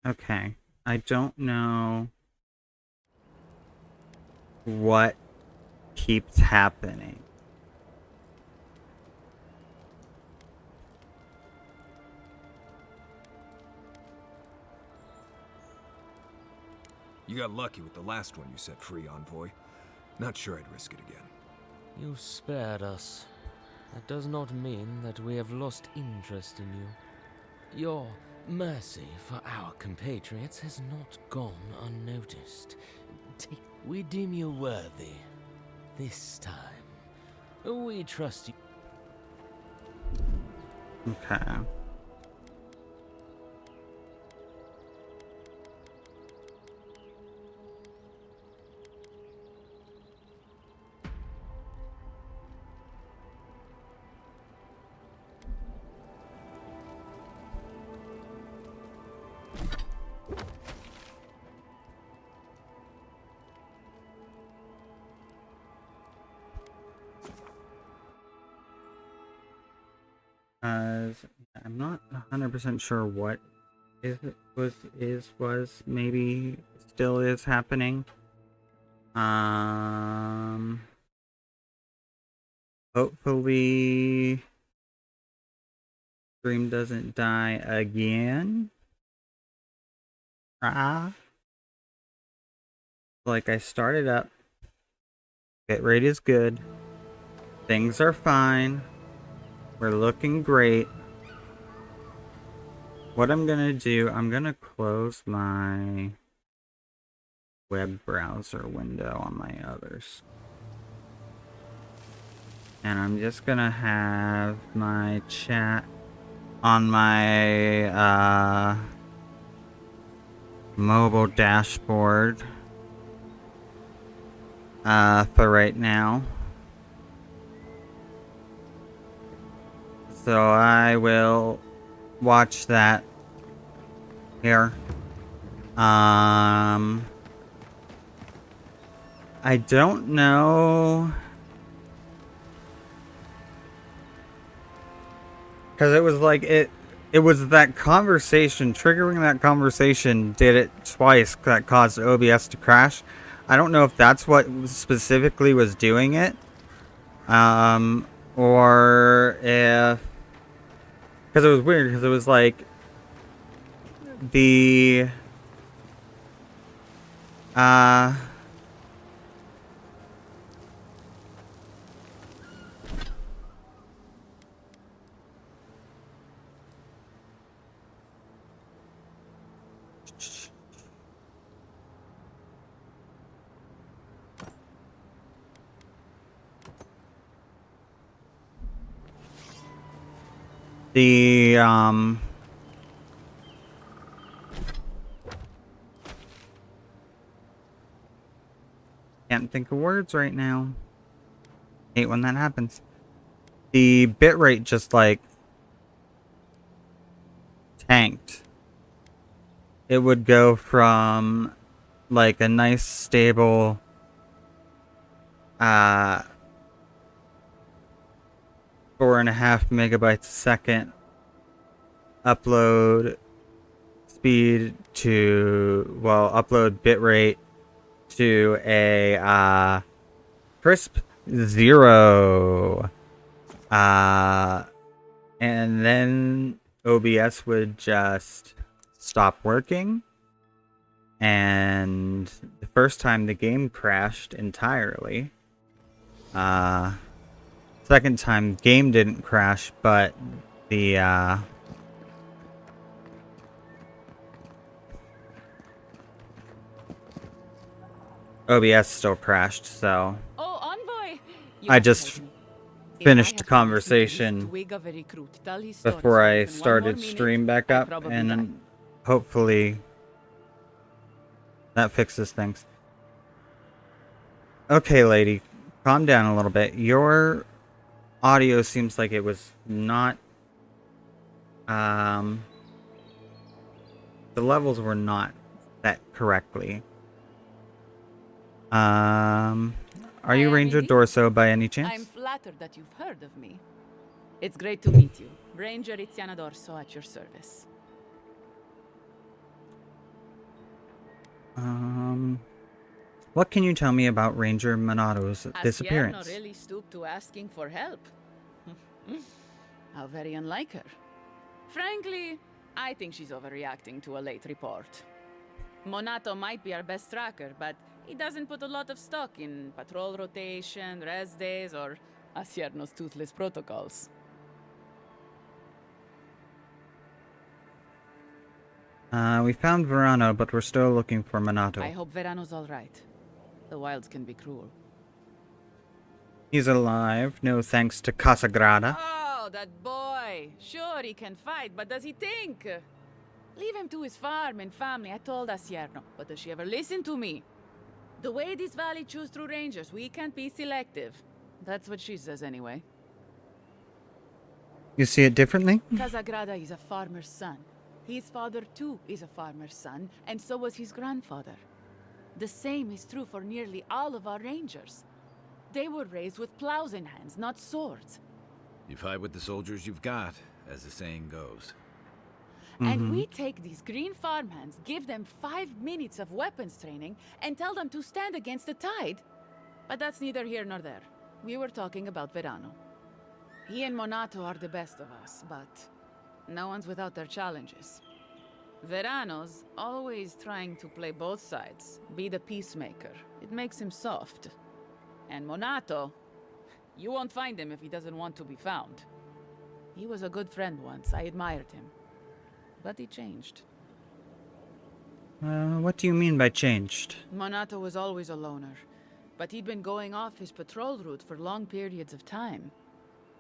Okay. I don't know what keeps happening. You got lucky with the last one you set free, Envoy. Not sure I'd risk it again. You spared us. That does not mean that we have lost interest in you. Your mercy for our compatriots has not gone unnoticed. We deem you worthy. This time, we trust you. Okay. I'm not 100% sure what was maybe still is happening. Hopefully stream doesn't die again. Like I started up. Bitrate is good. Things are fine. We're looking great. What I'm gonna do, I'm gonna close my web browser window on my others. And I'm just gonna have my chat on my mobile dashboard for right now. So I will watch that here. I don't know, because it was like it was that conversation, triggering that conversation did it twice that caused OBS to crash. I don't know if that's what specifically was doing it, or if, because it was weird, because it was like the the can't think of words right now. Hate when that happens. The bitrate just like tanked. It would go from like a nice stable 4.5 megabytes a second upload speed to, well, upload bitrate to a crisp 0. And then OBS would just stop working. And the first time the game crashed entirely. Second time game didn't crash, but the OBS still crashed, so Oh, Envoy! I just finished the conversation before I started stream back up, and then hopefully that fixes things. Okay, lady, calm down a little bit. Your audio seems like it was not, the levels were not set correctly. Are you Ranger Dorso by any chance? I'm flattered that you've heard of me. It's great to meet you. Ranger Iziana Dorso at your service. Um, what can you tell me about Ranger Monato's Has Sierno disappearance? really stooped to asking for help? How very unlike her. Frankly, I think she's overreacting to a late report. Monato might be our best tracker, but he doesn't put a lot of stock in patrol rotation, rest days, or Asierno's toothless protocols. We found Verano, but we're still looking for I Monato. hope Verano's all right. The wilds can be cruel. He's alive, no thanks to Casagrada. Oh, that boy! Sure, he can fight, but does he think? Leave him to his farm and family, I told Asierno. But does she ever listen to me? The way this valley chews through rangers, we can't be selective. That's what she says anyway. You see it differently? Casagrada is a farmer's son. His father, too, is a farmer's son, and so was his grandfather. The same is true for nearly all of our rangers. They were raised with plows in hands, not swords. You fight with the soldiers you've got, as the saying goes. And we take these green farmhands, give them 5 minutes of weapons training, and tell them to stand against the tide. But that's neither here nor there. We were talking about Verano. He and Monato are the best of us, but no one's without their challenges. Verano's always trying to play both sides, be the peacemaker. It makes him soft. And Monato, you won't find him if he doesn't want to be found. He was a good friend once, I admired him. But he changed. What do you mean by changed? Monato was always a loner, but he'd been going off his patrol route for long periods of time.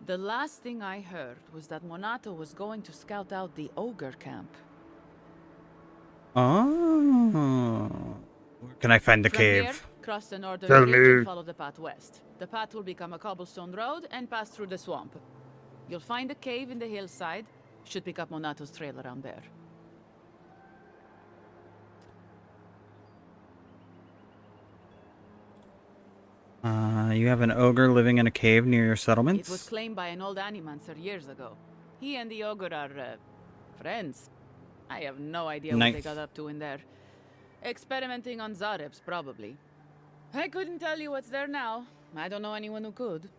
The last thing I heard was that Monato was going to scout out the ogre camp. Oh. Where can I find the From cave? here, cross the northern Tell ridge me. and follow the path west. The path will become a cobblestone road and pass through the swamp. You'll find a cave in the hillside. Should pick up Monato's trail around there. You have an ogre living in a cave near your settlements? It was claimed by an old animancer years ago. He and the ogre are, friends. I have no idea what they Nice. got up to in there. Experimenting on Zarebs, probably. I couldn't tell you what's there now. I don't know anyone who could.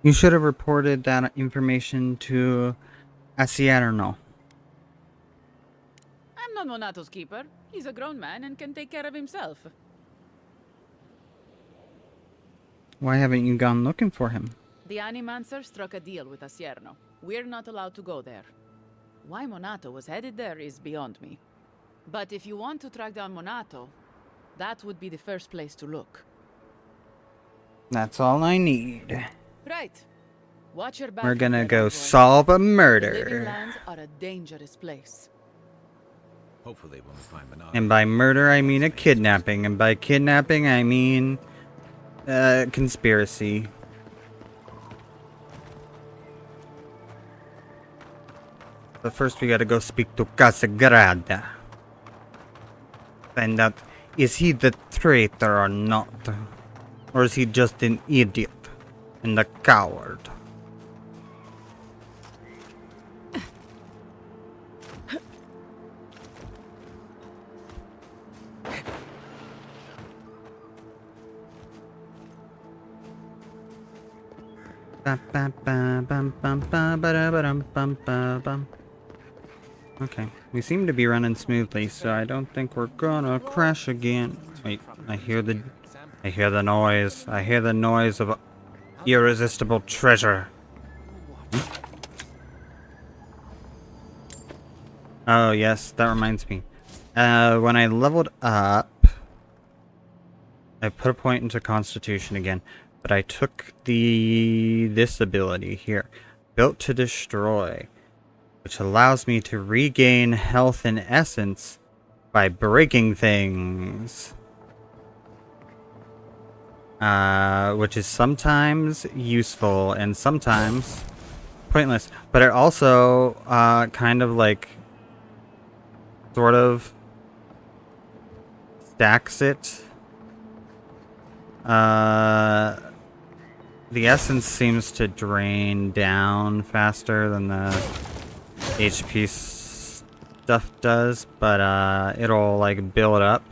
You should have reported that information to Asierno. I'm not Monato's keeper. He's a grown man and can take care of himself. Why haven't you gone looking for him? The Animancer struck a deal with Asierno. We're not allowed to go there. Why Monato was headed there is beyond me. But if you want to track down Monato, that would be the first place to look. That's all I need. Right. Watch your back. We're gonna there, go boy. solve a The living murder. lands are a dangerous place. Hopefully when we find Monato. And by murder, I mean a kidnapping. And by kidnapping, I mean conspiracy. But first, we gotta go speak to Casagrada. Find out, is he the traitor or not? Or is he just an idiot and a coward? Okay, we seem to be running smoothly, so I don't think we're gonna crash again. Wait, I hear the noise. I hear the noise of irresistible treasure. Oh yes, that reminds me. When I leveled up, I put a point into Constitution again, but I took this ability here, Built to Destroy, which allows me to regain health and essence by breaking things. Which is sometimes useful and sometimes pointless. But it also kind of like sort of stacks it The essence seems to drain down faster than the HP stuff does, but it'll like build up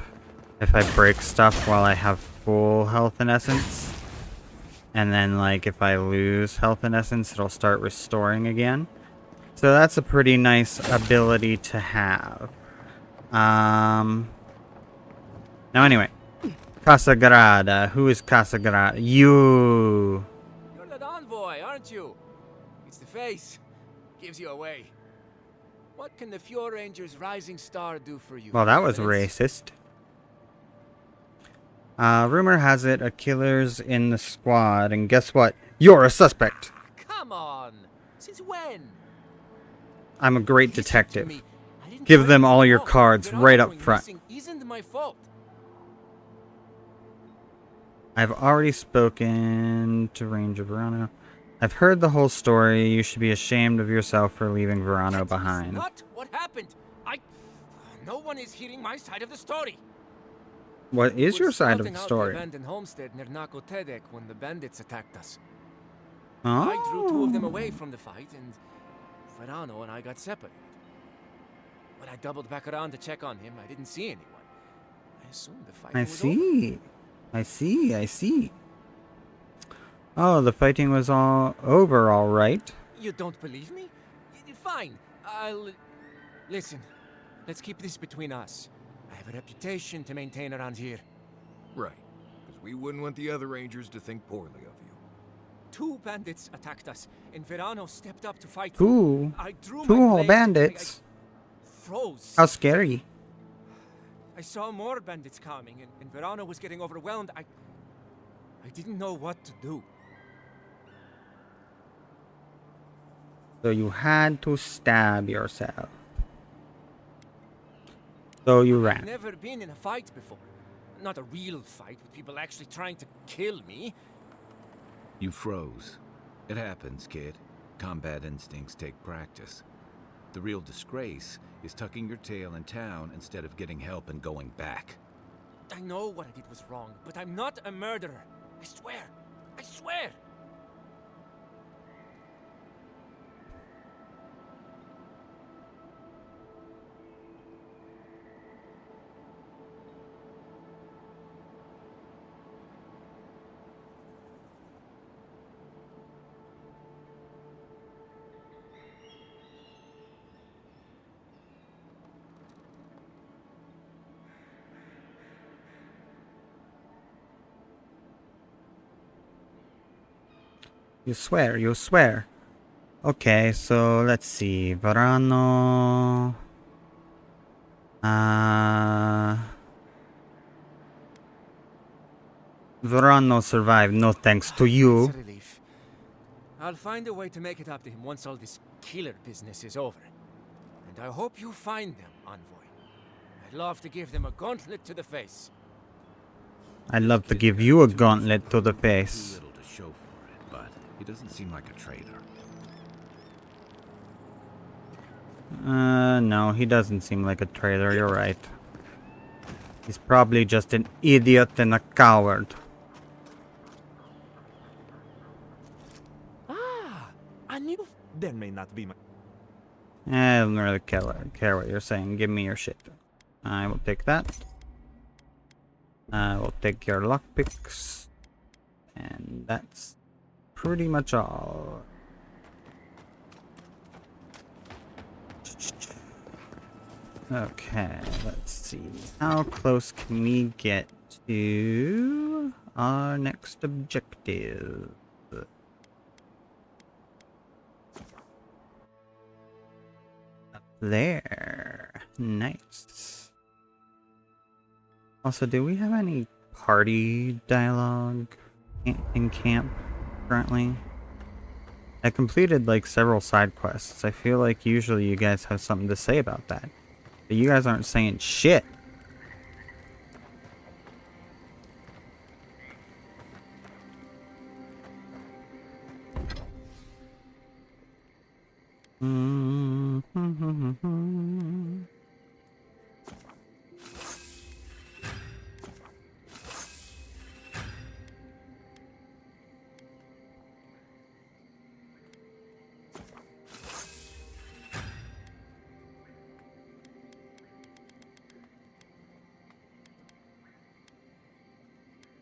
if I break stuff while I have full health and essence. And then like if I lose health and essence, it'll start restoring again. So that's a pretty nice ability to have. Now anyway, Casagrada. Who is Casagrada? You. You're that envoy, aren't you? It's the face. Gives you away. What can the Fjord Ranger's rising star do for you? Well, that was Evidence? racist. Rumor has it a killer's in the squad, and guess what? You're a suspect. Come on. Since when? I'm a great Listen to detective. me. I didn't Give do them anything all your wrong. cards Verano right up going front. missing isn't my fault. I've already spoken to Ranger Verano. I've heard the whole story. You should be ashamed of yourself for leaving Verano That is behind. not what happened. No one is hearing my side of the story. What is We your were side of scouting the out story? The abandoned homestead near Nakotedek when the bandits attacked us. Oh. I drew two of them away from the fight, and Verano and I got separated. When I doubled back around to check on him, I didn't see anyone. I assumed the fight I was over. see. I see. Oh, the fighting was all over, all right. You don't believe me? Fine. Listen, let's keep this between us. I have a reputation to maintain around here. Right. Because we wouldn't want the other Rangers to think poorly of you. Two bandits attacked us, and Verano stepped up to fight. Two I drew my whole blade, bandits. I froze. How scary. I saw more bandits coming, and Verano was getting overwhelmed. I didn't know what to do. So you had to stab yourself. So you I've ran. never been in a fight before. Not a real fight with people actually trying to kill me. You froze. It happens, kid. Combat instincts take practice. The real disgrace is tucking your tail in town instead of getting help and going back. I know what I did was wrong, but I'm not a murderer. I swear. I swear. You swear, you swear. Okay, so let's see. Verano. Verano survived, no thanks to you. It's a relief. I'll find a way to make it up to him once all this killer business is over. And I hope you find them, Envoy. I'd love to give them a gauntlet to the face. I'd love to give you a gauntlet to the Too face. little to show for it, but he doesn't seem like a traitor. No, he doesn't seem like a traitor, you're right. He's probably just an idiot and a coward. Ah, I knew. That may not be my... I don't really care what you're saying. Give me your shit. I will take that. I will take your lockpicks. And that's pretty much all. Okay, let's see. How close can we get to our next objective? Up there. Nice. Also, do we have any party dialogue in camp currently? I completed like several side quests. I feel like usually you guys have something to say about that. But you guys aren't saying shit.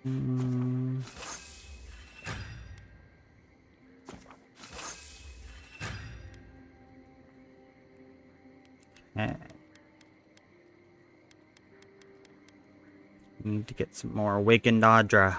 Mm. Okay. Need to get some more awakened Audra.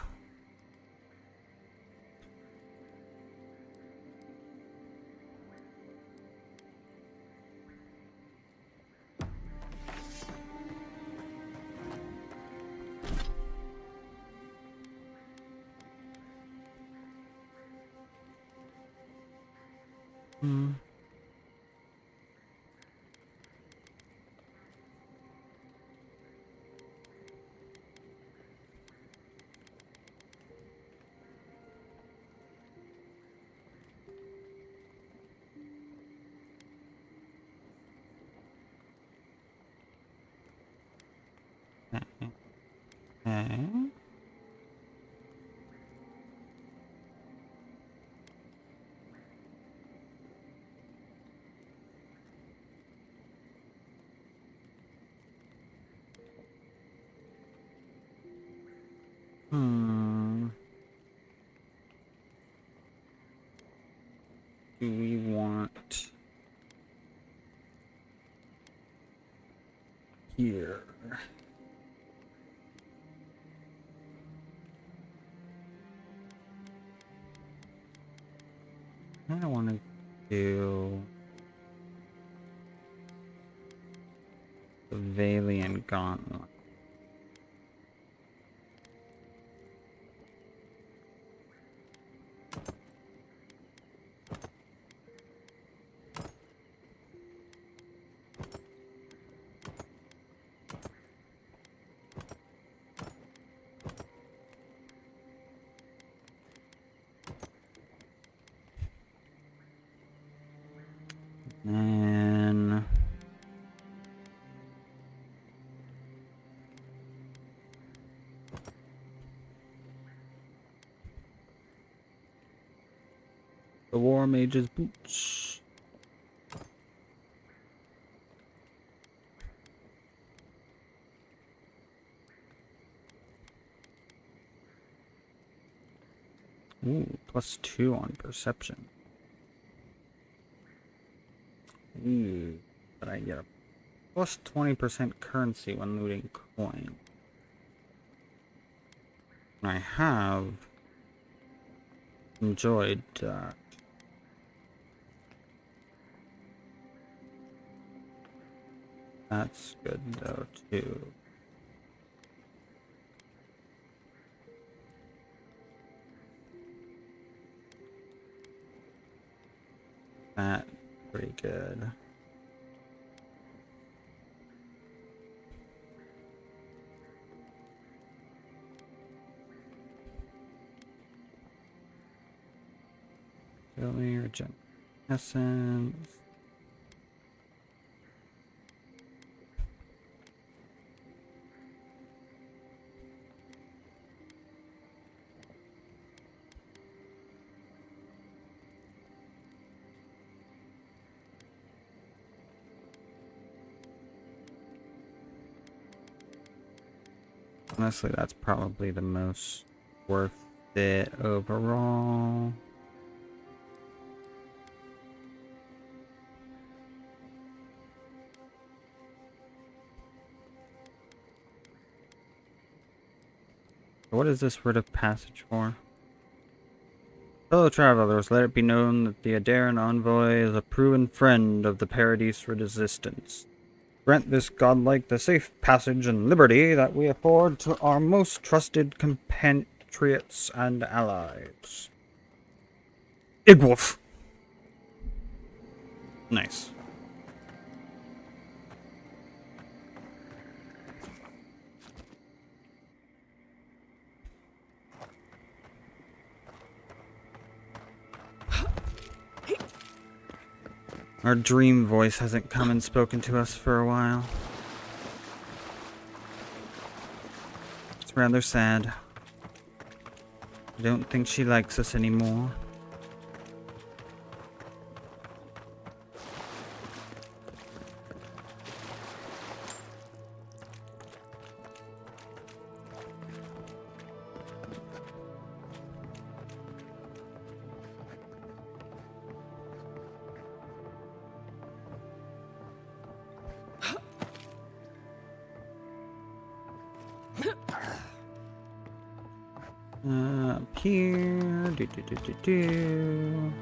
Hmm. Okay. Hmm. Do we want here? I don't want to do the Valiant Gauntlet. And the War Mage's boots. Ooh, +2 on perception. Ooh, but I get a +20% currency when looting coin. I have enjoyed that. That's good though too. That pretty good. Really regen essence. Honestly, that's probably the most worth it overall. What is this word of passage for? Fellow travelers, let it be known that the Adaran envoy is a proven friend of the Paradise resistance. Grant this godlike the safe passage and liberty that we afford to our most trusted compatriots and allies. Igwolf. Nice. Our dream voice hasn't come and spoken to us for a while. It's rather sad. I don't think she likes us anymore. Up here. Do.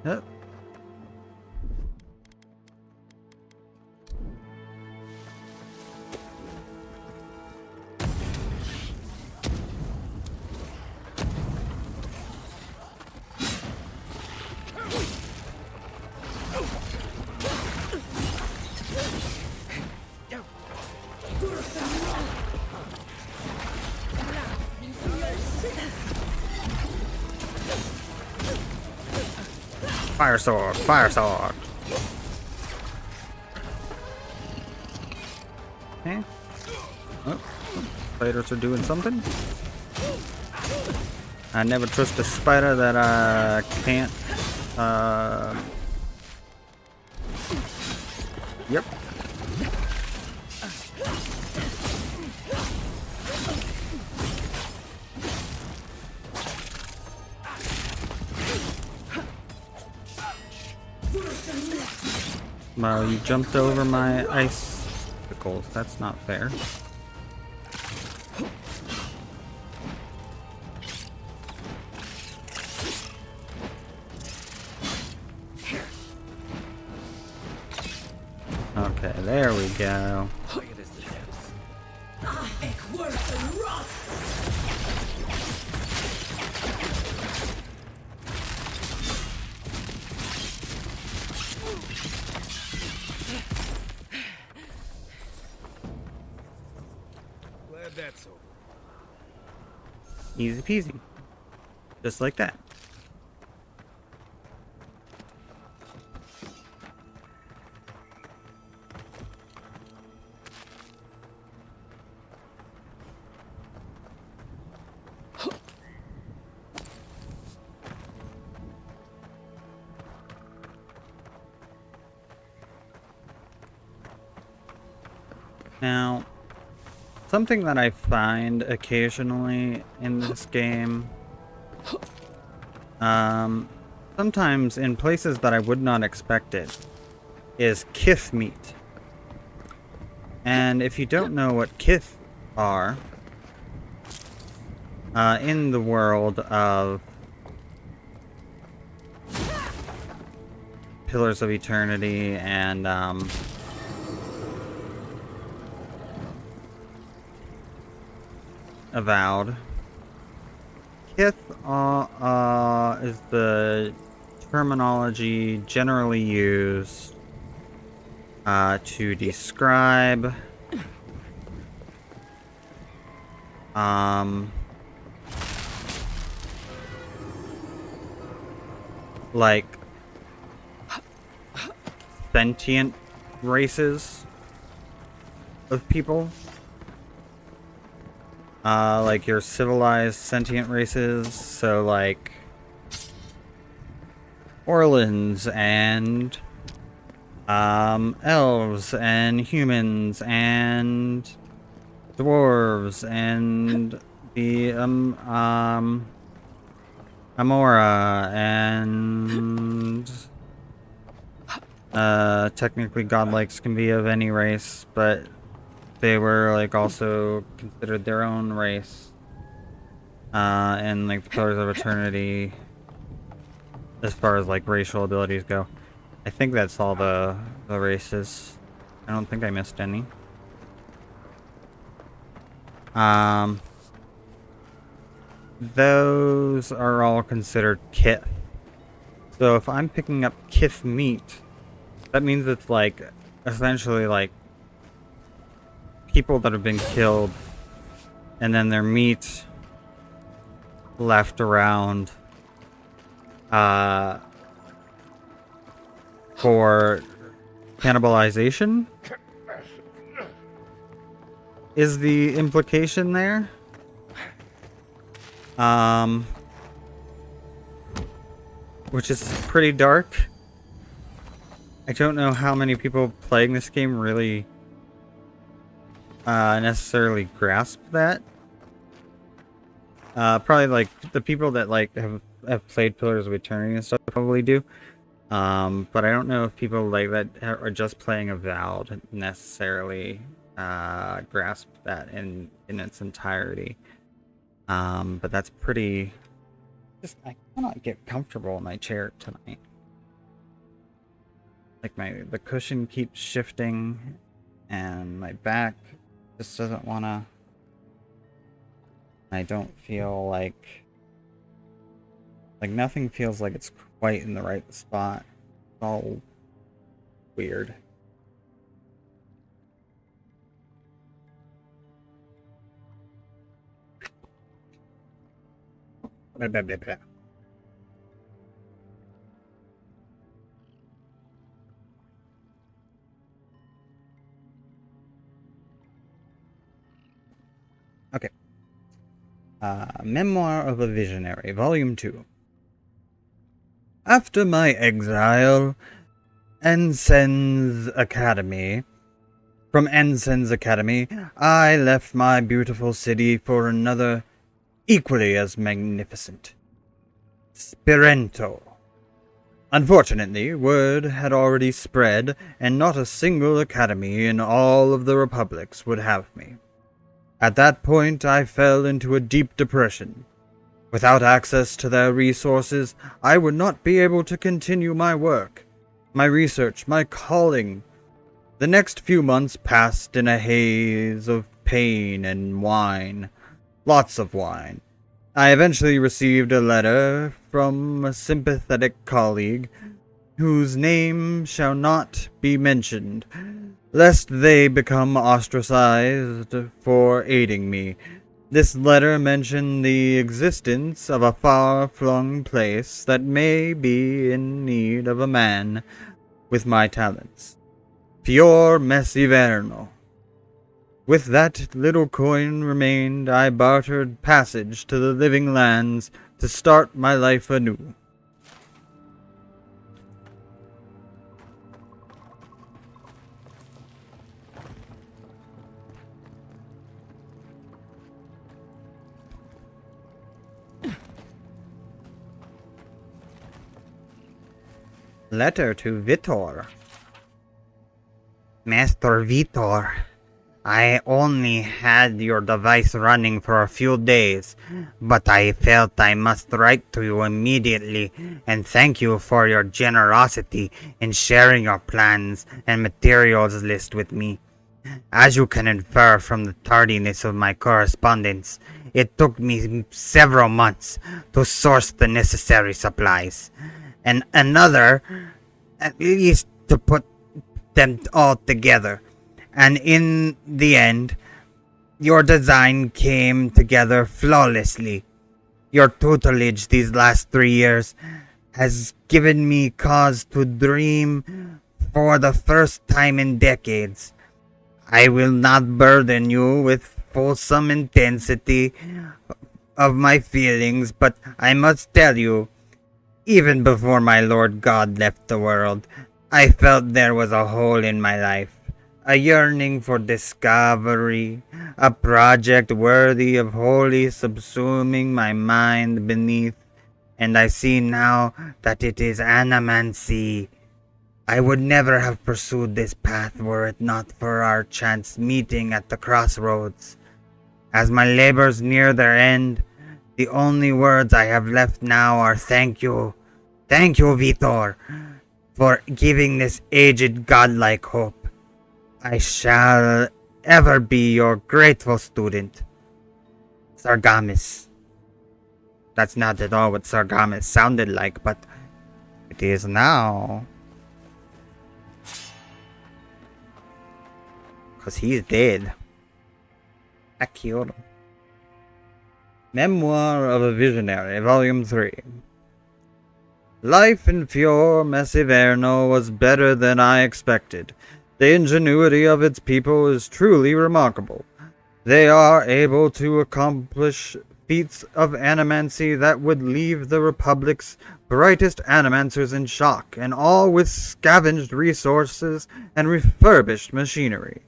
Up. Fire sword, fire sword. Okay. Oh, spiders are doing something. I never trust a spider that can't. Yep. Wow, you jumped over my icicles. That's not fair. Okay, there we go. Glad that's over. Easy peasy. Just like that. Now, something that I find occasionally in this game, sometimes in places that I would not expect it, is kith meat. And if you don't know what kith are, in the world of Pillars of Eternity and, Avowed. Kith is the terminology generally used to describe like sentient races of people. Like your civilized sentient races, so like Orlans and elves and humans and dwarves and the Amora and technically godlikes can be of any race, but they were like also considered their own race in like the Pillars of Eternity as far as like racial abilities go. I think that's all the races. I don't think I missed any. Those are all considered kith. So if I'm picking up kith meat, that means it's like essentially like people that have been killed and then their meat left around for cannibalization is the implication there. Which is pretty dark. I don't know how many people playing this game really necessarily grasp that. Probably like the people that like have played Pillars of Eternity and stuff probably do. But I don't know if people like that are just playing Avowed necessarily grasp that in its entirety. But that's pretty. Just I cannot get comfortable in my chair tonight. Like the cushion keeps shifting, and my back just doesn't wanna. I don't feel like nothing feels like it's quite in the right spot. It's all weird. Blah, blah, blah, blah. Okay. Memoir of a Visionary, Volume 2. After my exile, Ensign's Academy. From Ensign's Academy, I left my beautiful city for another equally as magnificent. Spirento. Unfortunately, word had already spread, and not a single academy in all of the republics would have me. At that point, I fell into a deep depression. Without access to their resources, I would not be able to continue my work, my research, my calling. The next few months passed in a haze of pain and wine. Lots of wine. I eventually received a letter from a sympathetic colleague, whose name shall not be mentioned, lest they become ostracized for aiding me. This letter mentioned the existence of a far-flung place that may be in need of a man with my talents. Fior Messiverno. With that little coin remained, I bartered passage to the living lands to start my life anew. Letter to Vitor. Master Vitor, I only had your device running for a few days, but I felt I must write to you immediately and thank you for your generosity in sharing your plans and materials list with me. As you can infer from the tardiness of my correspondence, it took me several months to source the necessary supplies, and another, at least, to put them all together. And in the end, your design came together flawlessly. Your tutelage these last 3 years has given me cause to dream for the first time in decades. I will not burden you with fulsome intensity of my feelings, but I must tell you, even before my Lord God left the world, I felt there was a hole in my life, a yearning for discovery, a project worthy of wholly subsuming my mind beneath, and I see now that it is animancy. I would never have pursued this path were it not for our chance meeting at the crossroads. As my labors near their end, the only words I have left now are thank you. Thank you, Vitor, for giving this aged godlike hope. I shall ever be your grateful student, Sargamis. That's not at all what Sargamis sounded like, but it is now. Because he's dead. I killed him. Memoir of a Visionary, Volume 3. Life in Fior Messiverno was better than I expected. The ingenuity of its people is truly remarkable. They are able to accomplish feats of animancy that would leave the Republic's brightest animancers in shock, and all with scavenged resources and refurbished machinery.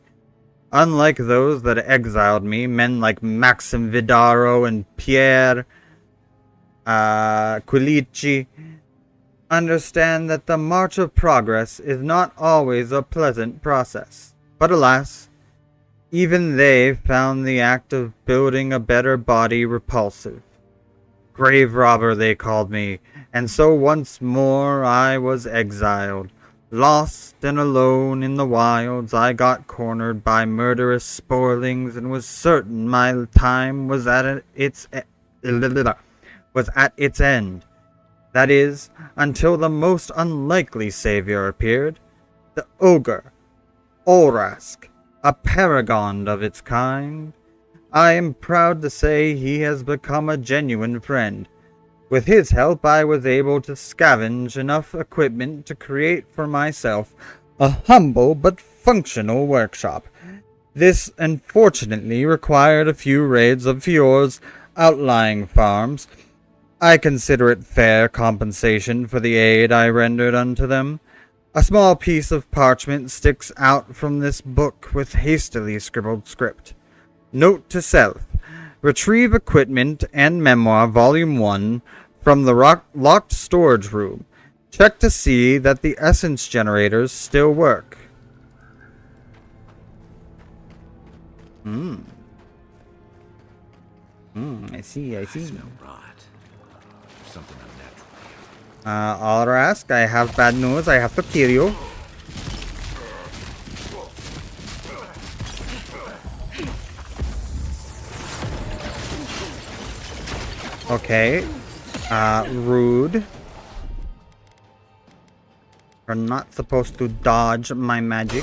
Unlike those that exiled me, men like Maxim Vidaro and Pierre Quilici, understand that the march of progress is not always a pleasant process. But alas, even they found the act of building a better body repulsive. Grave robber they called me, and so once more I was exiled. Lost and alone in the wilds, I got cornered by murderous sporlings and was certain my time was at its end. That is, until the most unlikely savior appeared, the ogre, Olrask, a paragon of its kind. I am proud to say he has become a genuine friend. With his help, I was able to scavenge enough equipment to create for myself a humble but functional workshop. This unfortunately required a few raids of Fior's outlying farms. I consider it fair compensation for the aid I rendered unto them. A small piece of parchment sticks out from this book with hastily scribbled script. Note to self. Retrieve equipment and memoir volume 1 from the locked storage room. Check to see that the essence generators still work. I see. I smell rot. Something unnatural. Alrask, I have bad news. I have to kill you. Okay. Rude. You're not supposed to dodge my magic.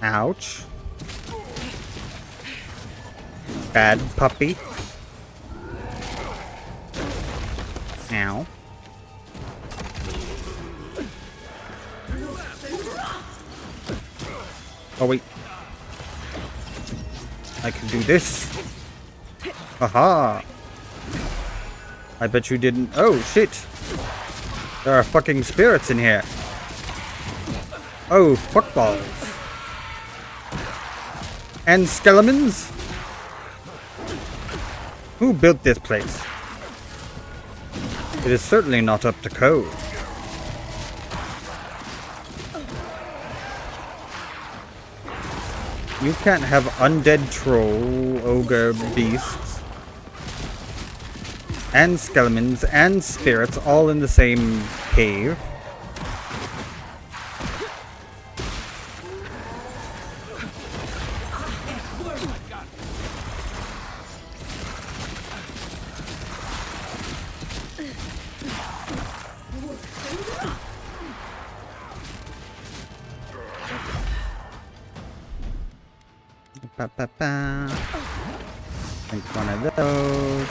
Ouch. Bad puppy. Ow. Oh wait. I can do this. Haha. I bet you didn't. Oh shit. There are fucking spirits in here. Oh, fuckballs. And skeletons? Who built this place? It is certainly not up to code. You can't have undead troll, ogre beasts, and skeletons, and spirits all in the same cave. Think one of those.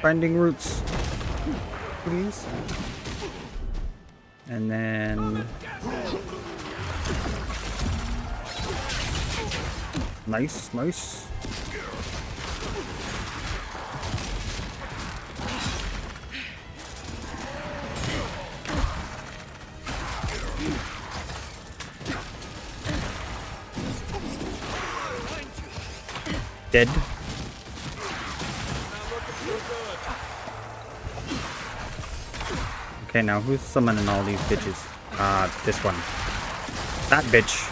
Binding roots, please. And then nice. Dead. Okay, now who's summoning all these bitches? This one. That bitch.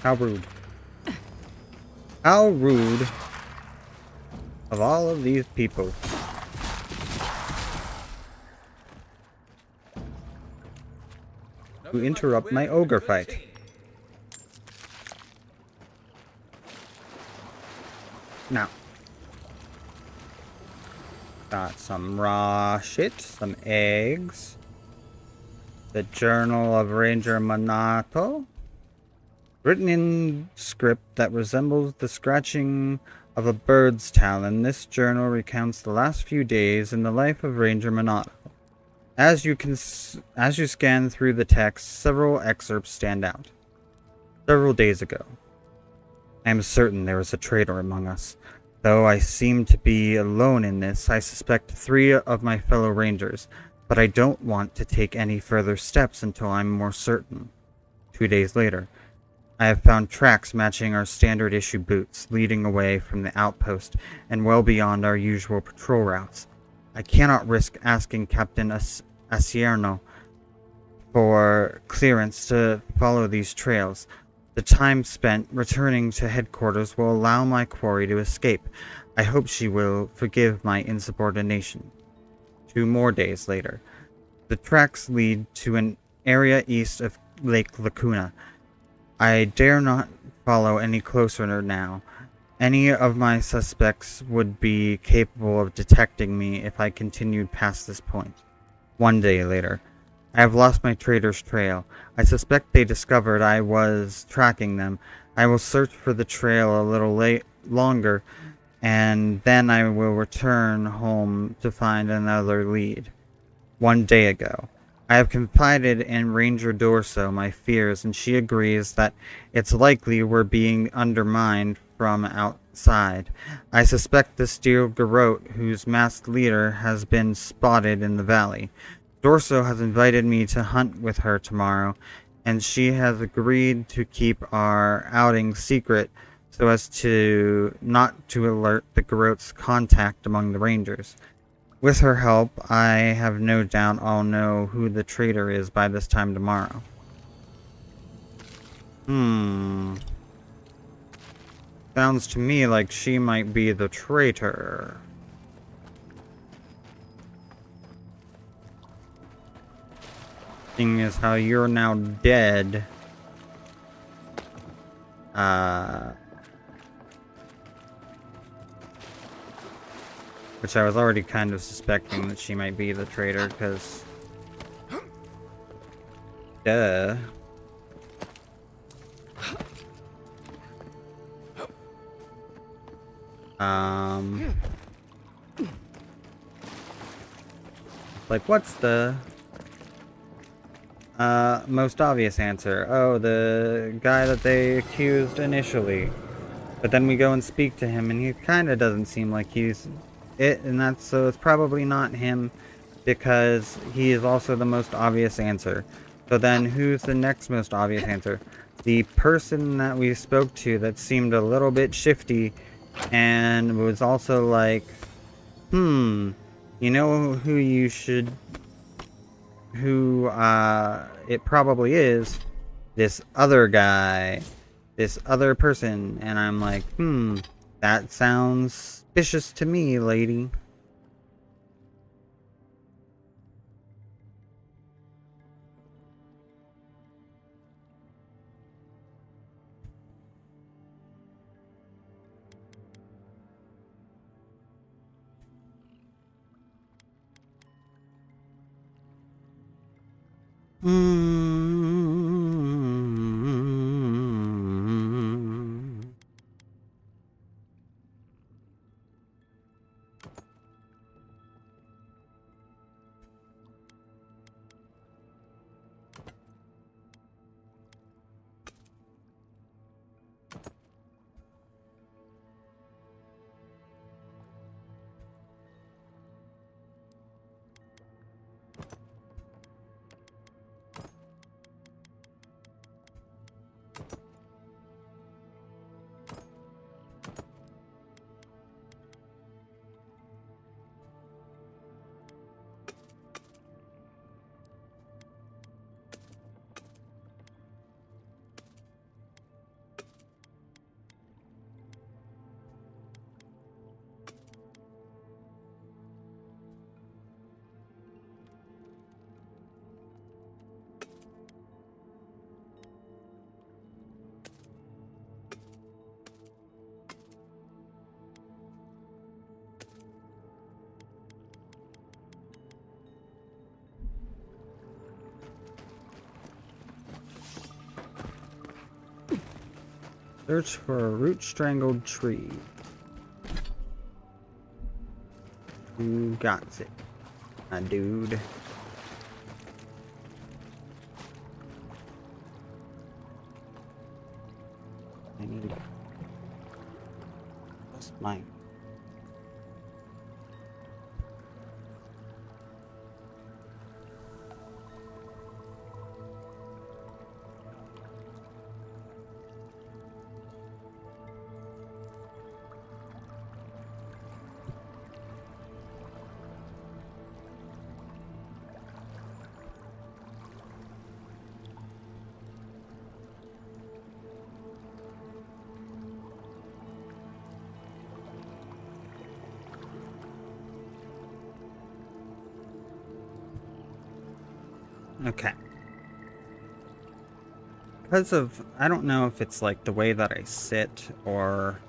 How rude. How rude of all of these people. To interrupt my ogre fight. Now. Got some raw shit, some eggs. The Journal of Ranger Manato. Written in script that resembles the scratching of a bird's talon, this journal recounts the last few days in the life of Ranger Manato. As you scan through the text, several excerpts stand out. Several days ago. I am certain there is a traitor among us. Though I seem to be alone in this, I suspect 3 of my fellow rangers, but I don't want to take any further steps until I'm more certain. 2 days later. I have found tracks matching our standard issue boots, leading away from the outpost and well beyond our usual patrol routes. I cannot risk asking Captain Asierno for clearance to follow these trails. The time spent returning to headquarters will allow my quarry to escape. I hope she will forgive my insubordination. 2 more days later. The tracks lead to an area east of Lake Lacuna. I dare not follow any closer now. Any of my suspects would be capable of detecting me if I continued past this point. 1 day later. I have lost my traitor's trail. I suspect they discovered I was tracking them. I will search for the trail a little longer, and then I will return home to find another lead. 1 day ago. I have confided in Ranger Dorso my fears, and she agrees that it's likely we're being undermined from outside. I suspect the steel garrote, whose masked leader has been spotted in the valley. Dorso has invited me to hunt with her tomorrow, and she has agreed to keep our outing secret so as to not to alert the garrote's contact among the rangers. With her help, I have no doubt I'll know who the traitor is by this time tomorrow. Sounds to me like she might be the traitor. Thing is how you're now dead. Which I was already kind of suspecting that she might be the traitor, because... Duh. Like, what's the... most obvious answer? Oh, the guy that they accused initially. But then we go and speak to him, and he kind of doesn't seem like he's it, and that's so it's probably not him, because he is also the most obvious answer. So then, who's the next most obvious answer? The person that we spoke to that seemed a little bit shifty, and was also like, you know who you should... Who, it probably is this other guy, this other person, and I'm like, that sounds suspicious to me, lady. Search for a root strangled tree. Who got it? My dude. I need to. That's mine. Okay. Because of, I don't know if it's like the way that I sit or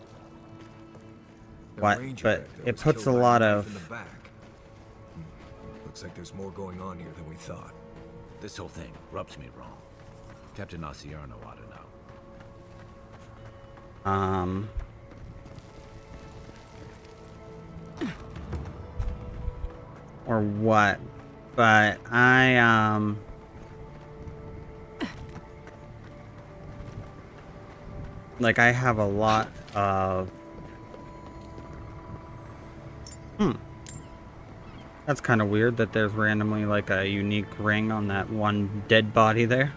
The what, ranger but back there it was puts a killed by lot knife in the of, back. Looks like there's more going on here than we thought. This whole thing rubs me wrong. Captain Osierno ought to know. or what, but like I have a lot of, that's kind of weird that there's randomly like a unique ring on that one dead body there.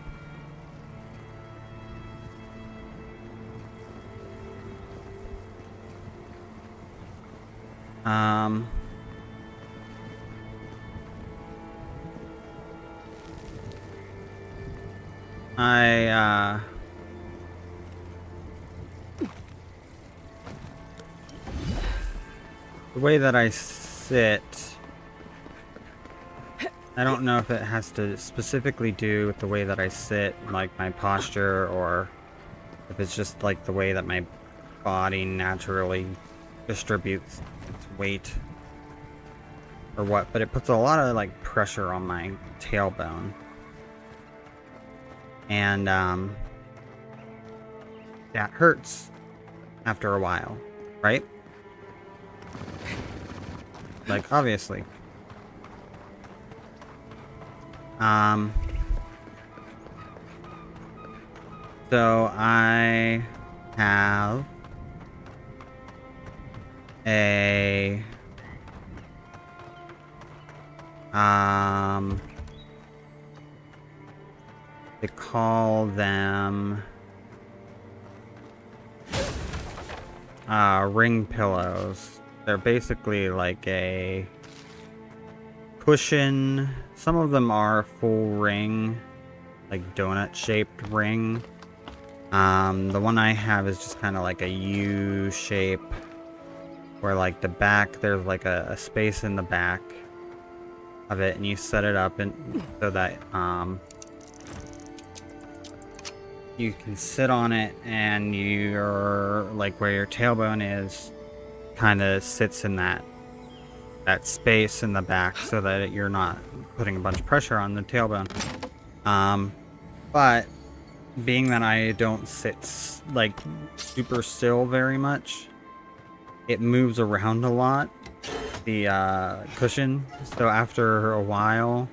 The way that I sit, I don't know if it has to specifically do with the way that I sit, like my posture, or if it's just like the way that my body naturally distributes its weight, or what, but it puts a lot of like pressure on my tailbone. And that hurts after a while, right? Like, obviously. So I have a they call them ring pillows. They're basically like a cushion. Some of them are full ring, like donut shaped ring. The one I have is just kind of like a U shape, where like the back, there's like a space in the back of it, and you set it up and so that you can sit on it, and you're like where your tailbone is kind of sits in that space in the back, so that you're not putting a bunch of pressure on the tailbone. But being that I don't sit like super still very much, it moves around a lot, the cushion. So after a while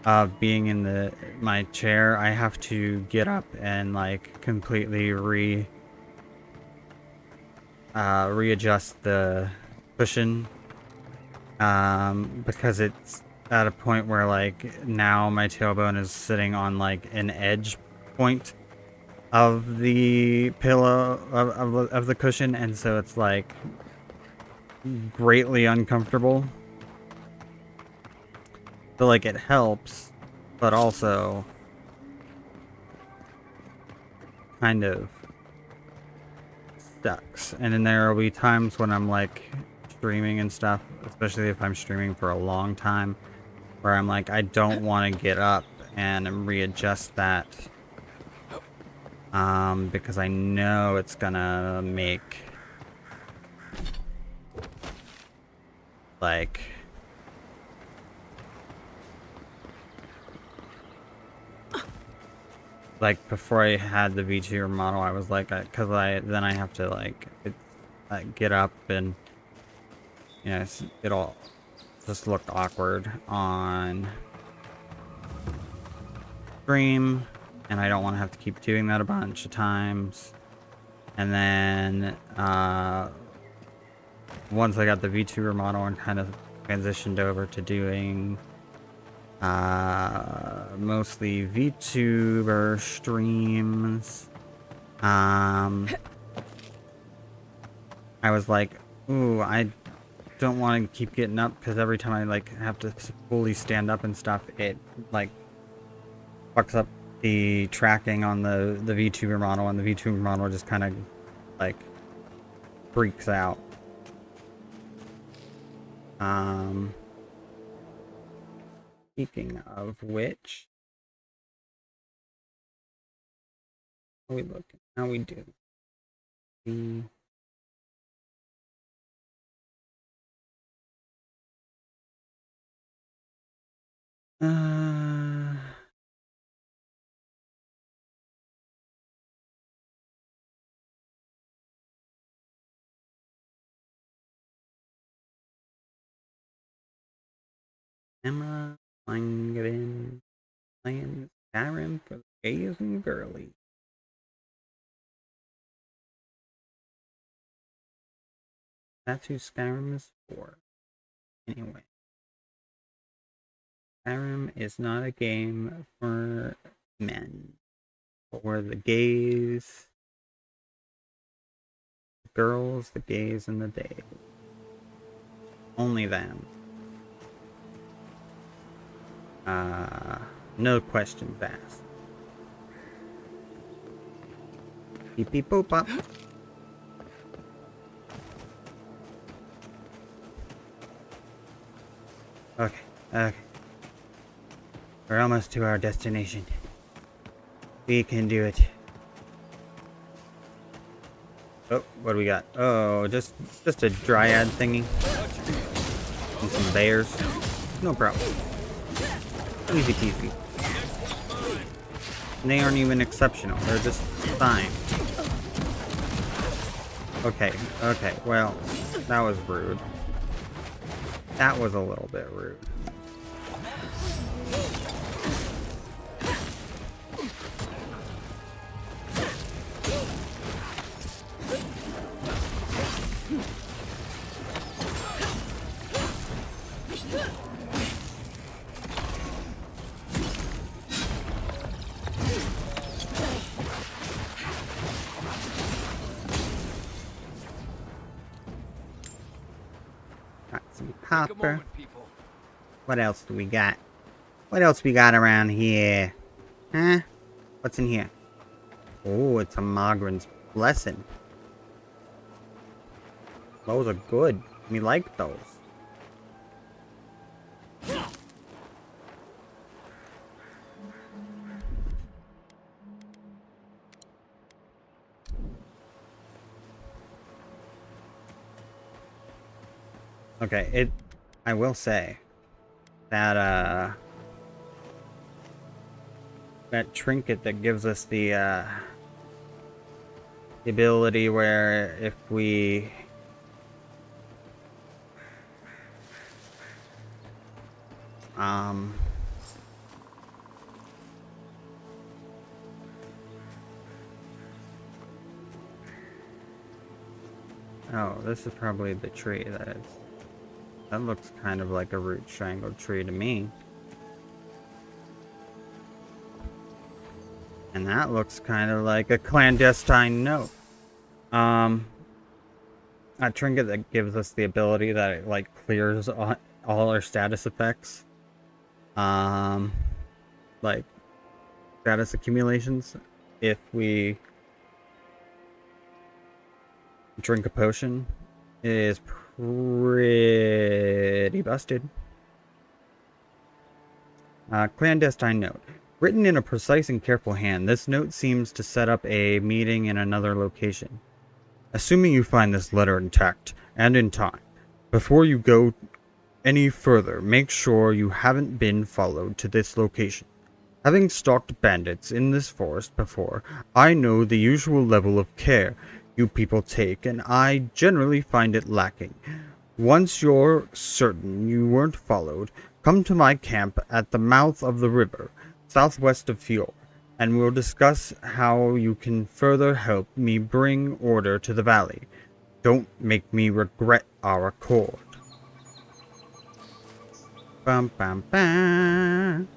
of being in my chair, I have to get up and like completely readjust the cushion, because it's at a point where like now my tailbone is sitting on like an edge point of the pillow of the cushion, and so it's like greatly uncomfortable. So like it helps, but also kind of sucks. And then there will be times when I'm like streaming and stuff, especially if I'm streaming for a long time, where I'm like, I don't want to get up and readjust that, because I know it's gonna make like like before I had the V2 model, I was like, because then I have to like get up and it'll just look awkward on stream, and I don't want to have to keep doing that a bunch of times. And then once I got the VTuber model and kind of transitioned over to doing mostly VTuber streams, I was like, ooh, I don't want to keep getting up, because every time I like have to fully stand up and stuff, it like fucks up the tracking on the VTuber model, and the VTuber model just kind of like freaks out. Speaking of which, how we looking? How we do? Emma Langren playing Skyrim for the gays and girlies. That's who Skyrim is for. Anyway, Skyrim is not a game for men, for the gays, the girls, the gays, and the days. Only them. No questions asked. Beep beep boop up. Okay, okay. We're almost to our destination. We can do it. Oh, what do we got? Oh, just a dryad thingy. And some bears. No problem. Easy peasy. And they aren't even exceptional. They're just fine. Okay, okay. Well, that was rude. That was a little bit rude. Got some copper. What else do we got? What else we got around here? Huh? What's in here? Oh, it's a Mogren's Blessing. Those are good. We like those. Okay, I will say that that trinket that gives us the ability where if we oh, this is probably the tree that looks kind of like a root triangle tree to me. And that looks kind of like a clandestine note. A trinket that gives us the ability that it like clears all our status effects. Like status accumulations if we drink a potion is pretty busted. Clandestine note. Written in a precise and careful hand, this note seems to set up a meeting in another location. Assuming you find this letter intact and in time, before you go any further, make sure you haven't been followed to this location. Having stalked bandits in this forest before, I know the usual level of care you people take, and I generally find it lacking. Once you're certain you weren't followed, come to my camp at the mouth of the river, southwest of Fjord, and we'll discuss how you can further help me bring order to the valley. Don't make me regret our accord. Bum bum bum.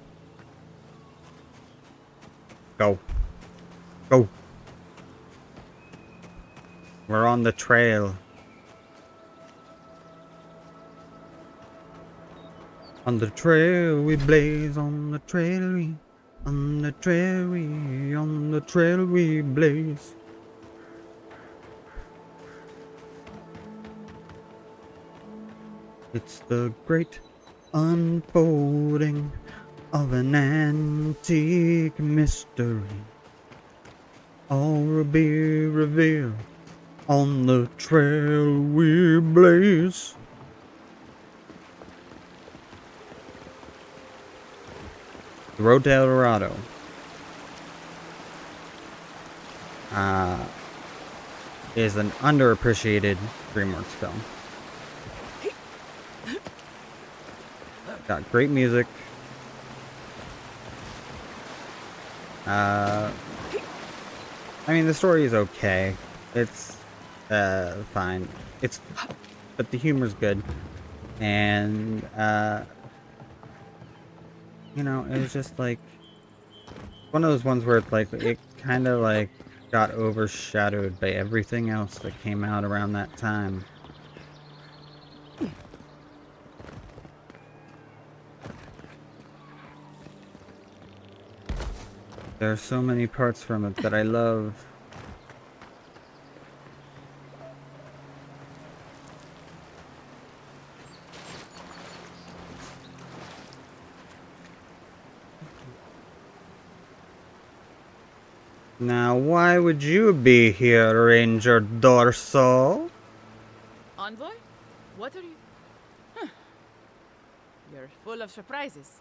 Go. Go. We're on the trail. On the trail we blaze, on the trail we, on the trail we, on the trail we blaze. It's the great unfolding of an antique mystery. All will be revealed on the trail we blaze. The Road to El Dorado. Is an underappreciated DreamWorks film. Got great music. I mean, the story is okay. It's fine. But the humor's good, and you know, it was just like one of those ones where it's like it kind of like got overshadowed by everything else that came out around that time. There are so many parts from it that I love. Now, why would you be here, Ranger Dorso? Envoy? What are you... Huh. You're full of surprises.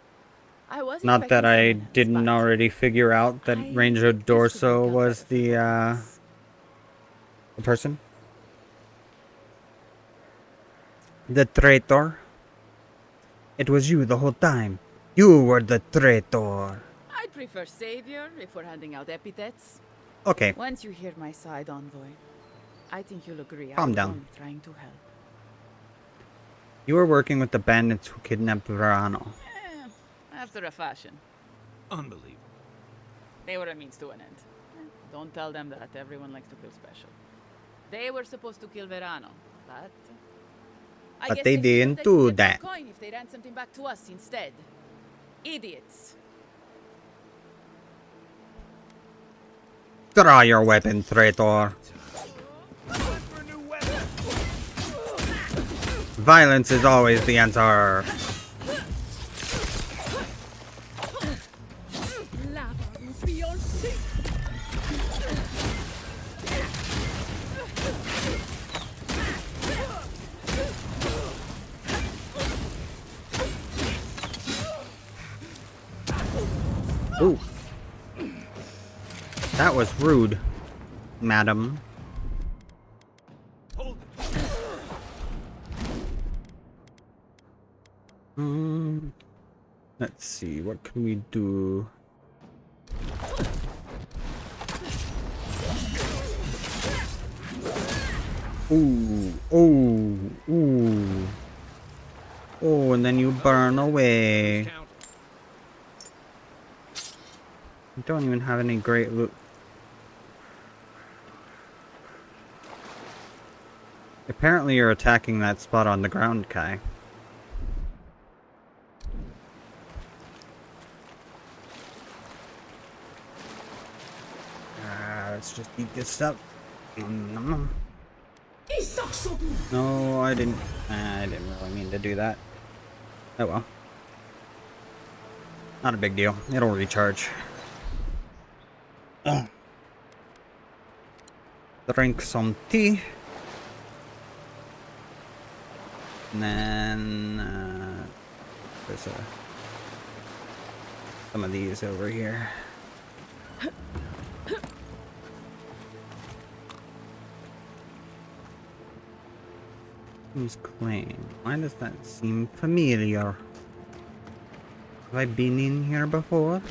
I was Not that I expecting someone else, didn't but already figure out that I Ranger think this could work Dorso out was better for us. the person. The traitor. It was you the whole time. You were the traitor. I'd prefer savior if we're handing out epithets. Okay, Once you hear my side, Envoy, I think you'll agree Calm I was down. only trying to help. you were working with the bandits who kidnapped Verano. After a fashion. Unbelievable. They were a means to an end. Don't tell them that. Everyone likes to feel special. They were supposed to kill Verano, but... I But guess they figured didn't they do could get that. more coin if they ran something back to us instead. Idiots. Draw your weapon, traitor. Violence is always the answer. Ooh. That was rude, madam. Let's see, what can we do? Ooh, ooh, ooh. Oh, and then you burn away. I don't even have any great loot. Apparently you're attacking that spot on the ground, Kai. Let's just eat this up. No, I didn't really mean to do that. Oh well. Not a big deal. It'll recharge. Drink some tea. And then there's a some of these over here. Who's claim? Why does that seem familiar? Have I been in here before?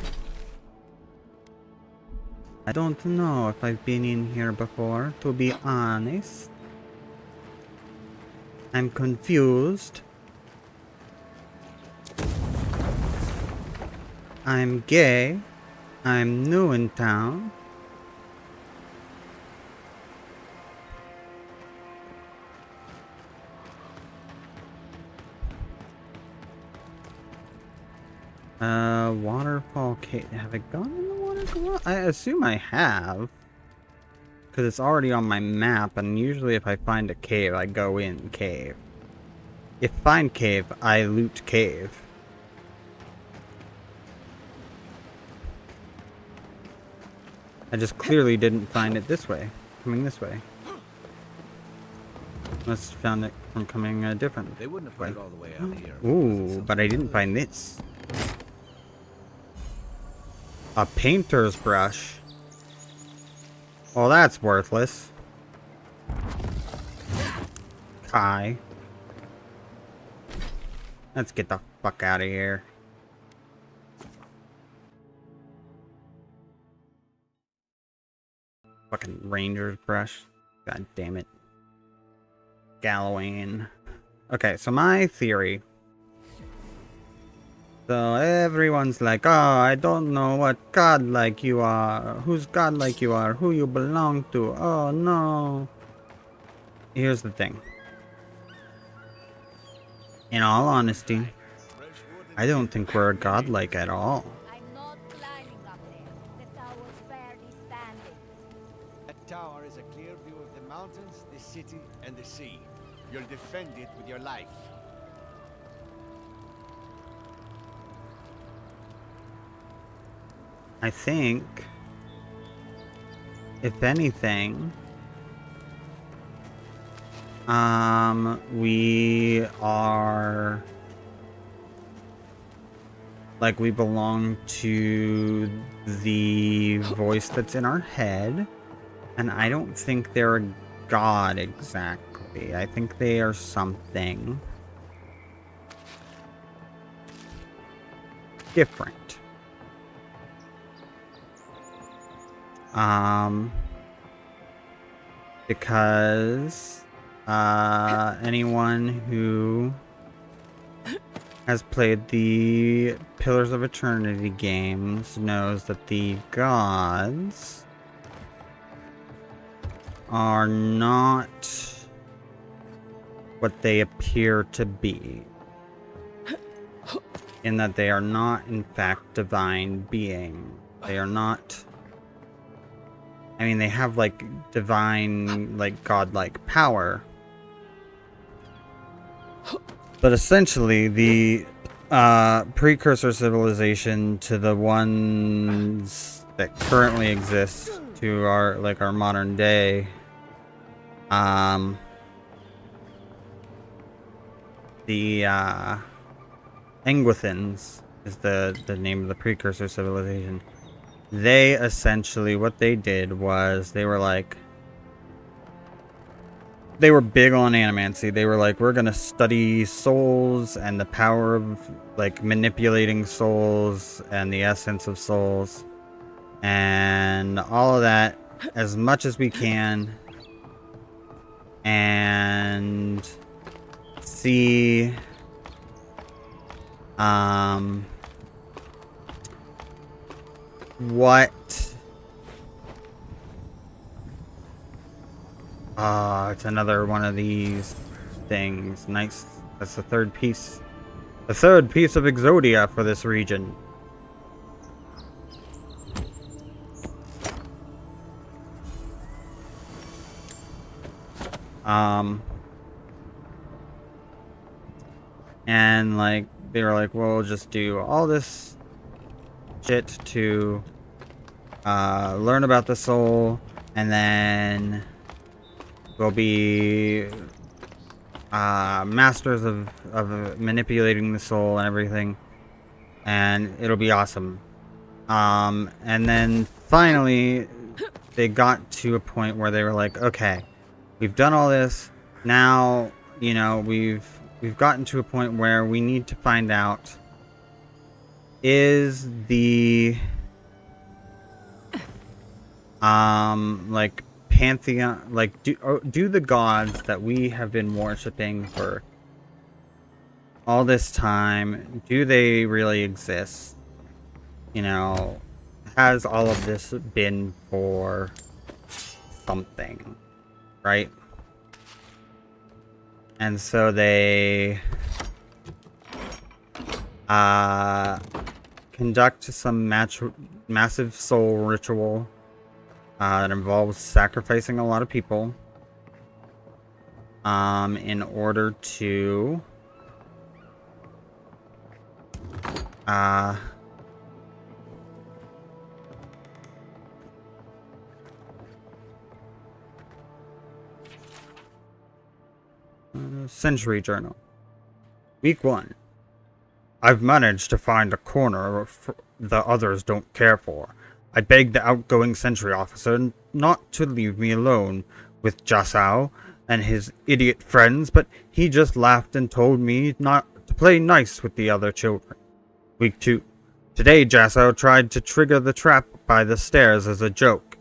I don't know if I've been in here before, to be honest. I'm confused. I'm gay. I'm new in town. Waterfall cave. Have I gone in the waterfall? I assume I have. Because it's already on my map, and usually if I find a cave, I go in cave. If find cave, I loot cave. I just clearly didn't find it this way. Coming this way. Must have found it from coming a different They wouldn't have put way. it all the way out here. Ooh, but I didn't find this. A painter's brush. Well, that's worthless. Kai. Let's get the fuck out of here. Fucking ranger's brush. God damn it. Gallowayne. Okay, so my theory. So everyone's like, oh, I don't know what god like you are, whose god like you are, who you belong to. Oh no. Here's the thing. In all honesty, I don't think we're godlike at all. I'm not climbing up there. The tower's barely standing. That tower is a clear view of the mountains, the city, and the sea. You'll defend it with your life. I think, if anything, we are, like, we belong to the voice that's in our head, and I don't think they're a god exactly. I think they are something different. Because anyone who has played the Pillars of Eternity games knows that the gods are not what they appear to be, in that they are not in fact divine being. They are not, I mean, they have, like, divine, like, godlike power. But essentially, the precursor civilization to the ones that currently exist, to our, like, our modern day, the Engwithans is the name of the precursor civilization. They essentially, what they did was, they were like, they were big on animancy. They were like, we're gonna study souls and the power of, like, manipulating souls and the essence of souls and all of that as much as we can, and see what it's another one of these things. Nice. That's the third piece. The third piece of Exodia for this region. And, like, they were like, well, we'll just do all this shit to learn about the soul, and then we'll be masters of manipulating the soul and everything, and it'll be awesome. And then finally, they got to a point where they were like, okay, we've done all this. Now, you know, we've gotten to a point where we need to find out, is the like pantheon, like do the gods that we have been worshiping for all this time, do they really exist? You know, has all of this been for something, right? And so they conduct some massive soul ritual that involves sacrificing a lot of people in order to Century Journal. Week 1. I've managed to find a corner the others don't care for. I begged the outgoing sentry officer not to leave me alone with Jasao and his idiot friends, but he just laughed and told me not to play nice with the other children. Week 2. Today Jasao tried to trigger the trap by the stairs as a joke,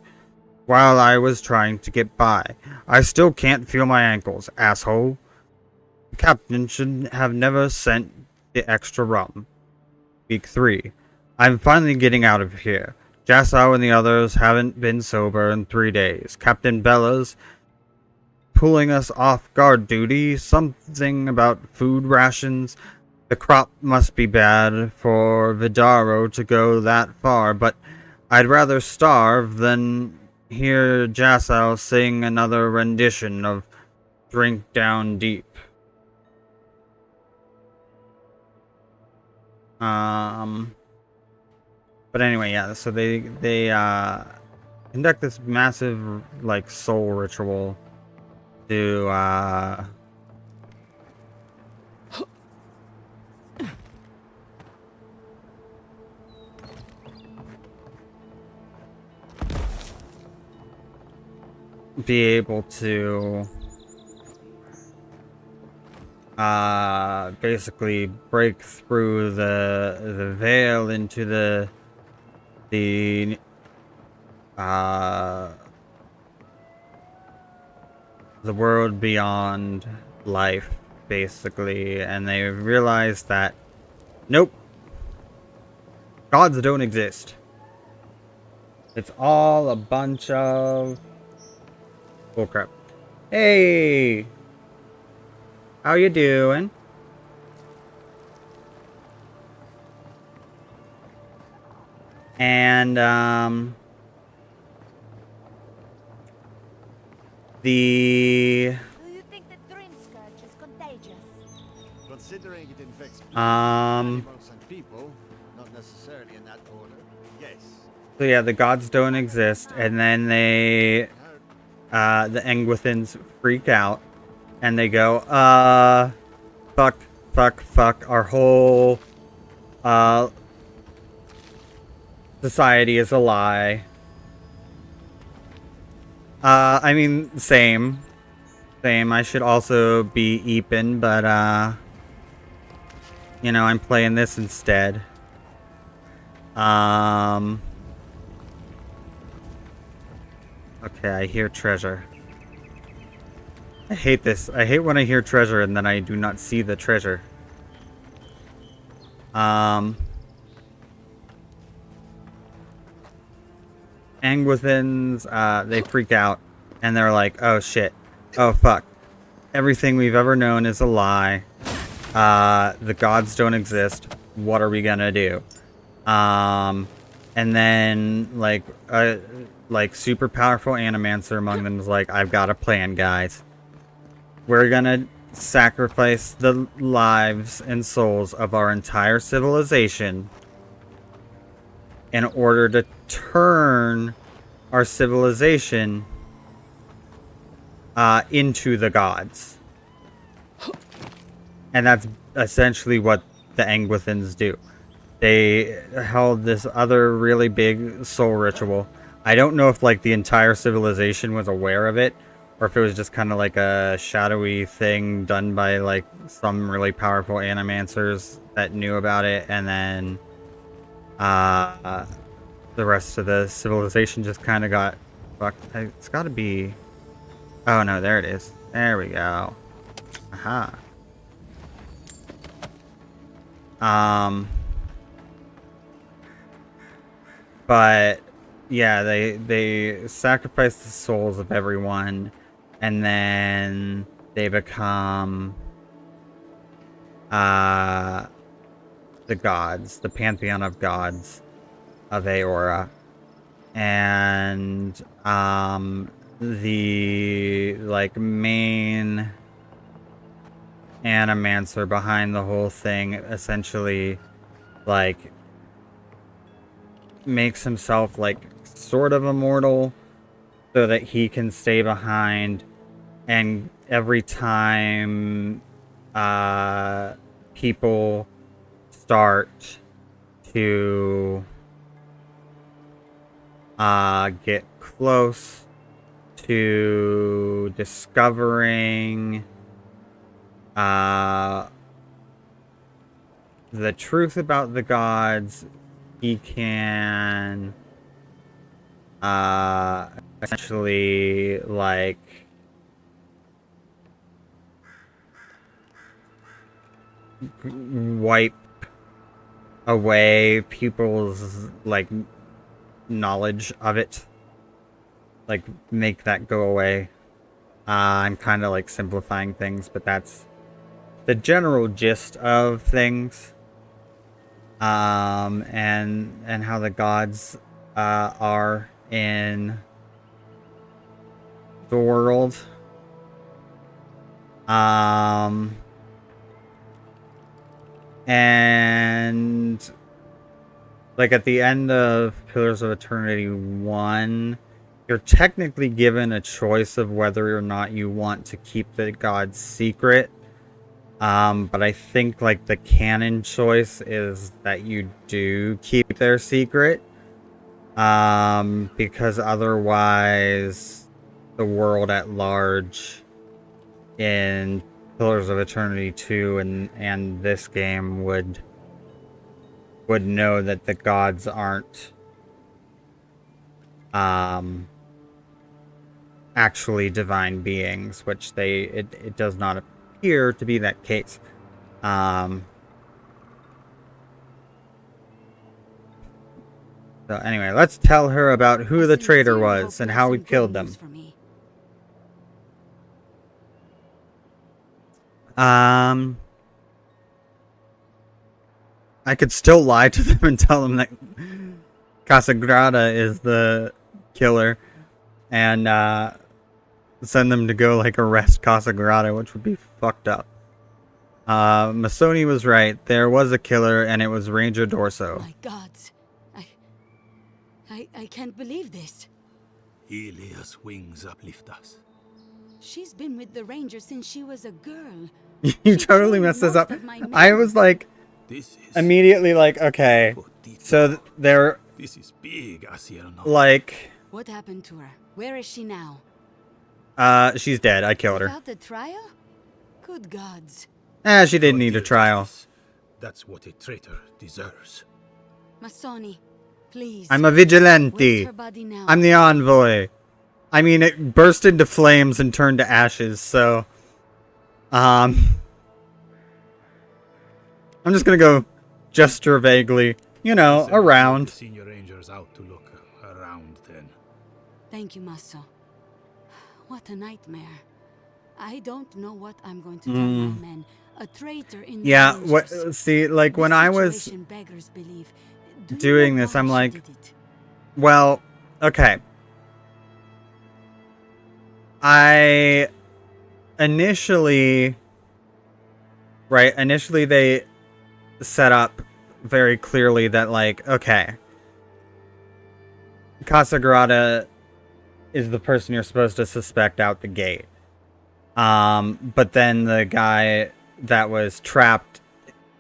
while I was trying to get by. I still can't feel my ankles, asshole. The captain should have never sent the extra rum. Week 3. I'm finally getting out of here. Jasao and the others haven't been sober in 3 days. Captain Bella's pulling us off guard duty. Something about food rations. The crop must be bad for Vidaro to go that far, but I'd rather starve than hear Jasao sing another rendition of Drink Down Deep. But anyway, yeah, so they conduct this massive, like, soul ritual to, be able to basically break through the veil into the world beyond life, basically, and they realize that nope, gods don't exist. It's all a bunch of bullcrap. Hey, how you doing? And the Do you think that dream scourge is contagious? Considering it infects Um, animals and people, not necessarily in that order. Yes. so yeah, the gods don't exist, and then they the Engwithans freak out and they go, fuck, our whole society is a lie. I mean, same. I should also be Eepin, but you know, I'm playing this instead. Okay, I hear treasure. I hate this. I hate when I hear treasure and then I do not see the treasure. Angwithans, they freak out and they're like, oh shit. Oh fuck. Everything we've ever known is a lie. The gods don't exist. What are we gonna do? And then like super powerful animancer among them is like, I've got a plan, guys. We're gonna sacrifice the lives and souls of our entire civilization in order to turn our civilization into the gods. And that's essentially what the Angwithans do. they held this other really big soul ritual. I don't know if like the entire civilization was aware of it, or if it was just kind of like a shadowy thing done by like some really powerful animancers that knew about it, and then the rest of the civilization just kind of got fucked. It's got to be. Oh no, there it is. There we go. Aha. But yeah, they sacrifice the souls of everyone, and then they become the gods, the pantheon of gods of Aora. And the like main animancer behind the whole thing essentially like makes himself like sort of immortal so that he can stay behind, and every time people start to get close to discovering the truth about the gods, he can essentially like wipe away people's like knowledge of it, like make that go away. I'm kind of like simplifying things, but that's the general gist of things. And how the gods are in the world. And like at the end of Pillars of Eternity 1, you're technically given a choice of whether or not you want to keep the gods secret. But I think like the canon choice is that you do keep their secret. Because otherwise the world at large in Pillars of Eternity 2 and this game would know that the gods aren't actually divine beings, which it does not appear to be that case. So anyway, let's tell her about who the traitor was and how we killed them. I could still lie to them and tell them that Casagrada is the killer, and send them to go like arrest Casagrada, which would be fucked up. Masoni was right. There was a killer, and it was Ranger Dorso. My gods. I can't believe this. Ilia's wings uplift us. She's been with the Ranger since she was a girl. You totally messed this up. I was like, This is immediately like, okay, so they're This is big, Asierno. like, What happened to her? Where is she now? she's dead. I killed her. Without a trial? Good gods. She didn't need a trial. That's what a traitor deserves. Masoni, please. I'm a Where's vigilante. her body now? I'm the envoy. I mean, it burst into flames and turned to ashes, so... I'm just gonna go gesture vaguely, you know, Listen, around. the senior ranger's out to look around then. Thank you, Maso. What a nightmare. I don't know what I'm going to tell my men. A traitor in the Yeah, Rangers. what? See, like, when This I was situation beggars belief. Do you doing know this, why I'm she like, did it? well, okay. I initially they set up very clearly that, like, okay, Casagrada is the person you're supposed to suspect out the gate. But then the guy that was trapped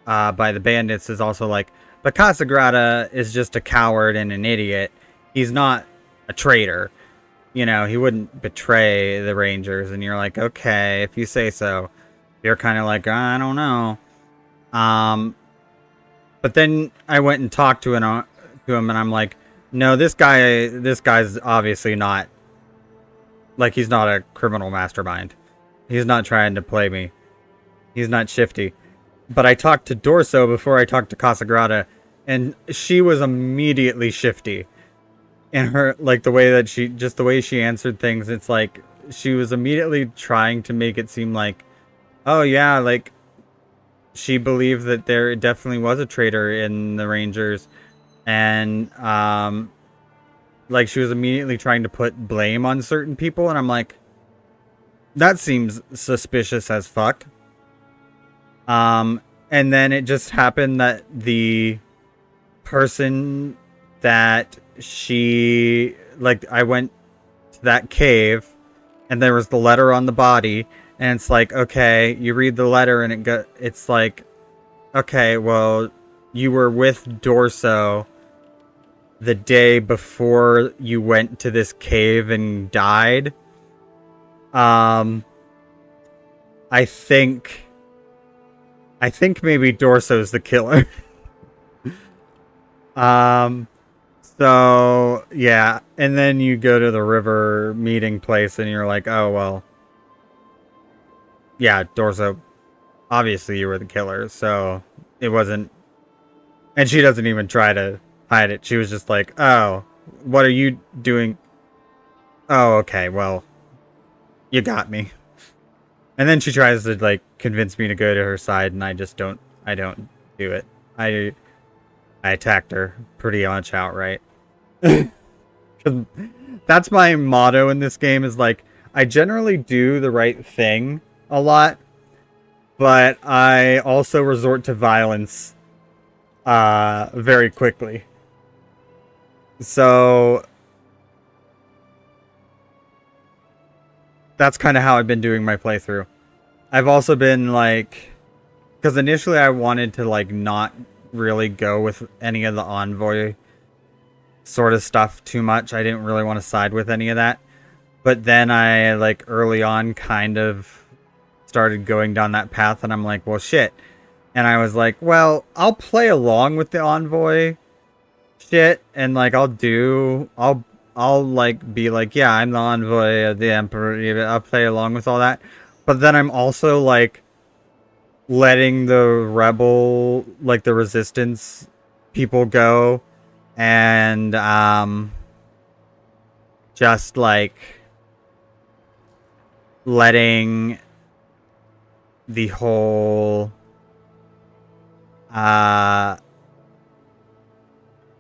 by the bandits is also like, But Casagrada is just a coward and an idiot. He's not a traitor. You know, he wouldn't betray the Rangers. And you're like, okay, if you say so. You're kind of like, I don't know. But then I went and talked to him, and I'm like, no, this guy's obviously not, like, he's not a criminal mastermind. He's not trying to play me. He's not shifty. But I talked to Dorso before I talked to Casagrada, and she was immediately shifty. And her, like, the way she answered things, it's like, she was immediately trying to make it seem like, oh yeah, like, she believed that there definitely was a traitor in the Rangers. And, like, she was immediately trying to put blame on certain people, and I'm like, that seems suspicious as fuck. And then it just happened that the person that she, like, I went to that cave, and there was the letter on the body, and it's like, okay, you read the letter, and it's like, okay, well, you were with Dorso the day before you went to this cave and died. I think maybe Dorso's the killer. So yeah, and then you go to the river meeting place and you're like, oh well, yeah, Dorso, obviously you were the killer, so it wasn't. And she doesn't even try to hide it. She was just like, oh, what are you doing? Oh, okay, well, you got me. And then she tries to, like, convince me to go to her side, and I don't do it. I attacked her pretty much outright. 'Cause that's my motto in this game, is like, I generally do the right thing a lot, but I also resort to violence very quickly. So that's kind of how I've been doing my playthrough. I've also been like, because initially I wanted to, like, not really go with any of the envoy sort of stuff too much. I didn't really want to side with any of that. But then I, like, early on kind of started going down that path, and I'm like, well, shit. And I was like, well, I'll play along with the envoy shit, and, like, I'll like be like, yeah, I'm the envoy of the Emperor. I'll play along with all that. But then I'm also, like, letting the rebel, like, the resistance people go, and just, like, letting the whole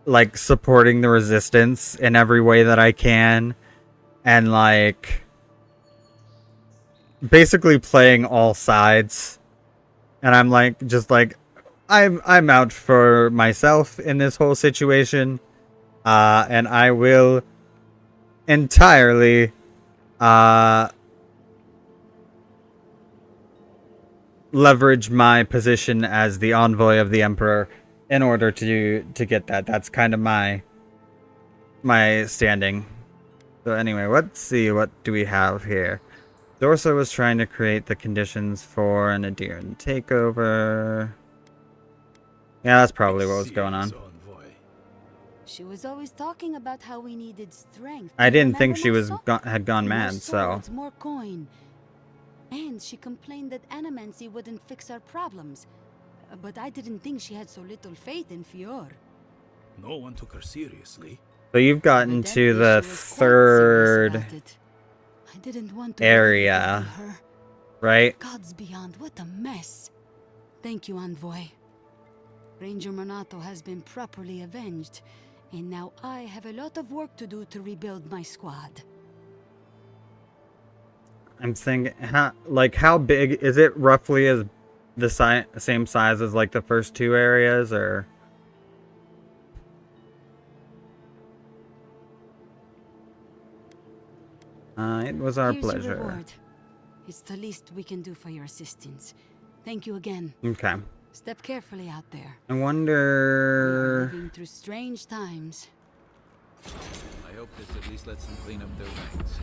like, supporting the resistance in every way that I can, and, like, basically playing all sides. And I'm like, just like, I'm out for myself in this whole situation, and I will entirely leverage my position as the envoy of the Emperor in order to get that. That's kind of my standing. So anyway, let's see, what do we have here? Dorso was trying to create the conditions for an Adiran takeover. Yeah, that's probably what was going on. She was always talking about how we needed strength. I Do you didn't think remember, she was Marceau? had gone More mad, so swords, more coin. And she complained that animancy wouldn't fix our problems. But I didn't think she had so little faith in Fior. No one took her seriously. so you've gotten to the third I didn't want to area, her. right? Gods beyond, what a mess. Thank you, Envoy. Ranger Monato has been properly avenged, and now I have a lot of work to do to rebuild my squad. I'm thinking, how big is it? Roughly as the same size as, like, the first two areas, or? It was our Here's your pleasure. reward. It's the least we can do for your assistance. Thank you again. Okay. Step carefully out there. I We are wonder. living through strange times. I hope this at least lets them clean up their ranks.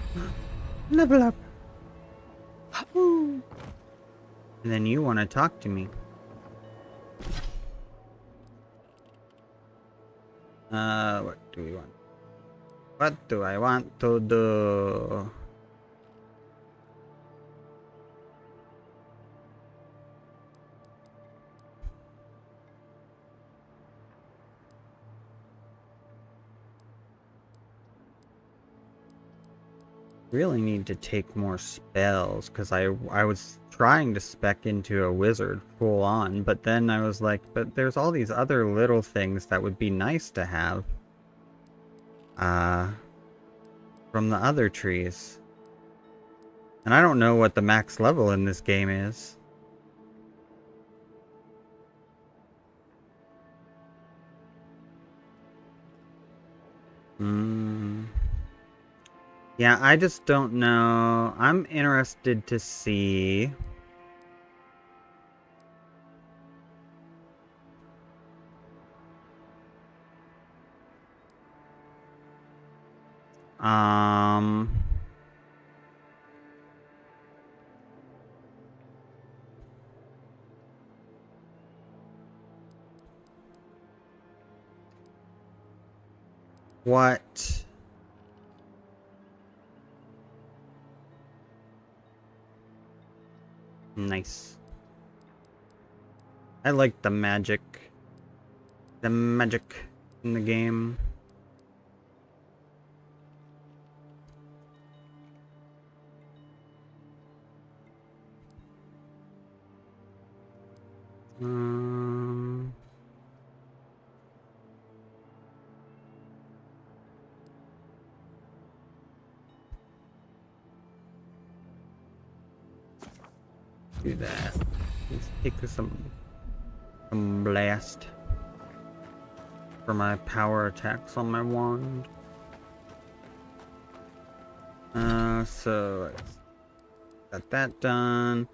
Level up. Woo. And then you want to talk to me. What do we want? What do I want to do? Really need to take more spells because I was trying to spec into a wizard full on, but then I was like, but there's all these other little things that would be nice to have from the other trees. And I don't know what the max level in this game is. Yeah, I just don't know. I'm interested to see. What? Nice. I like the magic. The magic in the game. Do that. Let's take some blast for my power attacks on my wand. So let's got that done.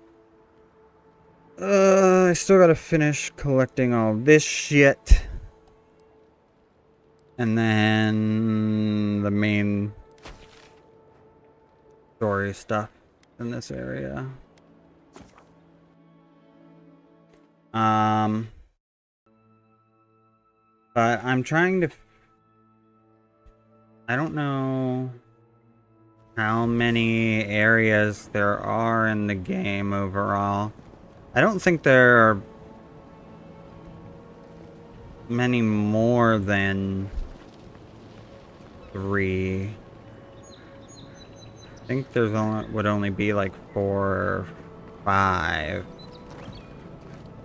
I still gotta finish collecting all this shit. And then the main story stuff in this area. But I'm trying to... I don't know how many areas there are in the game overall. I don't think there are many more than 3. I think there's would only be like 4 or 5.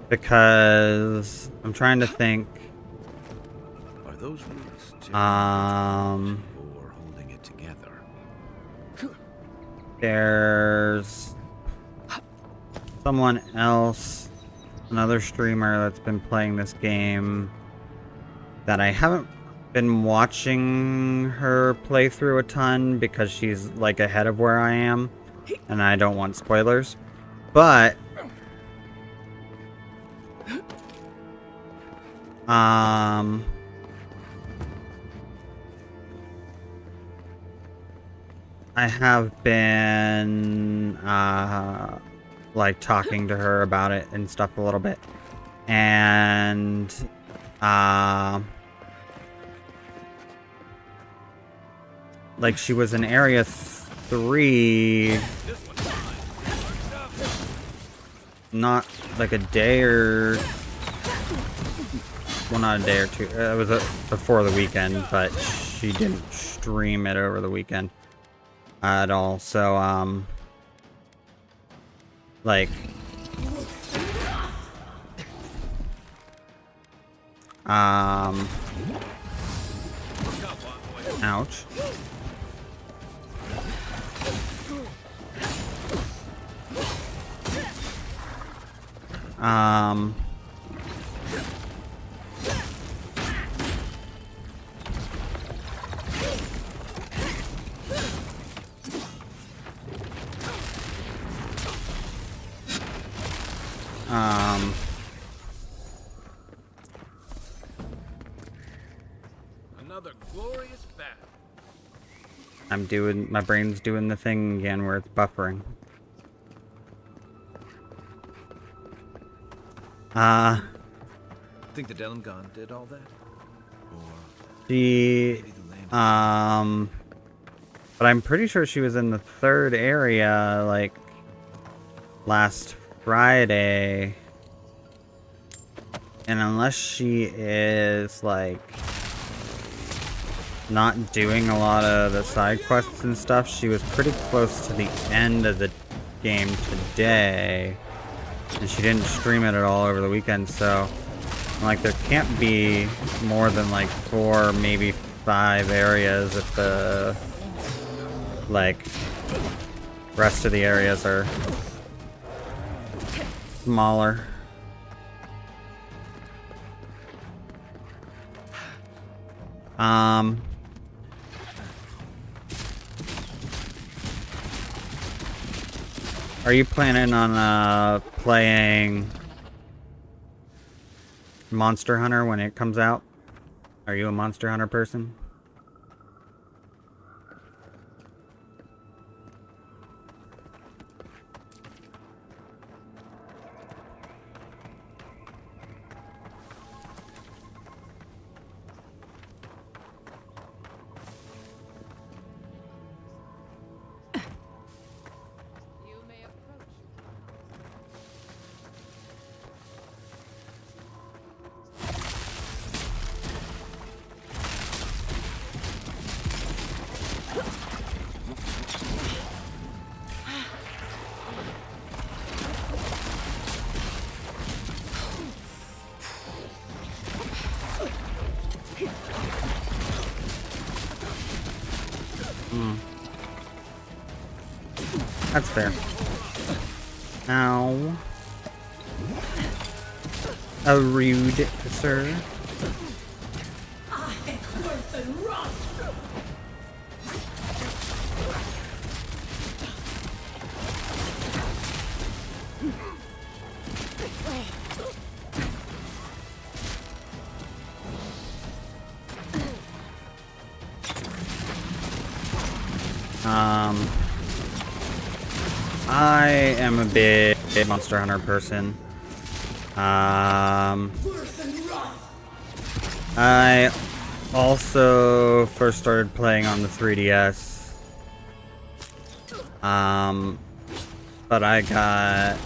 Because I'm trying to think. Are those roots Or holding it together? There's someone else, another streamer that's been playing this game that I haven't been watching her play through a ton because she's like ahead of where I am and I don't want spoilers. But I have been like talking to her about it and stuff a little bit, and like she was in area 3 not like a day or, well, not a day or 2, it was before the weekend, but she didn't stream it over the weekend at all. So like ouch. my brain's doing the thing again where it's buffering. Think the Delimgon did all that? Or She, maybe the land but I'm pretty sure she was in the third area, like, last Friday. And unless she is, like, not doing a lot of the side quests and stuff, she was pretty close to the end of the game today. And she didn't stream it at all over the weekend, so, like, there can't be more than, like, 4, maybe 5 areas if the, like, rest of the areas are smaller. Are you planning on playing Monster Hunter when it comes out? Are you a Monster Hunter person? That's fair. Ow. A rude, sir. I am a big Monster Hunter person. I also first started playing on the 3DS. But I got...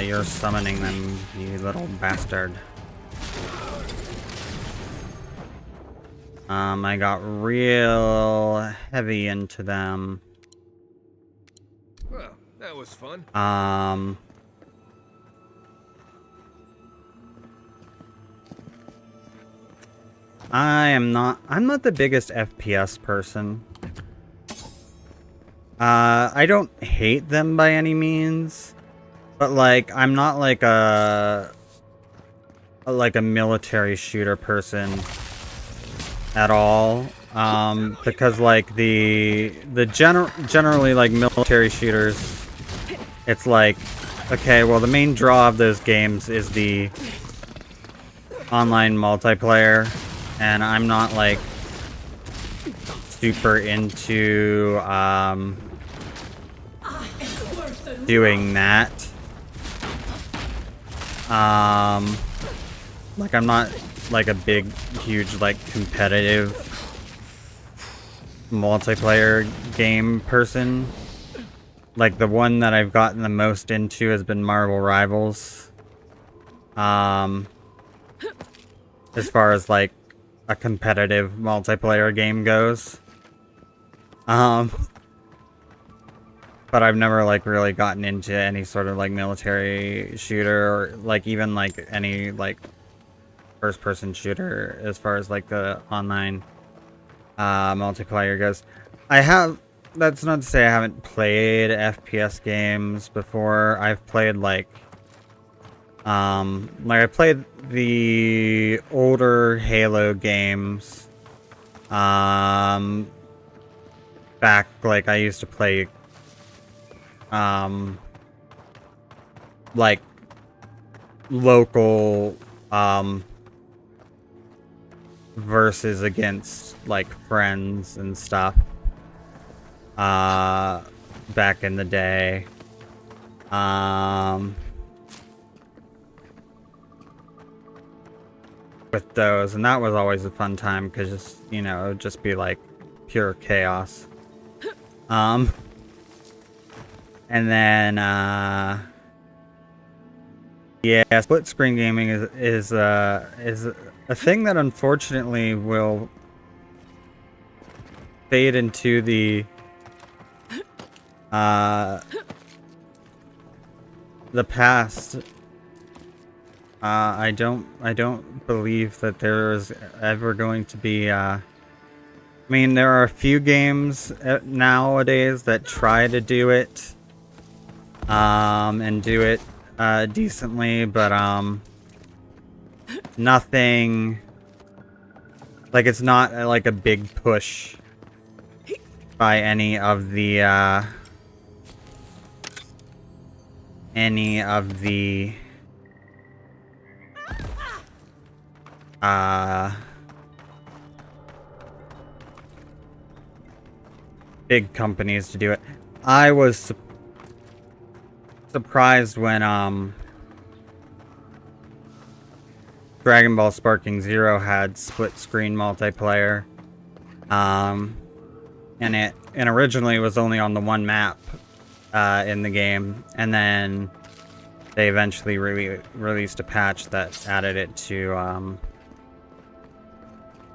you're summoning them, you little bastard. I got real heavy into them. Well, that was fun. I'm not the biggest FPS person. I don't hate them by any means, but like, I'm not like a military shooter person at all, because like generally like military shooters, it's like, okay, well the main draw of those games is the online multiplayer, and I'm not like super into doing that. Like, I'm not like a big, huge, like, competitive multiplayer game person. Like, the one that I've gotten the most into has been Marvel Rivals. As far as, like, a competitive multiplayer game goes. But I've never, like, really gotten into any sort of, like, military shooter, or, like, even, like, any, like, first-person shooter as far as, like, the online multiplayer goes. That's not to say I haven't played FPS games before. I've played, like, I played the older Halo games, back, like, I used to play, like, local, versus against like friends and stuff. Back in the day. With those, and that was always a fun time because just, you know, it would just be like pure chaos. And then yeah, split screen gaming is a thing that unfortunately will fade into the past. I don't believe that there is ever going to be I mean, there are a few games nowadays that try to do it and do it decently, but nothing like, it's not like a big push by any of the big companies to do it. I was surprised when Dragon Ball Sparking Zero had split screen multiplayer. And originally was only on the one map in the game, and then they eventually released a patch that added it to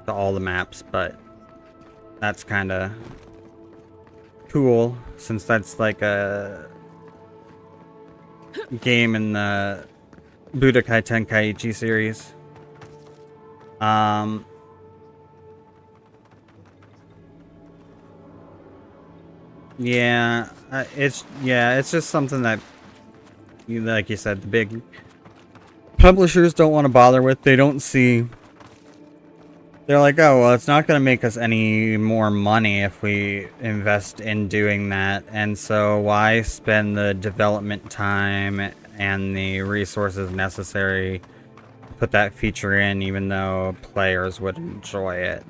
all the maps, but that's kind of cool since that's like a game in the Budokai Tenkaichi series. Yeah, it's just something that, like you said, the big publishers don't want to bother with. They don't see. They're like, oh, well, it's not going to make us any more money if we invest in doing that, and so why spend the development time and the resources necessary to put that feature in, even though players would enjoy it?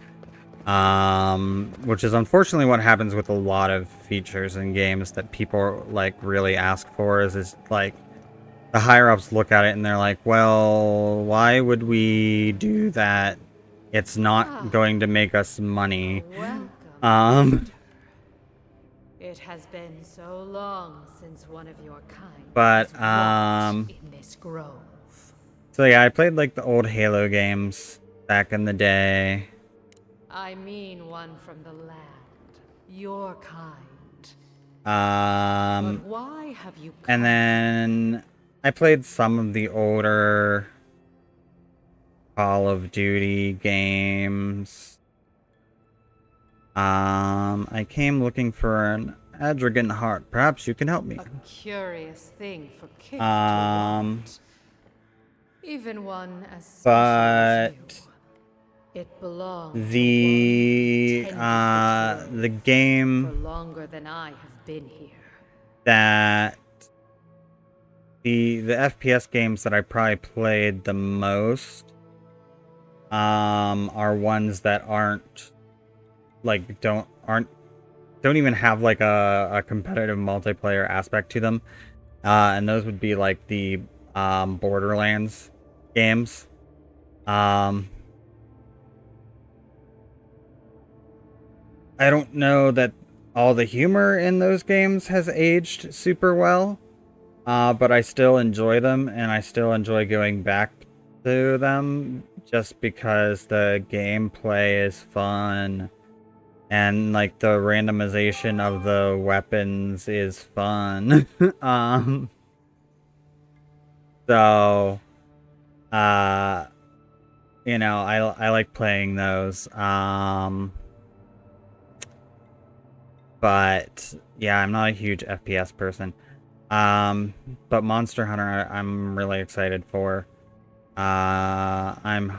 Which is unfortunately what happens with a lot of features in games that people like really ask for. Is like the higher ups look at it and they're like, well, why would we do that? It's not going to make us money. Welcome. It has been so long since one of your kind But has walked in this grove. So yeah, I played like the old Halo games back in the day. I mean one from the land, your kind. But why have you come? And then I played some of the older Call of Duty games. I came looking for an Adragon heart. Perhaps you can help me. A curious thing for kids to want. Even one as special as you. It belongs the game for longer than I have been here. That the FPS games that I probably played the most are ones that aren't like don't even have like a competitive multiplayer aspect to them, and those would be like the Borderlands games. I don't know that all the humor in those games has aged super well, but I still enjoy them, and I still enjoy going back to them just because the gameplay is fun, and like the randomization of the weapons is fun. So, you know, I like playing those. But yeah, I'm not a huge FPS person. But Monster Hunter, I'm really excited for. I'm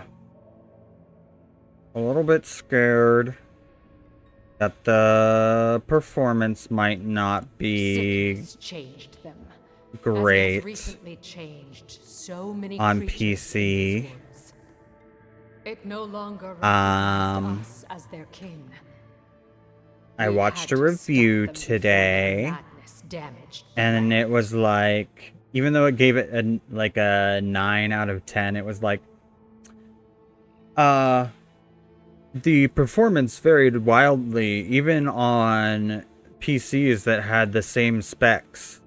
a little bit scared that the performance might not be changed them. great recently changed so many on PC. It no longer Um, recognized us as their kin. I We watched had a to stop review them before their today, madness damaged the and it land. was like, even though it gave it a 9 out of 10, it was like, the performance varied wildly, even on PCs that had the same specs.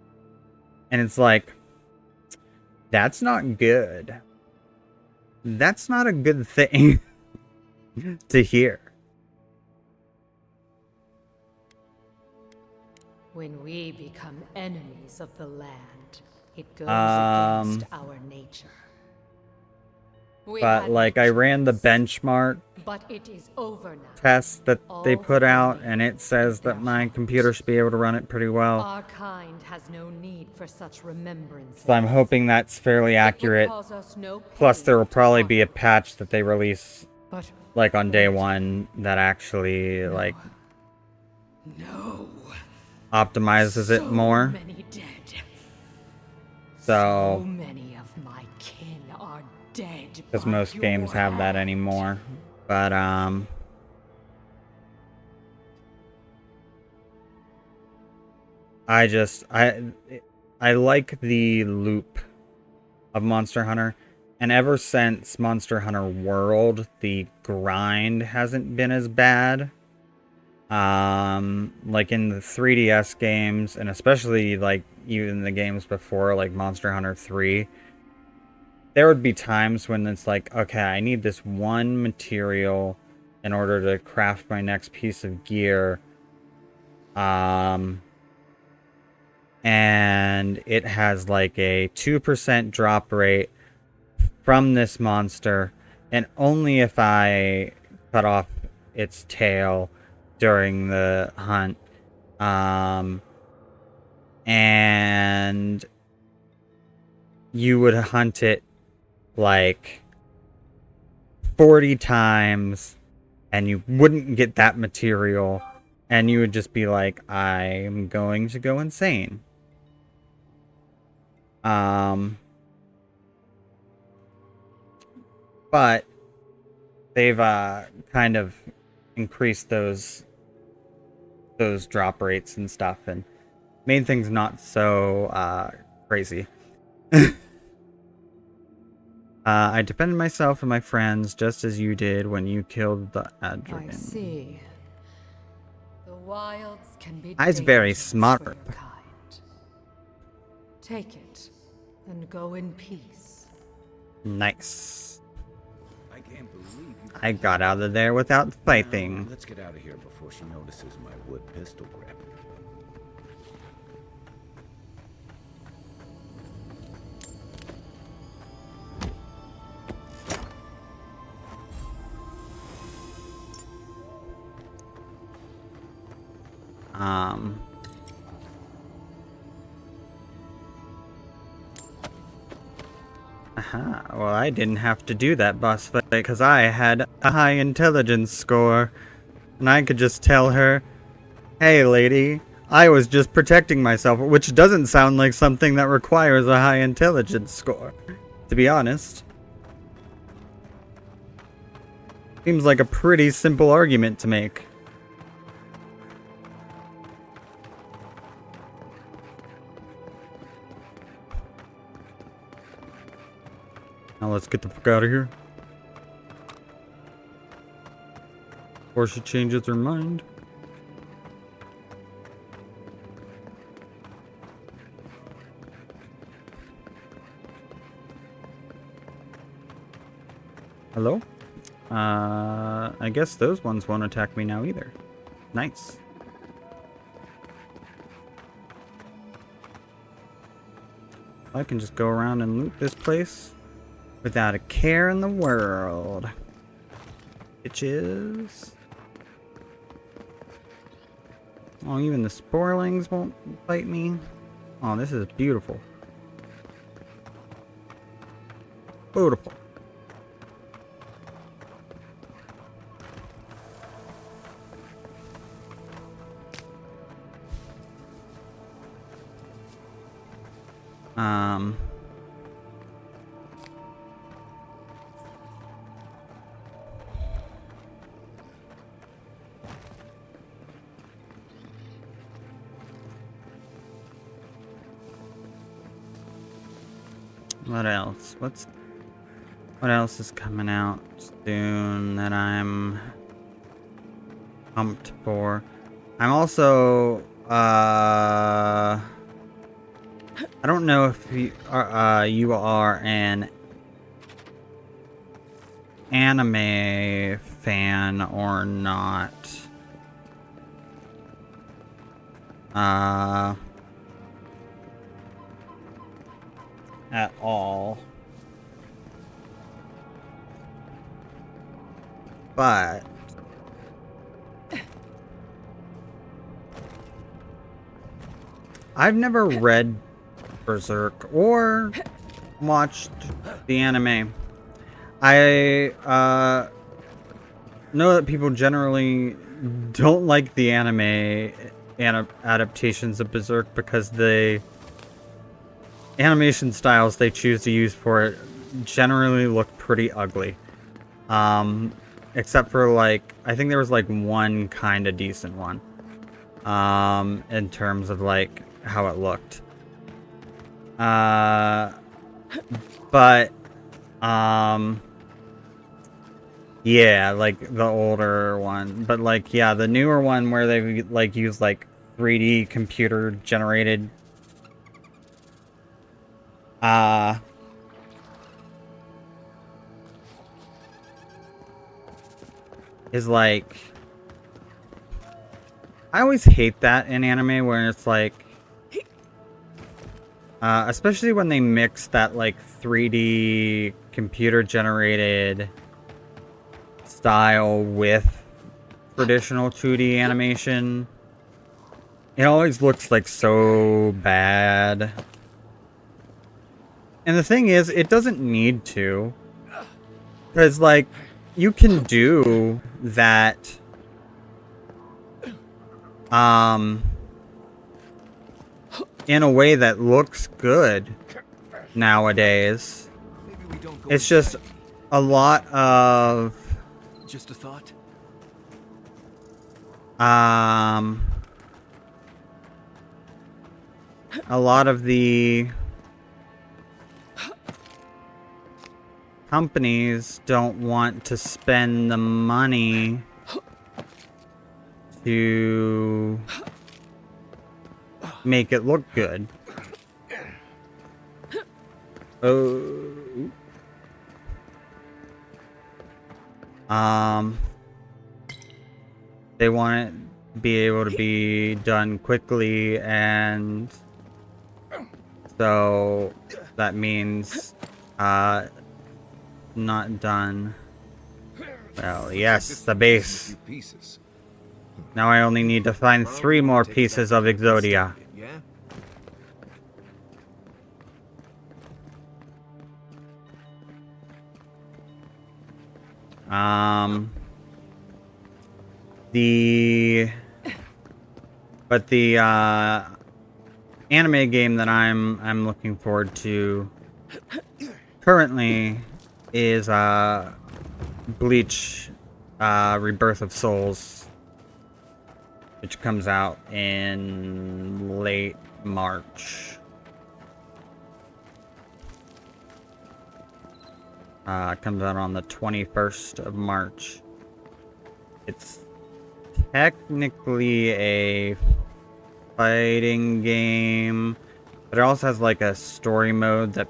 And it's like, that's not good. That's not a good thing to hear. When we become enemies of the land, it goes Um, against our nature. We But had like, no I ran the choice, benchmark but it is over now. test that they All put that out, remains and it says is their that my heart. computer should be able to run it pretty well. Our kind has no need for such remembrances. So I'm hoping that's fairly It would accurate. cause us no Plus, there will pain to probably be a honor. patch that they release, But like, on day wait. 1 that actually, like, No. optimizes it So more. many dead. So, many of my kin are dead. because by most games your have that hand. anymore. But, I like the loop of Monster Hunter, and ever since Monster Hunter World, the grind hasn't been as bad. Like in the 3DS games, and especially like even the games before, like Monster Hunter 3, there would be times when it's like, okay, I need this one material in order to craft my next piece of gear. And it has like a 2% drop rate from this monster, and only if I cut off its tail during the hunt. And you would hunt it like 40 times, and you wouldn't get that material, and you would just be like, I'm going to go insane. But they've kind of increased those drop rates and stuff, and made things not so crazy. I defended myself and my friends just as you did when you killed the dragon. I see. The wilds can be I's very dangerous smart. for your kind. Take it and go in peace. Nice. I can't believe you. I got out of there without fighting. Let's get out of here before she notices my wood pistol grip. Well, I didn't have to do that boss fight because I had a high intelligence score. And I could just tell her, hey lady, I was just protecting myself, which doesn't sound like something that requires a high intelligence score, to be honest. Seems like a pretty simple argument to make. Now let's get the fuck out of here. Before she changes her mind. Hello? I guess those ones won't attack me now either. Nice. I can just go around and loot this place without a care in the world. Bitches. Oh, even the sporlings won't bite me. Oh, this is beautiful. Beautiful. What else? What else is coming out soon that I'm pumped for? I'm also I don't know if you are an anime fan or not. At all. But I've never read Berserk or watched the anime. I know that people generally don't like the anime adaptations of Berserk because the animation styles they choose to use for it generally look pretty ugly. Except for like, I think there was like one kind of decent one. In terms of like how it looked. But yeah, like the older one. But like, yeah, the newer one where they like use like 3D computer generated is like, I always hate that in anime where it's like especially when they mix that like 3D computer generated style with traditional 2D animation. It always looks like so bad. And the thing is, it doesn't need to. Because like, you can do that in a way that looks good nowadays. It's just a lot of Just a thought. a lot of the companies don't want to spend the money to make it look good. Oh. They want it to be able to be done quickly, and so that means not done. Well, yes, the base. Now I only need to find 3 more pieces of Exodia. Yeah? But the anime game that I'm looking forward to currently is Bleach Rebirth of Souls, which comes out in late March. Comes out on the 21st of March. It's technically a fighting game, but it also has like a story mode that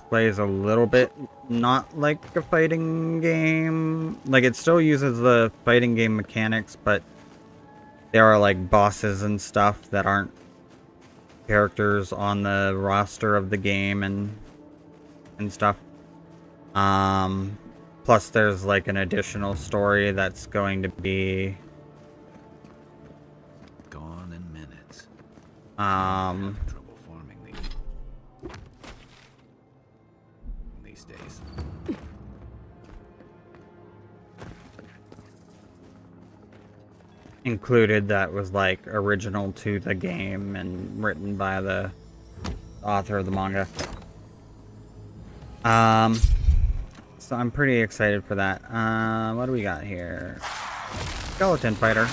plays a little bit not like a fighting game. Like, it still uses the fighting game mechanics, but there are like bosses and stuff that aren't characters on the roster of the game and stuff. Plus there's like an additional story that's going to be gone in minutes. Trouble farming these days. included that was like original to the game and written by the author of the manga. So I'm pretty excited for that. What do we got here? Skeleton fighter.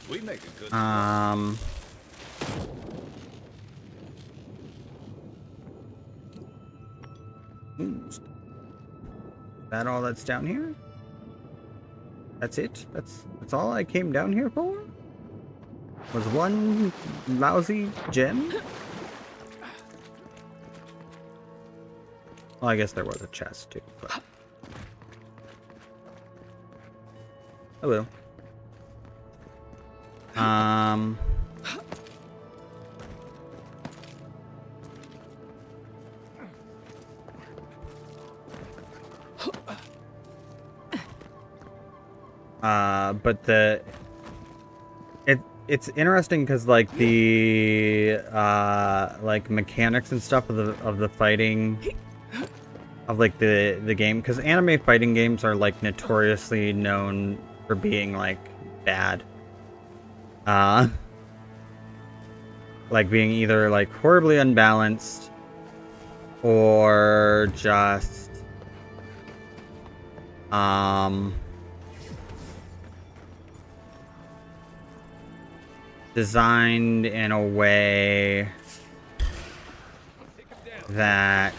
We make a good Ooh, is that all that's down here? That's it? That's all I came down here for? Was one lousy gem? Well, I guess there was a chest too, but... Oh well. But it's interesting because like the like mechanics and stuff of the fighting of like the game, because anime fighting games are like notoriously known for being like bad, like being either like horribly unbalanced or just designed in a way that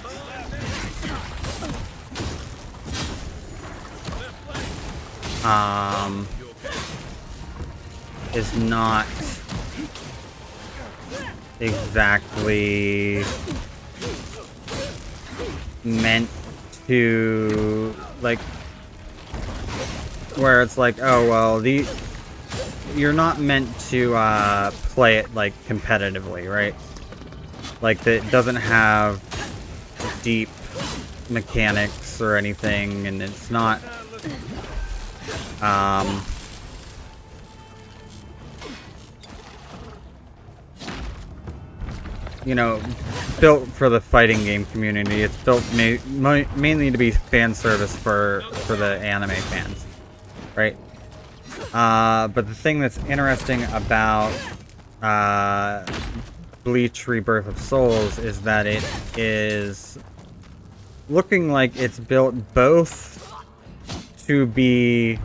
is not exactly meant to, like, where it's like, oh well, you're not meant to play it like competitively, right? Like, it doesn't have deep mechanics or anything, and it's not you know, built for the fighting game community. It's built mainly to be fan service for the anime fans, right? But the thing that's interesting about Bleach Rebirth of Souls is that it is looking like it's built both to be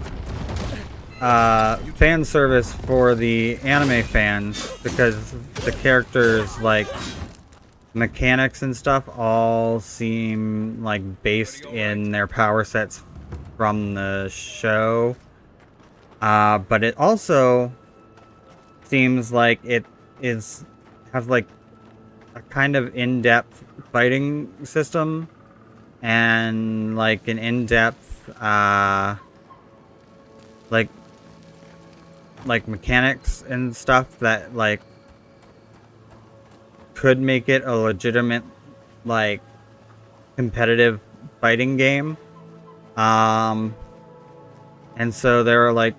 fan service for the anime fans, because the characters, like, mechanics and stuff all seem like based in their power sets from the show. But it also seems like it has like a kind of in-depth fighting system and like an in-depth like mechanics and stuff that like could make it a legitimate like competitive fighting game. And so there are like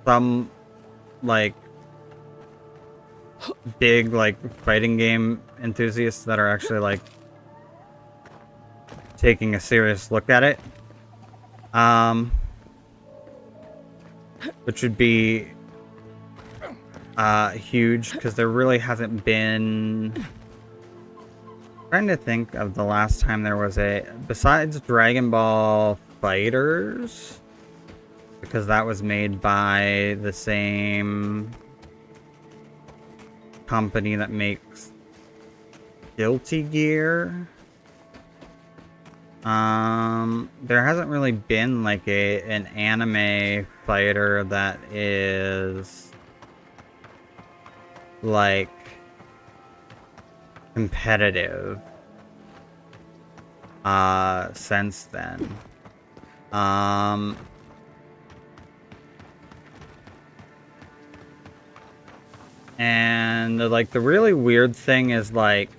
some like big like fighting game enthusiasts that are actually like taking a serious look at it, which would be huge, because there really hasn't been... I'm trying to think of the last time there was a... Besides Dragon Ball Fighters, because that was made by the same company that makes Guilty Gear. There hasn't really been like an anime fighter that is like competitive since then. And like the really weird thing is, like,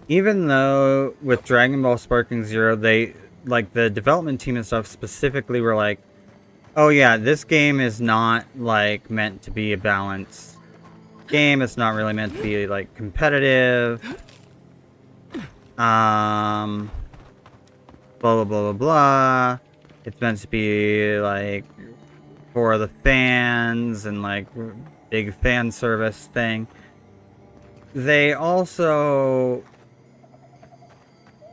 even though with Dragon Ball Sparking Zero, they, like, the development team and stuff specifically were like, oh yeah, this game is not like meant to be a balanced game, it's not really meant to be like competitive, blah blah blah blah blah, it's meant to be like for the fans and like big fan service thing. They also,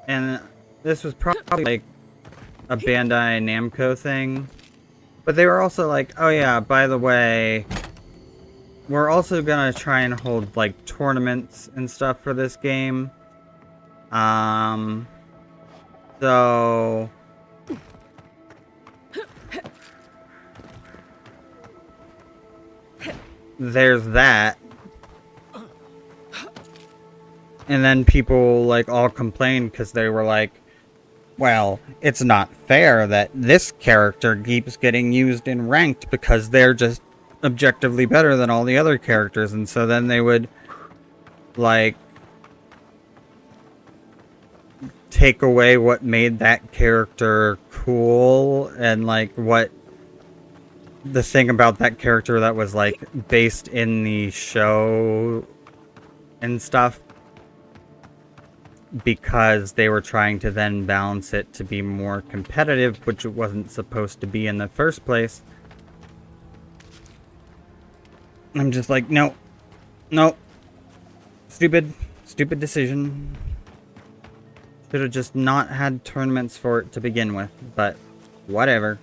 and this was probably like a Bandai Namco thing, But they were also like, oh yeah, by the way, we're also gonna try and hold like tournaments and stuff for this game. So there's that. And then people like all complained because they were like, well, it's not fair that this character keeps getting used in ranked because they're just objectively better than all the other characters. And so then they would like take away what made that character cool and like what the thing about that character that was like based in the show and stuff, because they were trying to then balance it to be more competitive, which it wasn't supposed to be in the first place. I'm just like, no, stupid decision. Should have just not had tournaments for it to begin with, but whatever.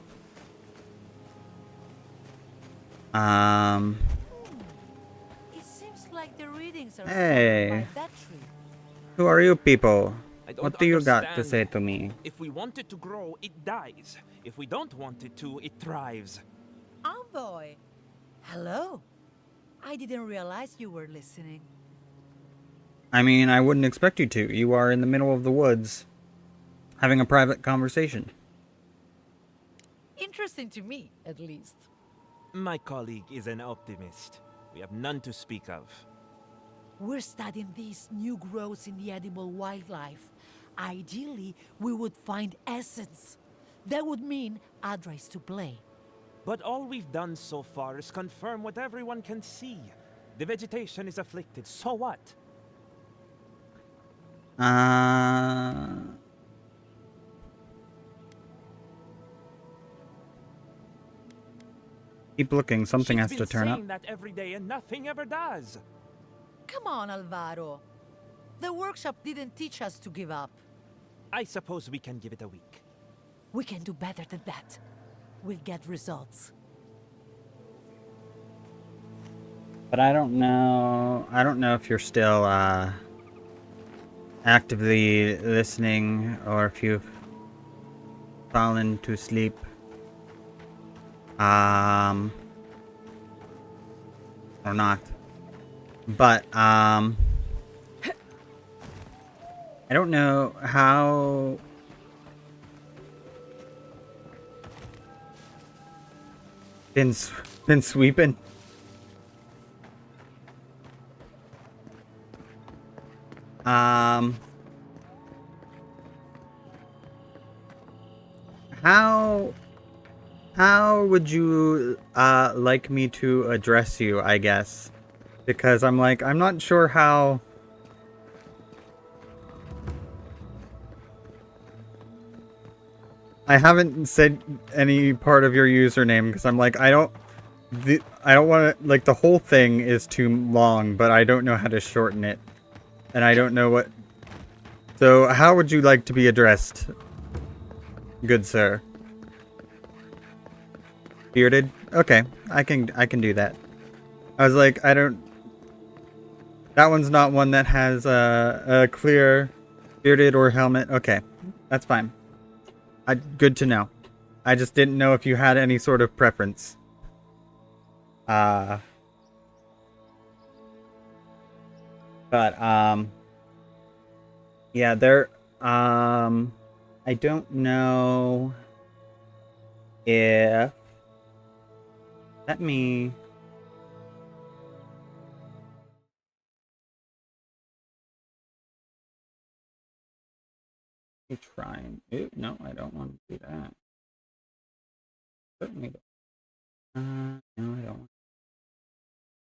It seems like the readings are Hey. by that tree. Who are you people? I don't What do you got to understand. say to me? If we want it to grow, it dies. If we don't want it to, it thrives. Envoy! Hello. I didn't realize you were listening. I mean, I wouldn't expect you to. You are in the middle of the woods, having a private conversation. Interesting to me, at least. My colleague is an optimist. We have none to speak of. We're studying these new growths in the edible wildlife. Ideally, we would find essence. That would mean Adra's to play. But all we've done so far is confirm what everyone can see. The vegetation is afflicted, so what? Keep looking, something has She's to been turn up. saying that every day and nothing ever does. Come on, Alvaro. The workshop didn't teach us to give up. I suppose we can give it a week. We can do better than that. We'll get results. But I don't know if you're still, actively listening or if you've fallen to sleep. Or not. But, I don't know how... Been sweeping? How would you like me to address you, I guess? Because I'm like, I'm not sure how... I haven't said any part of your username because I'm like, I don't want to, like, the whole thing is too long, but I don't know how to shorten it. And I don't know what... So, how would you like to be addressed, good sir? Bearded? Okay, I can do that. I was like, I don't... That one's not one that has a clear bearded or helmet. Okay, that's fine. Good to know. I just didn't know if you had any sort of preference. But, yeah, there, I don't know if, let me, trying, ooh, no, I don't want to do that. Certainly don't. No, I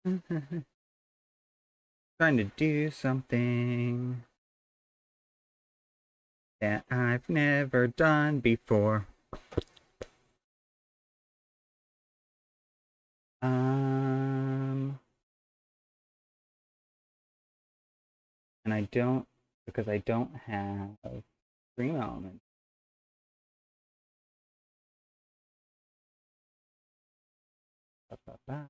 don't. Trying to do something that I've never done before. And I don't, because I don't have Dream Element. Ba-ba-ba.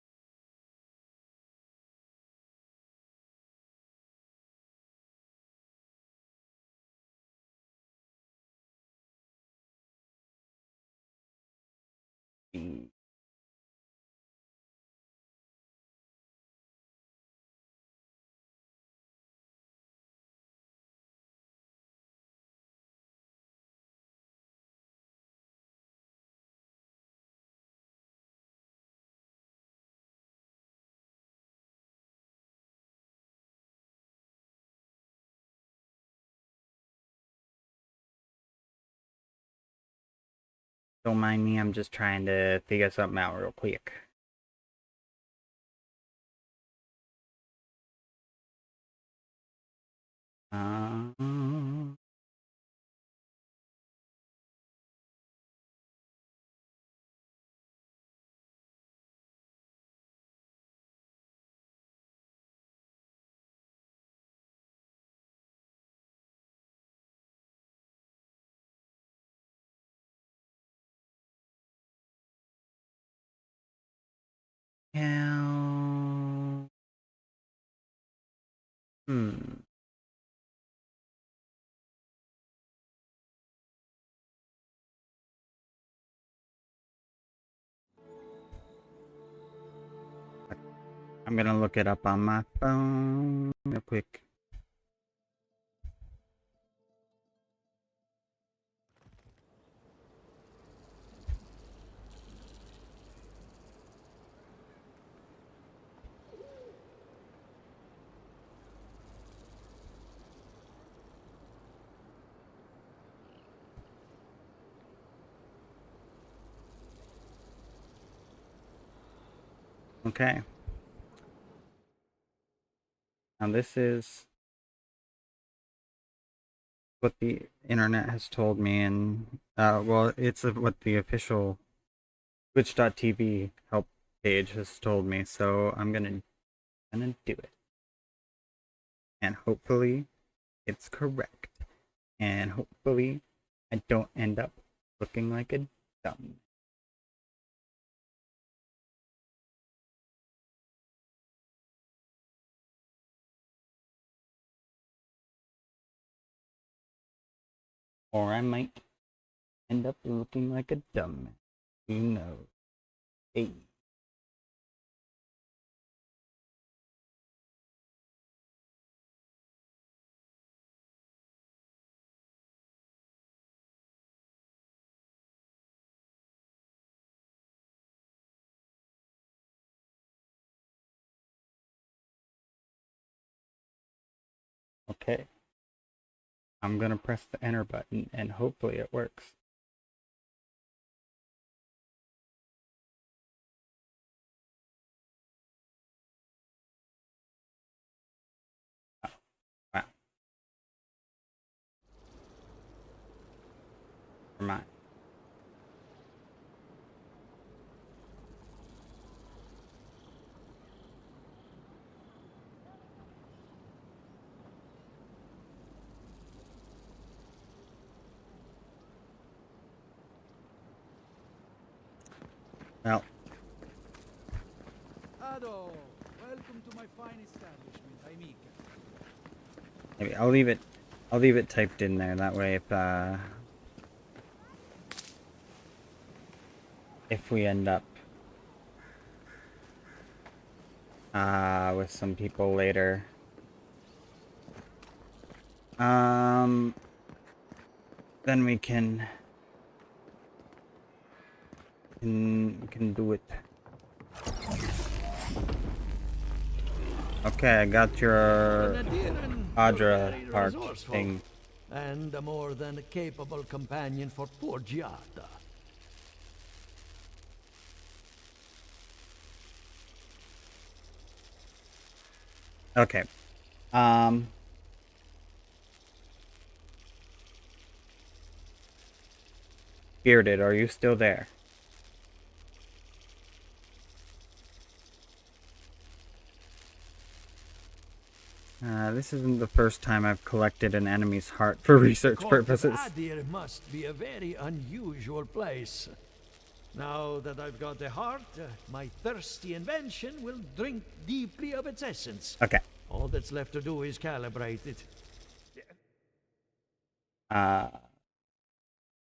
Don't mind me, I'm just trying to figure something out real quick. Now, I'm gonna look it up on my phone real quick. Okay. Now this is what the internet has told me, and well, it's what the official Twitch.tv help page has told me. So I'm gonna do it, and hopefully it's correct, and hopefully I don't end up looking like a dumb. Or I might end up looking like a dumb. Who knows? Hey. Okay. I'm gonna press the enter button and hopefully it works. Oh, wow. Never mind. Well, Ado, welcome to my fine establishment, amica. maybe I'll leave it typed in there. That way if we end up with some people later, then we can do it. Okay, I got your Adra part thing. And a more than capable companion for poor Giada. Okay. Bearded, are you still there? This isn't the first time I've collected an enemy's heart for research purposes. Adir must be a very unusual place. Now that I've got a heart, my thirsty invention will drink deeply of its essence. Okay. All that's left to do is calibrate it.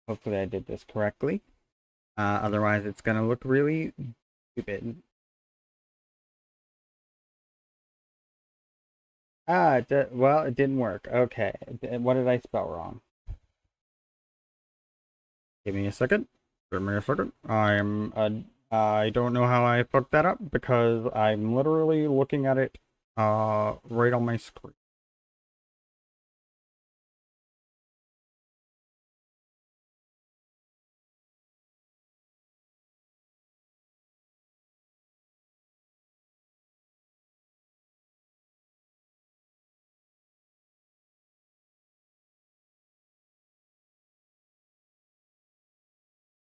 Hopefully I did this correctly. Otherwise it's gonna look really stupid. Well, it didn't work. Okay. What did I spell wrong? Give me a second. Give me a second. I don't know how I fucked that up because I'm literally looking at it right on my screen.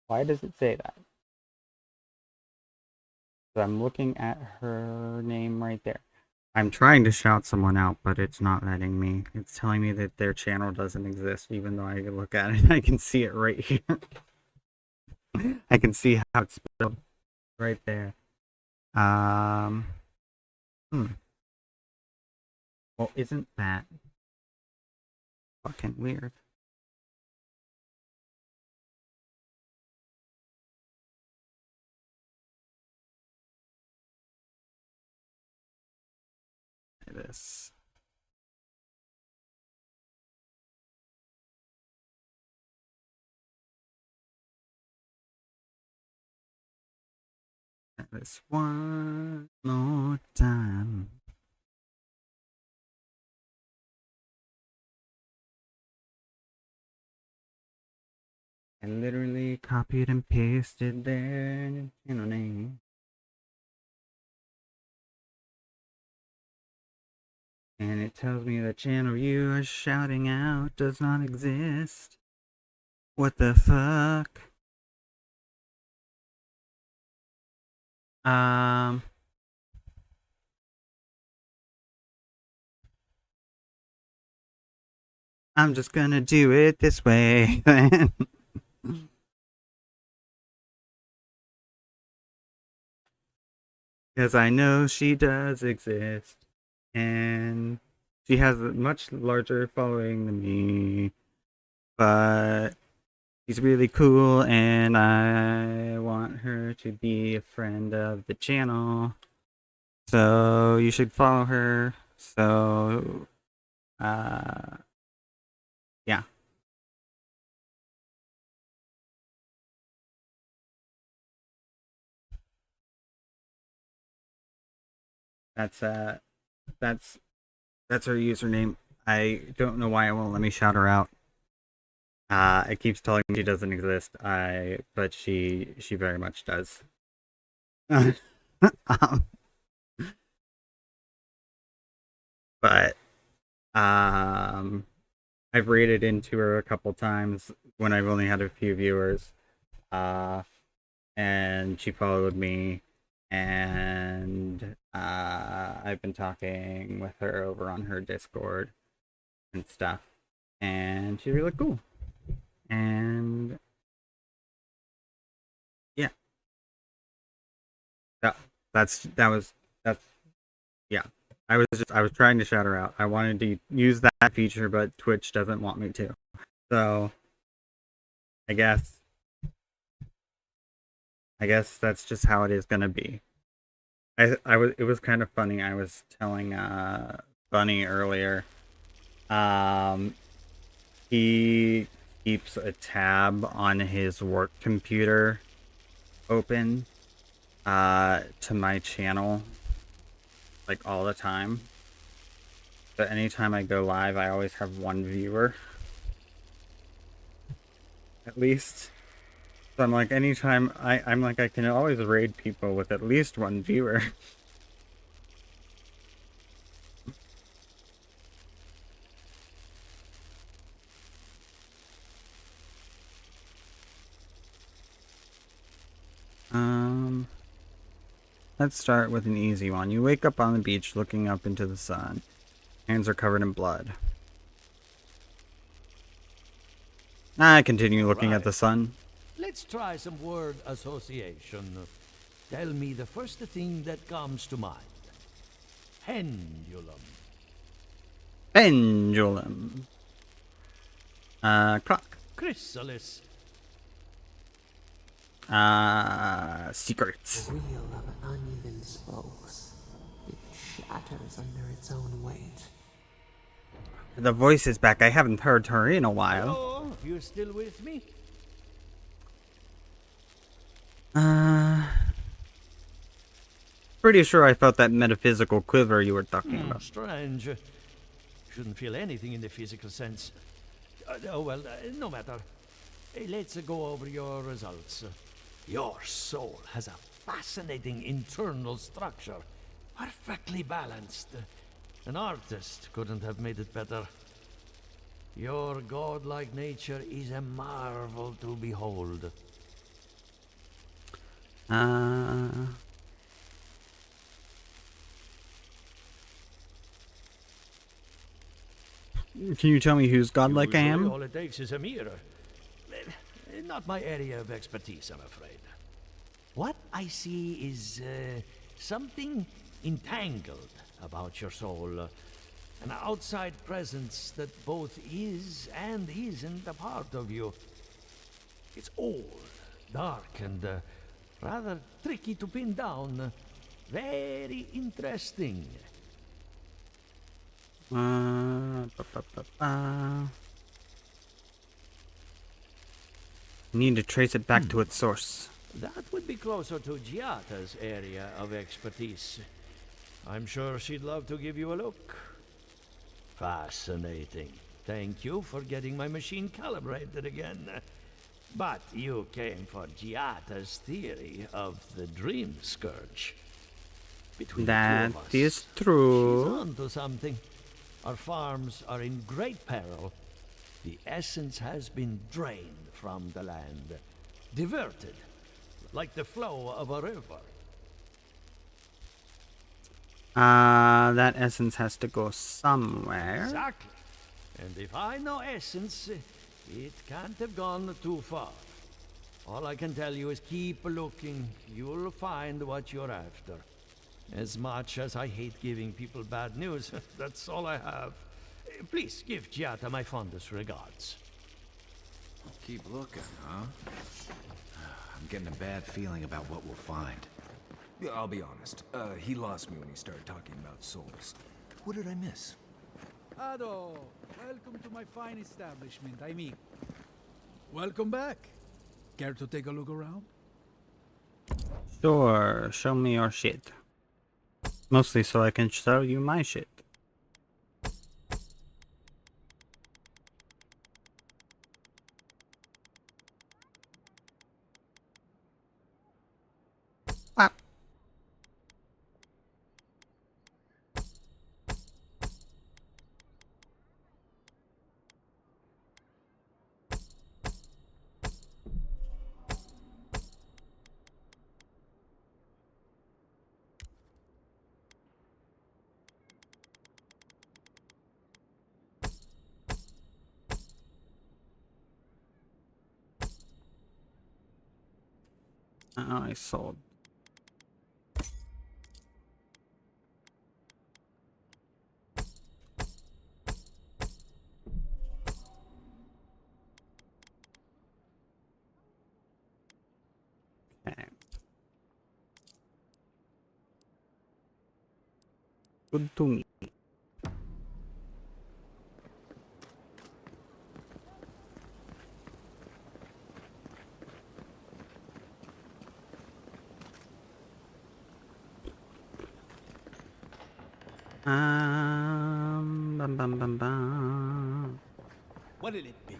Why does it say that? So I'm looking at her name right there. I'm trying to shout someone out, but it's not letting me. It's telling me that their channel doesn't exist, even though I look at it. I can see it right here. I can see how it's spelled right there. Well, isn't that fucking weird? This. This one more time. I literally copied and pasted their channel name. And it tells me the channel you are shouting out does not exist. What the fuck? I'm just gonna do it this way then. Because I know she does exist. And she has a much larger following than me. But she's really cool and I want her to be a friend of the channel. So you should follow her. So yeah. That's her username. I don't know why it won't let me shout her out. It keeps telling me she doesn't exist. But she very much does. But I've raided into her a couple times when I've only had a few viewers. And she followed me, and I've been talking with her over on her Discord and stuff, and she's really cool. And yeah, that's yeah. I was trying to shout her out. I wanted to use that feature, but Twitch doesn't want me to. So I guess that's just how it is gonna be. It was kind of funny. I was telling Bunny earlier. He keeps a tab on his work computer open to my channel like all the time. But anytime I go live, I always have one viewer. At least. So I'm like, anytime I'm like, I can always raid people with at least one viewer. Let's start with an easy one. You wake up on the beach looking up into the sun. Hands are covered in blood. I continue looking at the sun. Let's try some word association. Tell me the first thing that comes to mind. Pendulum. Pendulum. Clock. Chrysalis. Secrets. The wheel of uneven spokes. It shatters under its own weight. The voice is back. I haven't heard her in a while. Hello? You still with me? Pretty sure I felt that metaphysical quiver you were talking about. Strange. Shouldn't feel anything in the physical sense. Oh well, no matter. Let's go over your results. Your soul has a fascinating internal structure. Perfectly balanced. An artist couldn't have made it better. Your godlike nature is a marvel to behold. Can you tell me who's godlike I Usually am? all it takes is a mirror. Not my area of expertise, I'm afraid. What I see is something entangled about your soul. An outside presence that both is and isn't a part of you. It's old, dark, and rather tricky to pin down. Very interesting. Need to trace it back to its source. That would be closer to Giata's area of expertise. I'm sure she'd love to give you a look. Fascinating. Thank you for getting my machine calibrated again. But you came for Giata's theory of the Dream Scourge. Between That the two of us, is true. She's onto something. Our farms are in great peril. The essence has been drained from the land. Diverted, like the flow of a river. That essence has to go somewhere. Exactly. And if I know essence, it can't have gone too far. All I can tell you is keep looking. You'll find what you're after. As much as I hate giving people bad news, that's all I have. Please give Giata my fondest regards. Keep looking, huh? I'm getting a bad feeling about what we'll find. Yeah, I'll be honest. He lost me when he started talking about souls. What did I miss? Ado, welcome to my fine establishment, I mean. Welcome back. Care to take a look around? Sure, show me your shit. Mostly so I can show you my shit. Ah. I sold. Okay. Good to me. Bum, bum, bum, bum. What'll it be?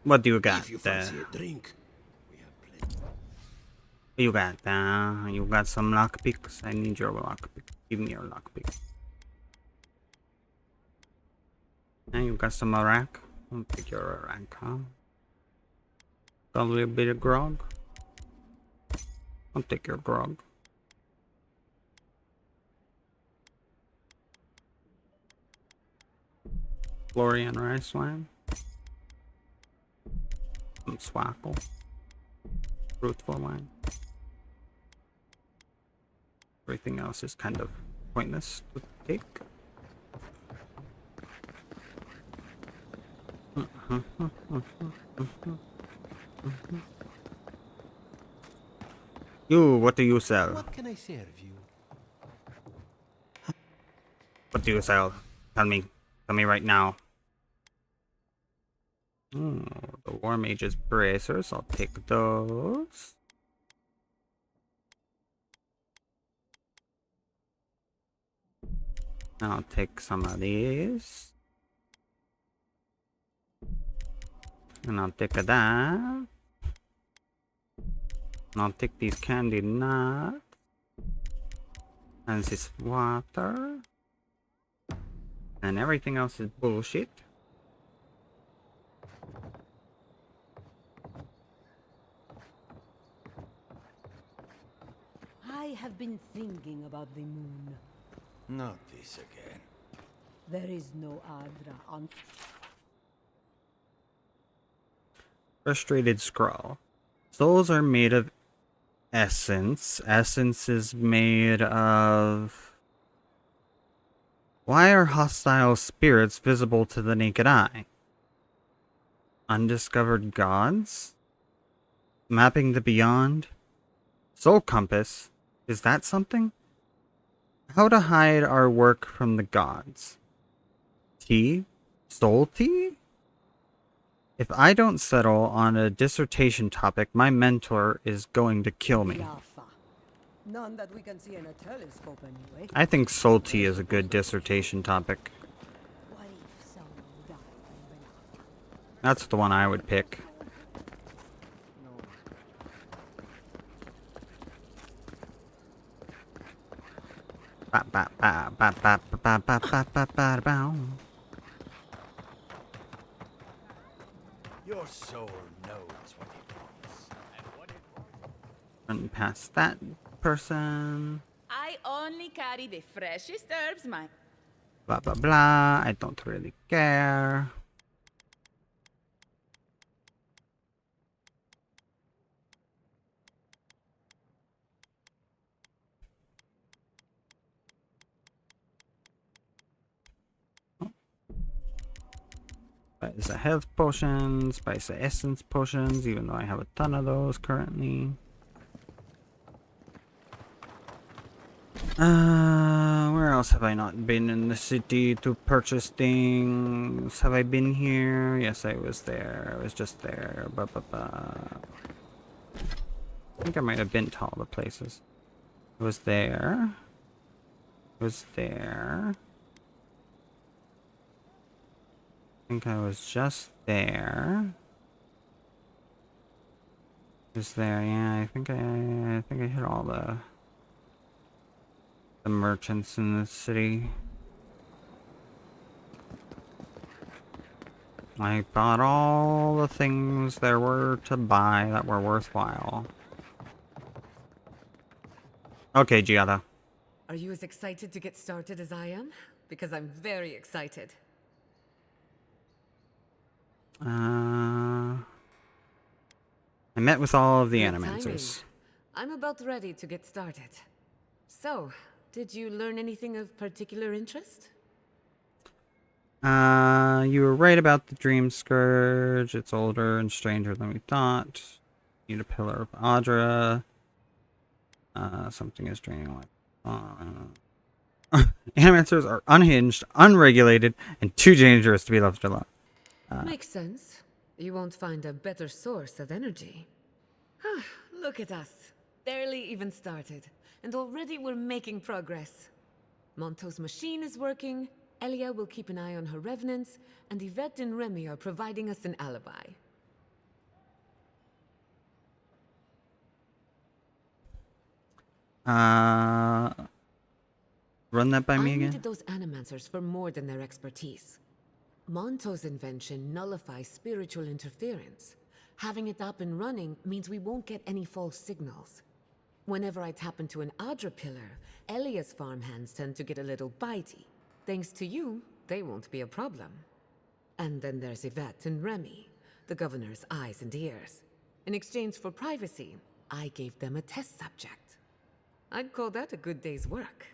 What do you got If you there? fancy a drink. You got some lockpicks. I need your lockpick. Give me your lockpick. And you got some Iraq. I'll take your Iraq, huh? Probably a bit of grog. I'll take your grog. Florian rice wine. Some swackle. fruitful wine. Everything else is kind of pointless to take. You, what do you sell? What can I serve you? What do you sell? Tell me. Tell me right now. Oh, the War Mage's bracers. I'll take those. I'll take some of these. And I'll take that. And I'll take these candy nuts. And this water. And everything else is bullshit. I have been thinking about the moon. Not this again. There is no Adra on... Frustrated scroll. Souls are made of essence. Essence is made of... Why are hostile spirits visible to the naked eye? Undiscovered gods? Mapping the beyond? Soul compass? Is that something? How to hide our work from the gods? Tea? Soul tea? If I don't settle on a dissertation topic, my mentor is going to kill me. None that we can see in a telescope anyway. I think soul tea is a good dissertation topic. What if someone died in Avowed? That's the one I would pick. Your soul knows what it wants. And what it wants. Run past that person. I only carry the freshest herbs, my... Blah blah blah. I don't really care. Spice of health potions, spice of essence potions, even though I have a ton of those currently. Where else have I not been in the city to purchase things? Have I been here? Yes, I was there. I was just there. I think I might have been to all the places. I was there. I was there. I think I was just there. Was there? Yeah, I think I hit all the merchants in the city. I bought all the things there were to buy that were worthwhile. Okay, Giada. Are you as excited to get started as I am? Because I'm very excited. I met with all of the Good animancers. timing. I'm about ready to get started. So, did you learn anything of particular interest? You were right about the Dream Scourge. It's older and stranger than we thought. Need a Pillar of Adra. Something is draining life. Animancers are unhinged, unregulated, and too dangerous to be left alone. Makes sense. You won't find a better source of energy. Look at us. Barely even started. And already we're making progress. Monto's machine is working, Elia will keep an eye on her revenants, and Yvette and Remy are providing us an alibi. Run that by me I again? needed those animancers for more than their expertise. Monto's invention nullifies spiritual interference. Having it up and running means we won't get any false signals. Whenever I tap into an Adra pillar, Elia's farmhands tend to get a little bitey. Thanks to you, they won't be a problem. And then there's Yvette and Remy, the governor's eyes and ears. In exchange for privacy, I gave them a test subject. I'd call that a good day's work.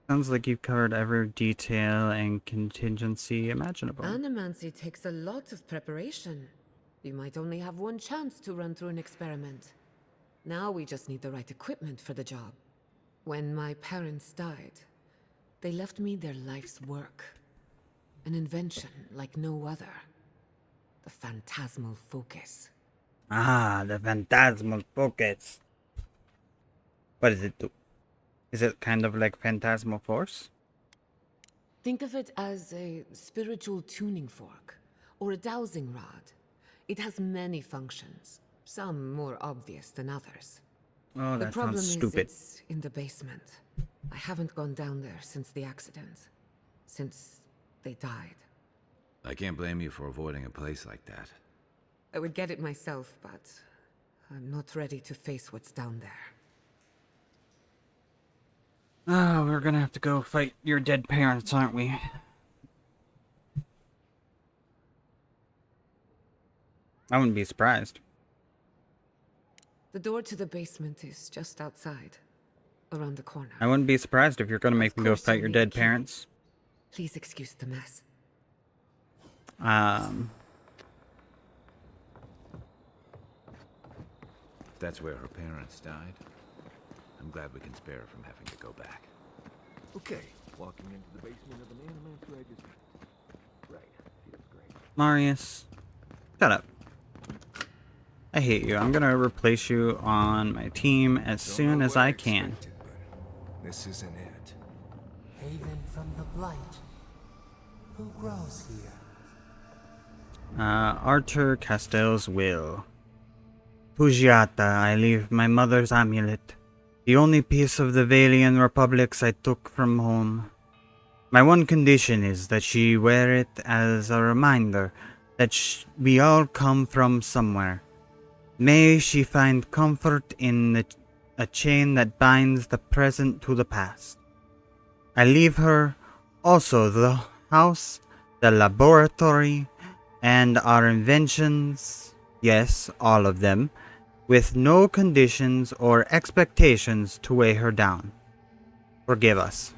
Sounds like you've covered every detail and contingency imaginable. Animancy takes a lot of preparation. You might only have one chance to run through an experiment. Now we just need the right equipment for the job. When my parents died, they left me their life's work. An invention like no other. The phantasmal focus. Ah, the phantasmal focus. What does it do? Is it kind of like Phantasmal Force? Think of it as a spiritual tuning fork, or a dowsing rod. It has many functions, some more obvious than others. Oh, The that problem sounds is stupid. it's in the basement. I haven't gone down there since the accident. Since they died. I can't blame you for avoiding a place like that. I would get it myself, but I'm not ready to face what's down there. Oh, we're gonna have to go fight your dead parents, aren't we? I wouldn't be surprised. The door to the basement is just outside, around the corner. I wouldn't be surprised if you're gonna make me go fight your dead parents. Please excuse the mess. If that's where her parents died, I'm glad we can spare her from having to go back. Okay, walking into the basement of an Animance register. Right, feels great. Marius, shut up. I hate you. I'm gonna replace you on my team as soon as I can. This isn't it. Haven from the Blight. Who grows here? Arthur Castell's will. Pugiata, I leave my mother's amulet. The only piece of the Valian Republics I took from home. My one condition is that she wear it as a reminder that we all come from somewhere. May she find comfort in a chain that binds the present to the past. I leave her also the house, the laboratory, and our inventions, yes, all of them, with no conditions or expectations to weigh her down. Forgive us.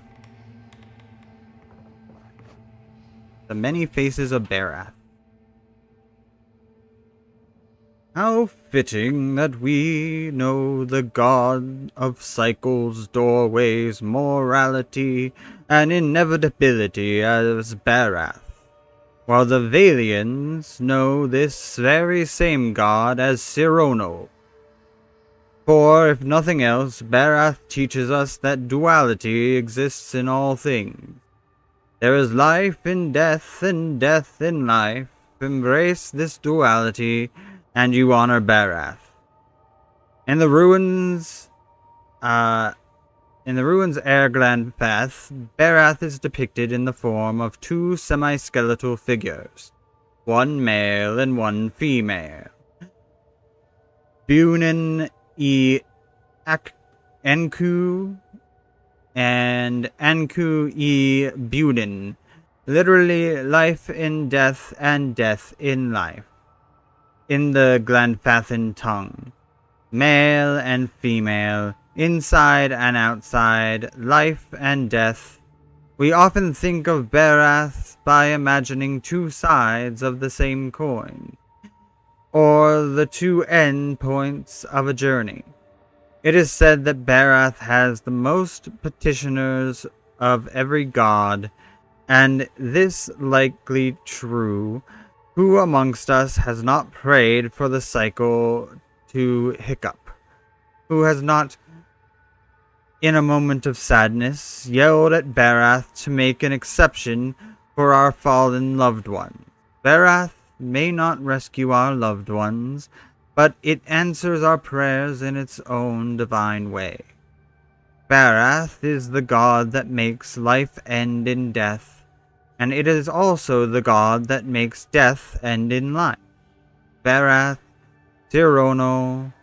The Many Faces of Barath. How fitting that we know the god of cycles, doorways, morality, and inevitability as Barath, while the Valians know this very same god as Sirono. For, if nothing else, Barath teaches us that duality exists in all things. There is life in death and death in life. Embrace this duality, and you honor Barath. In the ruins, Airgland path, Barath is depicted in the form of two semi-skeletal figures, one male and one female. Bunin e Enku and Anku e Bunin, literally life in death and death in life. in the Glenfathan tongue. Male and female, inside and outside, life and death. We often think of Barath by imagining two sides of the same coin, or the two end points of a journey. It is said that Barath has the most petitioners of every god, and this likely true. Who amongst us has not prayed for the cycle to hiccup? Who has not, in a moment of sadness, yelled at Barath to make an exception for our fallen loved ones? Barath may not rescue our loved ones, but it answers our prayers in its own divine way. Barath is the god that makes life end in death, and it is also the god that makes death end in life. Barath, Tirono,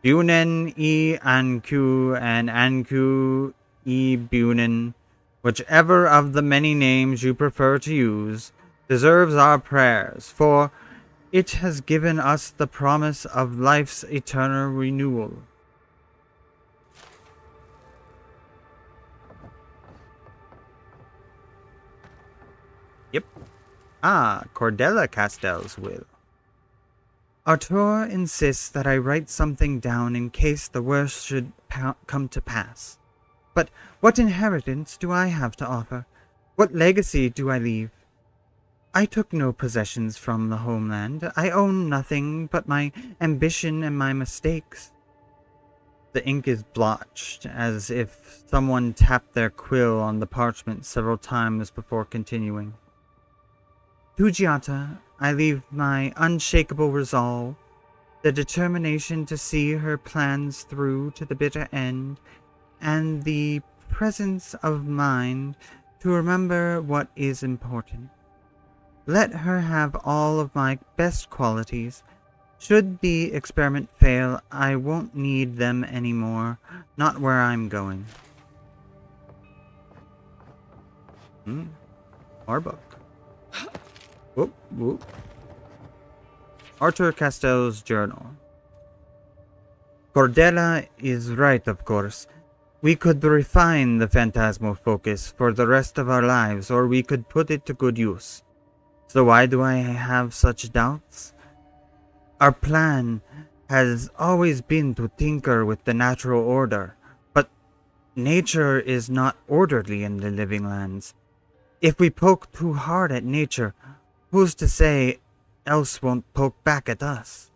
Bunen e Anku, and Anku e Bunen, whichever of the many names you prefer to use, deserves our prayers, for it has given us the promise of life's eternal renewal. Yep. Cordella Castell's will. Artur insists that I write something down in case the worst should come to pass. But what inheritance do I have to offer? What legacy do I leave? I took no possessions from the homeland. I own nothing but my ambition and my mistakes. The ink is blotched, as if someone tapped their quill on the parchment several times before continuing. To Giata, I leave my unshakable resolve, the determination to see her plans through to the bitter end, and the presence of mind to remember what is important. Let her have all of my best qualities. Should the experiment fail, I won't need them anymore, not where I'm going. More book. Whoop, whoop. Artur Castell's journal. Cordella is right, of course. We could refine the phantasmal focus for the rest of our lives, or we could put it to good use. So why do I have such doubts? Our plan has always been to tinker with the natural order, but nature is not orderly in the living lands. If we poke too hard at nature, who's to say else won't poke back at us?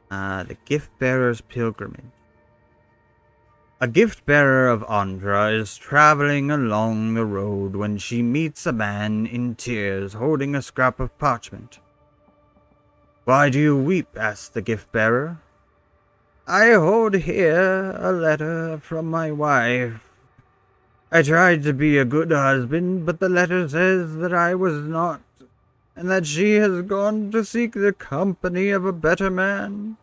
The Gift-Bearer's Pilgrimage. A gift-bearer of Andra is traveling along the road when she meets a man in tears holding a scrap of parchment. "Why do you weep?" asks the gift-bearer. "I hold here a letter from my wife. I tried to be a good husband, but the letter says that I was not, and that she has gone to seek the company of a better man.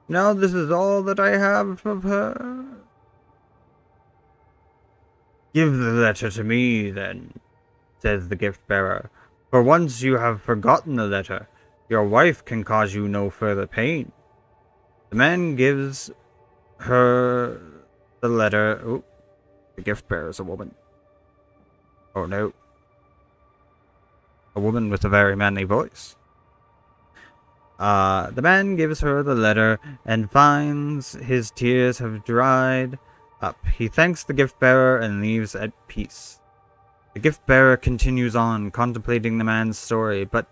Now this is all that I have of her." "Give the letter to me, then," says the gift-bearer, "for once you have forgotten the letter, your wife can cause you no further pain." The man gives her the letter. Oh, the gift-bearer is a woman. Oh no. A woman with a very manly voice. The man gives her the letter and finds his tears have dried up. He thanks the gift-bearer and leaves at peace. The gift-bearer continues on, contemplating the man's story, but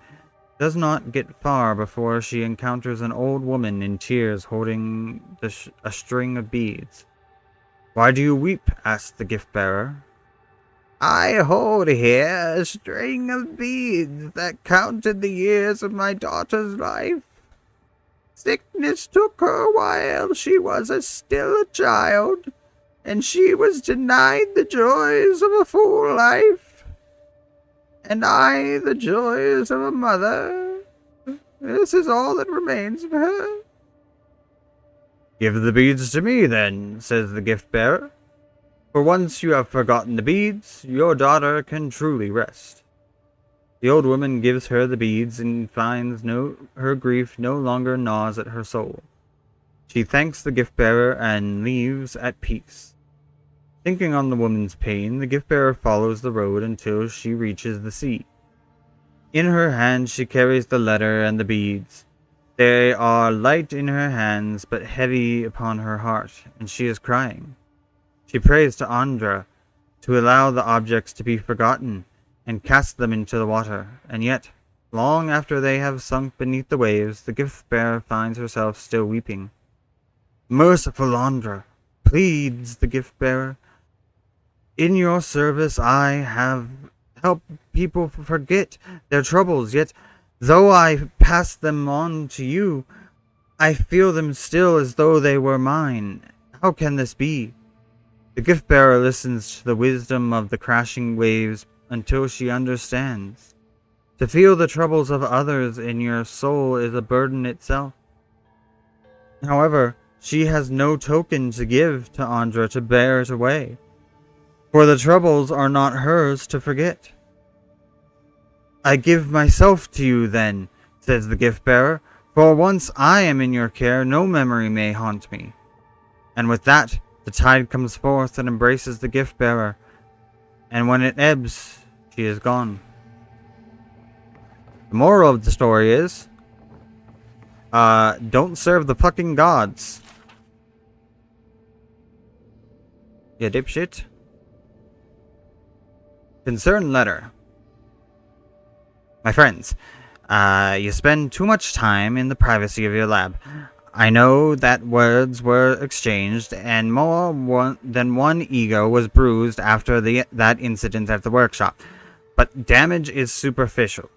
does not get far before she encounters an old woman in tears holding a string of beads. "Why do you weep?" asks the gift-bearer. "I hold here a string of beads that counted the years of my daughter's life. Sickness took her while she was still a child, and she was denied the joys of a full life. And I the joys of a mother. This is all that remains of her." "Give the beads to me, then," says the gift-bearer. "For once you have forgotten the beads, your daughter can truly rest." The old woman gives her the beads and finds her grief no longer gnaws at her soul. She thanks the gift-bearer and leaves at peace. Thinking on the woman's pain, the gift-bearer follows the road until she reaches the sea. In her hand she carries the letter and the beads. They are light in her hands, but heavy upon her heart, and she is crying. She prays to Andra to allow the objects to be forgotten, and cast them into the water, and yet, long after they have sunk beneath the waves, the gift-bearer finds herself still weeping. Merciful Andra, pleads the gift-bearer, in your service I have helped people forget their troubles, yet though I pass them on to you, I feel them still as though they were mine. How can this be? The gift-bearer listens to the wisdom of the crashing waves until she understands. To feel the troubles of others in your soul is a burden itself. However, she has no token to give to Andra to bear it away, for the troubles are not hers to forget. I give myself to you then, says the gift-bearer, for once I am in your care, no memory may haunt me. And with that, the tide comes forth and embraces the gift-bearer, and when it ebbs, she is gone. The moral of the story is, don't serve the fucking gods. You dipshit. Concern letter. My friends, you spend too much time in the privacy of your lab. I know that words were exchanged, and more than one ego was bruised after that incident at the workshop, but damage is superficial.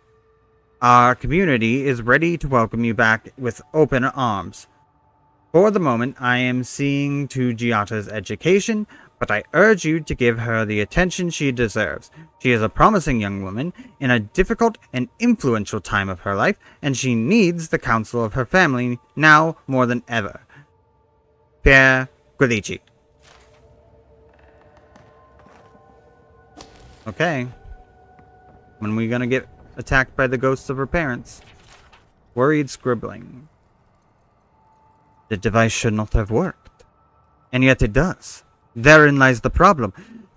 Our community is ready to welcome you back with open arms. For the moment, I am seeing to Giata's education, but I urge you to give her the attention she deserves. She is a promising young woman in a difficult and influential time of her life, and she needs the counsel of her family now more than ever. Pierre Guilici. Okay. When are we gonna get attacked by the ghosts of her parents? Worried scribbling. The device should not have worked. And yet it does. Therein lies the problem.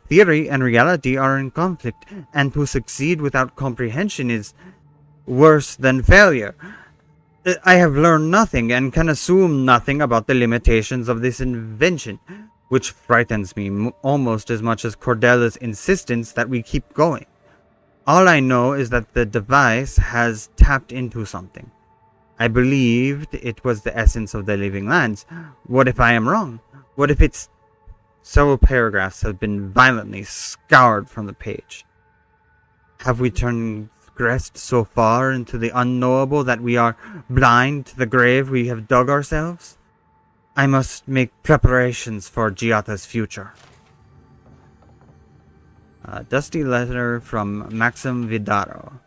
Theory and reality are in conflict, and to succeed without comprehension is worse than failure. I have learned nothing and can assume nothing about the limitations of this invention, which frightens me almost as much as Cordelia's insistence that we keep going. All I know is that the device has tapped into something. I believed it was the essence of the living lands. What if I am wrong? What if it's... Several paragraphs have been violently scoured from the page. Have we transgressed so far into the unknowable that we are blind to the grave we have dug ourselves? I must make preparations for Giata's future. A dusty letter from Maxim Vidaro.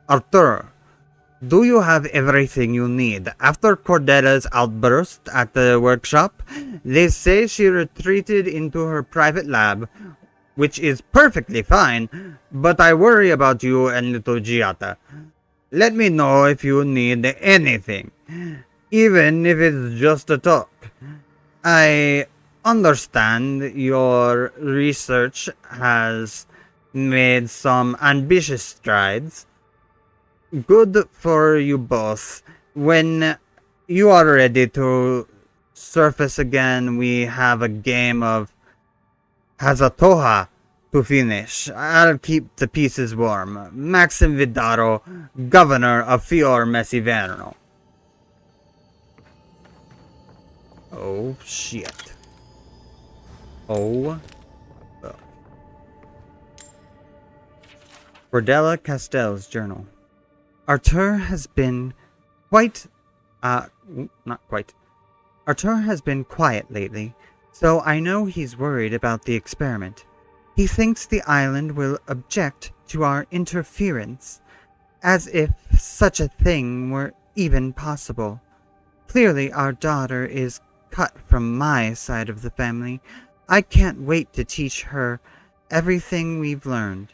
Arthur, do you have everything you need? After Cordelia's outburst at the workshop, they say she retreated into her private lab, which is perfectly fine, but I worry about you and little Giata. Let me know if you need anything, even if it's just a talk. I understand your research has made some ambitious strides. Good for you both. When you are ready to surface again, we have a game of Hazatoha to finish. I'll keep the pieces warm. Maxim Vidaro, Governor of Fior Messiverno. Oh, shit. Oh. Cordelia Castell's journal. Arthur has been Arthur has been quiet lately, so I know he's worried about the experiment. He thinks the island will object to our interference, as if such a thing were even possible. Clearly our daughter is cut from my side of the family. I can't wait to teach her everything we've learned.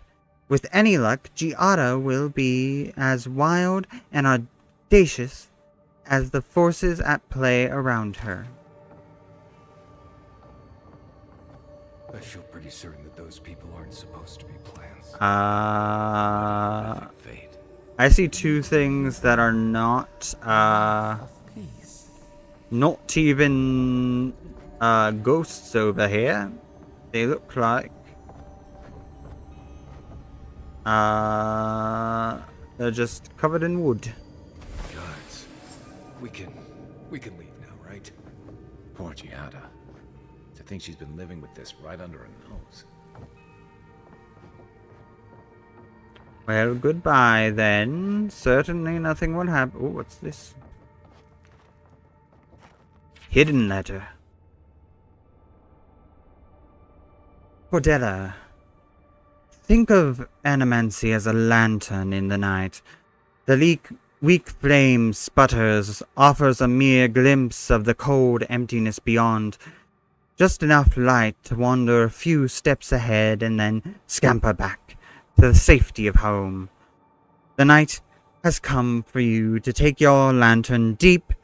With any luck, Giada will be as wild and audacious as the forces at play around her. I feel pretty certain that those people aren't supposed to be plants. I see two things that are not even ghosts over here. They look like they're just covered in wood. Gods. We can leave now, right? Poor Giada. To think she's been living with this right under her nose. Well, goodbye then. Certainly nothing will happen. Oh, what's this? Hidden letter. Cordella. Think of animancy as a lantern in the night. The weak flame sputters, offers a mere glimpse of the cold emptiness beyond. Just enough light to wander a few steps ahead and then scamper back to the safety of home. The night has come for you to take your lantern deeper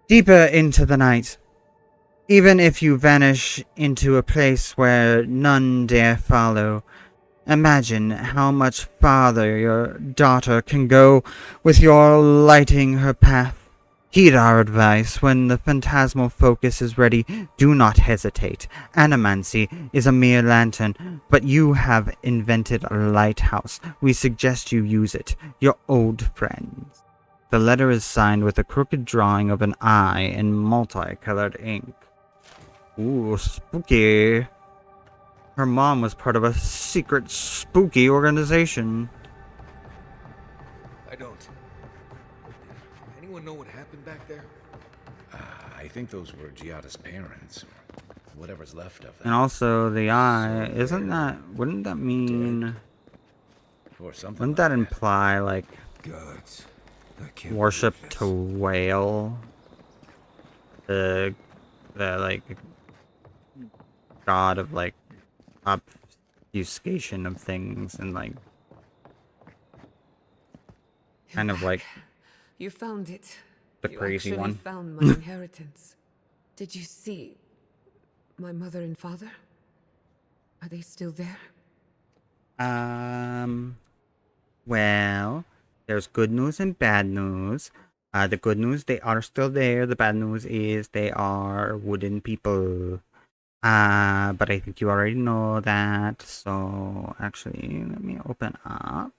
into the night. Even if you vanish into a place where none dare follow, imagine how much farther your daughter can go with your lighting her path. Heed our advice. When the phantasmal focus is ready, do not hesitate. Animancy is a mere lantern, but you have invented a lighthouse. We suggest you use it. Your old friends. The letter is signed with a crooked drawing of an eye in multicolored ink. Ooh, spooky. Her mom was part of a secret spooky organization. I don't. Anyone know what happened back there? I think those were Giada's parents. Whatever's left of them. And also the eye, wouldn't that mean... Or something Wouldn't like that imply, like, Gods. I can't worship believe this. to whale? The, like, god of, like, obfuscation of things and, like, kind of like You found it. the You crazy actually one. found my inheritance. Did you see my mother and father? Are they still there? Well, there's good news and bad news. The good news, they are still there. The bad news is they are wooden people. But I think you already know that. So, actually, let me open up.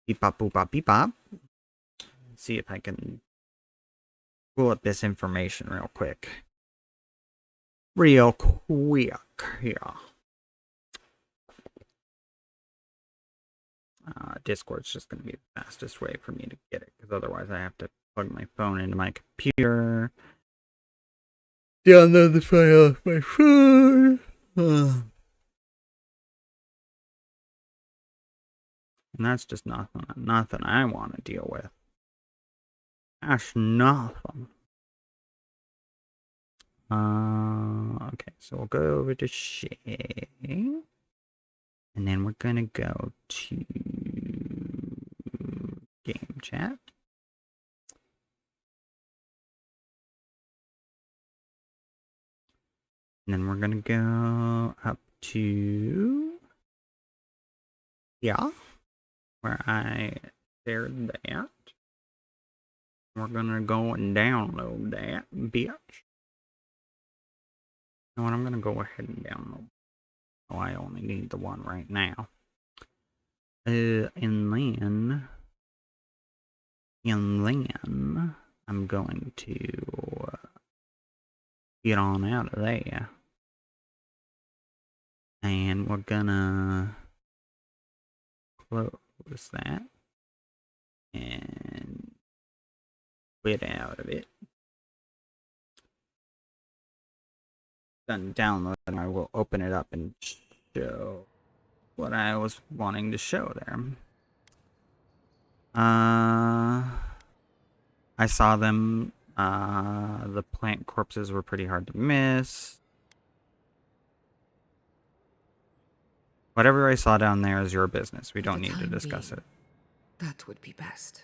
Beep bop, boop bop, beep bop. See if I can pull up this information real quick. Here. Discord's just going to be the fastest way for me to get it, because otherwise I have to plug my phone into my computer. Download the file off my phone. And that's just nothing I want to deal with. That's nothing. Okay, so we'll go over to Shay. And then we're gonna go to game chat. And then we're gonna go up to where I shared that. We're gonna go and download that bitch. You know what, I'm gonna go ahead and download. Oh, I only need the one right now. And then I'm going to get on out of there. And we're gonna close that and quit out of it. Done downloading, I will open it up and show what I was wanting to show there. I saw them. The plant corpses were pretty hard to miss. Whatever I saw down there is your business. We don't For the need to time discuss being, it. That would be best.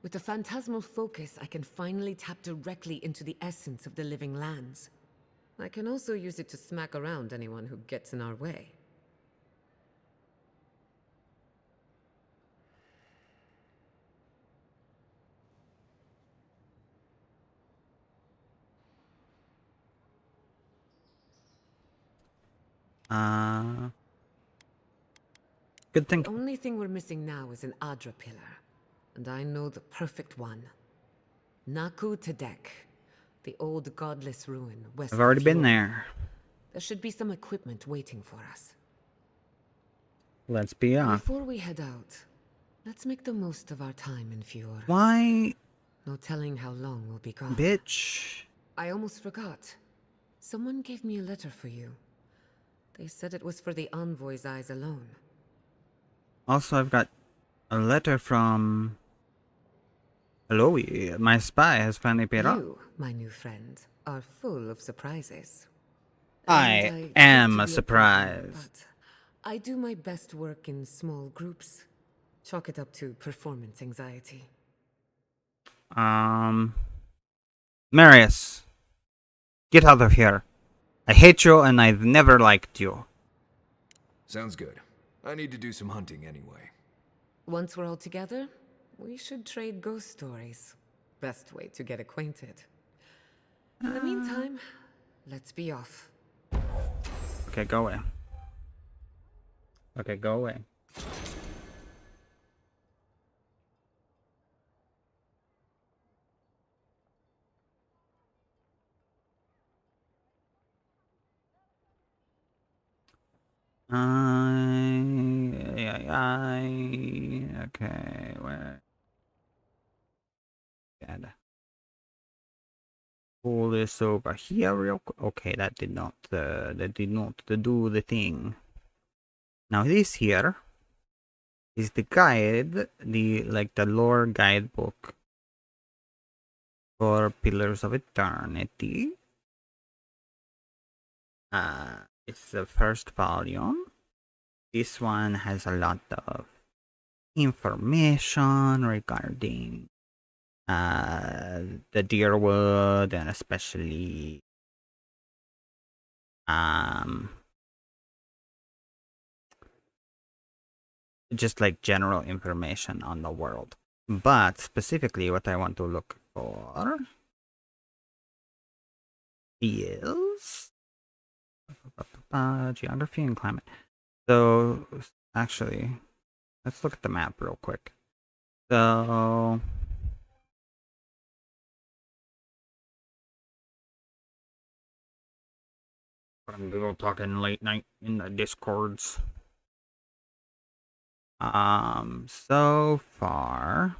With the phantasmal focus, I can finally tap directly into the essence of the living lands. I can also use it to smack around anyone who gets in our way. Good thing. The only thing we're missing now is an Adra pillar. And I know the perfect one. Naku Tedek, the old godless ruin west I've already of been Fiora. there. There should be some equipment waiting for us. Let's be off. Before we head out, let's make the most of our time in Fiora. Why? No telling how long we'll be gone. Bitch. I almost forgot. Someone gave me a letter for you. They said it was for the envoy's eyes alone. Also, I've got a letter from... Hello, my spy has finally paid off. You, my new friend, are full of surprises. I am a surprise. But I do my best work in small groups. Chalk it up to performance anxiety. Marius, get out of here. I hate you and I've never liked you. Sounds good. I need to do some hunting anyway. Once we're all together, we should trade ghost stories. Best way to get acquainted. In the meantime, let's be off. Okay, go away. Okay, go away. Okay, where? Dead. Pull this over here real quick. Okay, that did not do the thing. Now this here is the guide, the lore guidebook for Pillars of Eternity. It's the first volume. This one has a lot of information regarding the Deerwood and especially just like general information on the world. But specifically what I want to look for is geography and climate. So actually, let's look at the map real quick. So I'm gonna talking late night in the discords. So far,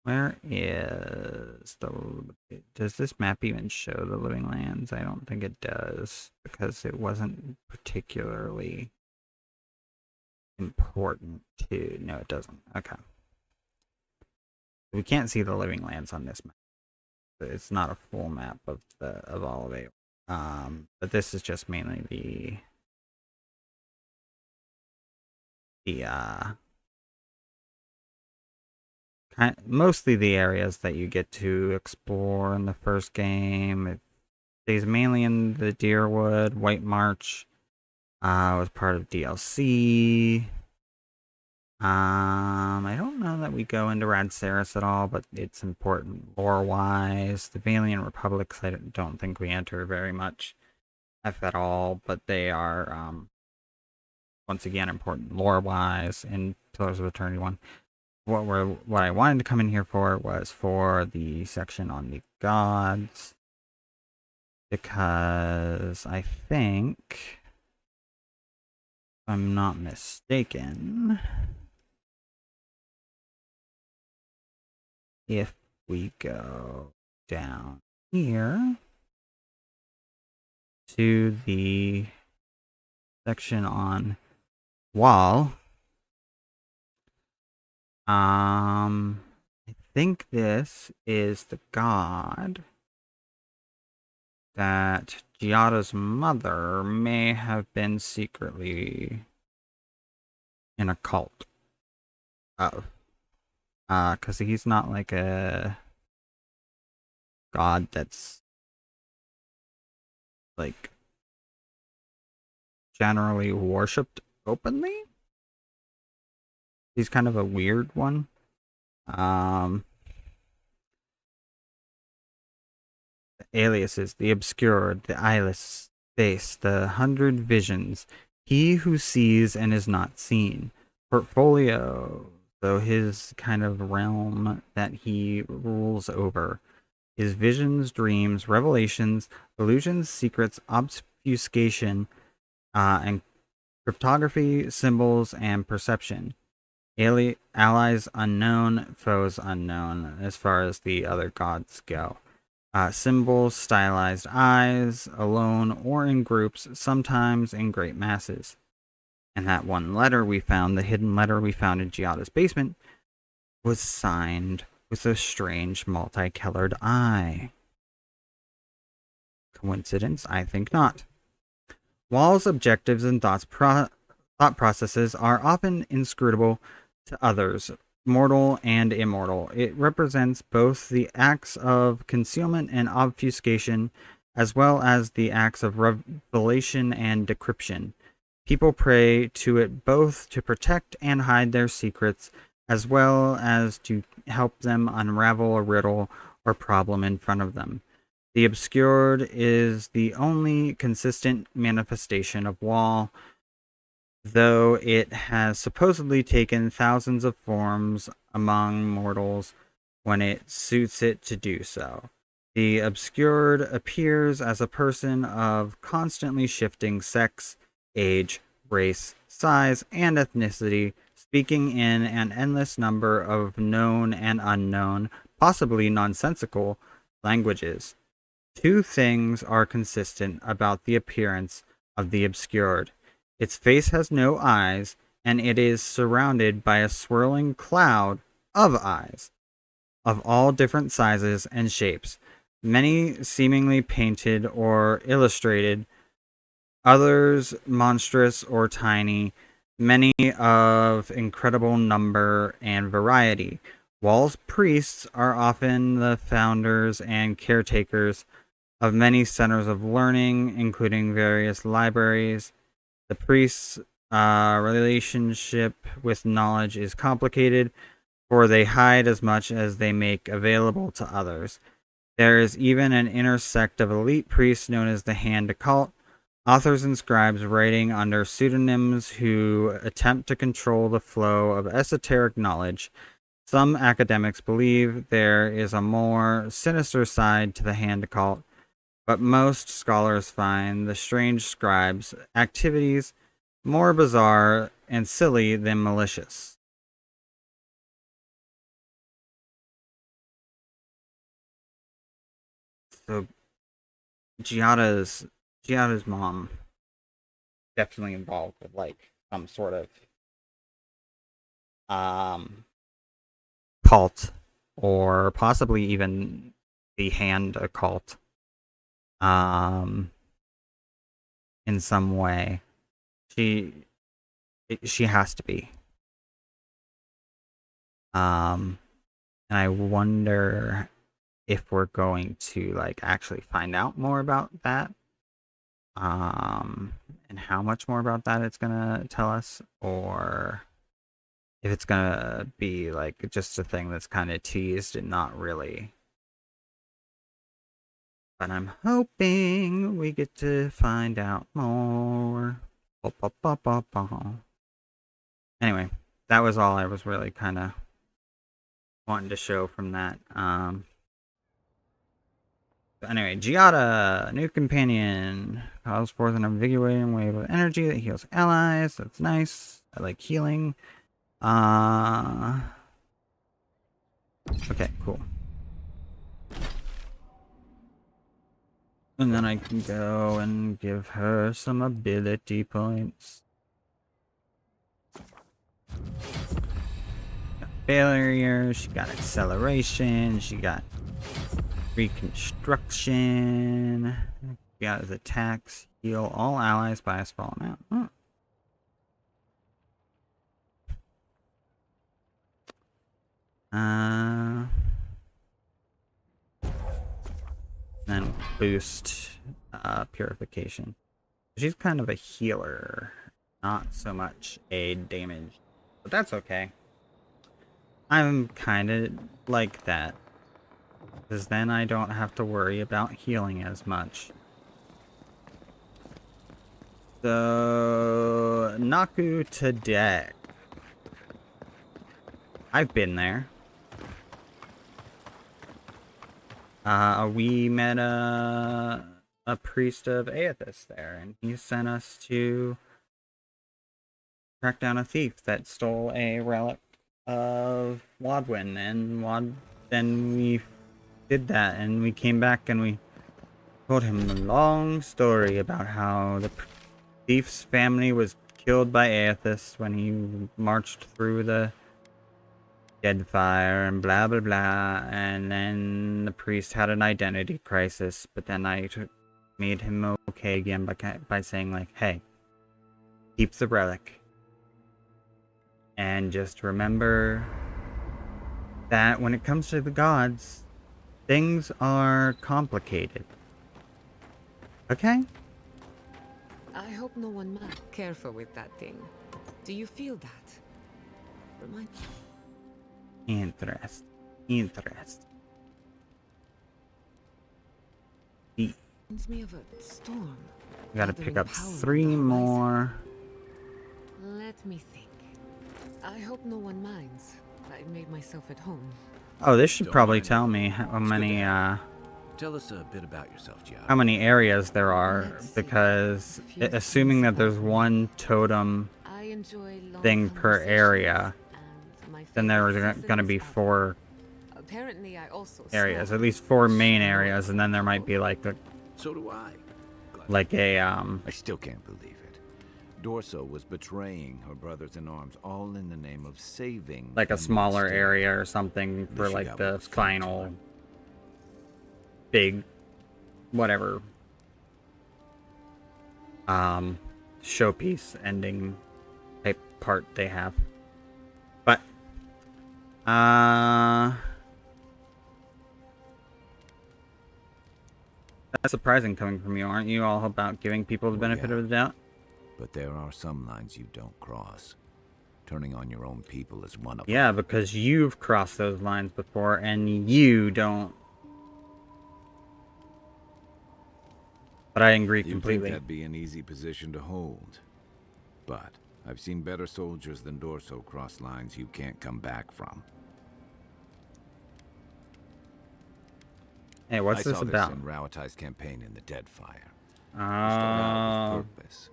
where is does this map even show the living lands? I don't think it does because it wasn't particularly important to, no it doesn't. Okay. We can't see the living lands on this map. It's not a full map of all of it. But this is just mainly mostly the areas that you get to explore in the first game. It stays mainly in the Deerwood. White March was part of DLC. I don't know that we go into Radceris at all, but it's important lore-wise. The Valiant Republics, I don't think we enter very much, if at all, but they are, once again, important lore-wise in Pillars of Eternity 1. What I wanted to come in here for was for the section on the gods, because I think, if I'm not mistaken, if we go down here to the section on wall, I think this is the god that Giada's mother may have been secretly in a cult of. Because he's not like a god that's like generally worshipped openly. He's kind of a weird one. Aliases, the obscured, the eyeless face, the 100 visions, he who sees and is not seen. Portfolio, though his kind of realm that he rules over. His visions, dreams, revelations, illusions, secrets, obfuscation, and cryptography, symbols, and perception. Allies unknown, foes unknown, as far as the other gods go. Symbols, stylized eyes, alone or in groups, sometimes in great masses. And that one letter we found, the hidden letter we found in Giada's basement, was signed with a strange multicolored eye. Coincidence? I think not. Wall's objectives and thought processes are often inscrutable to others, mortal and immortal. It represents both the acts of concealment and obfuscation, as well as the acts of revelation and decryption. People pray to it both to protect and hide their secrets, as well as to help them unravel a riddle or problem in front of them. The obscured is the only consistent manifestation of Wall, though it has supposedly taken thousands of forms among mortals when it suits it to do so. The obscured appears as a person of constantly shifting sex, age, race, size, and ethnicity, speaking in an endless number of known and unknown, possibly nonsensical, languages. Two things are consistent about the appearance of the obscured. Its face has no eyes, and it is surrounded by a swirling cloud of eyes, of all different sizes and shapes, many seemingly painted or illustrated, others monstrous or tiny, many of incredible number and variety. Wall's priests are often the founders and caretakers of many centers of learning, including various libraries. The priest's relationship with knowledge is complicated, for they hide as much as they make available to others. There is even an inner sect of elite priests known as the Hand Occult, authors and scribes writing under pseudonyms who attempt to control the flow of esoteric knowledge. Some academics believe there is a more sinister side to the Hand Occult, but most scholars find the strange scribes' activities more bizarre and silly than malicious. So Giada's mom definitely involved with like some sort of cult, or possibly even the Hand Occult. In some way. She has to be. And I wonder if we're going to like actually find out more about that. And how much more about that it's gonna tell us, or if it's gonna be like just a thing that's kind of teased and not really. But I'm hoping we get to find out more. Anyway, that was all I was really kind of wanting to show from that. Anyway, Giada, new companion, calls forth an invigorating wave of energy that heals allies. That's nice. I like healing. Okay, cool. And then I can go and give her some ability points. Got failure, she got acceleration, she got reconstruction. Yeah, his attacks heal all allies by a small amount. Then boost purification. She's kind of a healer, not so much a damage, but that's okay. I'm kind of like that, because then I don't have to worry about healing as much. So, Naku to deck. I've been there. We met a priest of Aethys there, and he sent us to track down a thief that stole a relic of Wadwin, and then we did that, and we came back and we told him a long story about how the thief's family was killed by Aethys when he marched through the Deadfire and blah blah blah, and then the priest had an identity crisis, but then I made him okay again by saying like, hey, keep the relic, and just remember that when it comes to the gods, things are complicated. Okay? I hope no one mind. Careful with that thing. Do you feel that? Remind me. Interest. Reminds me of a storm. We gotta pick up 3 more. Let me think. I hope no one minds. I made myself at home. Oh, this should probably tell me how many Tell us a bit about yourself, Gia. how many areas there are, because assuming that there's one totem thing per area, then there are going to be 4 Apparently, I also areas, at least 4 main areas, and then there might be like a So do I. like a I still can't believe it. Dorso was betraying her brothers in arms, all in the name of saving. like a them smaller still. area or something for She like got the what's coming to final big whatever showpiece ending type part they have. But that's surprising coming from you. Aren't you all about giving people the benefit of the doubt? But there are some lines you don't cross. Turning on your own people is one of them. Yeah, because you've crossed those lines before and you don't. But I agree completely. You'd think that'd be an easy position to hold. But I've seen better soldiers than Dorso cross lines you can't come back from. Hey, what's this about? I saw this in Rauatai's campaign in the Deadfire. Oh. You start out with purpose.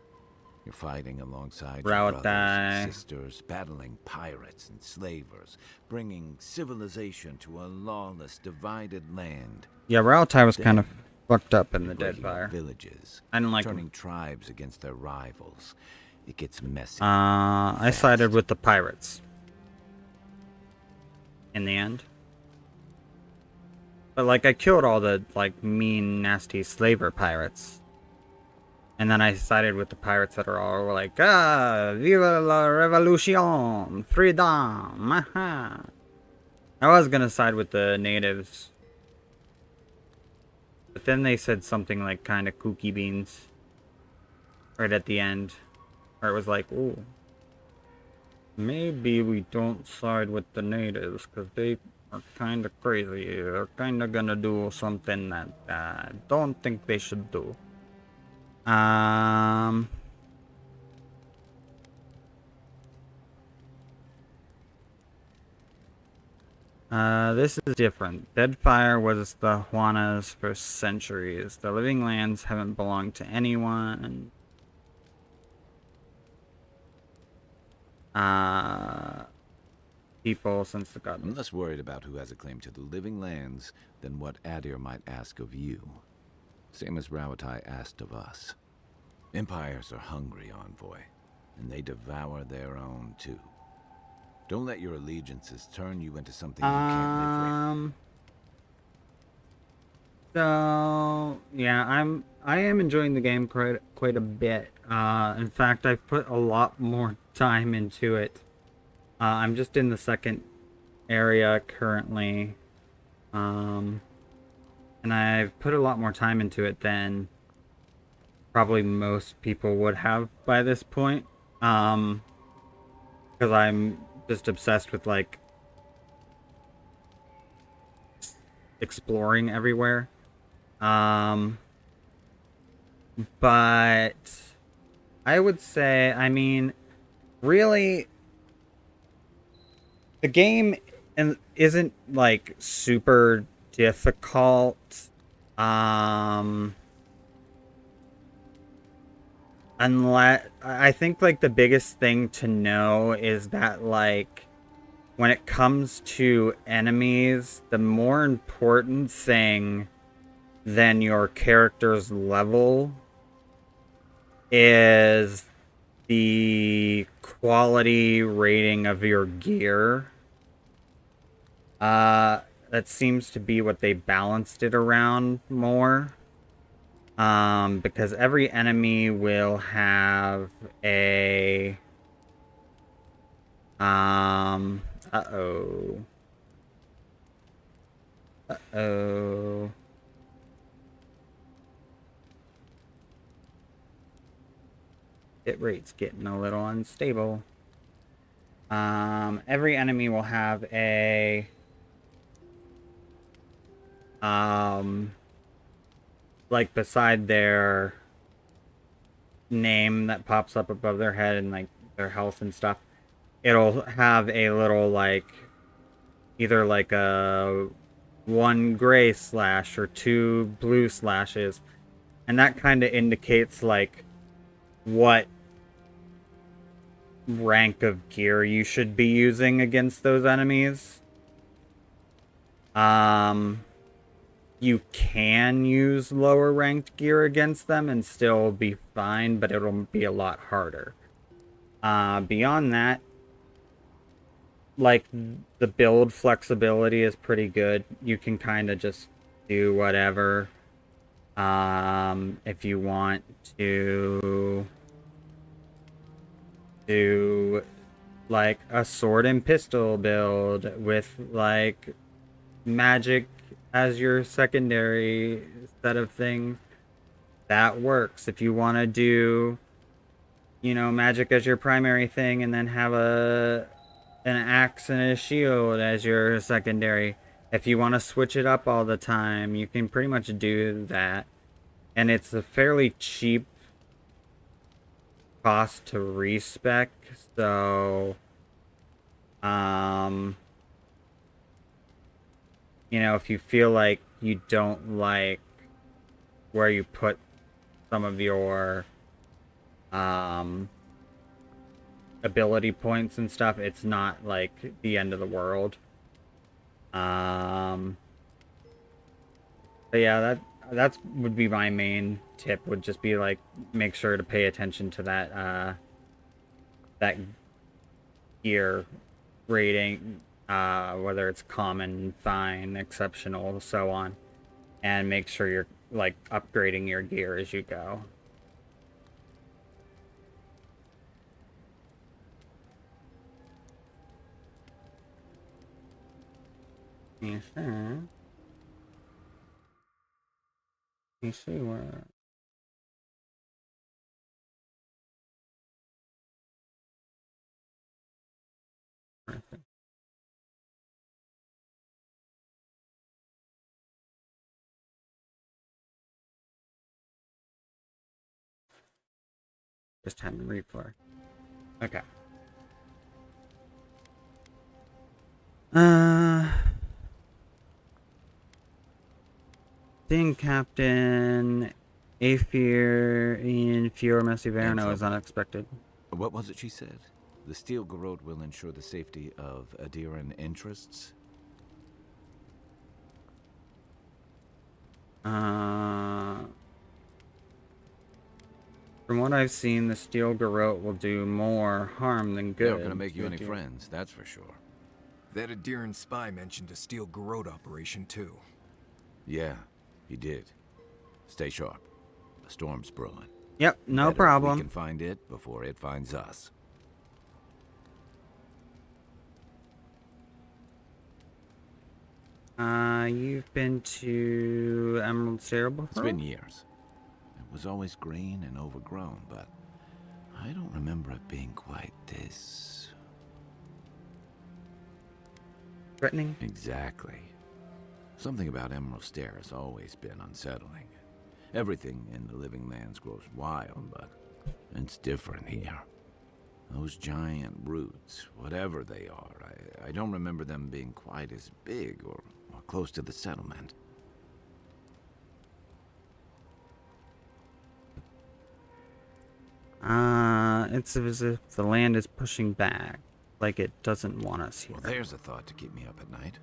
You're fighting alongside your brothers and sisters, battling pirates and slavers, bringing civilization to a lawless, divided land. Yeah, Rauatai was kind of fucked up in the Deadfire. Villages, I didn't like turning tribes against their rivals. It gets messy. I sided with the pirates in the end. But like I killed all the like mean, nasty slaver pirates. And then I sided with the pirates that are all like, viva la revolution, freedom, aha. I was gonna side with the natives. But then they said something like kind of kooky beans. Right at the end. Where it was like, ooh. Maybe we don't side with the natives, because they are kind of crazy. They're kind of gonna do something that I don't think they should do. This is different. Deadfire was the Juanas for centuries. The living lands haven't belonged to anyone. People since the gods. I'm less worried about who has a claim to the living lands than what Adir might ask of you. Same as Rauatai asked of us. Empires are hungry, Envoy, and they devour their own too. Don't let your allegiances turn you into something you can't live with. So yeah, I am enjoying the game quite a bit. In fact, I've put a lot more time into it. I'm just in the second area currently, and I've put a lot more time into it than probably most people would have by this point. Because I'm just obsessed with like exploring everywhere. But I would say, I mean, really, the game isn't like super difficult. Unless I think like the biggest thing to know is that like when it comes to enemies, the more important thing than your character's level is the quality rating of your gear. That seems to be what they balanced it around more. Because every enemy will have a um uh-oh. Uh-oh. Hit rate's getting a little unstable. Every enemy will have a like beside their name that pops up above their head and like their health and stuff, it'll have a little like either like a 1 gray slash or 2 blue slashes, and that kind of indicates like what rank of gear you should be using against those enemies. You can use lower ranked gear against them and still be fine, but it'll be a lot harder. Beyond that, like, the build flexibility is pretty good. You can kind of just do whatever. If you want to do like a sword and pistol build with like magic as your secondary set of things, that works. If you want to do, you know, magic as your primary thing and then have an axe and a shield as your secondary, if you want to switch it up all the time, you can pretty much do that. And it's a fairly cheap cost to respec, so you know, if you feel like you don't like where you put some of your ability points and stuff, it's not like the end of the world. But yeah, that's would be my main tip, would just be like make sure to pay attention to that that gear rating, whether it's common, fine, exceptional, so on, and make sure you're like upgrading your gear as you go. You sure? You see where? Just having replay. Okay. Seeing Captain Aether in Fior Messiverno is unexpected. What was it she said? The Steel Garrote will ensure the safety of Adiran interests? From what I've seen, the Steel Garrote will do more harm than good. They're not gonna make you any friends, that's for sure. That Adiran spy mentioned a Steel Garrote operation, too. Yeah. He did. Stay sharp. A storm's brewing. Yep, no Better problem. If we can find it before it finds us. You've been to Emerald Stair before? It's been years. It was always green and overgrown, but I don't remember it being quite this... threatening? Exactly. Something about Emerald Stair has always been unsettling. Everything in the Living Lands grows wild, but it's different here. Those giant roots, whatever they are, I don't remember them being quite as big or close to the settlement. It's as if the land is pushing back, like it doesn't want us here. Well, there's a thought to keep me up at night.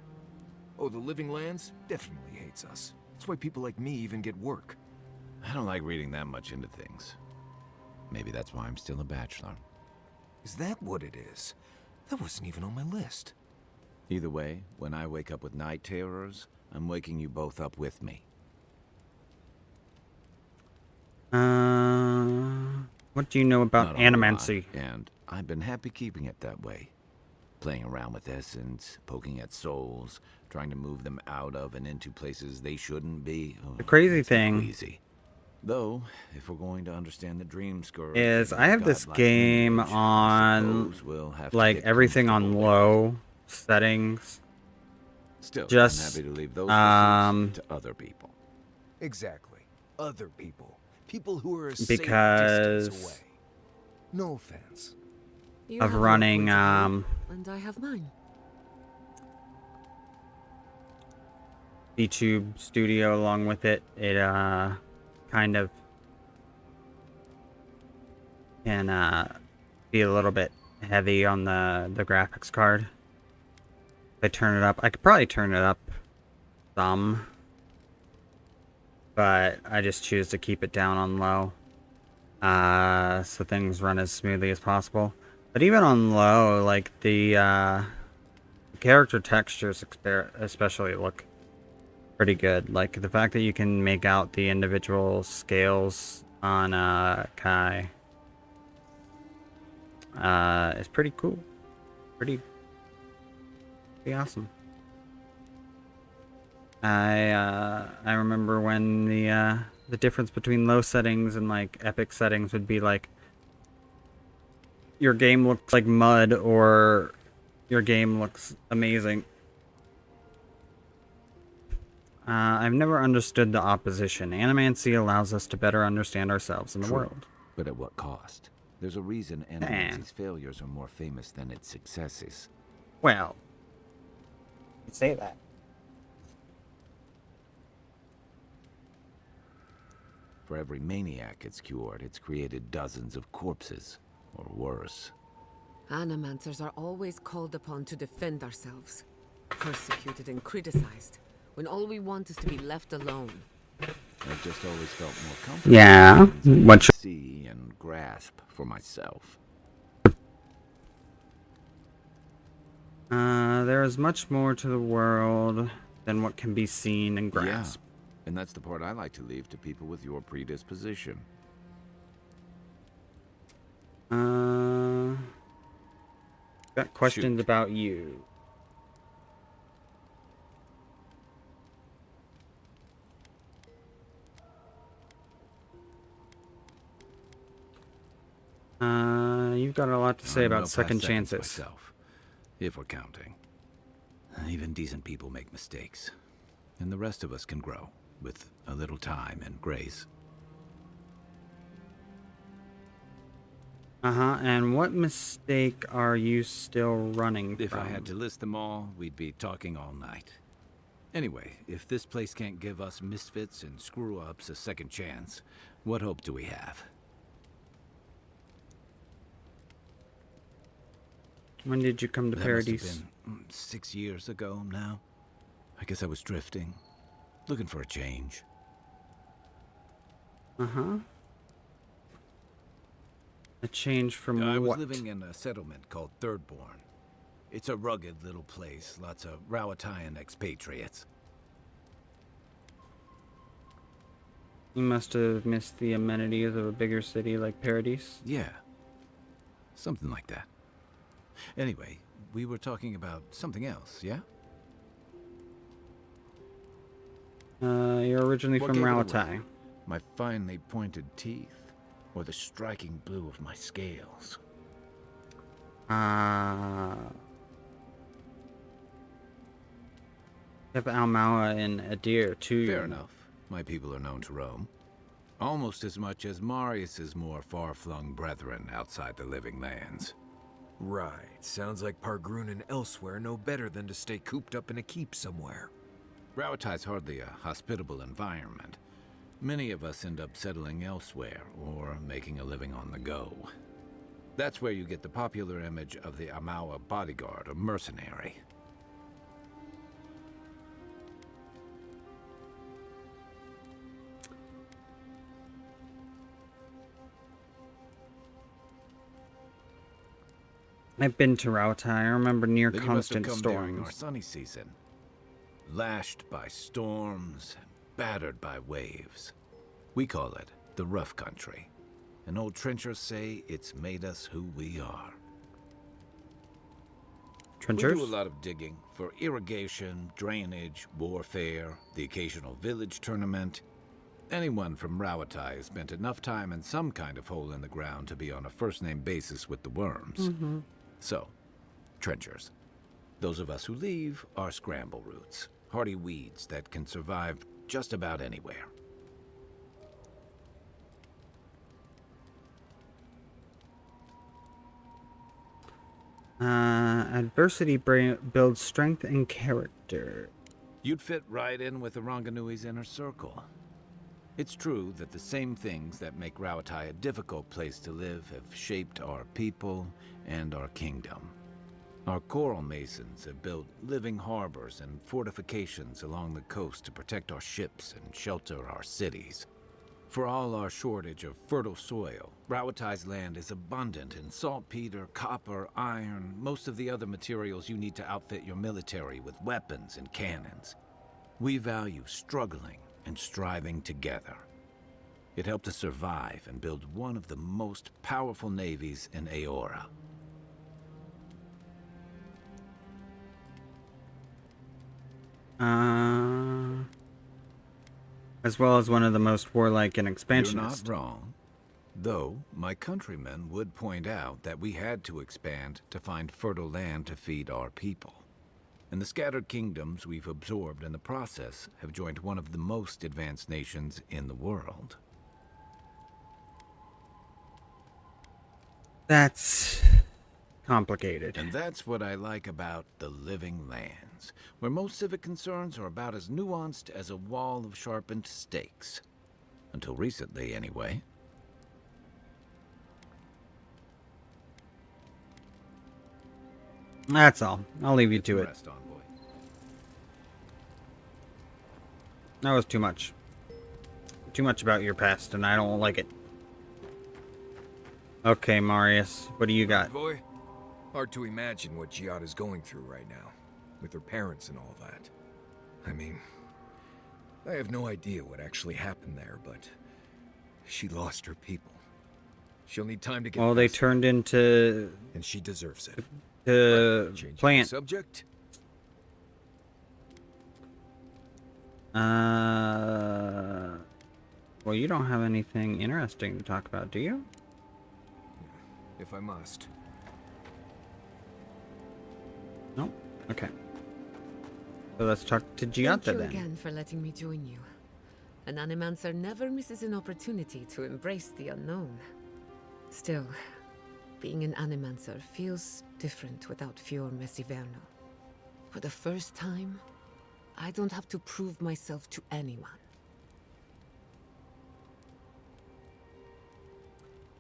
Oh, the Living Lands definitely hates us. That's why people like me even get work. I don't like reading that much into things. Maybe that's why I'm still a bachelor. Is that what it is? That wasn't even on my list. Either way, when I wake up with night terrors, I'm waking you both up with me. What do you know about Not a whole lot, animancy? and I've been happy keeping it that way. Playing around with essence, poking at souls, trying to move them out of and into places they shouldn't be. Oh, The crazy thing queasy. Though, if we're going to understand the dream scourge, is I have this game on like everything on low settings. Still, just I'm happy to leave those pursuits to other people. Exactly. Other people. People who are a safe because distance away. No offense. You of have your running point of view, and I have mine. YouTube Studio along with it. It kind of can be a little bit heavy on the graphics card. If I turn it up, I could probably turn it up some, but I just choose to keep it down on low, so things run as smoothly as possible. But even on low, like the character textures especially look pretty good. Like the fact that you can make out the individual scales on Kai is pretty cool. Pretty awesome. I remember when the difference between low settings and like epic settings would be like your game looks like mud or your game looks amazing. I've never understood the opposition. Animancy allows us to better understand ourselves in the world. But at what cost? There's a reason Animancy's failures are more famous than its successes. Well, you say that. For every maniac it's cured, it's created dozens of corpses, or worse. Animancers are always called upon to defend ourselves, persecuted and criticized, when all we want is to be left alone. I've just always felt more comfortable. Yeah, what to see and grasp for myself. There is much more to the world than what can be seen and grasped. Yeah, and that's the part I like to leave to people with your predisposition. Got questions about you. You've got a lot to say about second chances. Myself, if we're counting. Even decent people make mistakes. And the rest of us can grow, with a little time and grace. And what mistake are you still running from? If I had to list them all, we'd be talking all night. Anyway, if this place can't give us misfits and screw-ups a second chance, what hope do we have? When did you come to Paradise? Must have been 6 years ago now. I guess I was drifting, looking for a change. A change from what? I was living in a settlement called Thirdborn. It's a rugged little place, lots of Rawatayan expatriates. You must have missed the amenities of a bigger city like Paradise. Yeah. Something like that. Anyway, we were talking about something else, yeah? You're originally What from gave it away? Rautai. My finely pointed teeth, or the striking blue of my scales? You have Almaua and Adir too. Fair enough. My people are known to roam. Almost as much as Marius's more far-flung brethren outside the living lands. Right. Sounds like Pargrun and elsewhere know better than to stay cooped up in a keep somewhere. Rauatai's hardly a hospitable environment. Many of us end up settling elsewhere, or making a living on the go. That's where you get the popular image of the Amaua bodyguard or mercenary. I've been to Rautai. I remember near Then you must have constant come during our storms. sunny season. Lashed by storms and battered by waves. We call it the rough country. And old trenchers say it's made us who we are. Trenchers? We do a lot of digging for irrigation, drainage, warfare, the occasional village tournament. Anyone from Rauatai has spent enough time in some kind of hole in the ground to be on a first-name basis with the worms. So, trenchers. Those of us who leave are scramble roots, hardy weeds that can survive just about anywhere. Adversity builds strength and character. You'd fit right in with the Ranganui's inner circle. It's true that the same things that make Rauatai a difficult place to live have shaped our people and our kingdom. Our coral masons have built living harbors and fortifications along the coast to protect our ships and shelter our cities. For all our shortage of fertile soil, Rauatai's land is abundant in saltpeter, copper, iron, most of the other materials you need to outfit your military with weapons and cannons. We value struggling and striving together. It helped us survive and build one of the most powerful navies in Aora. As well as one of the most warlike and expansionist. You're not wrong. Though, my countrymen would point out that we had to expand to find fertile land to feed our people. And the scattered kingdoms we've absorbed in the process have joined one of the most advanced nations in the world. That's complicated. And that's what I like about the living lands, where most civic concerns are about as nuanced as a wall of sharpened stakes. Until recently, anyway. That's all. I'll leave you to it. Rest, envoy. That was too much. Too much about your past, and I don't like it. Okay, Marius, what do you got? Boy, hard to imagine what Giada's going through right now, with her parents and all that. I mean, I have no idea what actually happened there, but she lost her people. She'll need time to get. Well, they turned into. And she deserves it. The Changing plant. the subject. Well, you don't have anything interesting to talk about, do you? If I must. No? Okay. So let's talk to Thank Giada you then. again for letting me join you. An Animancer never misses an opportunity to embrace the unknown. Still, being an Animancer feels different without Fior Messiverno. For the first time, I don't have to prove myself to anyone.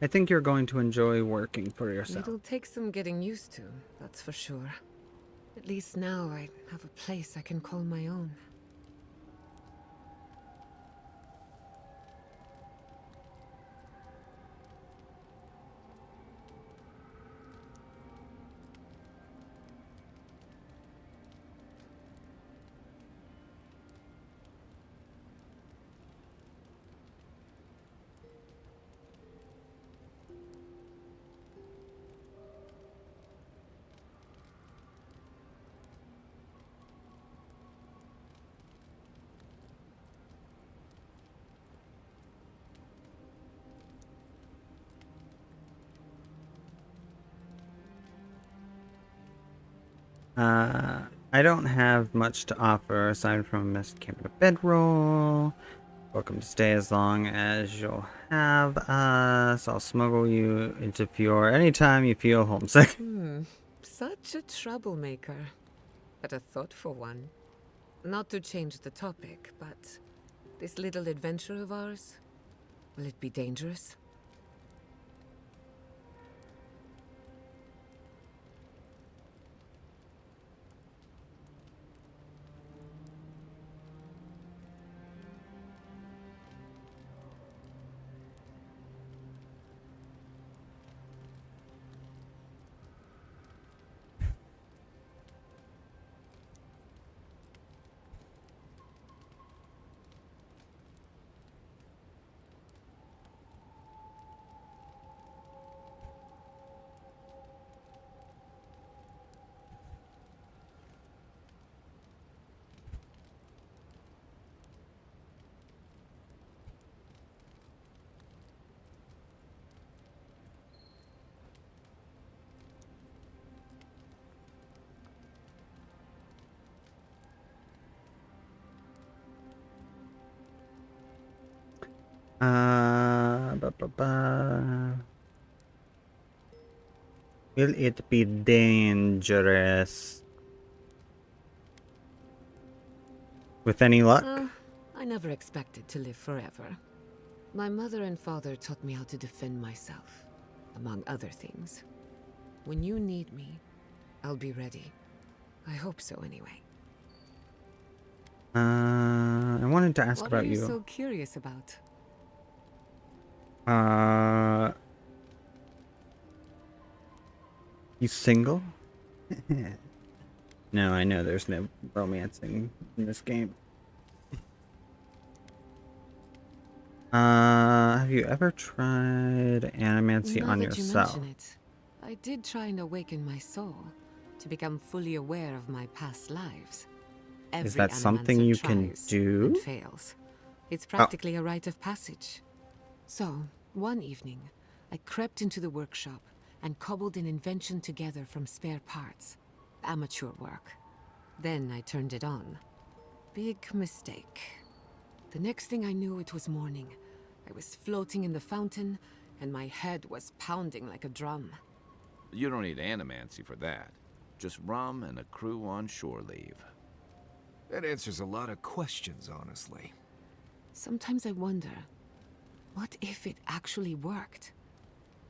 I think you're going to enjoy working for yourself. It'll take some getting used to, that's for sure. At least now I have a place I can call my own. I don't have much to offer aside from a missed camp and a bedroll. Welcome to stay as long as you'll have us. I'll smuggle you into Fior anytime you feel homesick. Such a troublemaker, but a thoughtful one. Not to change the topic, but this little adventure of ours, will it be dangerous? Will it be dangerous? With any luck? I never expected to live forever. My mother and father taught me how to defend myself, among other things. When you need me, I'll be ready. I hope so, anyway. I wanted to ask What about are you you. so curious about? You single? No, I know there's no romancing in this game. Have you ever tried animancy Now on that you yourself? mention it, I did try and awaken my soul to become fully aware of my past lives. Is Every that something animancer you can tries do? and fails. It's practically a rite of passage. So, one evening, I crept into the workshop and cobbled an invention together from spare parts. Amateur work. Then I turned it on. Big mistake. The next thing I knew, it was morning. I was floating in the fountain, and my head was pounding like a drum. You don't need animancy for that. Just rum and a crew on shore leave. That answers a lot of questions, honestly. Sometimes I wonder, what if it actually worked?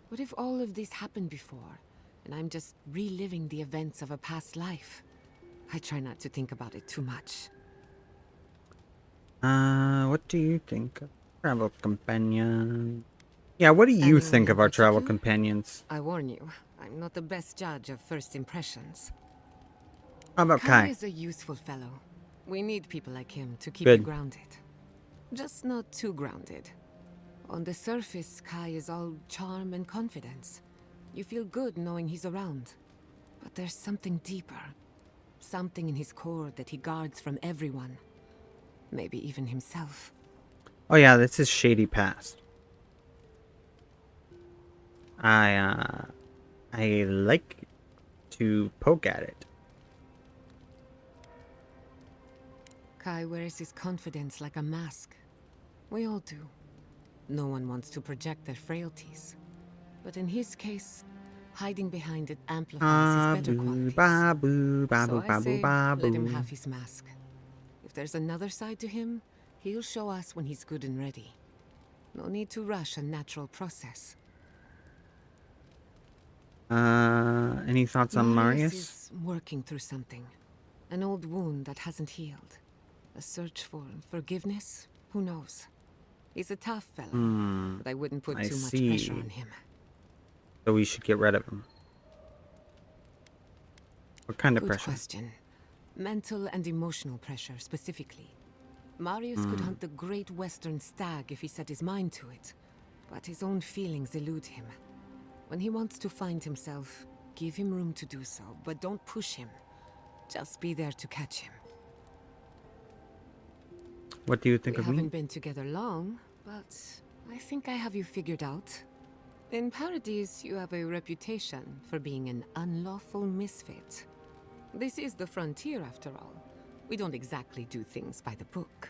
What if all of this happened before, and I'm just reliving the events of a past life? I try not to think about it too much. What do you think of travel companion? Yeah, what do you Anyone think in of our travel particular? companions? I warn you, I'm not the best judge of first impressions. How about Kai Kai? is a useful fellow. We need people like him to keep you Good. grounded. Just not too grounded. On the surface, Kai is all charm and confidence. You feel good knowing he's around. But there's something deeper. Something in his core that he guards from everyone. Maybe even himself. Oh yeah, that's his shady past. I like to poke at it. Kai wears his confidence like a mask. We all do. No one wants to project their frailties. But in his case, hiding behind it amplifies his better qualities. So I say, let him have his mask. If there's another side to him, he'll show us when he's good and ready. No need to rush a natural process. Any thoughts on Marius Marius? is working through something. An old wound that hasn't healed. A search for forgiveness? Who knows? He's a tough fellow, but I wouldn't put too much pressure on him. So we should get rid of him. What kind of Good pressure? question. Mental and emotional pressure, specifically. Marius could hunt the great western stag if he set his mind to it, but his own feelings elude him. When he wants to find himself, give him room to do so, but don't push him. Just be there to catch him. What do you think We of me? haven't been together long, but I think I have you figured out. In Paradise, you have a reputation for being an unlawful misfit. This is the frontier, after all. We don't exactly do things by the book.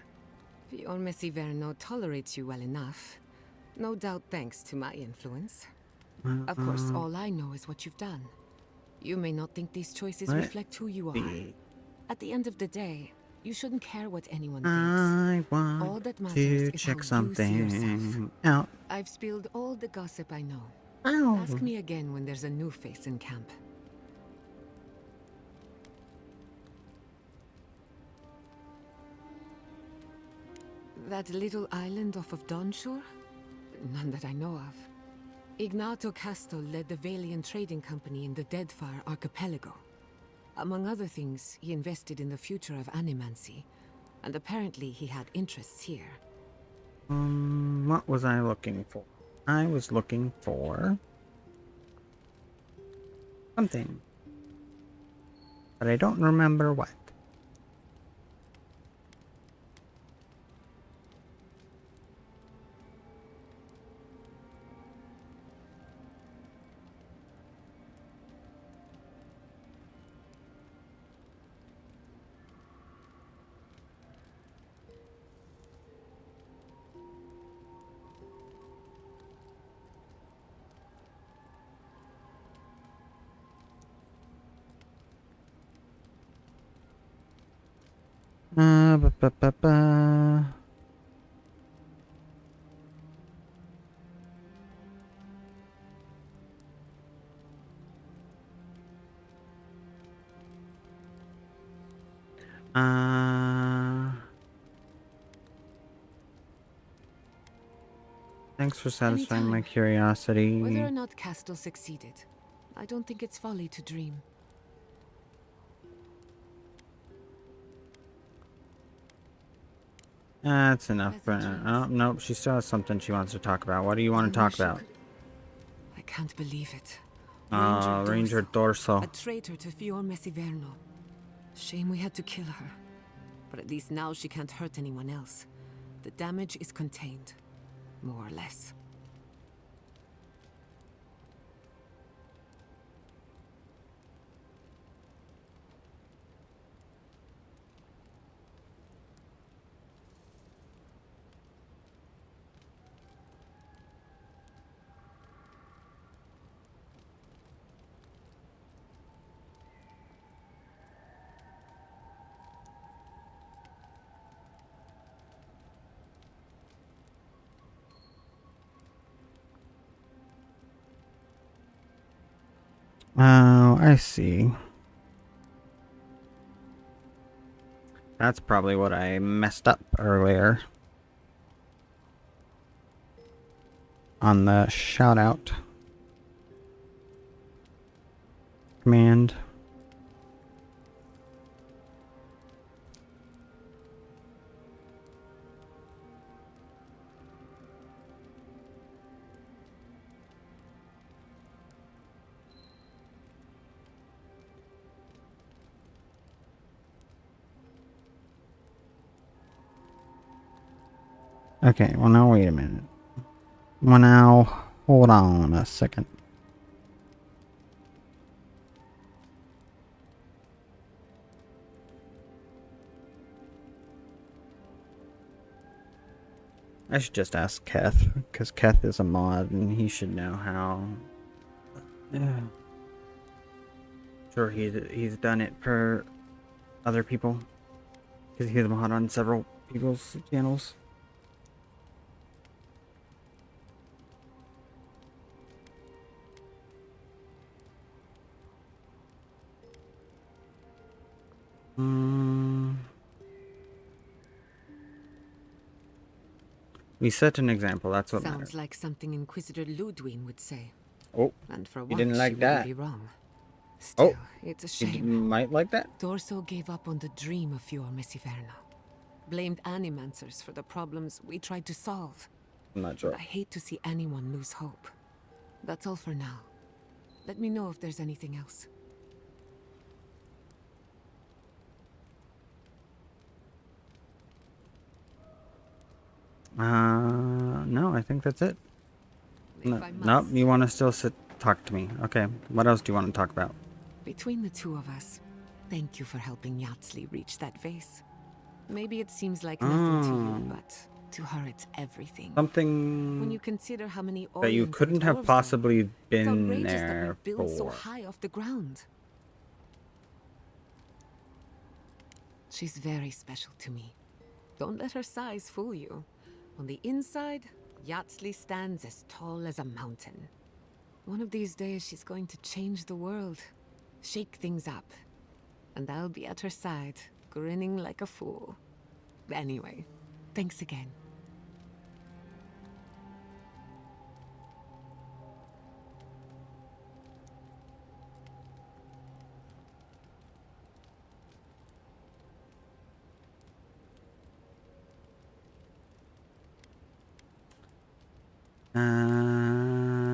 Fior Messiverno tolerates you well enough. No doubt thanks to my influence. Of course, all I know is what you've done. You may not think these choices reflect who you are. At the end of the day, you shouldn't care what anyone thinks. I want All that matters to is check how you see yourself. something out. I've spilled all the gossip I know. Ow. Ask me again when there's a new face in camp. That little island off of Dawnshore? None that I know of. Ignato Casto led the Valian trading company in the Deadfire archipelago. Among other things, he invested in the future of animancy, and apparently he had interests here. What was I looking for? I was looking for something, but I don't remember what. Ba, ba, ba, ba. Thanks for satisfying my curiosity. Whether or not Castle succeeded, I don't think it's folly to dream. That's enough for now. Oh, nope, she still has something she wants to talk about. What do you want to talk about? I can't believe it. Ranger Dorso. A traitor to Fior Messiverno. Shame we had to kill her. But at least now she can't hurt anyone else. The damage is contained. More or less. Oh, I see. That's probably what I messed up earlier. On the shout out command. Okay, well now wait a minute. Well now, hold on a second. I should just ask Keth, because Keth is a mod and he should know how. Yeah. Sure, he's done it for other people, because he's a mod on several people's channels. We set an example, that's what Sounds matters. like something Inquisitor Ludwig would say. Oh, and for you didn't once, like she that. wouldn't be wrong. Still, it's a You shame. might like that? Dorso gave up on the dream of Fior Messiverno. Blamed animancers for the problems we tried to solve. I'm not sure. I hate to see anyone lose hope. That's all for now. Let me know if there's anything else. No, I think that's it. Nope, you want to still talk to me. Okay, what else do you want to talk about? Between the two of us, Thank you for helping Yatsley reach that vase. Maybe it seems like nothing to you, but to her it's everything. Something When you consider how many that you Orions couldn't and have dwarves possibly it's been outrageous that we there build so for. high off the ground. She's very special to me. Don't let her size fool you. On the inside, Yatsley stands as tall as a mountain. One of these days, she's going to change the world, shake things up, and I'll be at her side, grinning like a fool. Anyway, thanks again.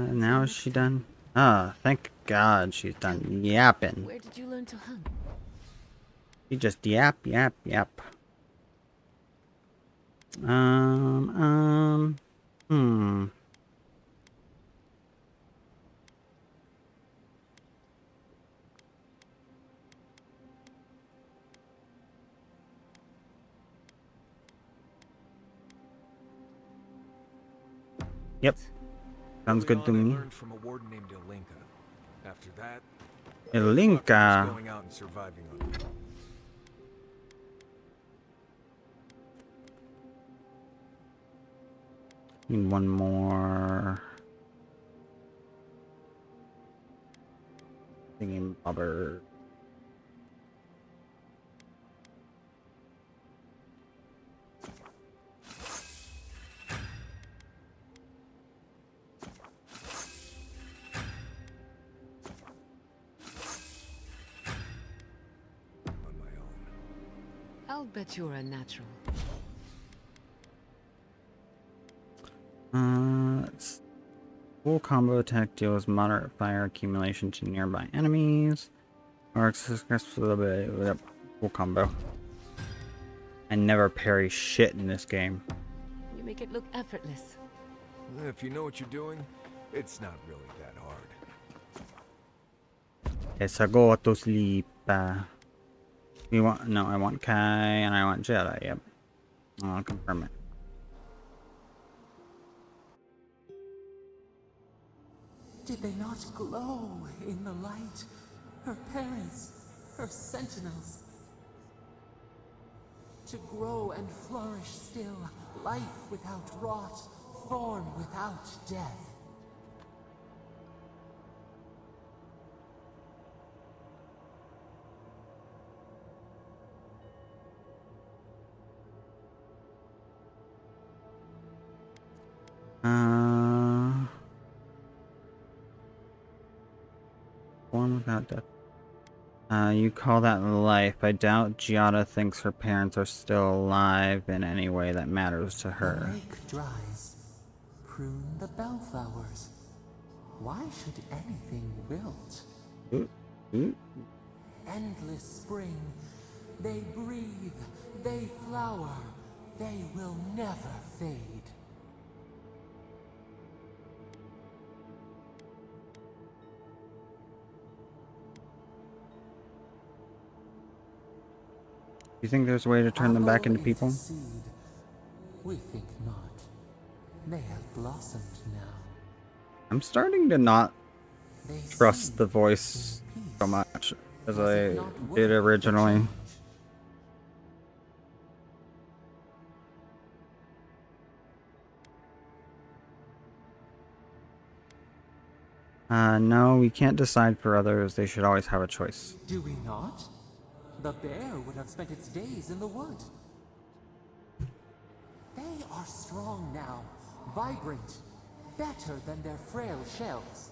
Now is she done? Ah, thank God she's done yapping. Where did you learn to hunt? She just yap. Hmm. Yep. Sounds good to me. I learned from a warden named Ilinka. After that, Ilinka. going out and surviving on it. Need one more thingy bobber. I'll bet you're a natural. Let's full combo attack deals moderate fire accumulation to nearby enemies. Or success a little bit. Yep. Full combo. I never parry shit in this game. You make it look effortless. If you know what you're doing, it's not really that hard. Yes, I go to sleep. You want? No, I want Kai and I want Jedi. Yep. I'll confirm it. Did they not glow in the light? Her parents, her sentinels. To grow and flourish still, life without rot, form without death. Form without death. You call that life. I doubt Giada thinks her parents are still alive in any way that matters to her. The lake dries. Prune the bellflowers. Why should anything wilt? Endless spring. They breathe. They flower. They will never fade. You think there's a way to turn them back into people? Seed. We think not. They have blossomed now. I'm starting to not trust the voice so much as I did originally. No, we can't decide for others. They should always have a choice. Do we not? The bear would have spent its days in the wood. They are strong now, vibrant, better than their frail shells.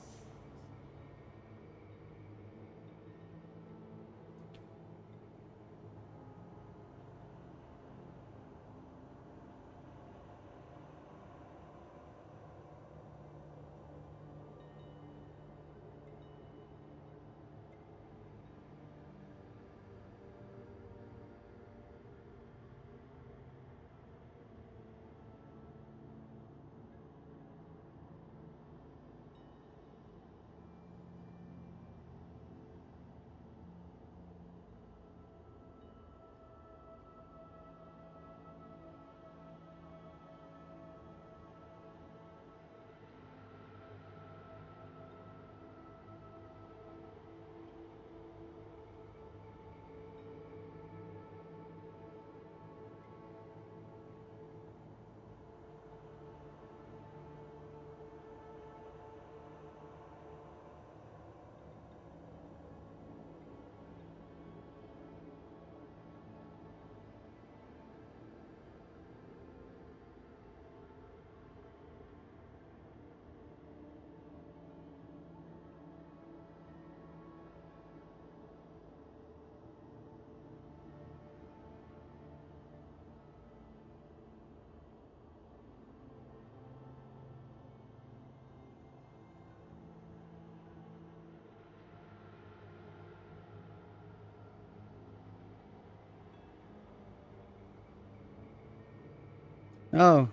Oh,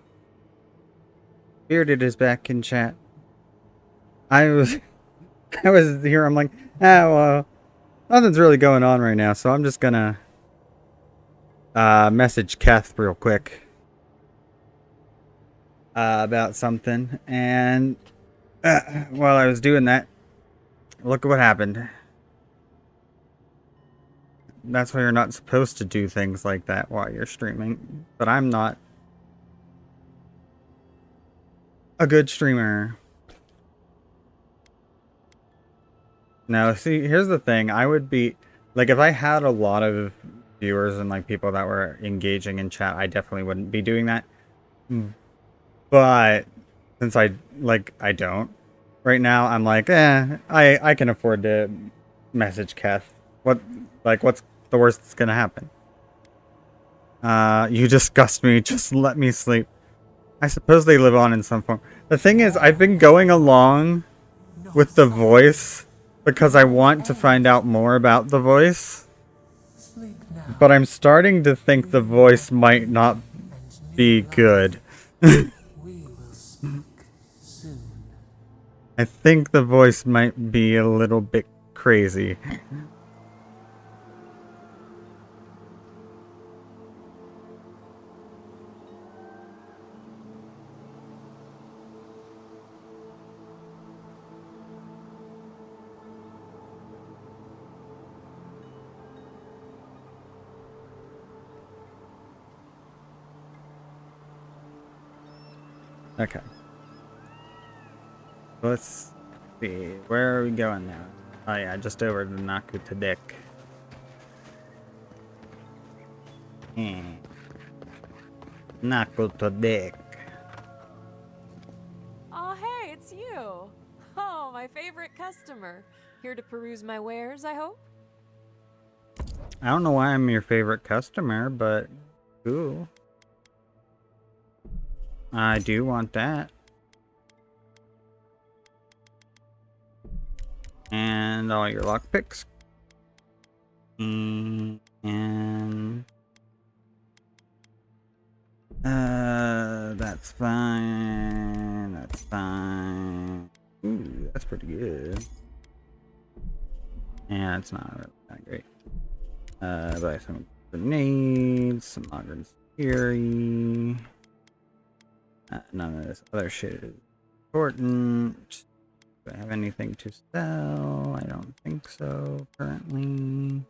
Bearded is back in chat. I was here. I'm like, well, nothing's really going on right now, so I'm just gonna message Keth real quick about something. And while I was doing that, look at what happened. That's why you're not supposed to do things like that while you're streaming. But I'm not a good streamer. No, see, here's the thing. I would be like, if I had a lot of viewers and like people that were engaging in chat, I definitely wouldn't be doing that. But since I don't right now, I'm like, I can afford to message Keth. What's the worst that's gonna happen? You disgust me. Just let me sleep. I suppose they live on in some form. The thing is, I've been going along with the voice because I want to find out more about the voice. But I'm starting to think the voice might not be good. I think the voice might be a little bit crazy. Okay. Let's see. Where are we going now? Oh yeah, just over to Nakutadik. Nakutadik. Oh, hey, it's you. Oh, my favorite customer. Here to peruse my wares, I hope? I don't know why I'm your favorite customer, but cool. I do want that. And all your lockpicks. And that's fine. That's fine. Ooh, that's pretty good. Yeah, it's not really that great. Buy some grenades, some modern theory. None of this other shit is important. Do I have anything to sell? I don't think so currently.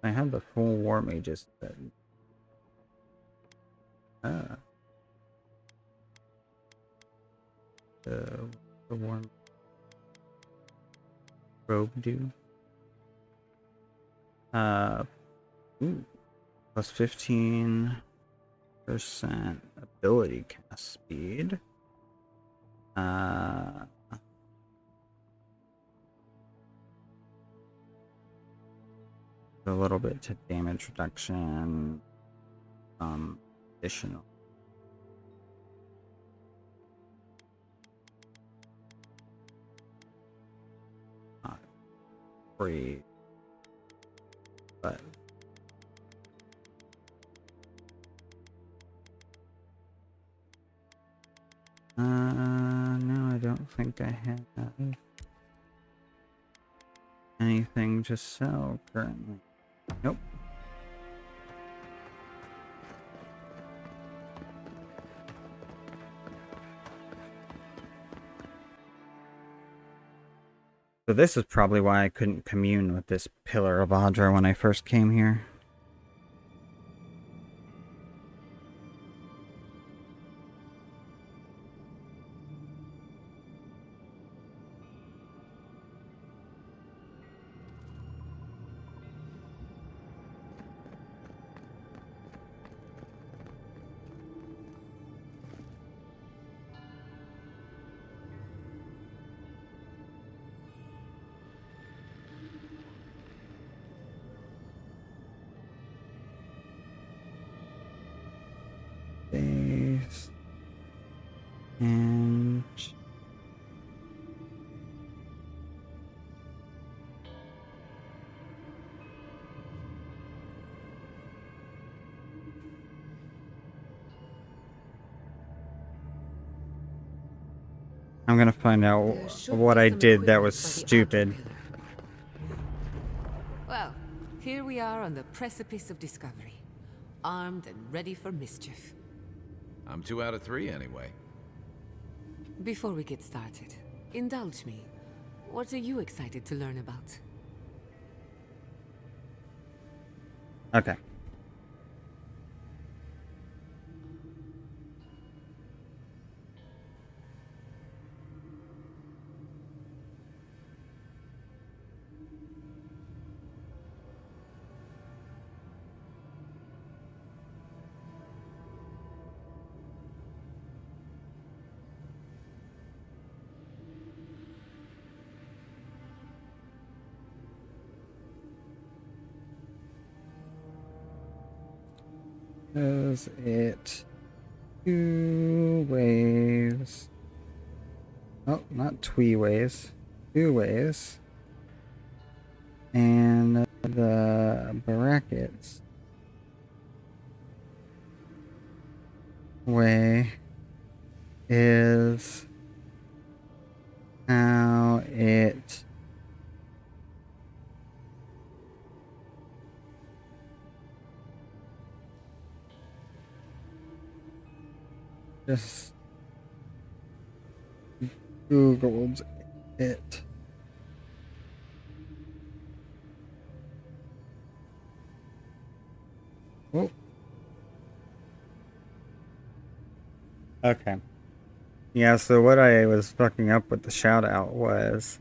I have the full war mages set. The war robe do. Ooh, plus 15% ability cast speed. A little bit to damage reduction. Additional. Not free, but no, I don't think I have anything to sell currently. Nope. So this is probably why I couldn't commune with this Pillar of Audra when I first came here. I'm gonna find out There should what be I some did that equipment was by the stupid. Well, here we are on the precipice of discovery, armed and ready for mischief. I'm 2 out of 3 anyway. Before we get started, indulge me. What are you excited to learn about? Okay. Is it 2 ways? Oh, not 2 ways. 2 ways. And the brackets way is how it just Googled it. Oh. Okay. Yeah, so what I was fucking up with the shout out was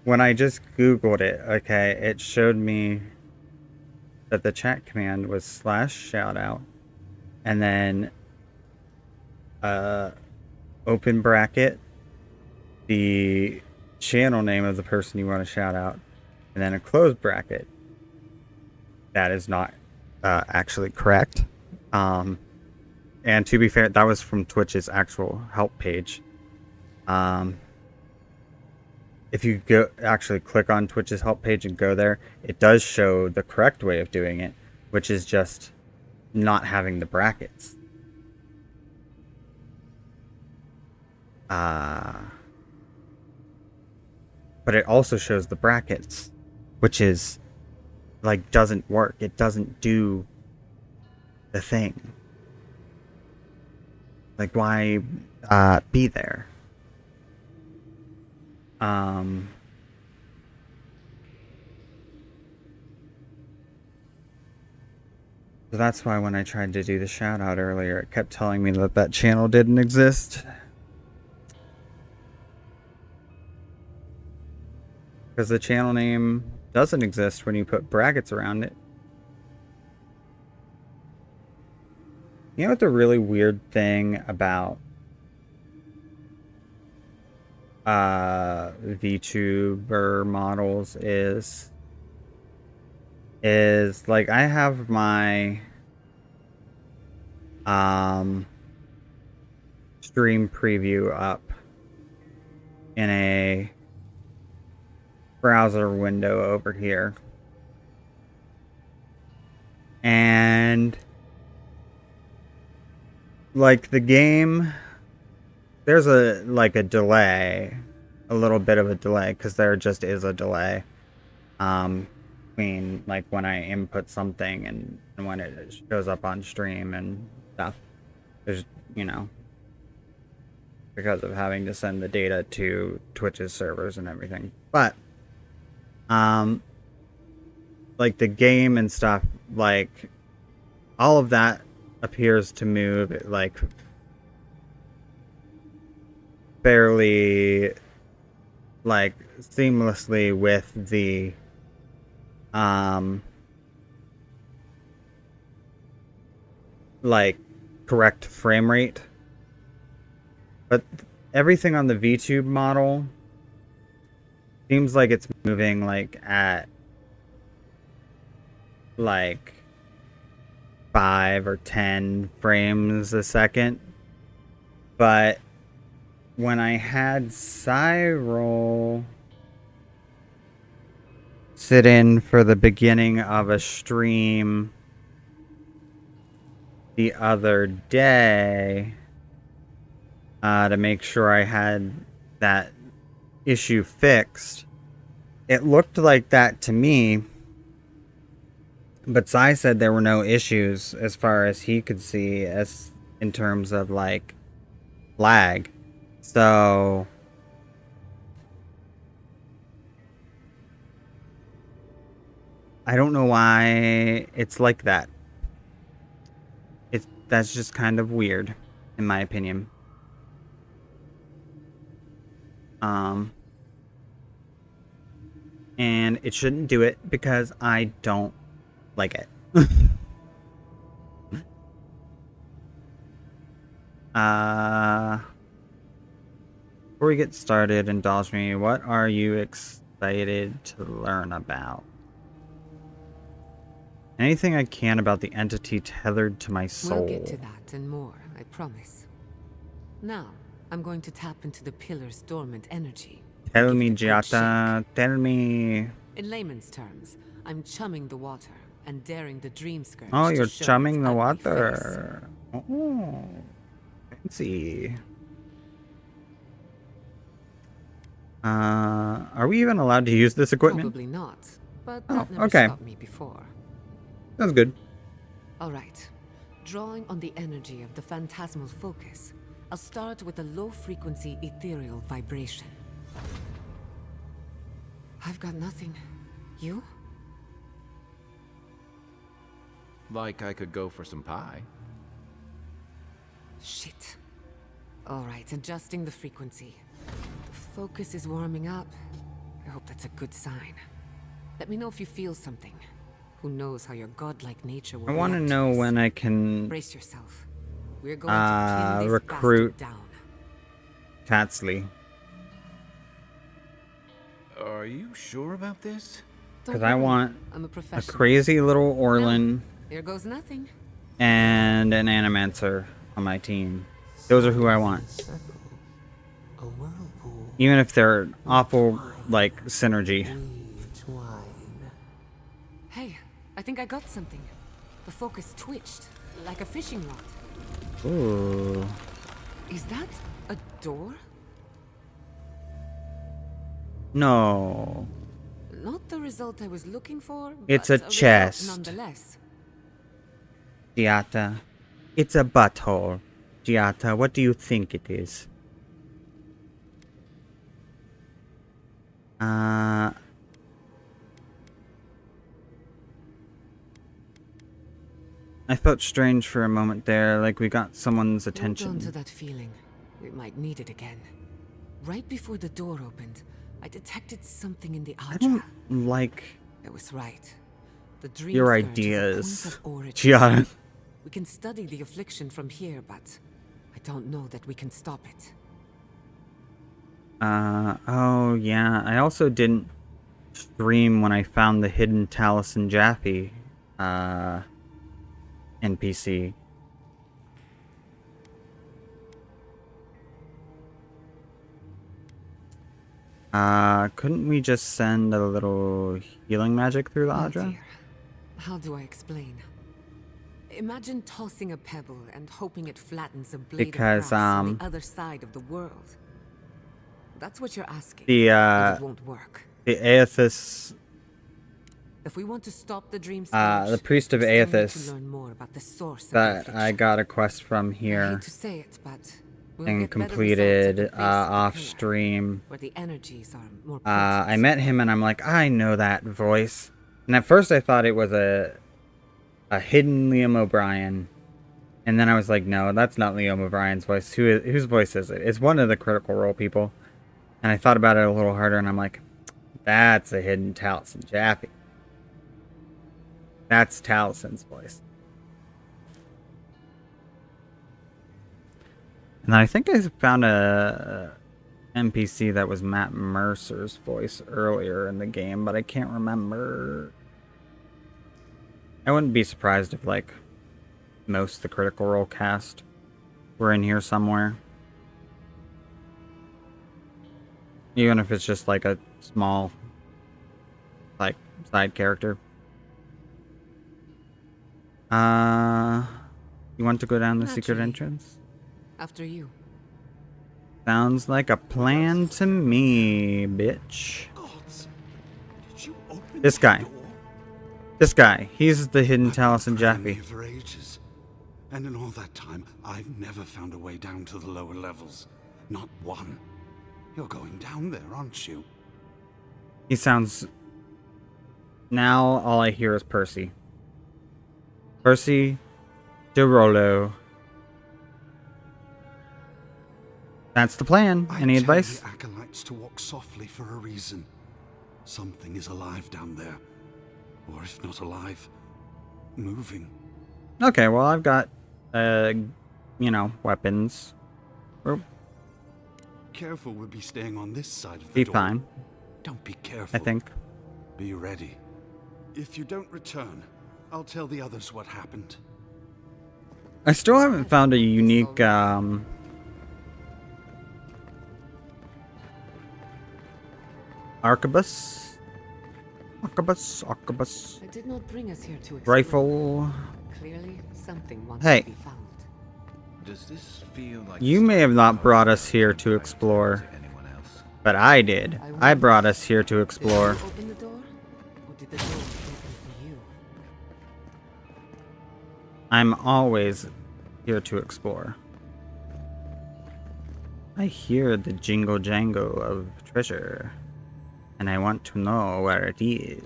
when I just Googled it, okay, it showed me that the chat command was /shoutout and then open bracket, the channel name of the person you want to shout out, and then a close bracket. That is not actually correct. And to be fair, that was from Twitch's actual help page. If you go actually click on Twitch's help page and go there, it does show the correct way of doing it, which is just not having the brackets. But it also shows the brackets, which is like doesn't work. It doesn't do the thing. Like, why be there? So that's why when I tried to do the shout out earlier, it kept telling me that that channel didn't exist. Because the channel name doesn't exist when you put brackets around it. You know what the really weird thing about VTuber models is like I have my stream preview up in a browser window over here, and like the game, there's a delay, a little bit of a delay, because there just is a delay between like when I input something and when it shows up on stream and stuff. There's, you know, because of having to send the data to Twitch's servers and everything. But like the game and stuff, like all of that appears to move like fairly like seamlessly with the like correct frame rate, but everything on the VTube model seems like it's moving like at like 5 or 10 frames a second. But when I had Cyril sit in for the beginning of a stream the other day to make sure I had that issue fixed. It looked like that to me, but Sai said there were no issues as far as he could see as in terms of like lag. So I don't know why it's like that. That's just kind of weird, in my opinion. And it shouldn't do it because I don't like it. Before we get started, indulge me. What are you excited to learn about? Anything I can about the entity tethered to my soul. We'll get to that and more, I promise. Now, I'm going to tap into the pillar's dormant energy. Tell me, Giata. Tell me. In layman's terms, I'm chumming the water and daring the dream scourge. Oh, you're to show chumming its the ugly water. face. Oh, fancy. Are we even allowed to use this equipment? Probably not, but Oh, that never okay. stopped me before. That's good. All right. Drawing on the energy of the phantasmal focus, I'll start with a low-frequency ethereal vibration. I've got nothing. You? Like I could go for some pie. Shit. All right, adjusting the frequency. The focus is warming up. I hope that's a good sign. Let me know if you feel something. Who knows how your godlike nature will I want to react know this. when I can Brace yourself. We're going to pin this recruit bastard down. Tatsley. Are you sure about this? Because I want I'm a a professional. crazy little Orlin Here goes nothing. and an Animancer on my team. Those are who I want. Even if they're awful, like, synergy. Hey, I think I got something. The focus twitched, like a fishing rod. Ooh. Is that a door? No. Not the result I was looking for, It's but a result chest. nonetheless. Giata. It's a butthole. Giata, what do you think it is? I felt strange for a moment there, like we got someone's Hold attention. on to that feeling. We might need it again. Right before the door opened, I detected something in the I Adra. don't like I was right. The dream your scourge is a ideas, point of origin. Giata. We can study the affliction from here, but I don't know that we can stop it. Oh yeah, I also didn't stream when I found the hidden Taliesin Jaffe, NPC. Couldn't we just send a little healing magic through the Oh Adra? dear. How do I explain? Imagine tossing a pebble and hoping it flattens a blade Because, of grass on the other side of the world. That's what you're asking. but it won't work. The Aethys, If we want to stop the dream scourge, the priest of we still need to Aethys learn more about the source of the that affliction. I got a quest from I here hate to say it, but we'll and get better results at completed the base of the off pillar, stream. where the energies are more I met him and I'm like, I know that voice. And at first I thought it was a hidden Liam O'Brien. And then I was like, no, that's not Liam O'Brien's voice. Whose voice is it? It's one of the Critical Role people. And I thought about it a little harder and I'm like, that's a hidden Taliesin Jaffe. That's Talison's voice. And I think I found a NPC that was Matt Mercer's voice earlier in the game, but I can't remember. I wouldn't be surprised if, like, most of the Critical Role cast were in here somewhere. Even if it's just, like, a small, like, side character. You want to go down the secret Naturally. entrance? After you. Sounds like a plan to me, bitch. This guy. This guy. He's the hidden Taliesin Jaffe. For ages. And in all that time, I've never found a way down to the lower levels. Not one. You're going down there, aren't you? He sounds... Now all I hear is Percy. Percy DeRollo. That's the plan. Any advice? I tell the acolytes to walk softly for a reason. Something is alive down there. Or if not alive, moving. Okay, well I've got, you know, weapons. Careful, we'll be staying on this side of the Be door. fine. Don't be careful. I think. Be ready. If you don't return, I'll tell the others what happened. I still haven't found a unique, arquebus. Arquebus. I did not bring us here to explore. Rifle. Clearly, something wants Hey. to be found. Does this feel like You may have not brought us here to explore, but I did. I brought us here to explore. Did you open the door, or did the door open for you? I'm always here to explore. I hear the jingle jangle of treasure, and I want to know where it is.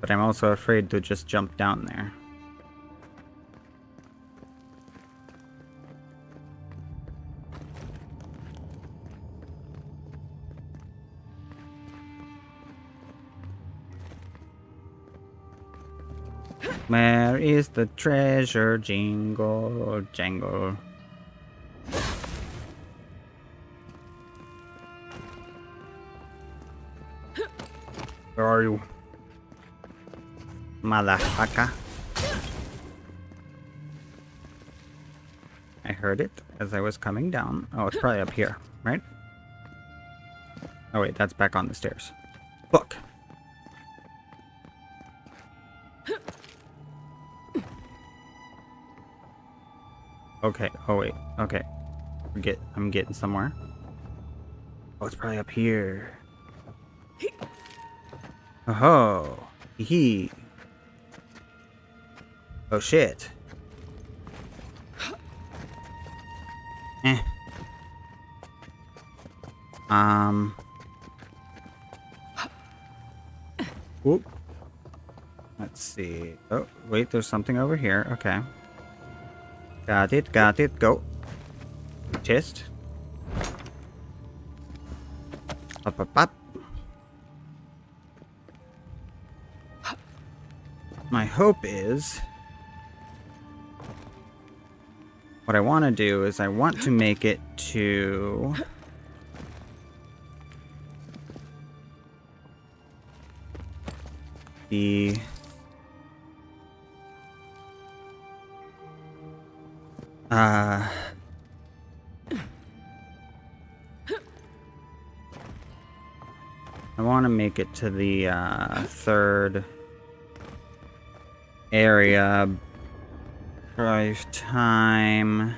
But I'm also afraid to just jump down there. Where is the treasure? Jingle jangle. Where are you? Motherfucker. I heard it as I was coming down. Oh, it's probably up here, right? Oh wait, that's back on the stairs. Look. Okay, oh wait, okay. I'm getting somewhere. Oh, it's probably up here. Oh, hee. Oh shit. Eh. Whoop. Let's see. Oh, wait, there's something over here. Okay. Got it, go. Chest. Up, up, up. My hope is... What I want to do is I want to make it to... the... I want to make it to the third area. Drive time.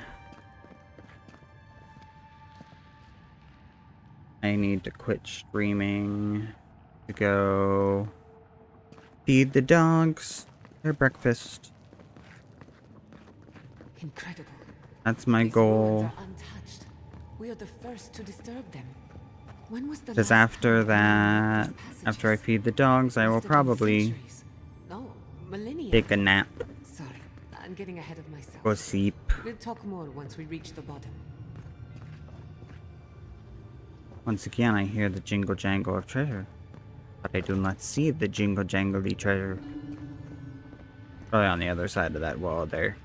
I need to quit streaming to go feed the dogs their breakfast. Incredible. That's my These goal. ruins are untouched. We are the first to disturb them. When was the Because last after time that, after I feed the dogs, I will probably No, millennia. take a nap. Sorry, I'm getting ahead of myself. Go sleep. We'll talk more once we reach the bottom. Once again, I hear the jingle jangle of treasure, but I do not see the jingle jangly treasure. Probably on the other side of that wall there.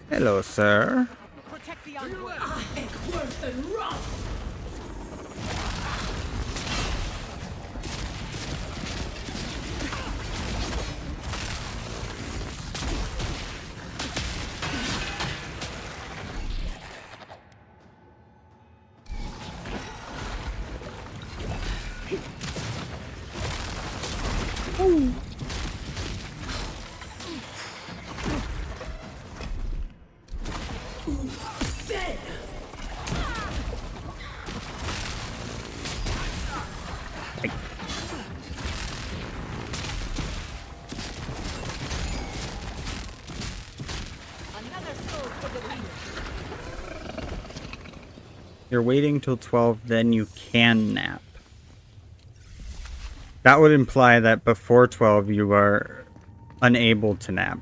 Hello, sir. Protect the envoy. It's worse than rough. You're waiting till 12, then you can nap. That would imply that before 12 you are unable to nap.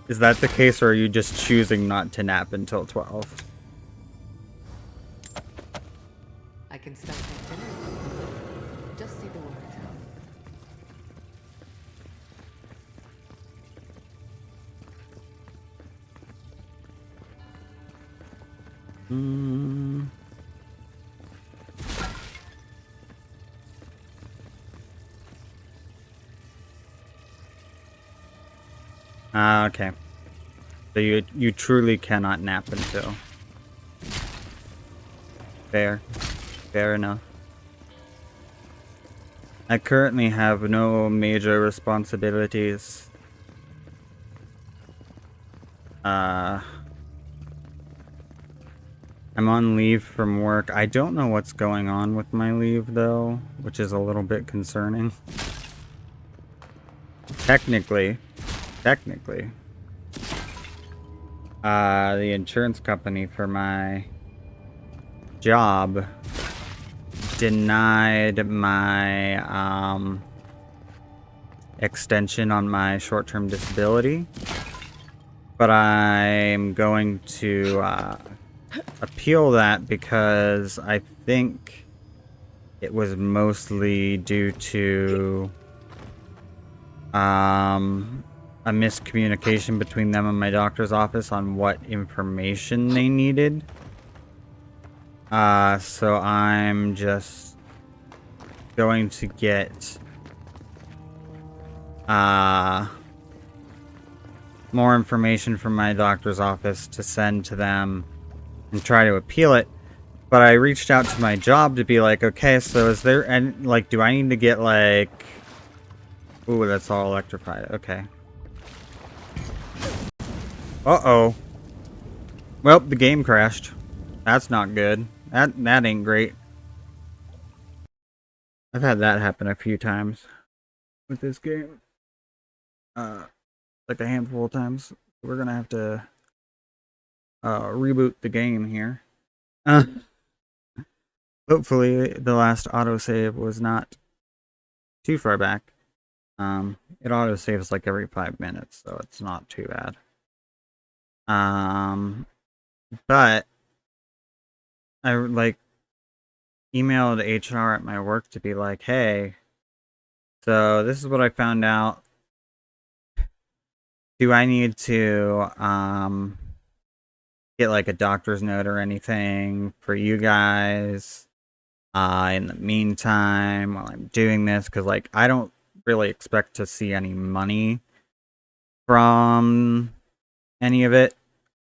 Is that the case, or are you just choosing not to nap until 12? I can start that dinner. Just say the word. Okay. So you truly cannot nap until. Fair. Fair enough. I currently have no major responsibilities. I'm on leave from work. I don't know what's going on with my leave, though, which is a little bit concerning. Technically, the insurance company for my job denied my, extension on my short-term disability, but I'm going to, appeal that because I think it was mostly due to a miscommunication between them and my doctor's office on what information they needed. So I'm just going to get more information from my doctor's office to send to them and try to appeal it. But I reached out to my job to be like, okay, so is there any, like, do I need to get, like... Ooh, that's all electrified. Okay. Uh-oh. Well, the game crashed. That's not good. That ain't great. I've had that happen a few times with this game. Like a handful of times. We're gonna have to reboot the game here. Hopefully the last autosave was not too far back. It autosaves like every 5 minutes, so it's not too bad. But I like emailed HR at my work to be like, hey, so this is what I found out. Do I need to get like a doctor's note or anything for you guys in the meantime while I'm doing this? Because like I don't really expect to see any money from any of it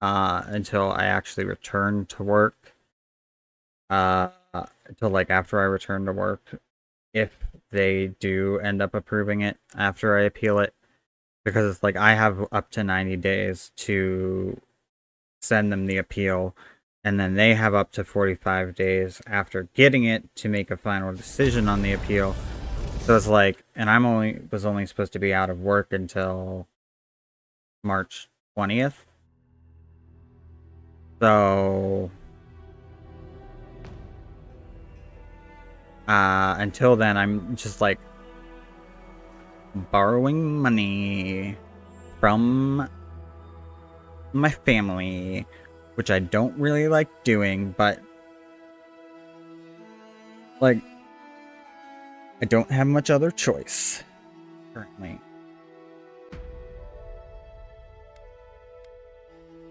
until I actually return to work. Until like after I return to work, if they do end up approving it after I appeal it, because it's like I have up to 90 days to send them the appeal, and then they have up to 45 days after getting it to make a final decision on the appeal. So it's like, and was only supposed to be out of work until March 20th. So until then, I'm just like borrowing money from my family, which I don't really like doing, but like I don't have much other choice currently.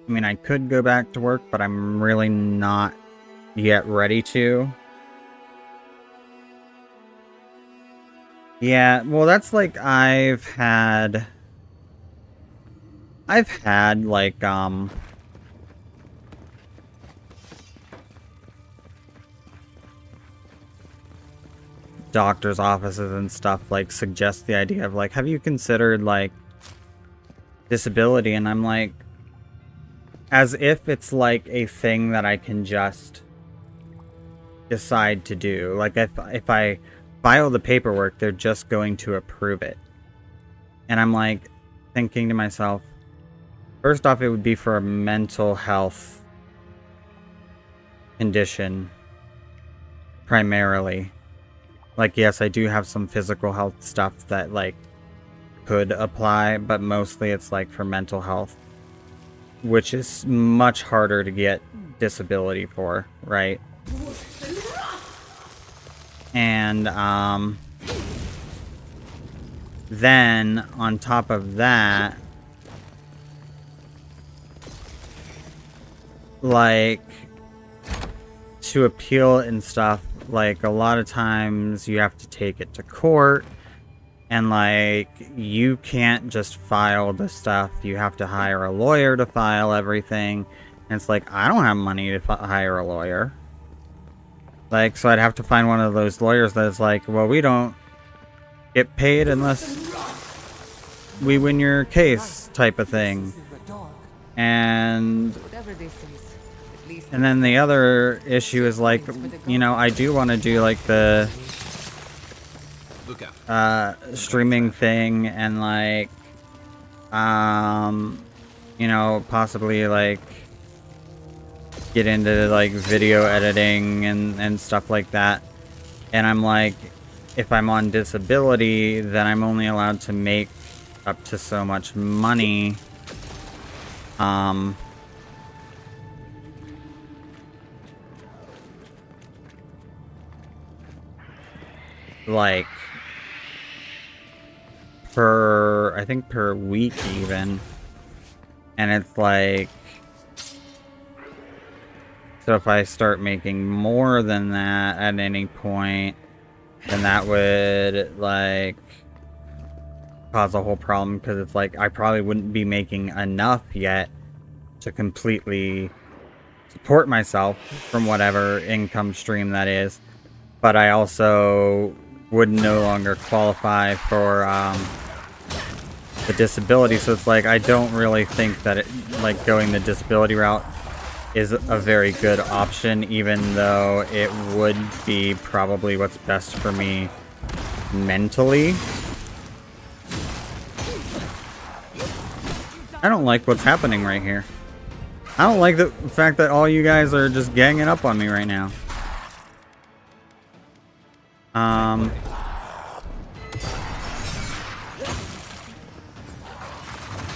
I mean, I could go back to work, but I'm really not yet ready to. Yeah, well, that's like I've had like doctors' offices and stuff like suggest the idea of like, have you considered like disability? And I'm like, as if it's like a thing that I can just decide to do. Like if I file the paperwork, they're just going to approve it. And I'm like thinking to myself, first off, it would be for a mental health condition primarily. Like, yes, I do have some physical health stuff that like could apply, but mostly it's like for mental health, which is much harder to get disability for, right? And then on top of that, like, to appeal and stuff, like, a lot of times you have to take it to court, and like, you can't just file the stuff. You have to hire a lawyer to file everything. And it's like, I don't have money to hire a lawyer. Like, so I'd have to find one of those lawyers that's like, well, we don't get paid unless we win your case, type of thing. And then the other issue is like, you know, I do want to do like the streaming thing, and like you know, possibly like get into like video editing and stuff like that. And I'm like, if I'm on disability, then I'm only allowed to make up to so much money. Like I think per week even. And it's like, so if I start making more than that at any point, then that would like cause a whole problem, because it's like I probably wouldn't be making enough yet to completely support myself from whatever income stream that is. But I also would no longer qualify for the disability, so it's like I don't really think that like going the disability route is a very good option, even though it would be probably what's best for me mentally. I don't like what's happening right here. I don't like the fact that all you guys are just ganging up on me right now.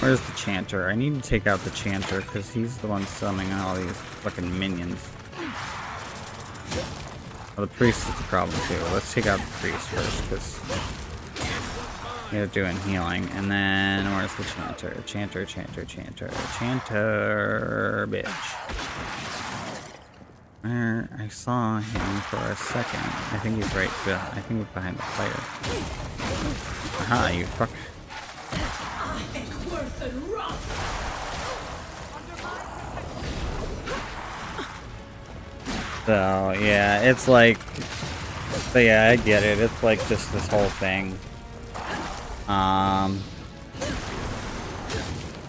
Where's the chanter? I need to take out the chanter, because he's the one summoning all these fucking minions. Well, the priest is the problem too. Let's take out the priest first, because they're doing healing. And then, where's the chanter? Chanter, bitch. Where I saw him for a second. I think he's right. I think he's behind the player. Aha, you fuck. So, yeah, it's like... So, yeah, I get it. It's like just this whole thing.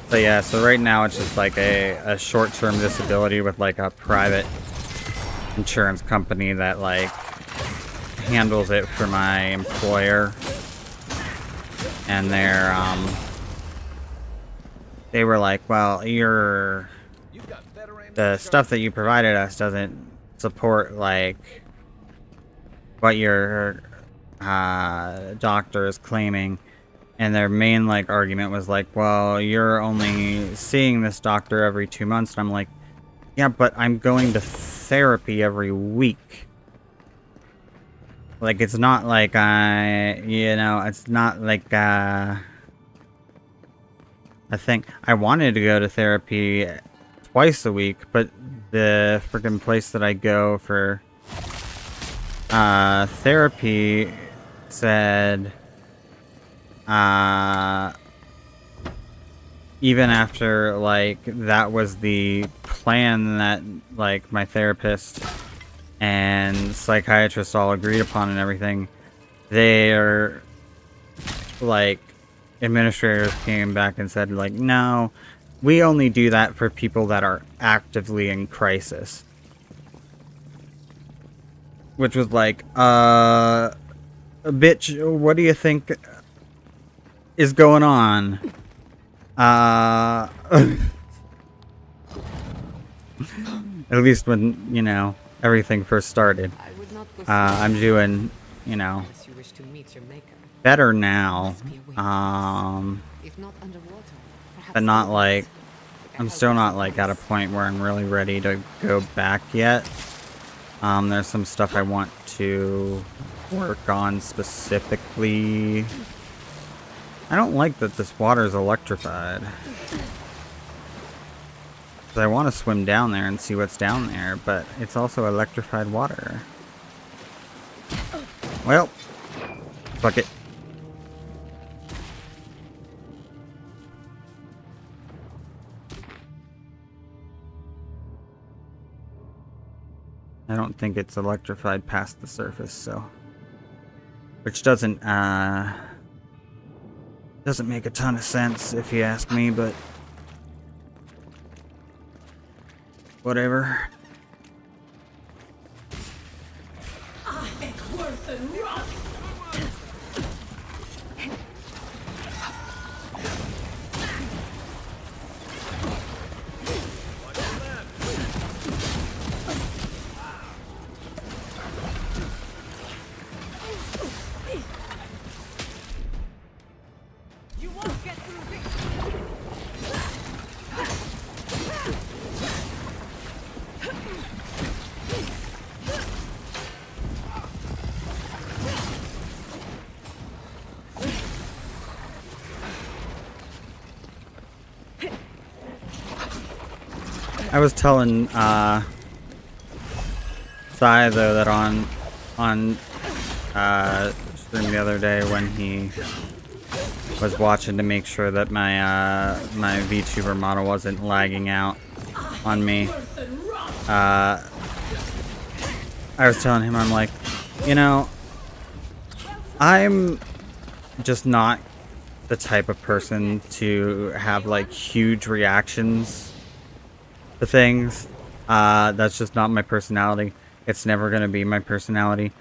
So, yeah, so right now it's just like a short-term disability with like a private insurance company that like handles it for my employer. And they were like, well, the stuff that you provided us doesn't support like what your doctor is claiming. And their main like argument was like, well, you're only seeing this doctor every 2 months. And I'm like, yeah, but I'm going to therapy every week. Like, it's not like it's not like I think I wanted to go to therapy twice a week, but the freaking place that I go for therapy said even after like that was the plan that like my therapist and psychiatrists all agreed upon and everything, they're like administrators came back and said like, no, we only do that for people that are actively in crisis. Which was like, bitch, what do you think is going on? At least when, you know, everything first started. I'm doing, you know, better now. But not like, I'm still not like at a point where I'm really ready to go back yet. There's some stuff I want to work on specifically. I don't like that this water is electrified. I want to swim down there and see what's down there, but it's also electrified water. Well, fuck it. I don't think it's electrified past the surface, so... Which doesn't make a ton of sense, if you ask me, but... Whatever. I was telling Sai though that on stream the other day when he was watching to make sure that my my VTuber model wasn't lagging out on me. I was telling him, I'm like, you know, I'm just not the type of person to have like huge reactions to things. That's just not my personality. It's never gonna be my personality.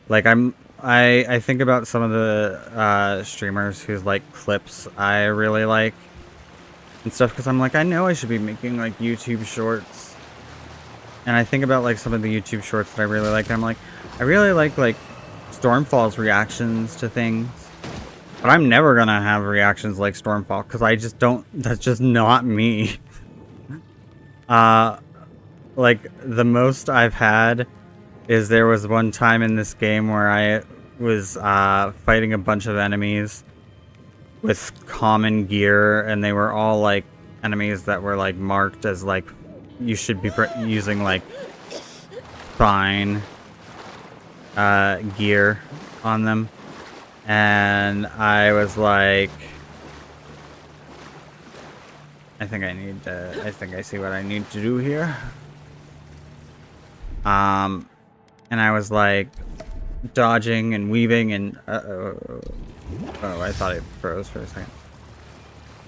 Like I think about some of the streamers whose like clips I really like and stuff, because I'm like, I know I should be making like YouTube shorts, and I think about like some of the YouTube shorts that I really like. I'm like, I really like Stormfall's reactions to things, but I'm never gonna have reactions like Stormfall because I just don't. That's just not me. Like the most I've had is there was one time in this game where I was fighting a bunch of enemies with common gear, and they were all like enemies that were like marked as like you should be using like fine gear on them, and I was like, I think I see what I need to do here. And I was like dodging and weaving and oh, I thought it froze for a second.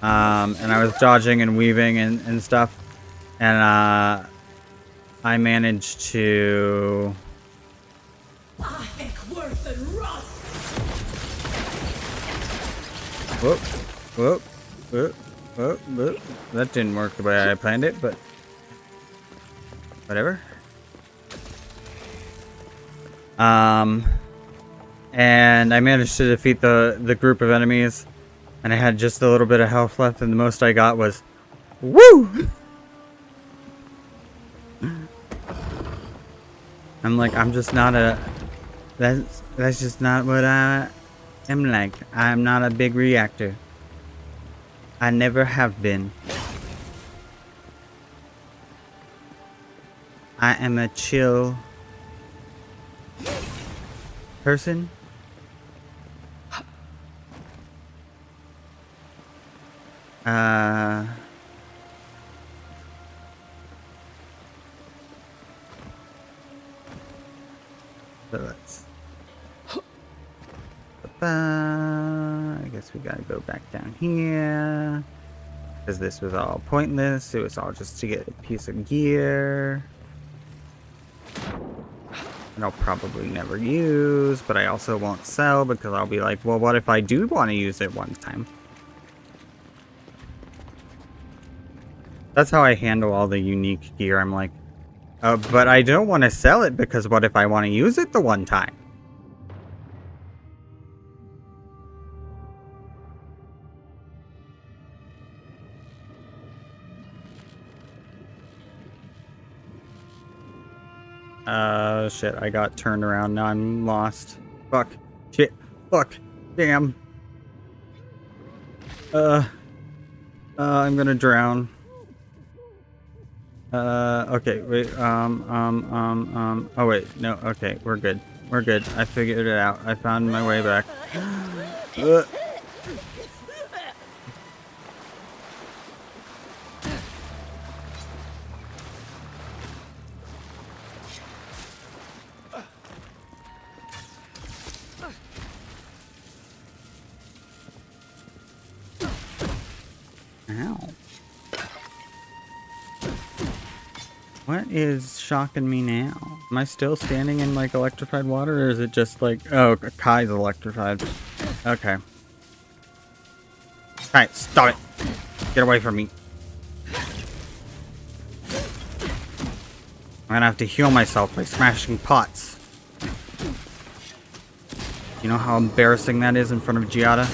And I was dodging and weaving and stuff, and I managed to whoop, whoop, whoop, whoop, whoop. That didn't work the way I planned it, but whatever. And I managed to defeat the group of enemies, and I had just a little bit of health left, and the most I got was woo. I'm like, I'm just not a that's just not what I am like. I'm not a big reactor. I never have been. I am a chill person. So let's I guess we gotta go back down here, because this was all pointless. It was all just to get a piece of gear and I'll probably never use, but I also won't sell because I'll be like, well, what if I do want to use it one time? That's how I handle all the unique gear. I'm like, but I don't want to sell it because what if I want to use it the one time? Shit, I got turned around. Now I'm lost. Fuck. Shit. Fuck. Damn. I'm gonna drown. Okay, wait, oh wait, no, okay, we're good. We're good. I figured it out. I found my way back. Ow. What is shocking me now? Am I still standing in, like, electrified water, or is it just, like... Oh, Kai's electrified. Okay. Alright, stop it! Get away from me. I'm gonna have to heal myself by smashing pots. You know how embarrassing that is in front of Giada?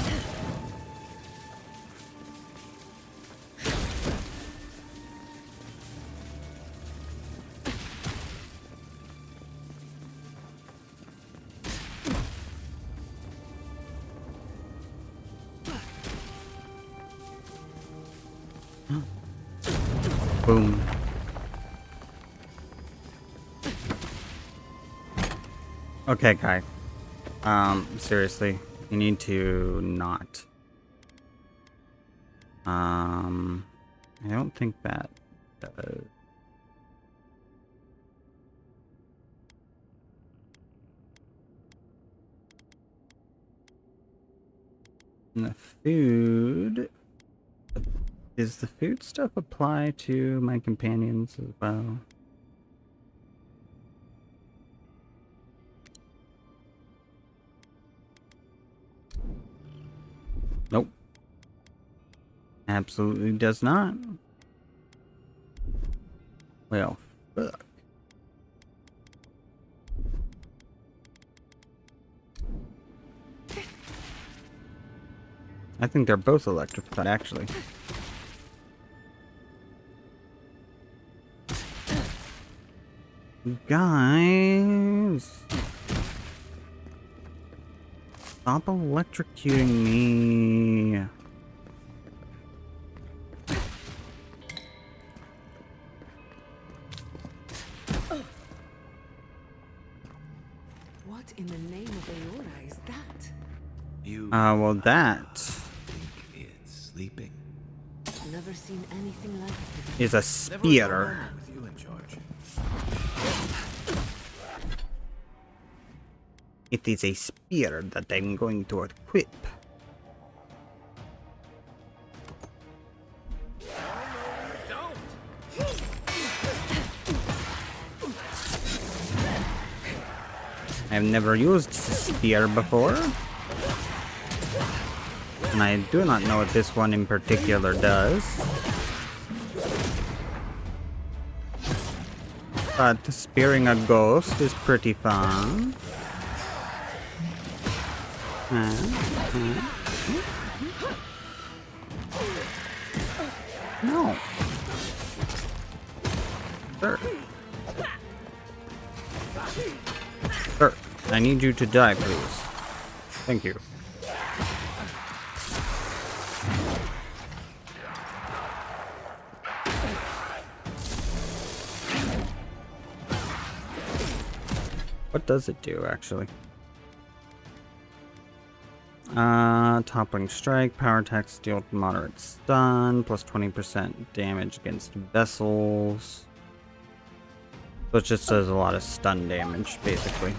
Boom. Okay, Kai. Seriously, you need to not. I don't think that does. And the food. Does the food stuff apply to my companions as well? Nope. Absolutely does not. Well, fuck. I think they're both electrified, actually. Guys, stop electrocuting me. What in the name of Aora is that? You well that think it's sleeping. Never seen anything like it. is a spear. With you in charge. It is a spear that I'm going to equip. I've never used spear before. And I do not know what this one in particular does. But spearing a ghost is pretty fun. No. Sir. Sir, I need you to die, please. Thank you. What does it do, actually? Toppling strike, power attack, deal moderate stun, plus 20% damage against vessels. So it just does a lot of stun damage, basically.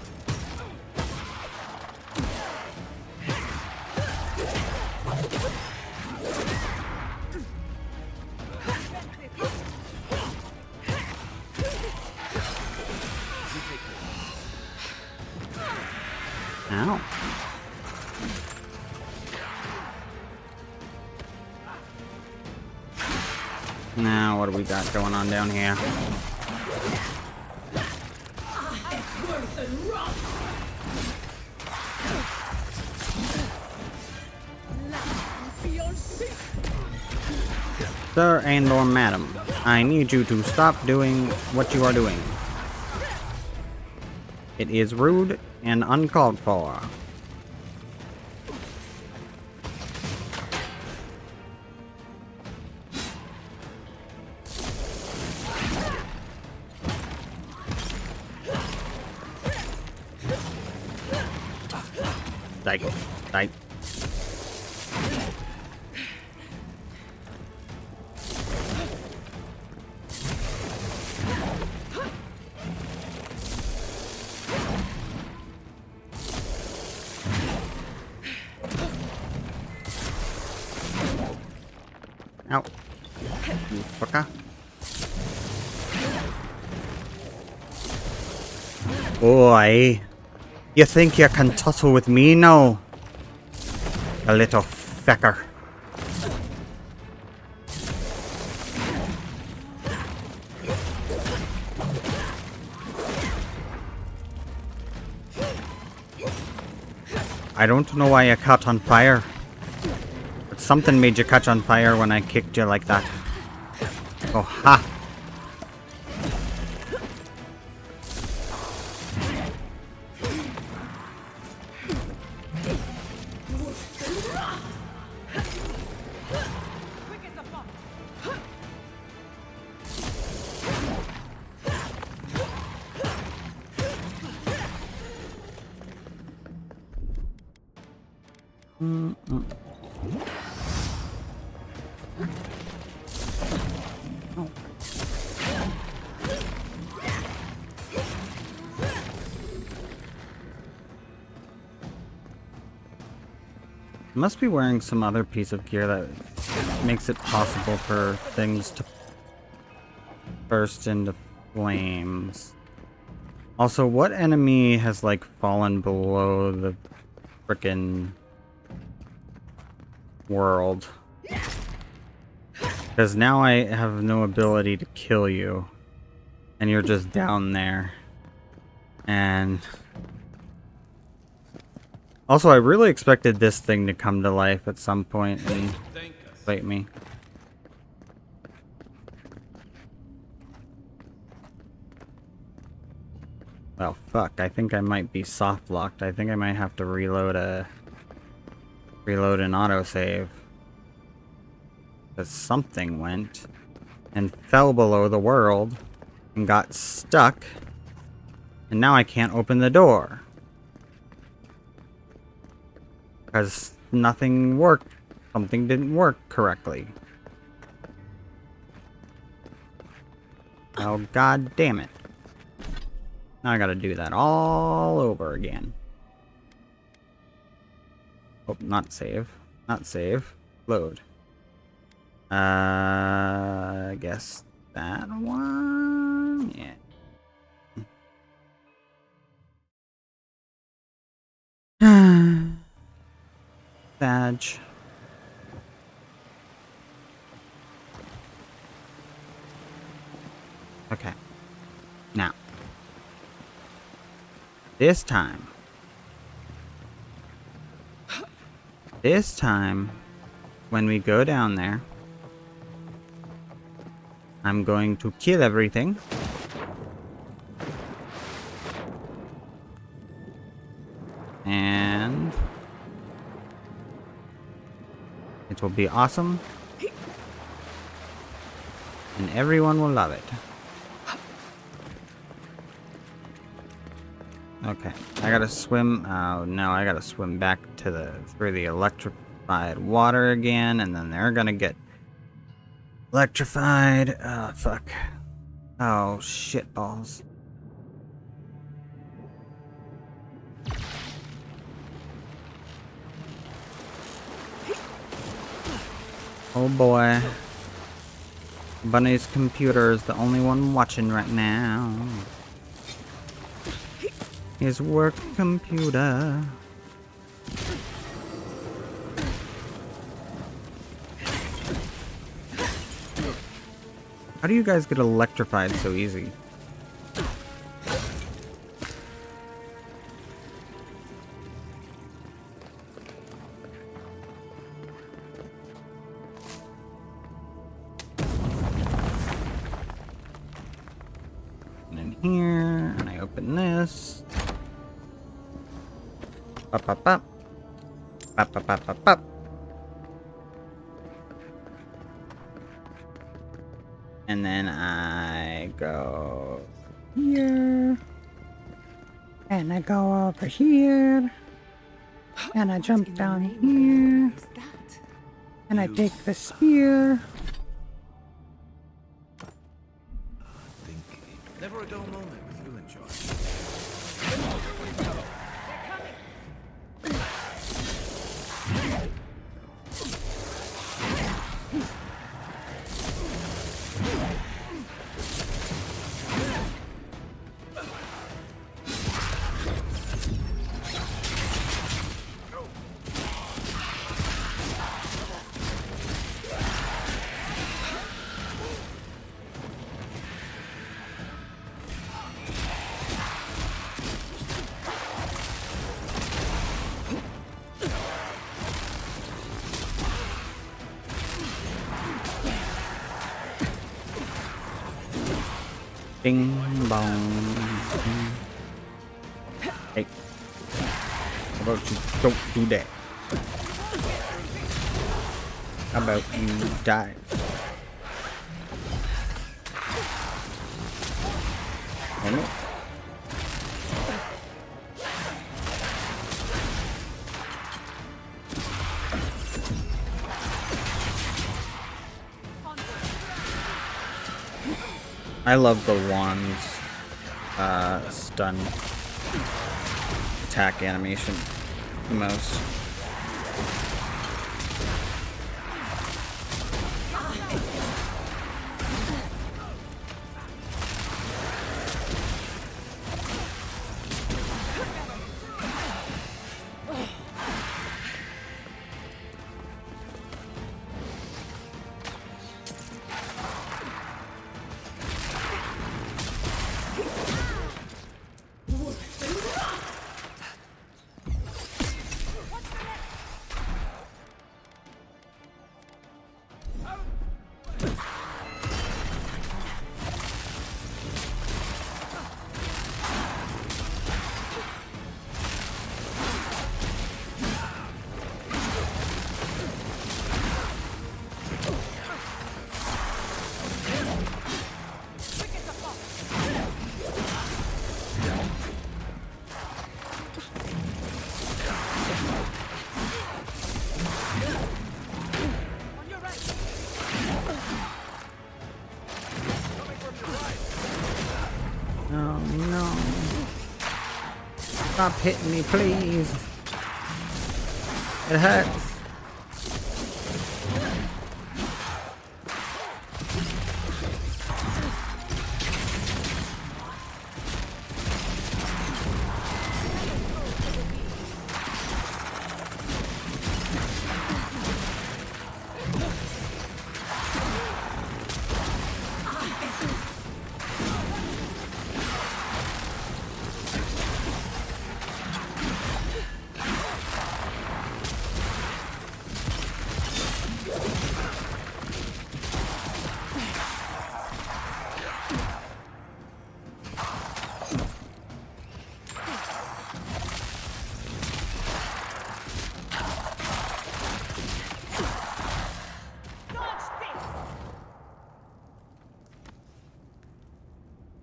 Ow. Now, what do we got going on down here? Sir and or madam, I need you to stop doing what you are doing. It is rude and uncalled for. Die. Die. Ow. You fucker. Boy. You think you can tussle with me now? A little fecker. I don't know why you caught on fire. But something made you catch on fire when I kicked you like that. Oh, ha! Must be wearing some other piece of gear that makes it possible for things to burst into flames. Also, what enemy has like fallen below the frickin' world? Because now I have no ability to kill you. And you're just down there. And also, I really expected this thing to come to life at some point and fight me. Well, fuck. I think I might be soft locked. I think I might have to reload an autosave. Because something went and fell below the world and got stuck. And now I can't open the door. Because nothing worked. Something didn't work correctly. Oh, god damn it. Now I gotta do that all over again. Oh, not save. Not save. Load. I guess that one? Yeah. Badge. Okay. Now. This time, when we go down there, I'm going to kill everything. And it will be awesome. And everyone will love it. Okay, I gotta swim. Oh no, I gotta swim back to through the electrified water again, and then they're gonna get electrified. Oh fuck. Oh shit balls. Oh boy. Bunny's computer is the only one watching right now. His work computer. How do you guys get electrified so easy? And in here, and I open this. Up, up, up. Up, up, up, up, up. And then I go here. And I go over here. And I jump down here. And I take the spear. Never a dull moment with you in charge. Bing bong. Hey. How about you don't do that? How about you die? Oh no. I love the wand's stun attack animation the most. Oh no. Stop hitting me, please. It hurts.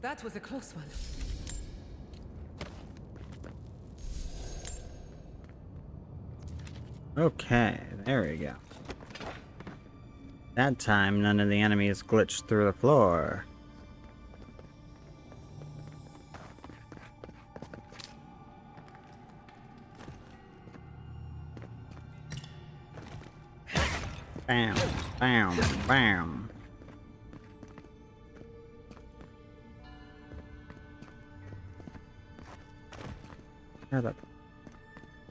That was a close one. Okay, there we go. That time, none of the enemies glitched through the floor. Bam, bam, bam.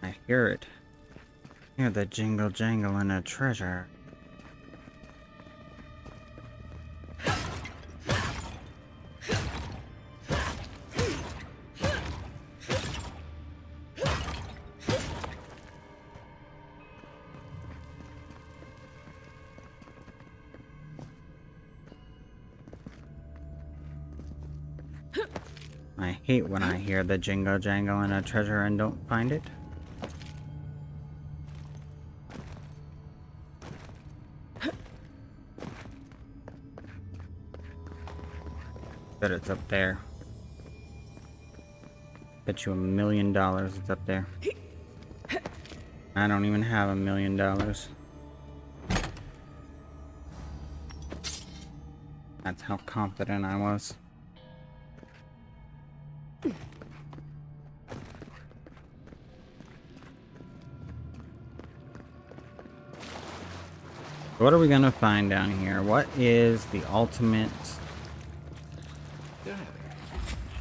I hear it. Hear the jingle jangle and a treasure. I hate when I hear the jingle jangle in a treasure and don't find it. Bet it's up there. Bet you $1 million it's up there. I don't even have $1 million. That's how confident I was. What are we gonna find down here? What is the ultimate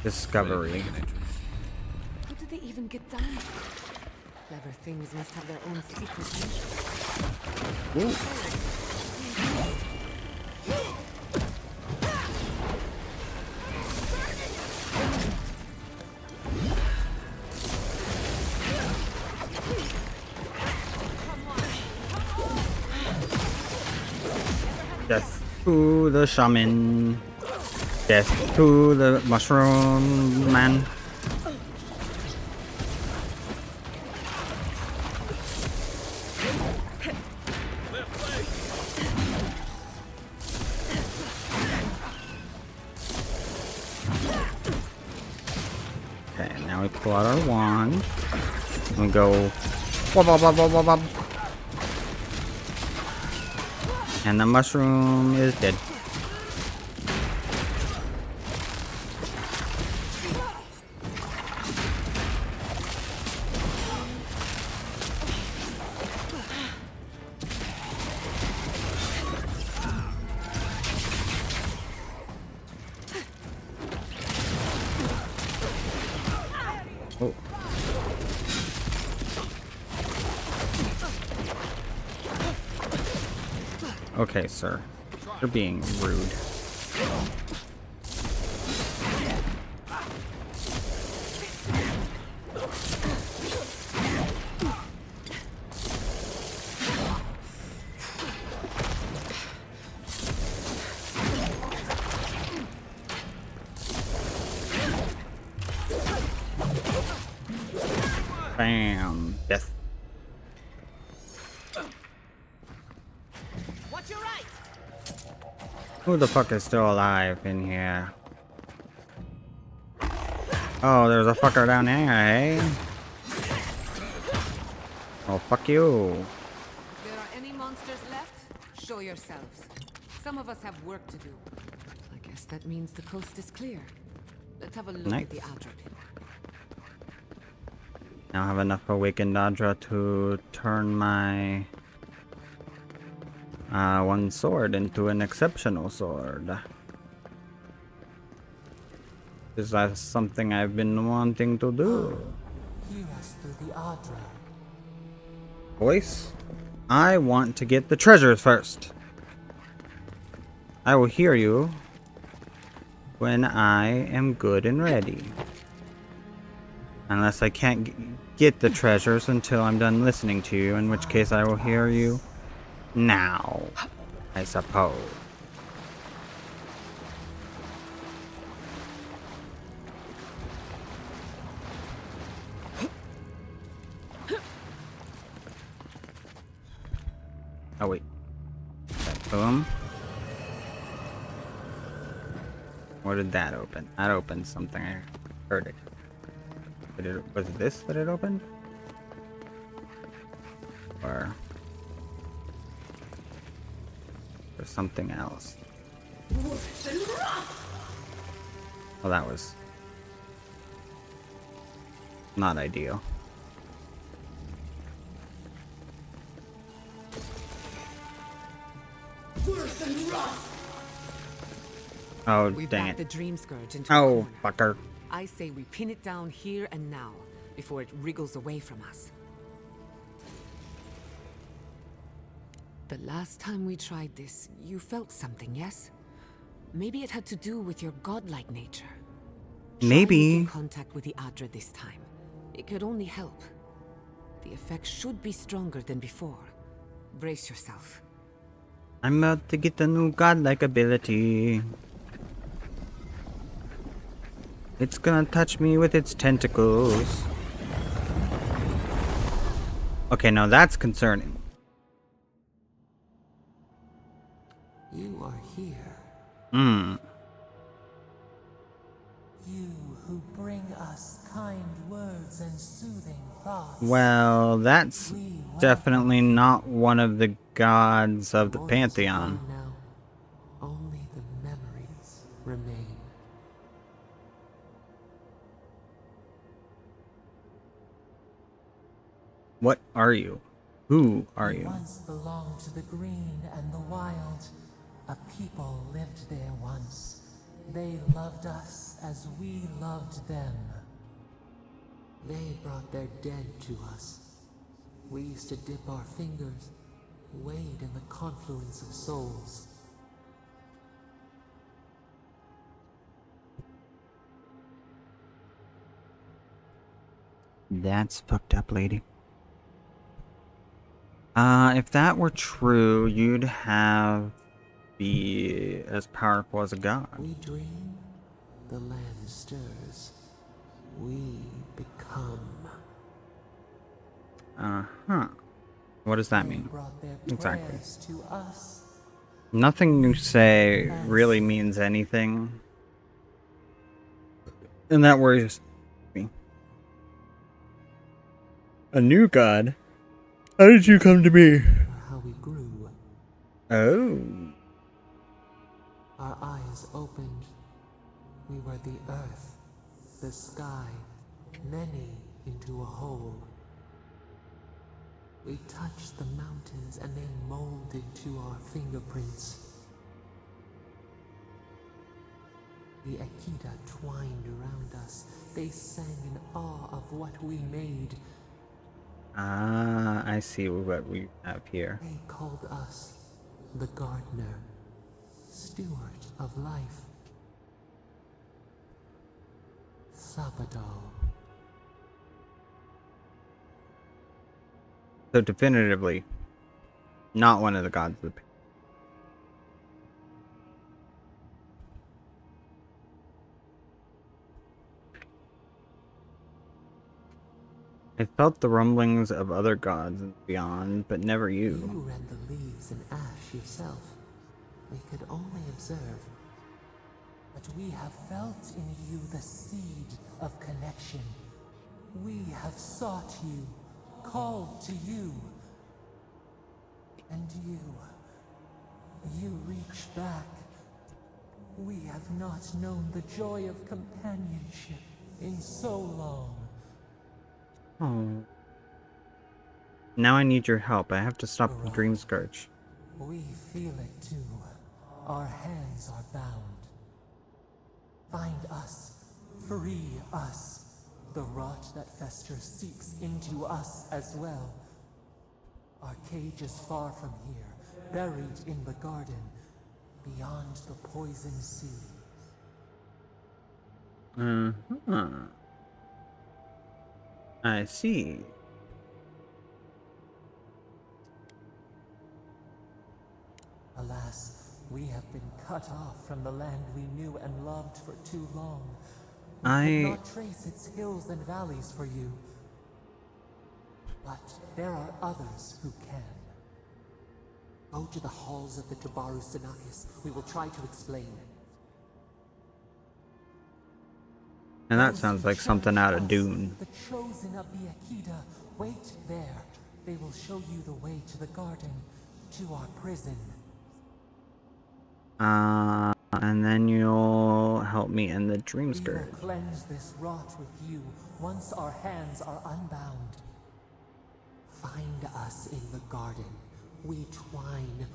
discovery? How did they even get down? Clever things must have their own secrets. Death to the shaman. Death to the mushroom man. Okay, now we pull out our wand. And we go. Wop, wop, wop, wop, wop, wop. And the mushroom is dead. Oh. Okay, sir. You're being rude. Bam. Death. Who the fuck is still alive in here? Oh, there's a fucker down here, eh? Oh, fuck you. If there are any monsters left, show yourselves. Some of us have work to do. I guess that means the coast is clear. Let's have a look at the Adra pit. Now I have enough awakened Adra to turn my one sword into an exceptional sword. Is that something I've been wanting to do? Hear us through the Adra. Voice, I want to get the treasures first. I will hear you when I am good and ready. Unless I can't get the treasures until I'm done listening to you, in which case I will hear you now, I suppose. Oh wait. Okay, boom. What did that open? That opened something. I heard it. Was it this that it opened? Or something else? Well, that was not ideal. Oh, We've dang backed the it. dream scourge into Oh, a corner. fucker. I say we pin it down here and now, before it wriggles away from us. The last time we tried this, you felt something, yes? Maybe it had to do with your godlike nature. Try Maybe. making contact with the Adra this time. It could only help. The effect should be stronger than before. Brace yourself. I'm about to get the new godlike ability. It's gonna touch me with its tentacles. Okay, now that's concerning. You are here. Hmm. You who bring us kind words and soothing thoughts. Well, that's definitely not one of the gods of the pantheon. Gone now. Only the memories remain. What are you? Who are We you? once belonged to the green and the wild. A people lived there once. They loved us as we loved them. They brought their dead to us. We used to dip our fingers, wade in the confluence of souls. That's fucked up, lady. If that were true, you'd have be as powerful as a god. We dream, the land stirs. We become. Uh-huh. What does that mean? Brought their Exactly. prayers to us. Nothing you say really means anything. And that worries me. A new god? How did you come to be? How we grew. Oh. Our eyes opened. We were the earth, the sky, many into a whole. We touched the mountains and they molded to our fingerprints. The Akita twined around us. They sang in awe of what we made. Ah, I see what we have here. They called us the gardener, steward of life. Sabadal. So definitively, not one of the gods of the pantheon. I felt the rumblings of other gods and beyond, but never you. You read the leaves and ash yourself. We could only observe. But we have felt in you the seed of connection. We have sought you, called to you. And you reach back. We have not known the joy of companionship in so long. Oh. Now I need your help. I have to stop the dream scourge. We feel it too. Our hands are bound. Find us. Free us. The rot that festers seeps into us as well. Our cage is far from here, buried in the garden, beyond the poison sea. Uh-huh. I see. Alas, we have been cut off from the land we knew and loved for too long. We cannot trace its hills and valleys for you. But there are others who can. Go to the halls of the Tabaru Sinakis. We will try to explain. And that sounds like something out of Dune. The chosen of the Akita, wait there. They will show you the way to the garden, to our prison. And then you'll help me in the dream scourge. We will cleanse this rot with you once our hands are unbound. Find us in the garden. We twine,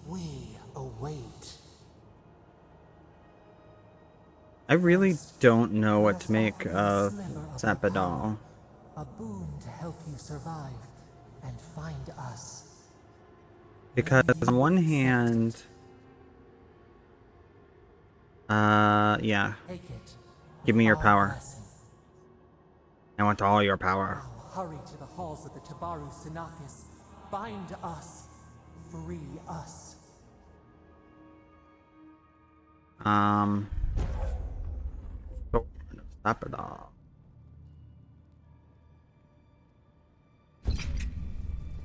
we await. I really don't know what to make of Zapadal. A boon to help you survive and find us. Because on one hand, yeah. Give me your power. I want all your power. Hurry to the halls of the Tabaru Sinakis. Bind us. Free us. Sappadal.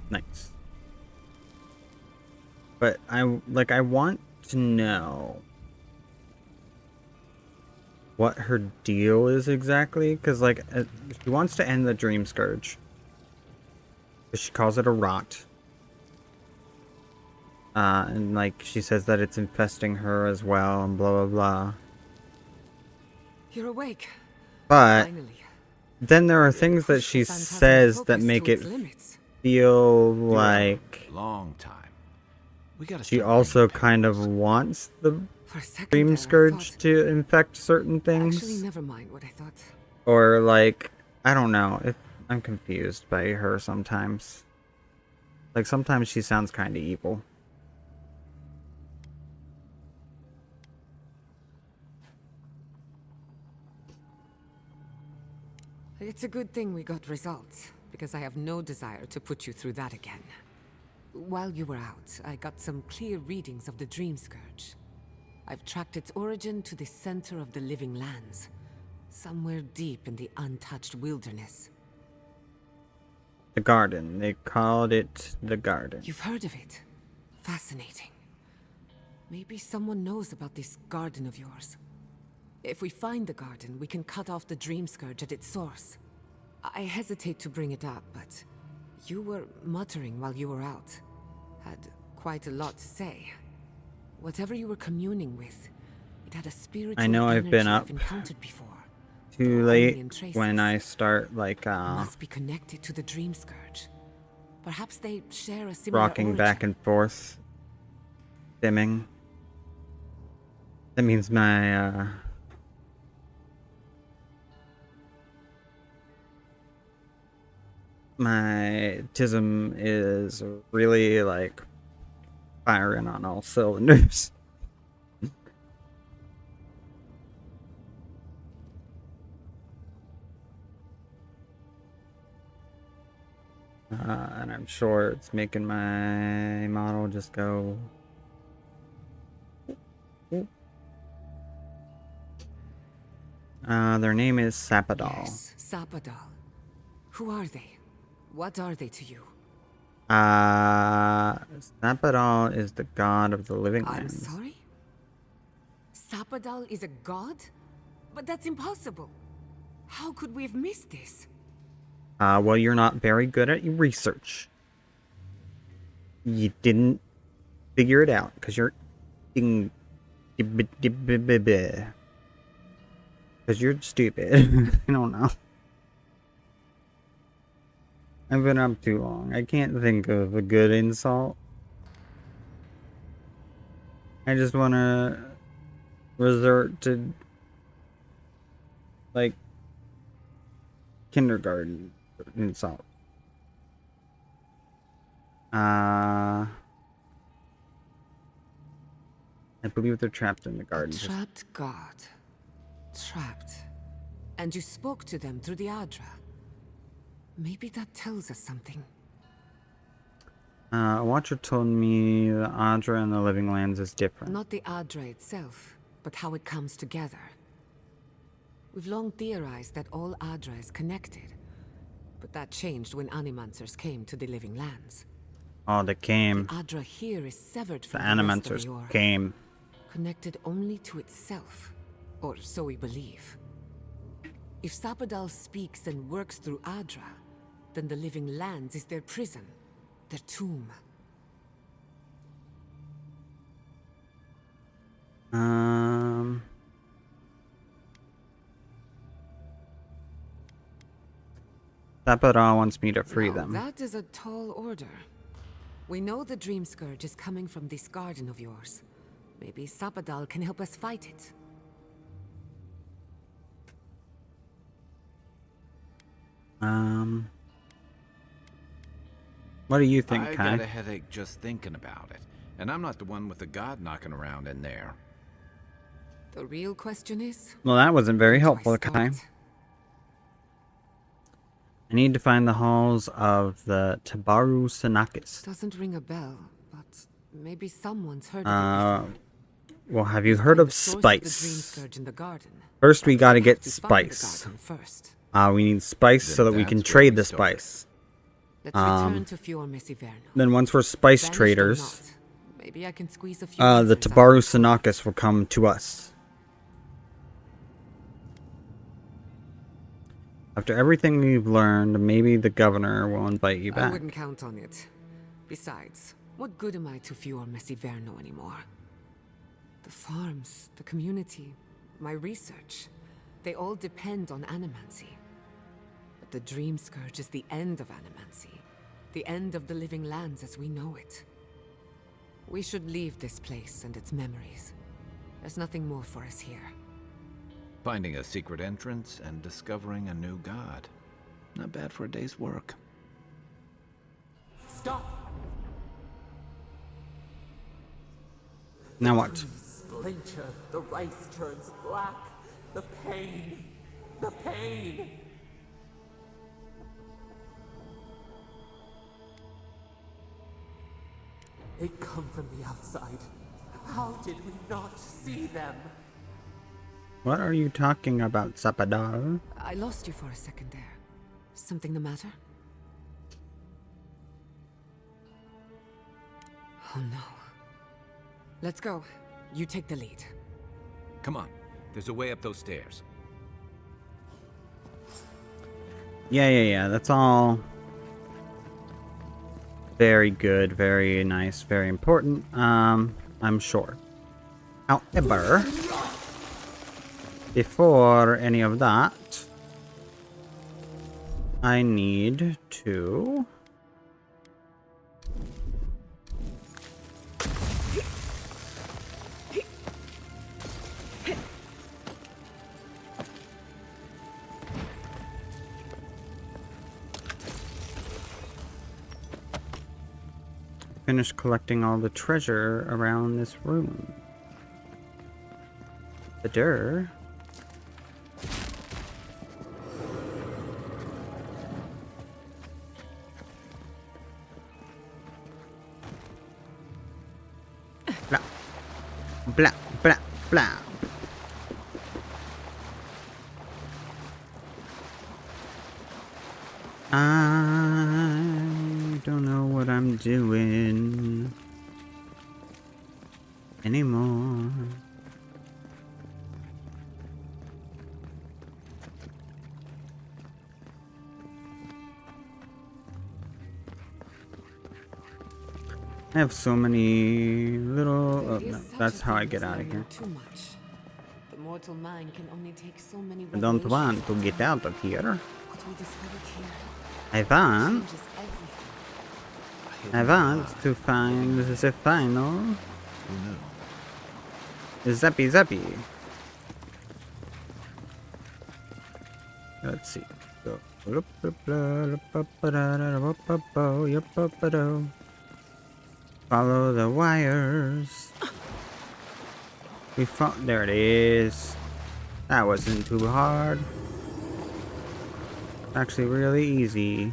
Nice. But I want to know what her deal is exactly, because like she wants to end the Dream Scourge. She calls it a rot. And like she says that it's infesting her as well, and blah blah blah. You're awake. But Finally. then there are things that she says that make it feel like Long time. We gotta she start also kind of wants the Dream Scourge to infect certain things. Actually, never mind what I thought. Or like, I don't know. I'm confused by her sometimes. Like sometimes she sounds kind of evil. It's a good thing we got results, because I have no desire to put you through that again. While you were out, I got some clear readings of the Dream Scourge. I've tracked its origin to the center of the Living Lands, somewhere deep in the untouched wilderness. The Garden. They called it the Garden. You've heard of it? Fascinating. Maybe someone knows about this garden of yours. If we find the garden, we can cut off the Dream Scourge at its source. I hesitate to bring it up, but you were muttering while you were out. Had quite a lot to say. Whatever you were communing with, it had a spiritual I know I've been up encountered before. too late when I start like Must be connected to the Dream Scourge. Perhaps they share a similar rocking origin. back and forth, dimming. That means my my tism is really like firing on all cylinders. And I'm sure it's making my model just go. Their name is Sappadal. Yes, Sappadal. Who are they? What are they to you? Sappadal is the god of the living I'm lands. sorry? Sappadal is a god? But that's impossible. How could we have missed this? Well, you're not very good at your research. You didn't figure it out because you're because you're stupid. I don't know. I've been up too long. I can't think of a good insult. I just want to resort to like kindergarten insult. I believe they're trapped in the garden. A trapped god. Trapped. And you spoke to them through the Adra. Maybe that tells us something. A watcher told me the Adra and the Living Lands is different. Not the Adra itself, but how it comes together. We've long theorized that all Adra is connected, but that changed when Animancers came to the Living Lands. Oh, they came. The Adra here is severed from The the rest of Animancers Eora, came. connected only to itself, or so we believe. If Sappadal speaks and works through Adra, then the Living Lands is their prison, their tomb. Sappadal wants me to free Now, them. that is a tall order. We know the Dream Scourge is coming from this garden of yours. Maybe Sappadal can help us fight it. What do you think, I Kai? got a headache just thinking about it. And I'm not the one with the god knocking around in there. The real question is... Well, that wasn't very helpful, Kai. I need to find the halls of the Tabaru Sanakis. Doesn't ring a bell, but maybe someone's heard of it before. Well, have you heard Find of the source of the dream spice? scourge in the garden. First, we But gotta have get to find the spice. garden first. We need spice so Then that we can that's where trade we the started. spice. Let's return to Fior Messiverno. Then once we're spice Vanished or traders, not, maybe I can squeeze a few the answers out of Tabaru you. Sanakis will come to us. After everything we've learned, maybe the governor will invite you I back. wouldn't count on it. Besides, what good am I to Fior Messiverno anymore? The farms, the community, my research, they all depend on animancy. But the Dream Scourge is the end of animancy. The end of the living lands as we know it. We should leave this place and its memories. There's nothing more for us here. Finding a secret entrance and discovering a new god. Not bad for a day's work. Stop! Now what? Splinter, the rice turns black. The pain. The pain. They come from the outside. How did we not see them? What are you talking about, Zapadar? I lost you for a second there. Something the matter? Oh no. Let's go. You take the lead. Come on. There's a way up those stairs. Yeah. That's all very good, very nice, very important. I'm sure. However, before any of that, I need to finish collecting all the treasure around this room. The door. Blah. Blah, blah, blah. I don't know what I'm doing anymore. I have so many little... Oh, no, that's how I get out of here. Too much. The mortal mind can only take so many I don't want to get out of here. What we discovered here I want changes everything. to find the final Who knew? Zappy Zappy. Let's see. Go. Follow the wires. We found. There it is. That wasn't too hard. Actually, really easy.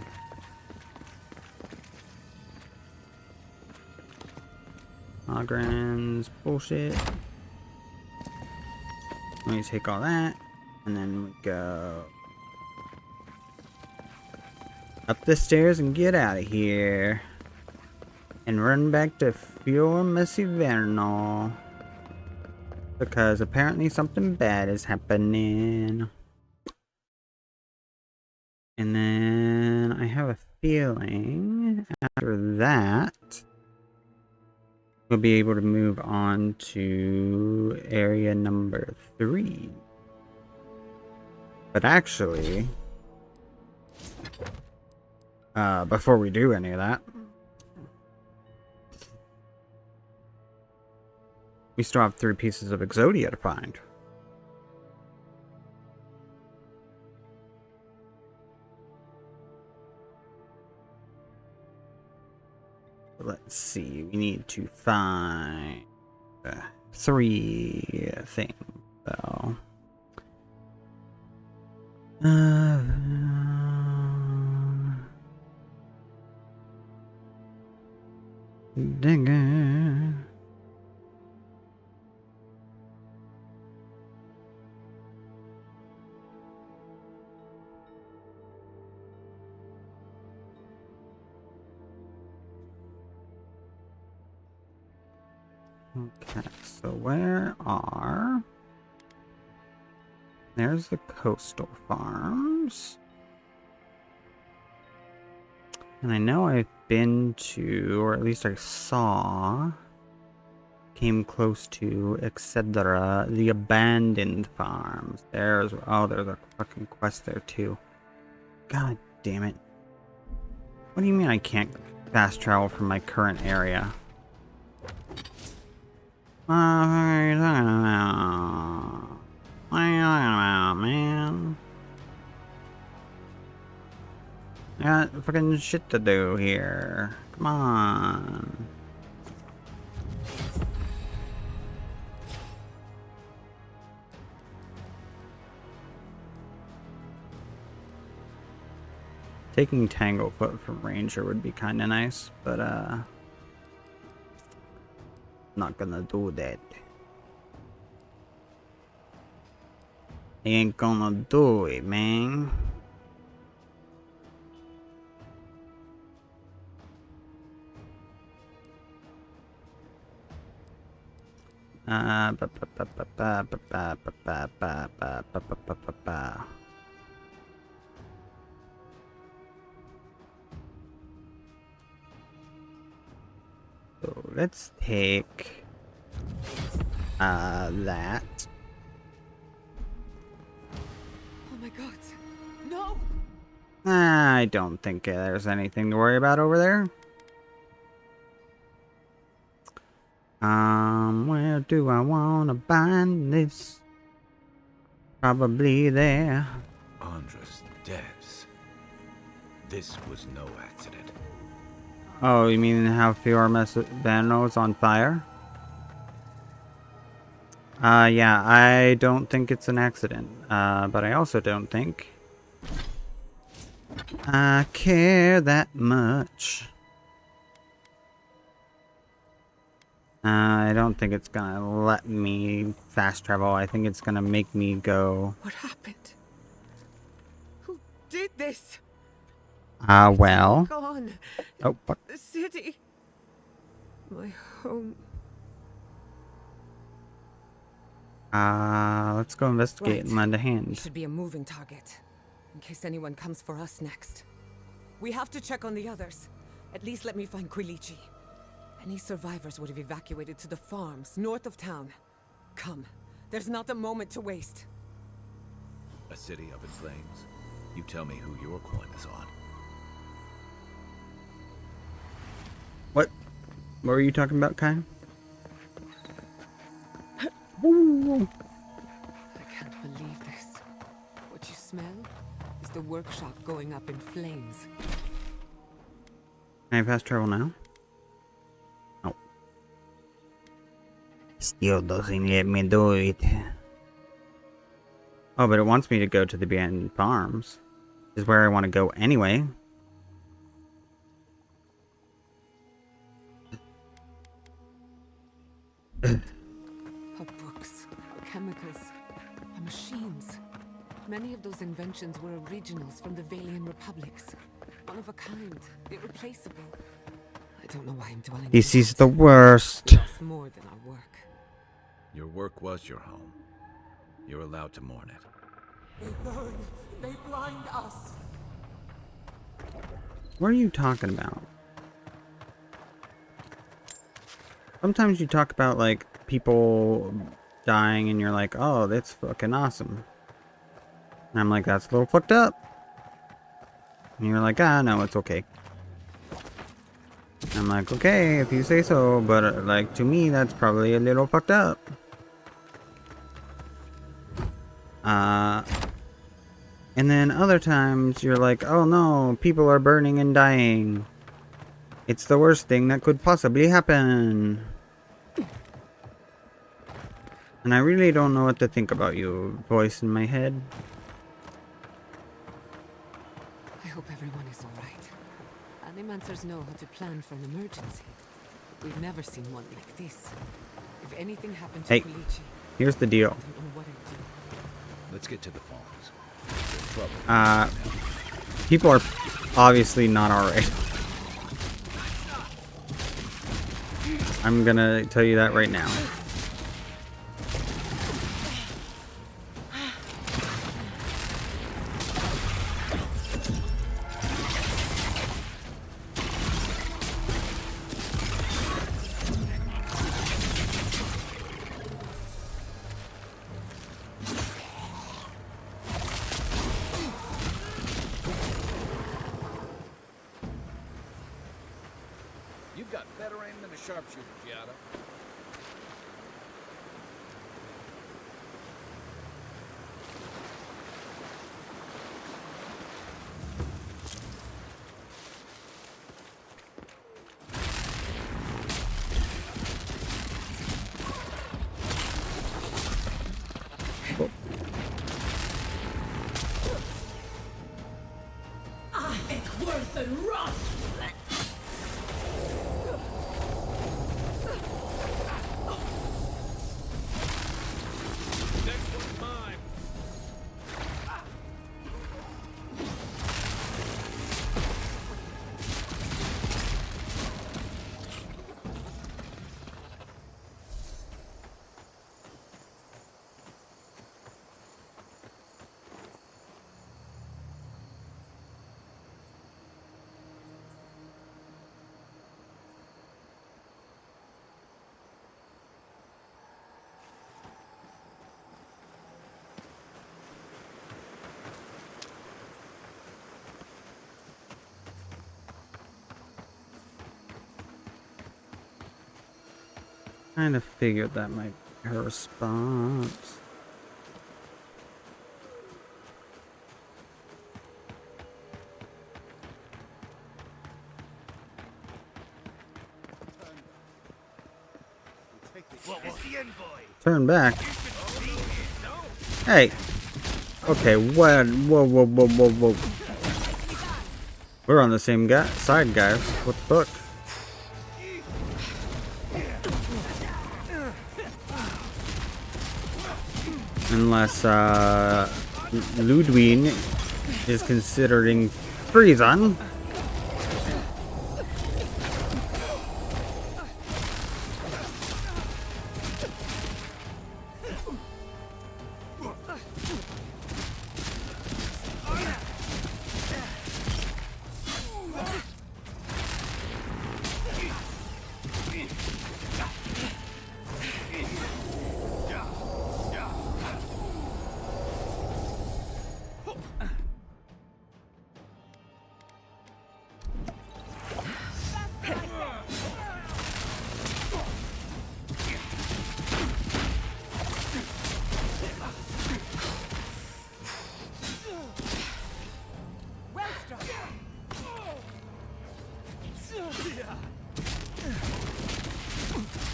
Holograms, bullshit. Let me take all that, and then we go up the stairs and get out of here, and run back to Fior Messiverno, because apparently something bad is happening. And then I have a feeling after that we'll be able to move on to area number 3. But actually, before we do any of that, we still have 3 pieces of Exodia to find. Let's see, we need to find 3 things, so... Digger... Okay, so where are... There's the coastal farms. And I know I've been to, or at least I saw, came close to, etc. The abandoned farms. There's a fucking quest there too. God damn it. What do you mean I can't fast travel from my current area? Man. I got fucking shit to do here. Come on. Taking Tanglefoot from Ranger would be kind of nice, but not gonna do that. Ain't gonna do it, man. So let's take that. Oh my god. No! I don't think there's anything to worry about over there. Where do I want to bind this? Probably there. Andres Devs. This was no accident. Oh, you mean how Fiormesvano's on fire? Yeah, I don't think it's an accident. But I also don't think I care that much. I don't think it's gonna let me fast travel. I think it's gonna make me go. What happened? Who did this? Well. Gone. Oh, fuck. The city. My home. Let's go investigate and lend a We hand. should be a moving target, in case anyone comes for us next. We have to check on the others. At least let me find Quilichi. Any survivors would have evacuated to the farms north of town. Come, there's not a moment to waste. A city up in flames? You tell me who your coin is on. What were you talking about, Kai? Ooh. I can't believe this. What you smell is the workshop going up in flames. Can I fast travel now? Oh. Still doesn't let me do it. Oh, but it wants me to go to the abandoned farms. This is where I want to go anyway. Her books, chemicals, her machines. Many of those inventions were originals from the Valian republics. One of a kind, irreplaceable. I don't know why I'm dwelling on This is that. the worst. It's more than our work. Your work was your home. You're allowed to mourn it. They burn. They blind us. What are you talking about? Sometimes you talk about, like, people dying and you're like, oh, that's fucking awesome. And I'm like, that's a little fucked up. And you're like, ah, no, it's okay. I'm like, okay, if you say so, but, like, to me, that's probably a little fucked up. And then other times, you're like, oh no, people are burning and dying. It's the worst thing that could possibly happen. And I really don't know what to think about you, voice in my head. I hope everyone is alright. Animancers know how to plan for an emergency. We've never seen one like this. If anything happened to Hey, Quilichi, here's the deal. I don't know what I'd do. Let's get to the farms. There's trouble. People are obviously not alright. I'm gonna tell you that right now. You've got better aim than a sharpshooter, Giada. Worth and rot! Next one's mine. Kind of figured that might be her response. Turn back. Hey. Okay, what? Whoa, whoa, whoa, whoa, whoa. We're on the same side, guys. What the fuck? Unless, Ludwig is considering treason.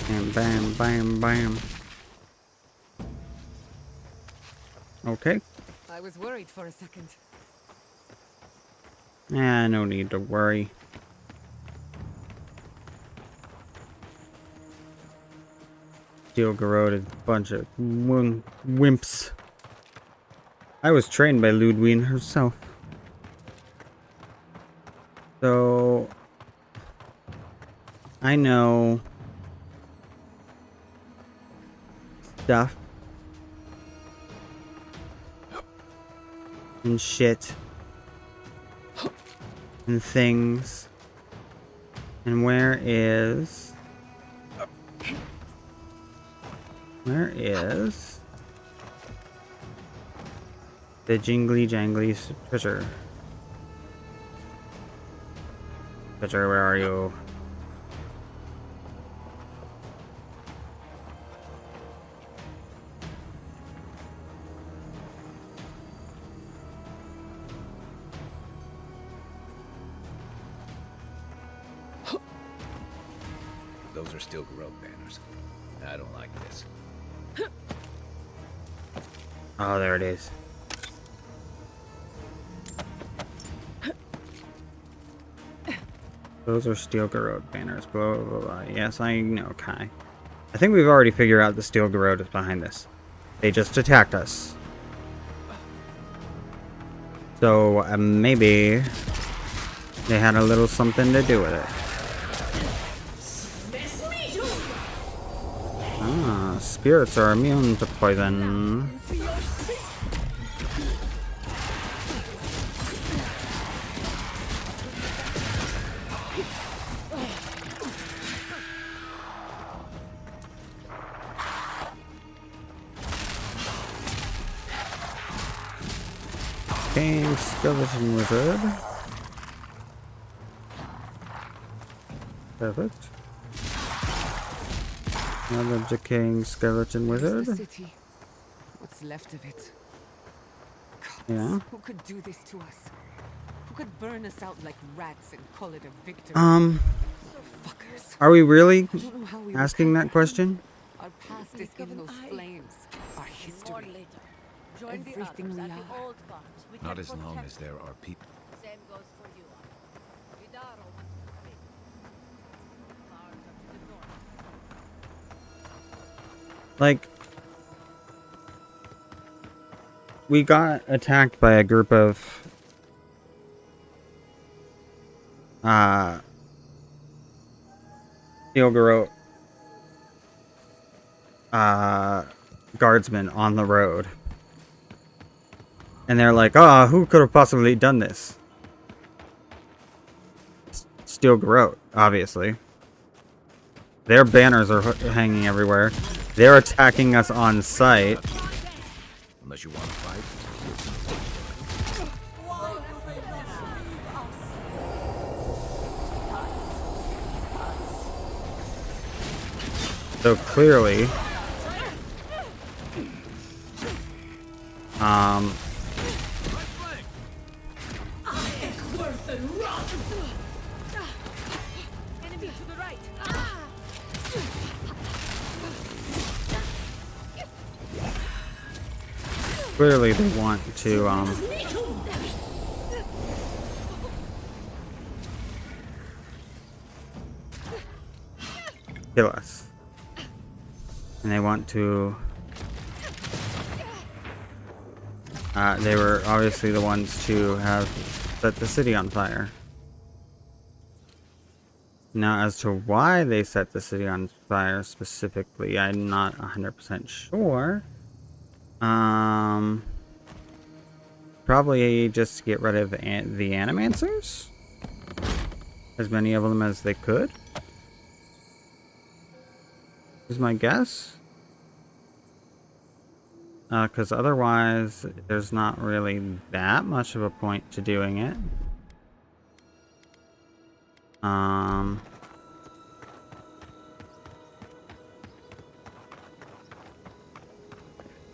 Bam, bam, bam, bam. Okay. I was worried for a second. No need to worry. Steel Garrote is a bunch of wimps. I was trained by Ludwig herself. So I know stuff and shit and things. And where is the jingly jangly treasure? Treasure, where are you? Those are still Garrote banners. I don't like this. Oh, there it is. Those are Steel Garrote banners. Blah, blah, blah. Yes, I know, Kai. I think we've already figured out the Steel Garrote is behind this. They just attacked us. So, maybe they had a little something to do with it. spirits are immune to poison. King Skeleton Wizard. Perfect. Another decaying skeleton wizard. The city. What's left of it. Gods, Yeah. who could do this to us? Who could burn us out like rats and call it a victory? Fuckers. Are we really I don't know how we asking that question? Our past is in those flames. Our history. Everything we are. Not as long as there are people. Same goes for you. Vidaro wants to speak. Flowers are to the north. Like, we got attacked by a group of Ilgarot guardsmen on the road. And they're like, oh, who could have possibly done this? Steel Garrote, obviously. Their banners are hanging everywhere. They're attacking us on sight. Unless you want to fight. So clearly, Enemy to the right. clearly they want to, kill us. And they want to, they were obviously the ones to have set the city on fire. Now, as to why they set the city on fire specifically, I'm not 100% sure. Probably just to get rid of the Animancers? As many of them as they could? Is my guess. Because otherwise, there's not really that much of a point to doing it.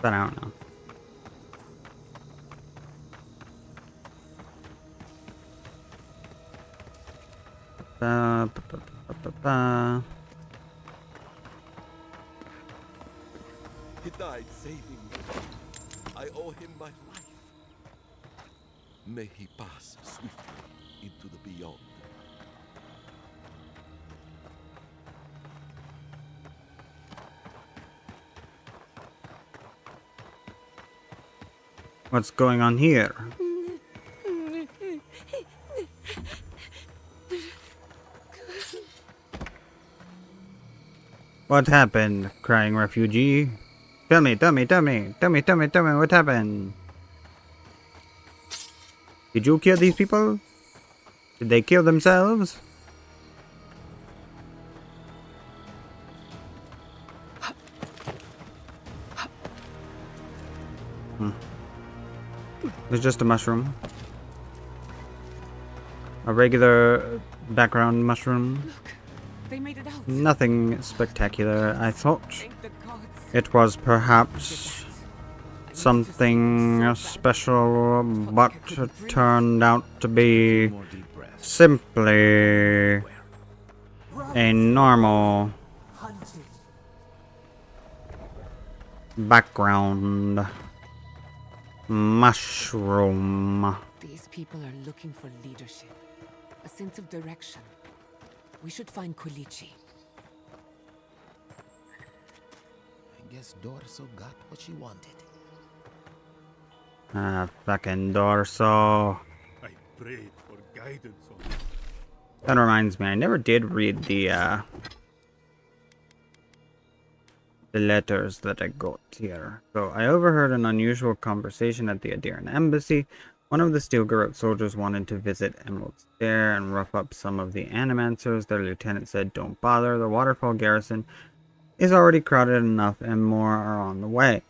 But I don't know. He died saving me. I owe him my life. May he pass swiftly into the beyond. What's going on here? What happened, crying refugee? Tell me what happened? Did you kill these people? Did they kill themselves? It's just a mushroom. A regular background mushroom. They made it out. Nothing spectacular, I thought. It was perhaps something special, but it turned out to be simply a normal background mushroom. These people are looking for leadership, a sense of direction. We should find Kulichi. I guess Dorso got what she wanted. Ah, fucking Dorso. I prayed for guidance on That reminds me, I never did read the the letters that I got here. So I overheard an unusual conversation at the Adiran embassy. One of the Steel Garrote soldiers wanted to visit Emerald Stair and rough up some of the animancers. Their lieutenant said, "Don't bother, the Waterfall garrison is already crowded enough and more are on the way."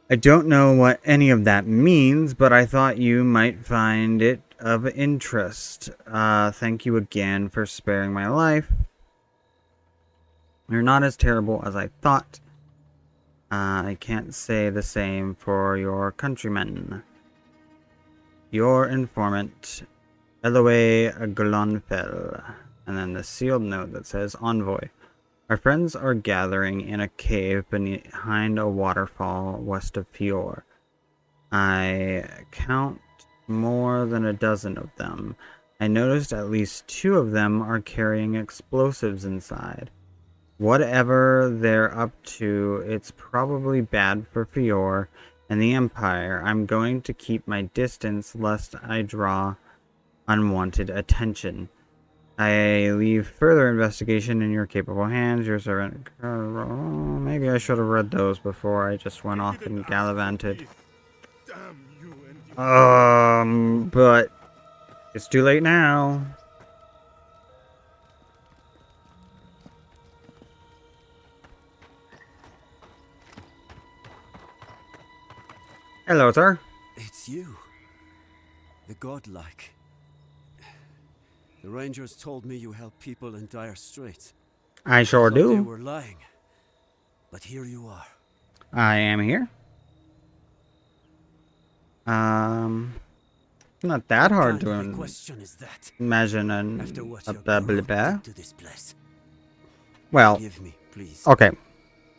I don't know what any of that means, but I thought you might find it of interest. Thank you again for sparing my life. You're not as terrible as I thought. I can't say the same for your countrymen. Your informant, Eloy Glonfell. And then the sealed note that says, Envoy. Our friends are gathering in a cave behind a waterfall west of Fior. I count more than a dozen of them. I noticed at least 2 of them are carrying explosives inside. Whatever they're up to, it's probably bad for Fior and the Empire. I'm going to keep my distance lest I draw unwanted attention. I leave further investigation in your capable hands. Your servant. Maybe I should have read those before I just went off and gallivanted. But it's too late now. Hello, sir. It's you. The godlike. The Rangers told me you help people in dire straits. I sure thought do. They were lying. But here you are. I am here. Not that hard to imagine Well, Forgive me, please. okay.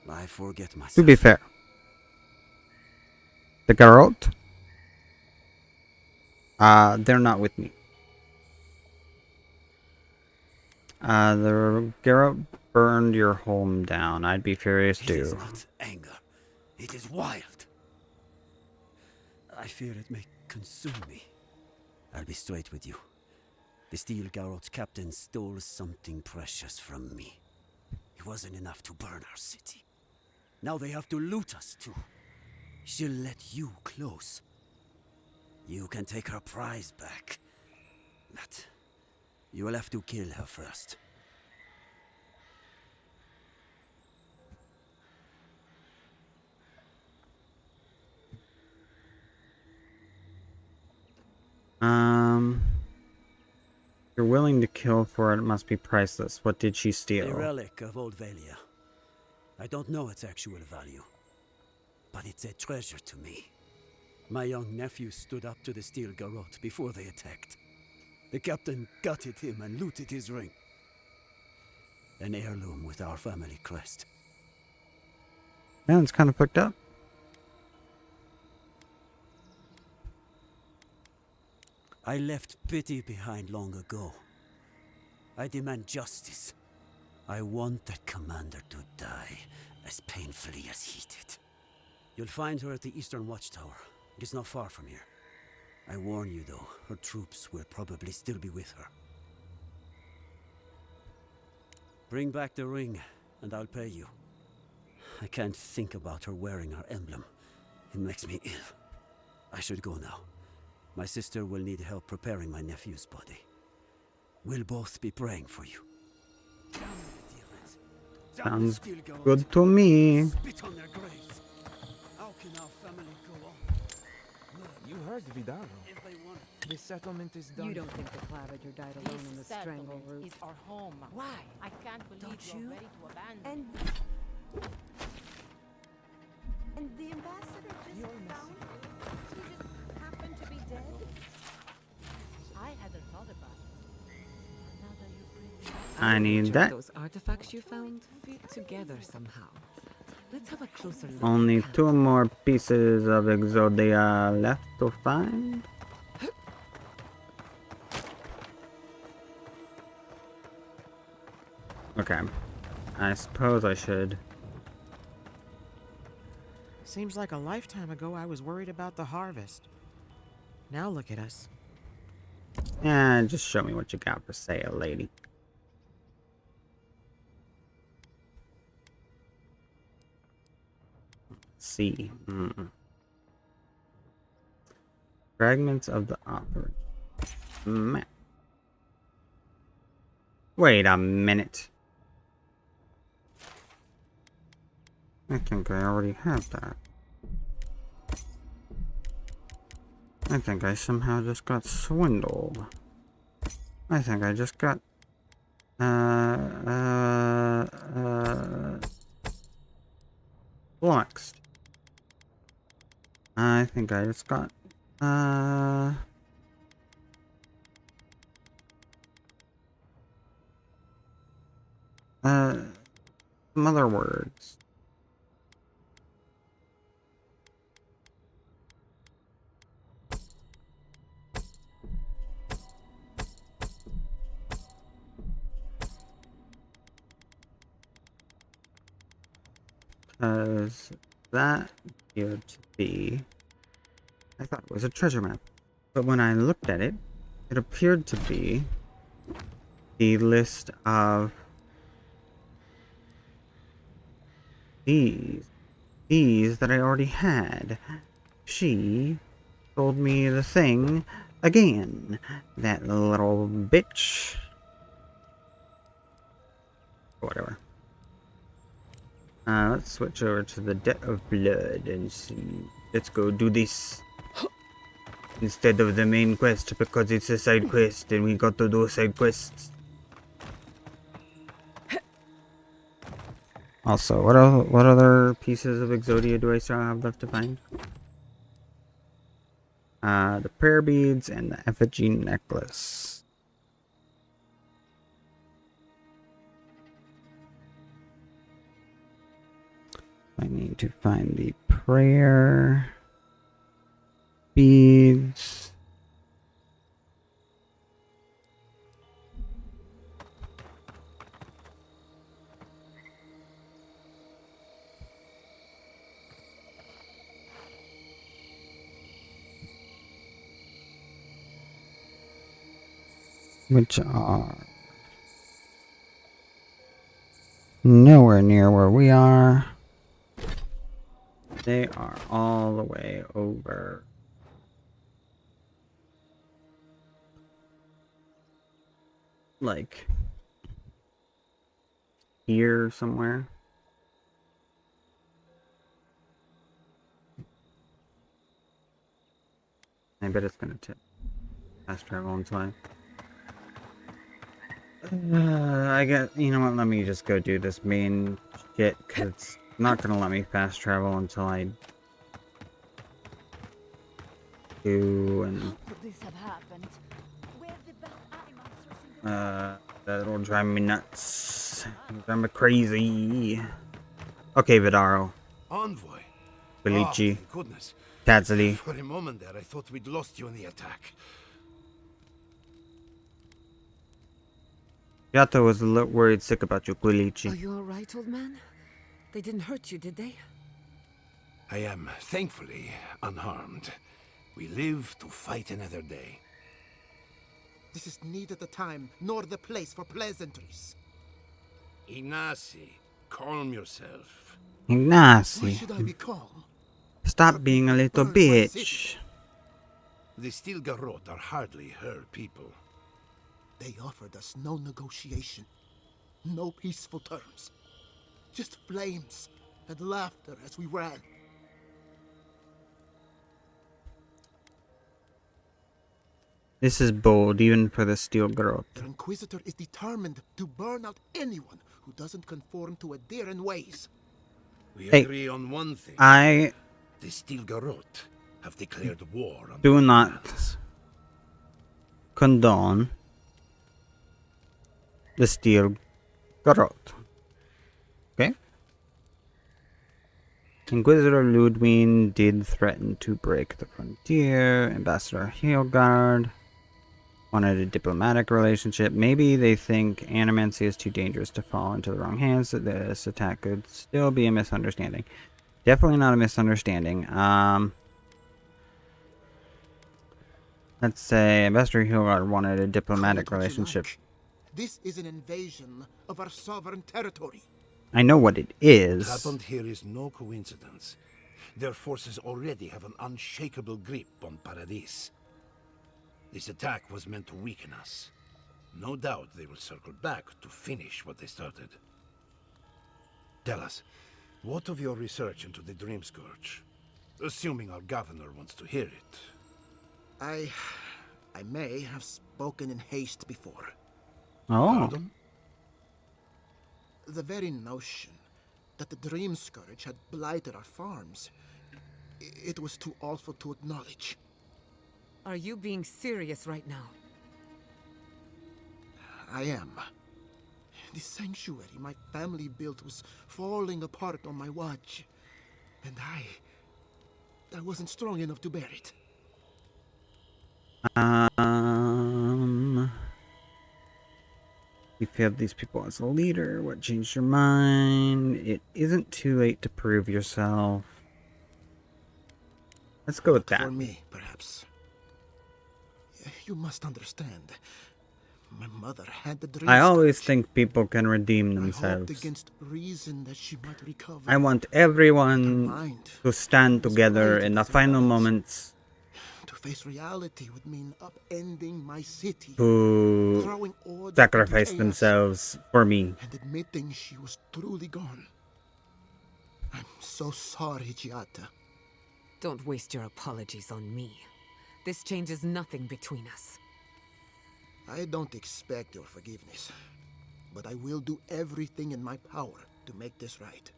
I forget myself. To be fair, the Garrote, they're not with me. The Garrote burned your home down. I'd be furious too. It is not anger. It is wild. I fear it may consume me. I'll be straight with you. The Steel Garrote's captain stole something precious from me. It wasn't enough to burn our city. Now they have to loot us too. She'll let you close. You can take her prize back. But you will have to kill her first. You're willing to kill for it, it must be priceless. What did she steal? A relic of Old Valia. I don't know its actual value, but it's a treasure to me. My young nephew stood up to the Steel Garrote before they attacked. The captain gutted him and looted his ring. An heirloom with our family crest. Yeah, it's kind of fucked up. I left pity behind long ago. I demand justice. I want that commander to die as painfully as he did. You'll find her at the Eastern Watchtower. It is not far from here. I warn you though, her troops will probably still be with her. Bring back the ring, and I'll pay you. I can't think about her wearing our emblem. It makes me ill. I should go now. My sister will need help preparing my nephew's body. We'll both be praying for you. Sounds good to me. Spit on their graves. How can our family go on? You heard Vidaro. The settlement is done. You don't think the Clavager died alone in the strangle route? Is our home. Why? I can't believe Don't you're you? ready to abandon. And the ambassador just found he just happened to be dead? I hadn't thought about it. Now that you bring it up, I need that. Those artifacts you found fit together somehow. Let's have a closer look. Only 2 more pieces of Exodia left to find. Okay. I suppose I should. Seems like a lifetime ago I was worried about the harvest. Now look at us. Yeah, just show me what you got for sale, lady. see. Fragments of the offering. Map. Wait a minute. I think I already have that. I think I somehow just got swindled. I think I just got flummoxed. I think I just got some other words. Because that appeared to be, I thought it was a treasure map. But when I looked at it, it appeared to be the list of these that I already had. She told me the thing again. That little bitch. Whatever. Let's switch over to the Debt of Blood and see. Let's go do this. Instead of the main quest, because it's a side quest and we got to do side quests. Also, what other pieces of Exodia do I still have left to find? The prayer beads and the effigy necklace. I need to find the prayer beads. Which are nowhere near where we are. They are all the way over. Like here somewhere. I bet it's gonna tip fast travel until I get, you know what, let me just go do this main shit, because it's not gonna let me fast travel until I do, and that'll drive me nuts. Drive me crazy. Okay, Vidaro. Envoy. Belici. Thank goodness. Tadzeli. For a moment there, I thought we'd lost you in the attack. Yato was a little worried sick about you, Quilici. Are you alright, old man? They didn't hurt you, did they? I am, thankfully, unharmed. We live to fight another day. This is neither the time nor the place for pleasantries. Ignacy, calm yourself. Ignacy. Why should I be calm? Stop being a little bitch. The Steel Garrote are hardly her people. They offered us no negotiation, no peaceful terms. Just flames and laughter as we ran. This is bold, even for the Steel Garrote. The Inquisitor is determined to burn out anyone who doesn't conform to Adiran ways. We Hey, agree on one thing. The Steel Garrote have declared war on do the not lands. condone the Steel Garrote. Okay? Inquisitor Ludwig did threaten to break the frontier. Ambassador Hilgard wanted a diplomatic relationship. Maybe they think Animancy is too dangerous to fall into the wrong hands. That this attack could still be a misunderstanding. Definitely not a misunderstanding. Let's say Ambassador Hilgard wanted a diplomatic relationship. This is an invasion of our sovereign territory. I know what it What is. happened here is no coincidence. their forces already have an unshakable grip on Paradis. This attack was meant to weaken us. No doubt they will circle back to finish what they started. Tell us, what of your research into the Dream Scourge? Assuming our governor wants to hear it. I may have spoken in haste before. Oh. Pardon? The very notion that the Dream Scourge had blighted our farms, it was too awful to acknowledge. Are you being serious right now? I am. The sanctuary my family built was falling apart on my watch. And I wasn't strong enough to bear it. You failed these people as a leader. What changed your mind? It isn't too late to prove yourself. Let's go with that. For me, perhaps. You must understand. My mother had the dream. I always think people can redeem I hoped themselves. against reason that she might recover. I want everyone to stand together in the final moments To face reality would mean upending my city, to throwing order sacrifice into chaos, themselves for me. and admitting she was truly gone. I'm so sorry, Giata. Don't waste your apologies on me. This changes nothing between us. I don't expect your forgiveness, but I will do everything in my power to make this right.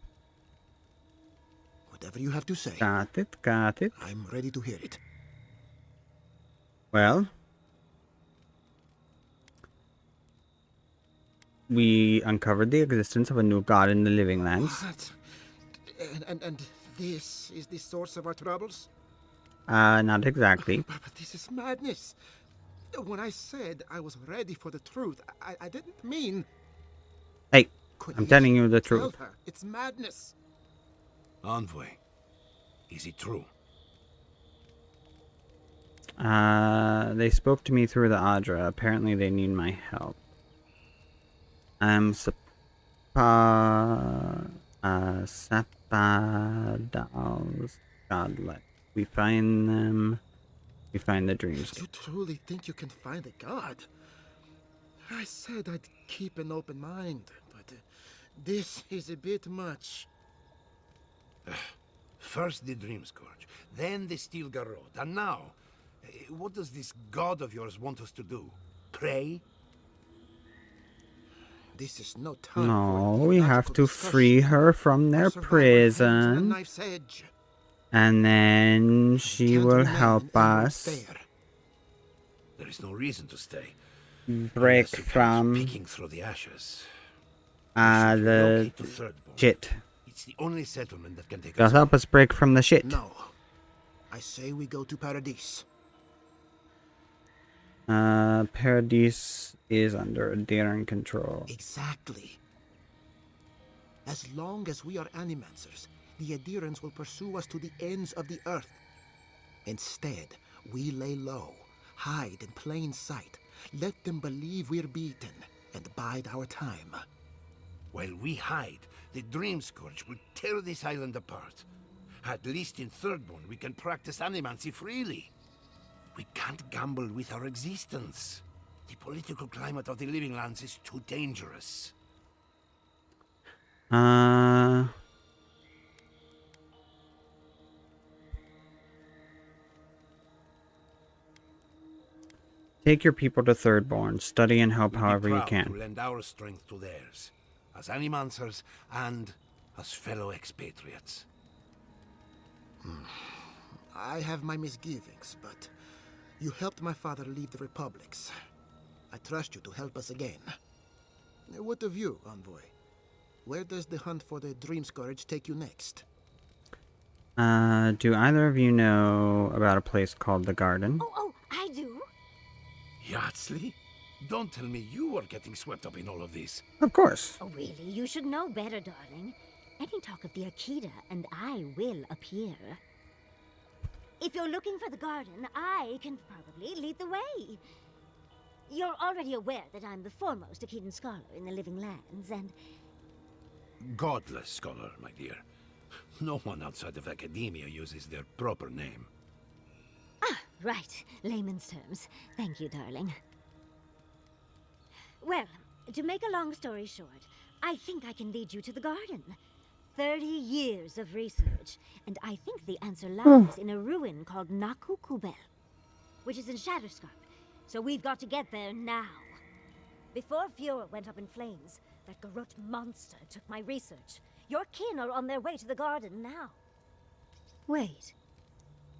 Whatever you have to say. Got it, got it. I'm ready to hear it. Well, we uncovered the existence of a new god in the living lands. What? And this is the source of our troubles? Not exactly. But this is madness. When I said I was ready for the truth, I didn't mean... Hey, I'm telling you the Tell truth. her, it's madness. Envoy, is it true? They spoke to me through the Adra. Apparently they need my help. Sapadals godlike. We find them. We find the dreams. You truly think you can find a god? I said I'd keep an open mind, but this is a bit much. First the Dream Scourge, then the Steel Garrote, and now, what does this god of yours want us to do? Pray? This is no time. No, we have to free her from their prison. And then she will help us There is no reason to stay. break from Picking through the ashes. the Relocate to Thirdborn. shit. It's the only settlement that can take They'll us. help us break from the shit. No. I say we go to Paradis. Paradis is under Daring control. Exactly. As long as we are animancers, the adherents will pursue us to the ends of the earth. Instead, we lay low, hide in plain sight, let them believe we're beaten, and bide our time. While we hide, the Dream Scourge will tear this island apart. At least in Thirdborn, we can practice animancy freely. We can't gamble with our existence. The political climate of the Living Lands is too dangerous. Take your people to Thirdborn. Study and help however you Proud to can. lend our strength to theirs, as animancers and as fellow expatriates. I have my misgivings, but you helped my father leave the Republics. I trust you to help us again. What of you, Envoy? Where does the hunt for the Dream Scourge take you next? Do either of you know about a place called the Garden? Oh, I do. Yardsley? Don't tell me you are getting swept up in all of this. Of course. Oh, really? You should know better, darling. Any talk of the Akita, and I will appear. If you're looking for the garden, I can probably lead the way. You're already aware that I'm the foremost Akitan scholar in the Living Lands, and... Godless scholar, my dear. No one outside of academia uses their proper name. Ah, right. Layman's terms. Thank you, darling. Well, to make a long story short, I think I can lead you to the garden. 30 years of research, and I think the answer lies in a ruin called Naku Kubel, which is in Shatterscarp. So we've got to get there now. Before Fiora went up in flames, that Garrote monster took my research. Your kin are on their way to the garden now. Wait.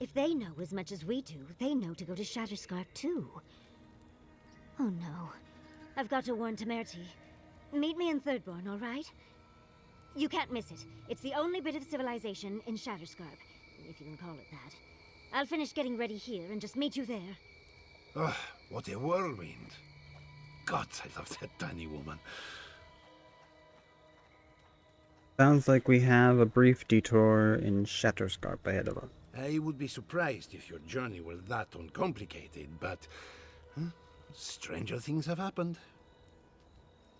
If they know as much as we do, they know to go to Shatterscarp too. Oh no. I've got to warn Temerity. Meet me in Thirdborn, all right? You can't miss it. It's the only bit of civilization in Shatterscarp, if you can call it that. I'll finish getting ready here and just meet you there. Ah, what a whirlwind. God, I love that tiny woman. Sounds like we have a brief detour in Shatterscarp ahead of us. I would be surprised if your journey were that uncomplicated, but stranger things have happened.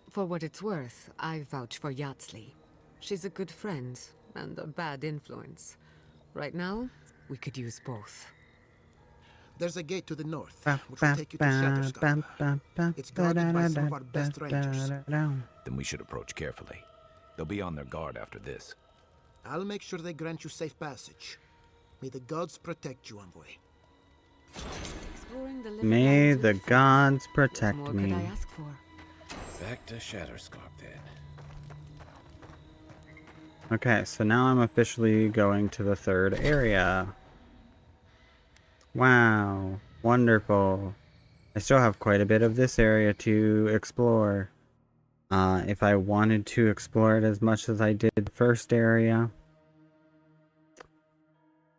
For what it's worth, I vouch for Yatsley. She's a good friend and a bad influence. Right now, we could use both. There's a gate to the north, which will take you to Shatterscarp. It's guarded by some of our best rangers. Then we should approach carefully. They'll be on their guard after this. I'll make sure they grant you safe passage. May the gods protect you, Envoy. May the gods protect What me. more could I ask for? Back to Shatterscarp then. Okay, so now I'm officially going to the third area. Wow, wonderful. I still have quite a bit of this area to explore. If I wanted to explore it as much as I did the first area,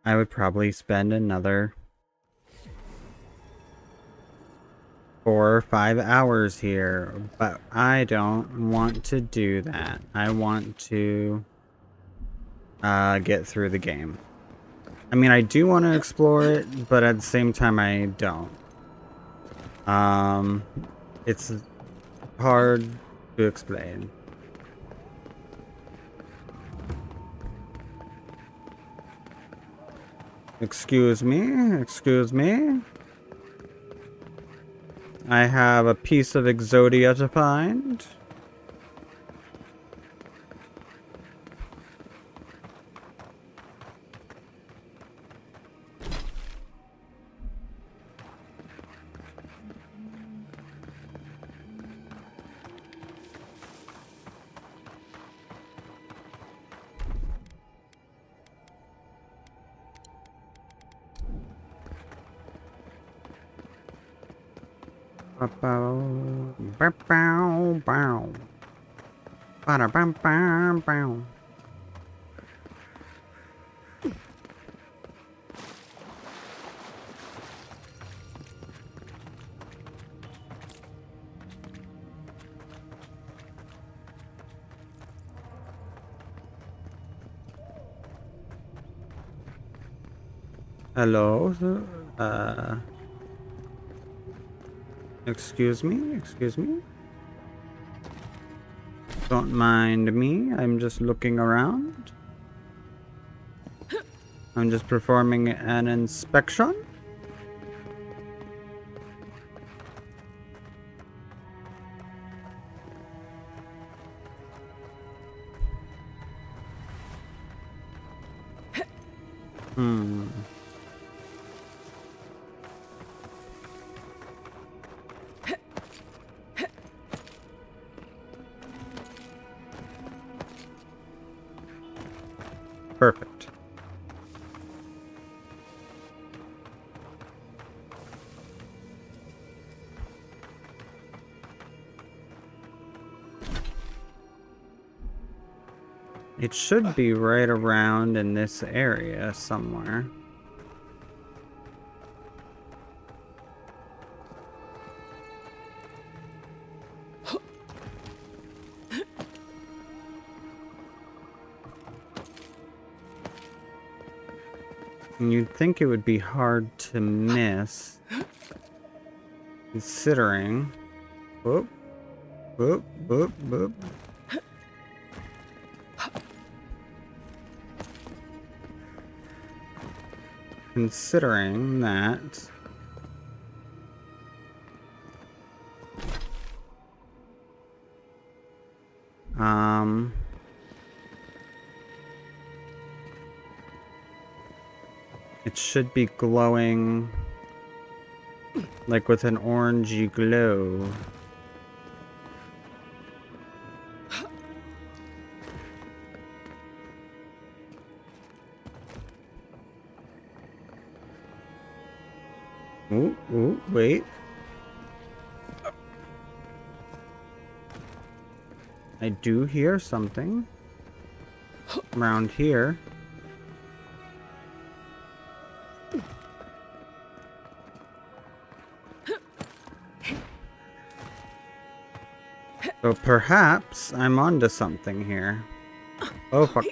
I would probably spend another 4 or 5 hours here, but I don't want to do that. I want to get through the game. I mean, I do want to explore it, but at the same time, I don't. It's hard to explain. Excuse me, excuse me. I have a piece of Exodia to find. Hello, excuse me. Don't mind me, I'm just looking around. I'm just performing an inspection. Perfect. It should be right around in this area somewhere. And you'd think it would be hard to miss, considering. Whoop, whoop, whoop, whoop. considering that it should be glowing like with an orangey glow. Ooh, wait. I do hear something around here. So perhaps I'm onto something here. Oh fuck.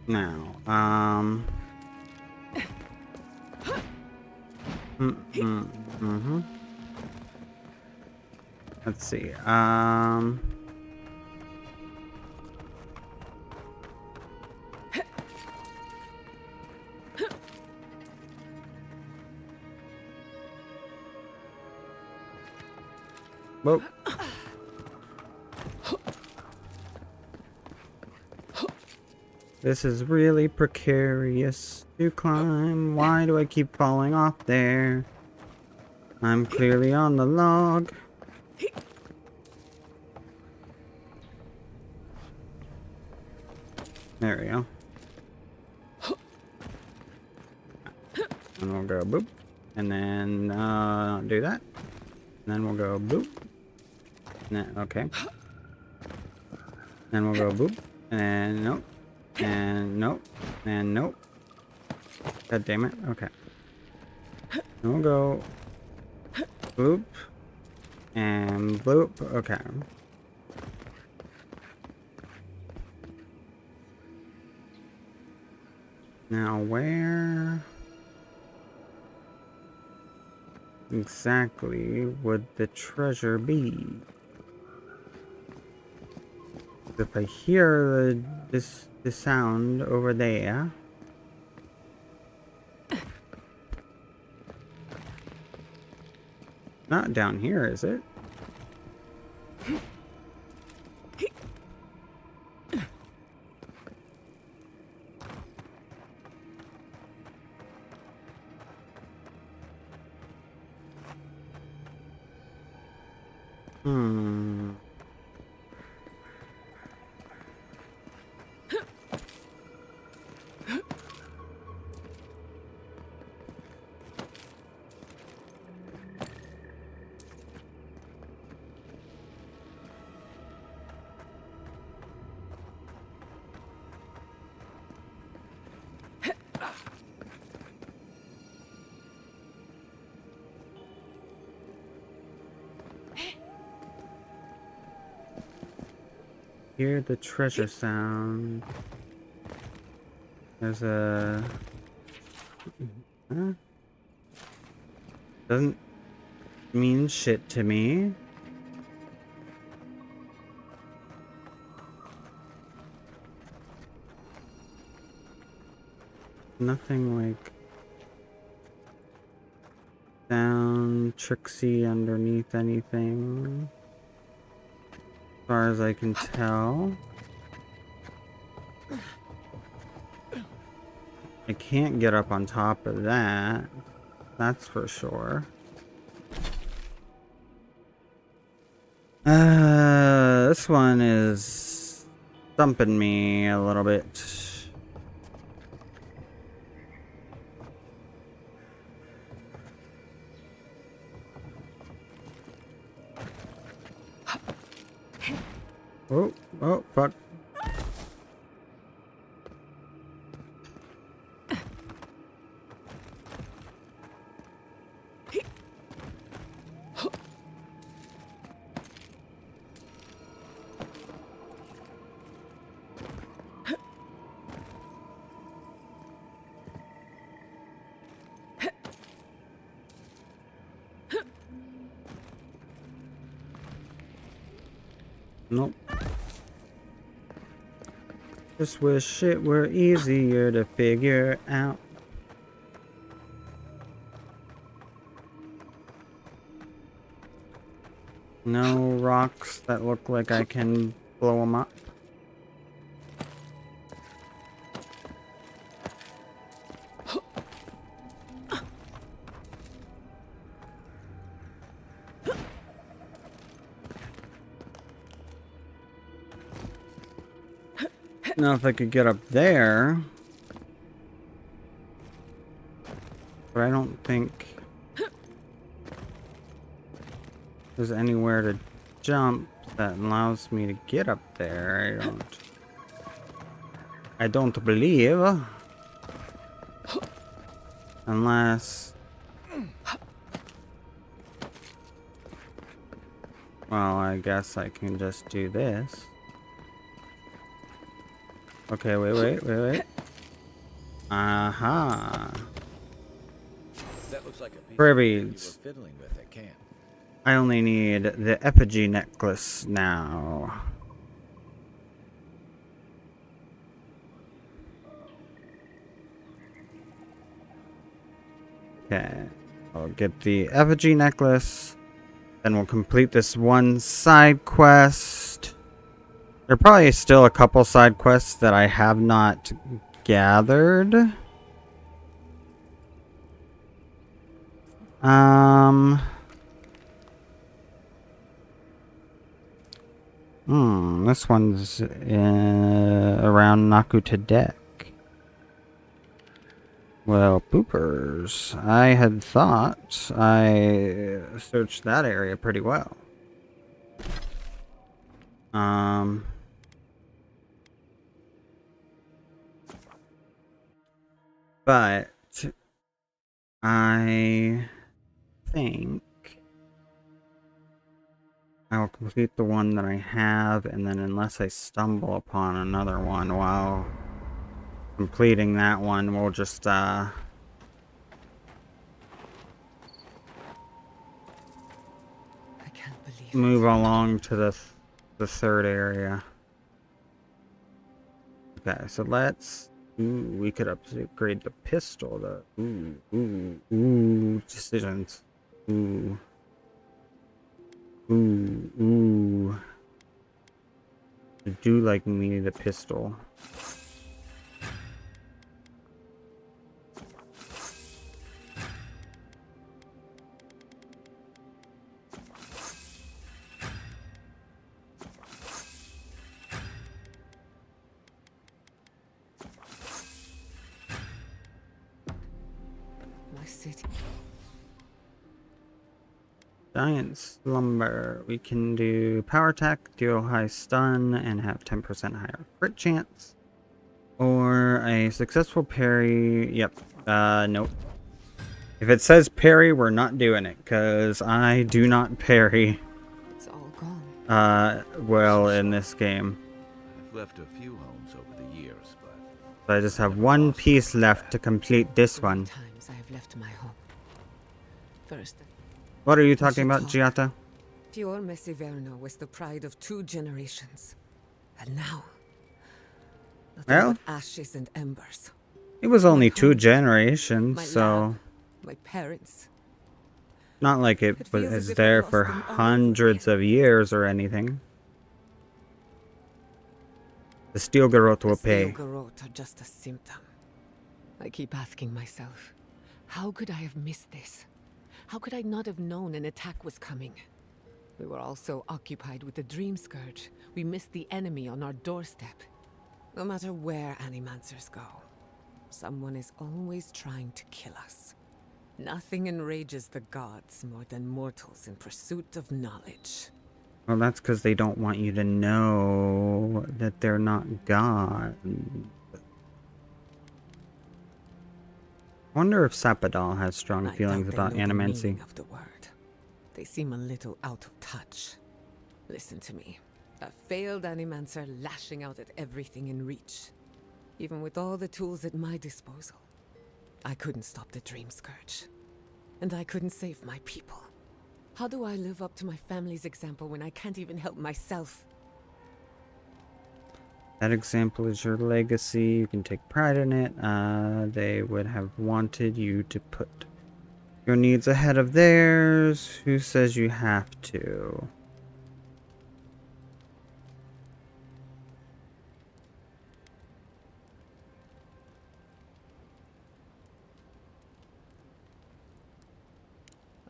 Now, let's see, whoa. This is really precarious to climb. Why do I keep falling off there? I'm clearly on the log. There we go. And we'll go boop. And then do that. And then we'll go boop. And then, okay. Then we'll go boop. And nope. And nope. And nope. God damn it. Okay. And we'll go boop. And bloop. Okay. Now where exactly would the treasure be? If I hear the sound over there. Not down here, is it? Hear the treasure sound. There's a... Huh? Doesn't mean shit to me. Nothing like sound tricksy underneath anything. As far as I can tell. I can't get up on top of that. That's for sure. This one is thumping me a little bit. Oh, oh, fuck. Nope. Just wish it were easier to figure out. No rocks that look like I can blow them up. Now if I could get up there, but I don't think there's anywhere to jump that allows me to get up there. I don't believe, unless, well, I guess I can just do this. Okay, wait. Aha. That looks like a piece Privy. of you were fiddling with at camp. I only need the effigy necklace now. Okay, I'll get the effigy necklace. Then we'll complete this one side quest. There are probably still a couple side quests that I have not gathered. This one's around Nakutadek. Well, poopers. I had thought I searched that area pretty well. But I think I'll complete the one that I have, and then unless I stumble upon another one while completing that one, we'll just move along to the third area. Okay, so let's. Ooh, we could upgrade the pistol. Decisions. Ooh. I do like me the pistol. My city. Giant Slumber. We can do power attack, deal high stun, and have 10% higher crit chance. Or a successful parry. Yep. Nope. If it says parry, we're not doing it, because I do not parry. It's all gone. Well, in this game. I've left a few homes over the years, but So I just have one piece left to complete this one. Times I have left my home. First. What are you talking about, Giata? Fior Messiverno was the pride of 2 generations. And now, nothing Well, but ashes and embers. it was only 2 my generations, so lab, my parents. not like it feels as was if I there lost for them all hundreds of years or anything. The Steel Garrote will pay. The Steel Garrote are just a symptom. I keep asking myself, how could I have missed this? How could I not have known an attack was coming? We were all so occupied with the Dream Scourge, we missed the enemy on our doorstep. No matter where Animancers go, someone is always trying to kill us. Nothing enrages the gods more than mortals in pursuit of knowledge. Well, that's because they don't want you to know that they're not God. I wonder if Sapadal has strong feelings about animancy. Of the word. They seem a little out of touch. Listen to me. A failed animancer lashing out at everything in reach. Even with all the tools at my disposal. I couldn't stop the Dream Scourge. And I couldn't save my people. How do I live up to my family's example when I can't even help myself? That example is your legacy. You can take pride in it. They would have wanted you to put your needs ahead of theirs. Who says you have to?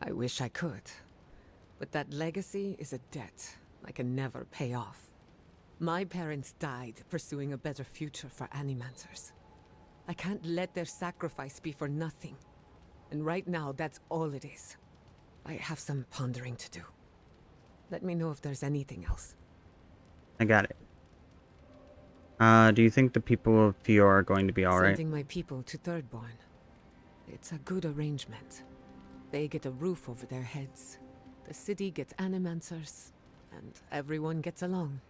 I wish I could. But that legacy is a debt I can never pay off. My parents died pursuing a better future for Animancers. I can't let their sacrifice be for nothing. And right now, that's all it is. I have some pondering to do. Let me know if there's anything else. I got it. Do you think the people of Fior are going to be alright? Sending my people to Thirdborn. It's a good arrangement. They get a roof over their heads. The city gets Animancers. And everyone gets along.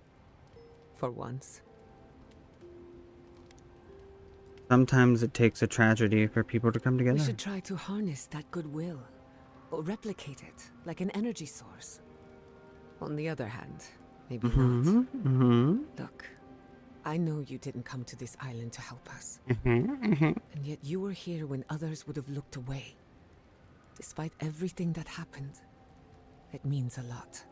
For once. Sometimes it takes a tragedy for people to come together. We should try to harness that goodwill. Or replicate it, like an energy source. On the other hand, maybe not. Look, I know you didn't come to this island to help us. And yet you were here when others would have looked away. Despite everything that happened, it means a lot.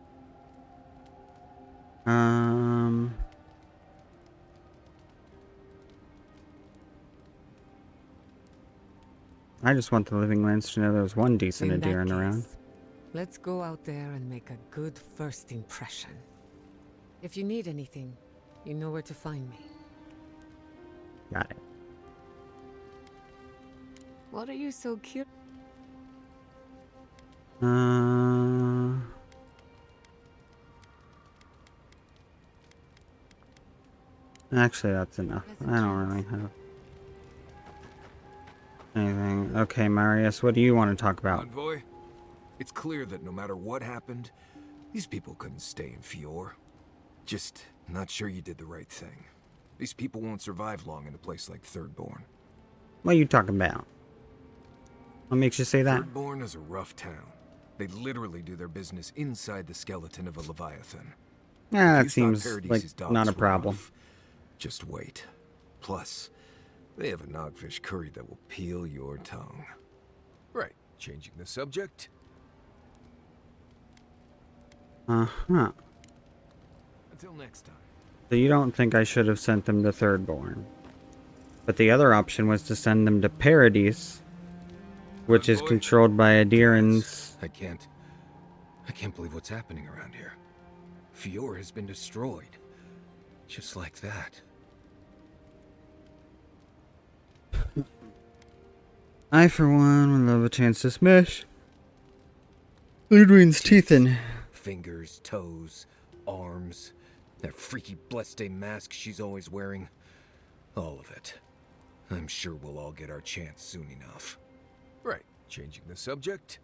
I just want the Living Lands to know there's one decent Adiran around. Let's go out there and make a good first impression. If you need anything, you know where to find me. Got it. What are you so cute? Actually, that's enough. I don't really have anything. Okay, Marius, what do you want to talk about? Envoy, it's clear that no matter what happened, these people couldn't stay in Fior. Just not sure you did the right thing. These people won't survive long in a place like Thirdborn. What are you talking about? What makes you say that? Thirdborn is a rough town. They literally do their business inside the skeleton of a Leviathan. Yeah, If that you thought seems Paradise's like dogs not a were problem. rough, just wait. Plus, they have a nogfish curry that will peel your tongue. Right, changing the subject. Uh-huh. Until next time. So you don't think I should have sent them to Thirdborn. But the other option was to send them to Paradise, which is controlled by Adirans. I can't believe what's happening around here. Fior has been destroyed. Just like that. I, for one, would love a chance to smash Ludwig's teeth in. Fingers, toes, arms, that freaky Blessed mask she's always wearing. All of it. I'm sure we'll all get our chance soon enough. Right, changing the subject.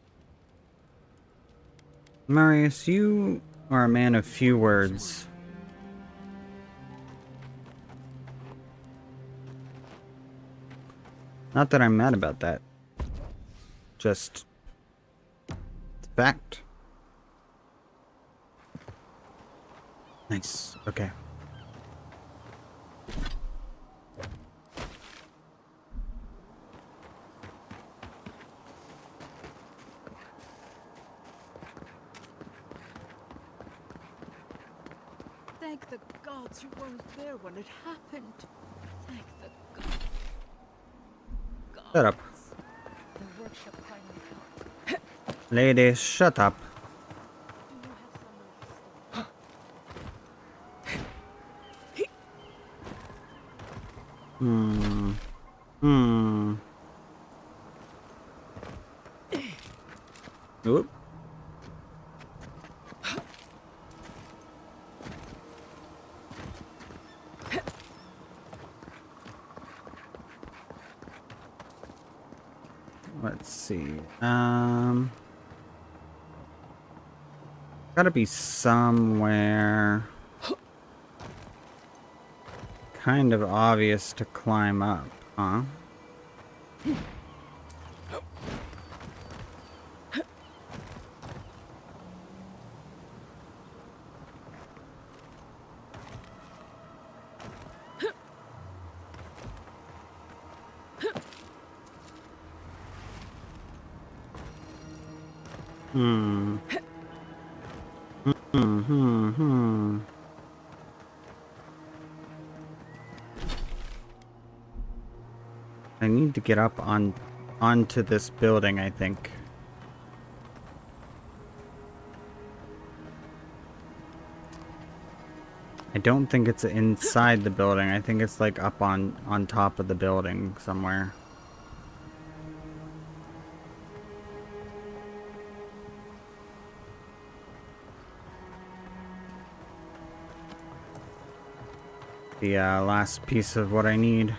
Marius, you are a man of few words. Not that I'm mad about that. Just fact. Nice. Okay. Thank the gods you weren't there when it happened. Thank the gods. Shut up. The worship finally come. Lady, shut up. Oop. Let's see. Gotta be somewhere kind of obvious to climb up, huh? Hmm. Hmm. I need to get up onto this building, I think. I don't think it's inside the building. I think it's like up on top of the building somewhere. The last piece of what I need.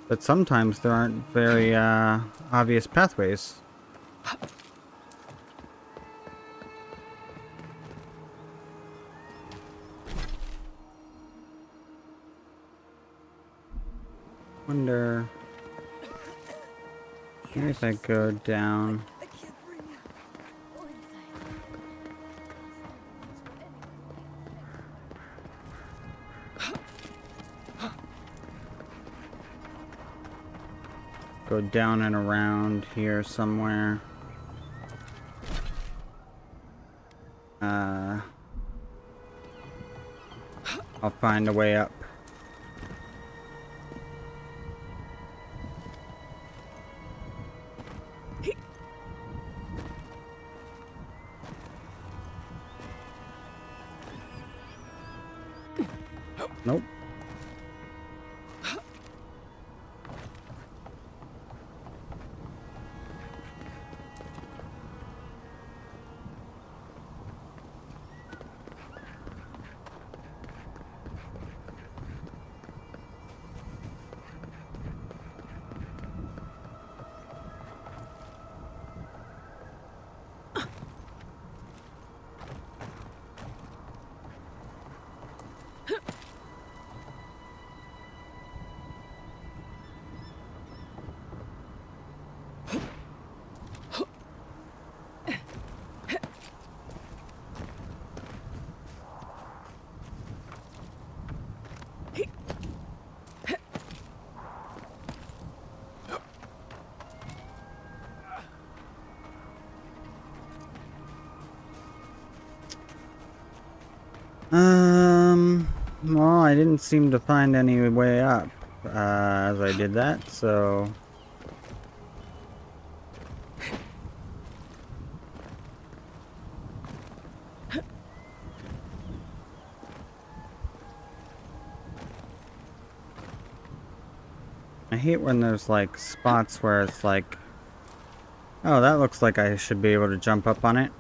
But sometimes there aren't very obvious pathways. Wonder maybe if I go down. Go down and around here somewhere. I'll find a way up. Nope. Well, I didn't seem to find any way up as I did that, so... I hate when there's like spots where it's like, oh, that looks like I should be able to jump up on it.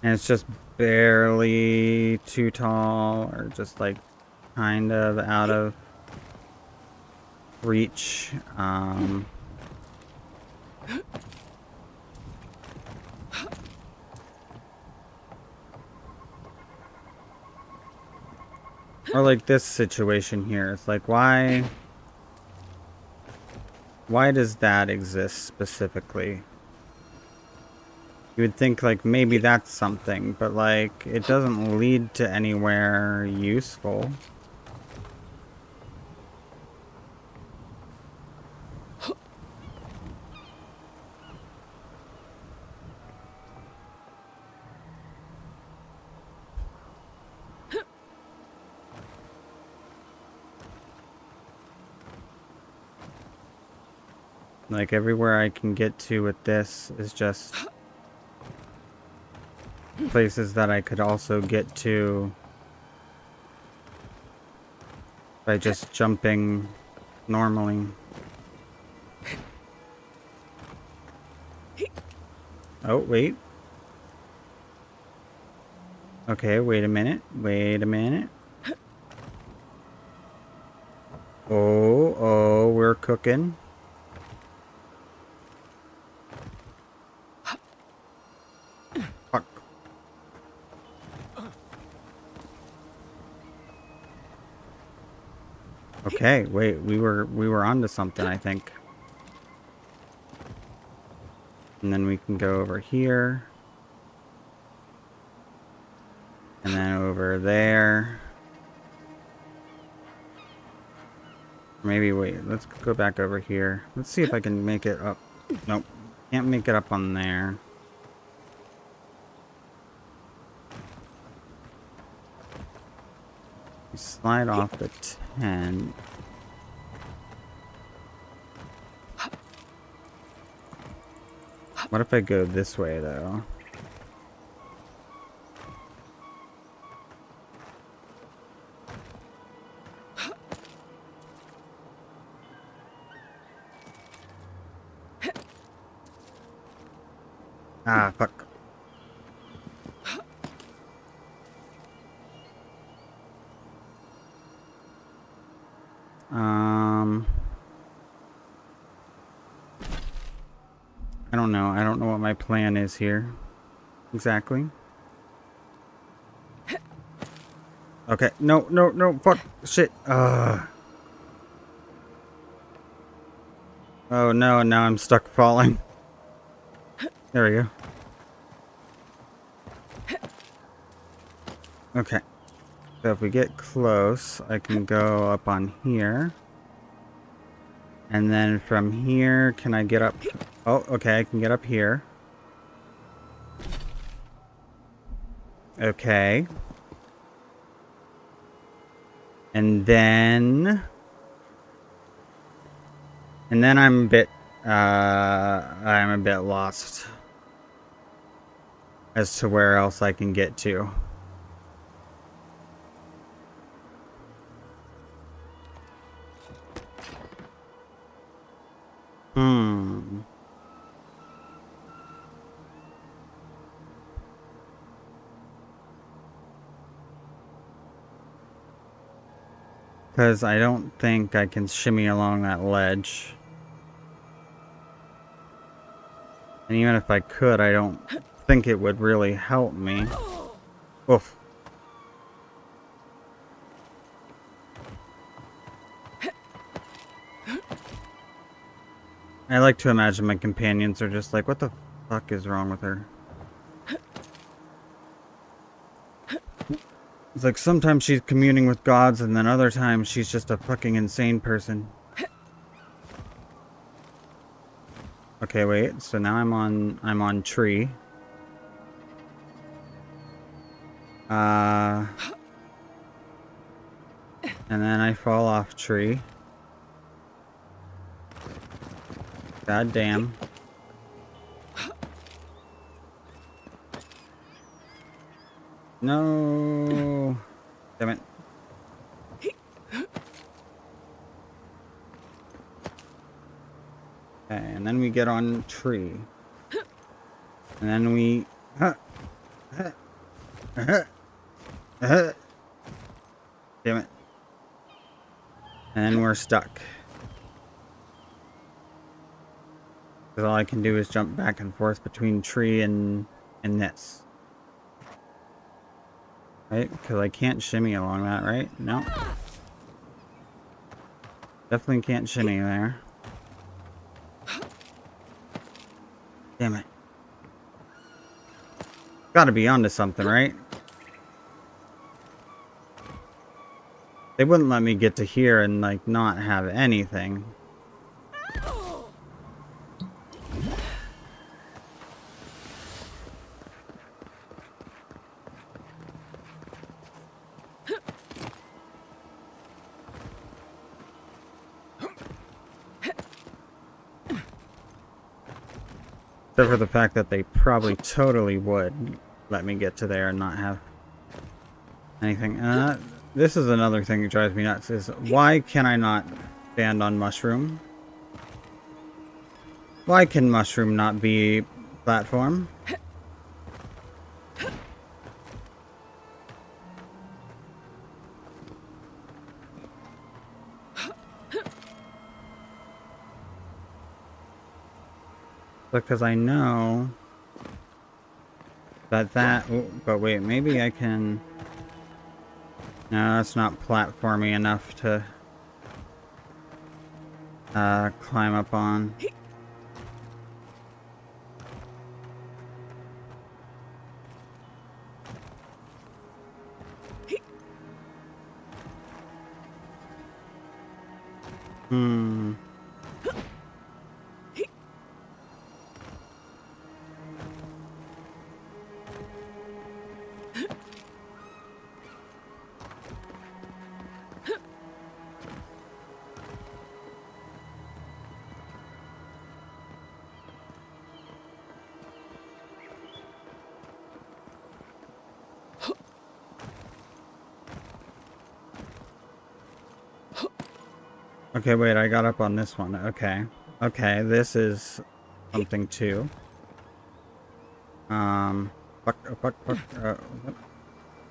And it's just barely too tall or just like kind of out of reach. Or like this situation here. It's like, why does that exist specifically? You would think like maybe that's something, but like it doesn't lead to anywhere useful. Like everywhere I can get to with this is just places that I could also get to by just jumping normally. Oh, wait. Okay, wait a minute. Wait a minute. Oh, we're cooking. Okay, wait, we were onto something, I think. And then we can go over here. And then over there. Maybe wait, let's go back over here. Let's see if I can make it up. Nope. Can't make it up on there. Slide off the tent. What if I go this way, though? Ah, fuck. I don't know. I don't know what my plan is here. Exactly. Okay. No, no, no. Fuck. Shit. Oh, no. Now I'm stuck falling. There we go. Okay. So if we get close, I can go up on here. And then from here, can I get up? Oh, okay. I can get up here. Okay. And then I'm a bit lost as to where else I can get to. Because I don't think I can shimmy along that ledge. And even if I could, I don't think it would really help me. Oof. I like to imagine my companions are just like, what the fuck is wrong with her? It's like sometimes she's communing with gods and then other times she's just a fucking insane person. Okay, wait. So now I'm on tree. And then I fall off tree. God damn. No. Damn it. Okay, and then we get on tree. And then we... Damn it. And then we're stuck. Because all I can do is jump back and forth between tree and this. Right? Because I can't shimmy along that, right? No. Definitely can't shimmy there. Damn it. Gotta be onto something, right? They wouldn't let me get to here and, like, not have anything. Except for the fact that they probably totally would let me get to there and not have anything. This is another thing that drives me nuts, is why can I not stand on mushroom? Why can mushroom not be platform? Because I know that oh, but wait, maybe I can... No, that's not platformy enough to climb up on. Hmm. Okay, wait, I got up on this one. Okay. Okay, this is something too. Fuck, what?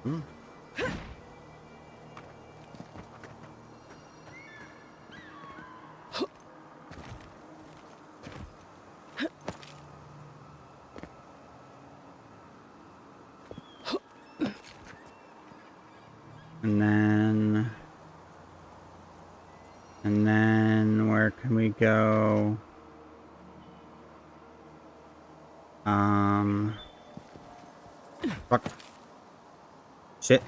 Hmm. And then where can we go? Fuck. Shit.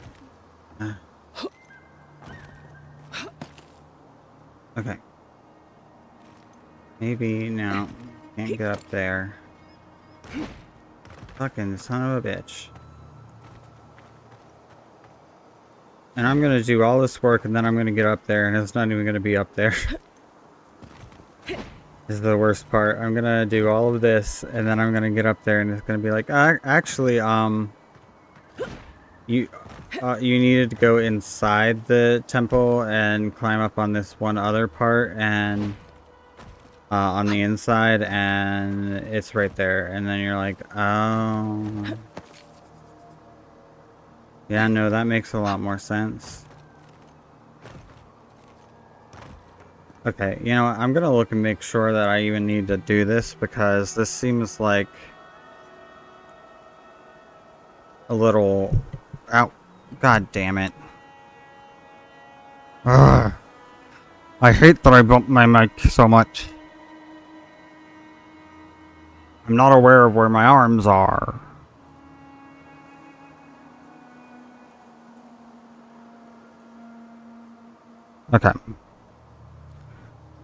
Okay. Maybe, no. Can't get up there. Fucking son of a bitch. And I'm gonna do all this work and then I'm gonna get up there and it's not even gonna be up there. This is the worst part. I'm gonna do all of this and then I'm gonna get up there and it's gonna be like, actually, you needed to go inside the temple and climb up on this one other part and on the inside, and it's right there. And then you're like, oh, yeah, no, that makes a lot more sense. Okay, you know what? I'm gonna look and make sure that I even need to do this because this seems like a little. Ow. God damn it. Ugh. I hate that I bumped my mic so much. I'm not aware of where my arms are. Okay.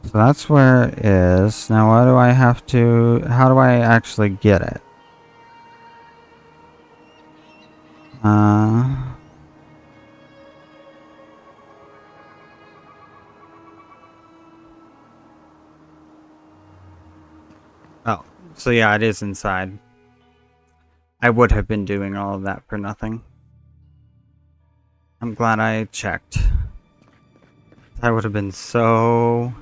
So that's where it is. Now what do I have to... How do I actually get it? Oh, so yeah, it is inside. I would have been doing all of that for nothing. I'm glad I checked. I would have been so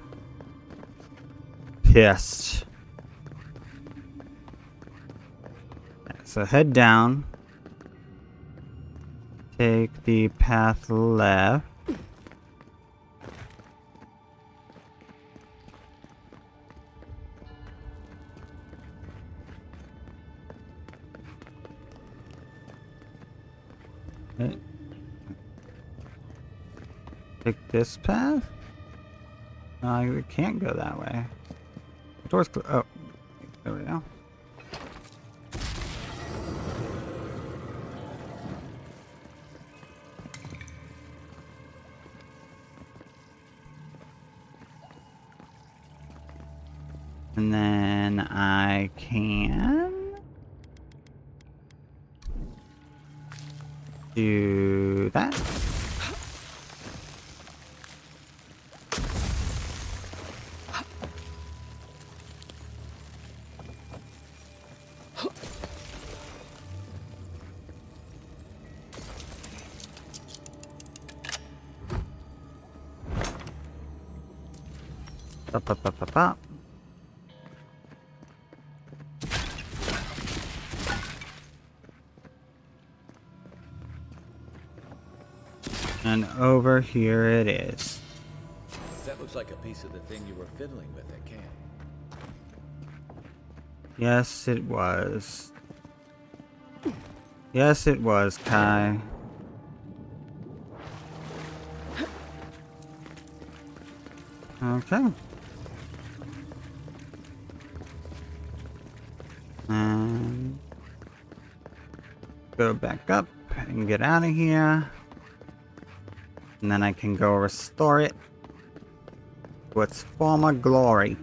pissed. So head down. Take the path left. Take this path? No, I can't go that way. The door's oh, there we go. And then I can do that. Up, up, up, up, up. And over here it is. That looks like a piece of the thing you were fiddling with at camp. Yes, it was. Yes, it was, Kai. Okay. go back up and get out of here. And then I can go restore it to its former glory.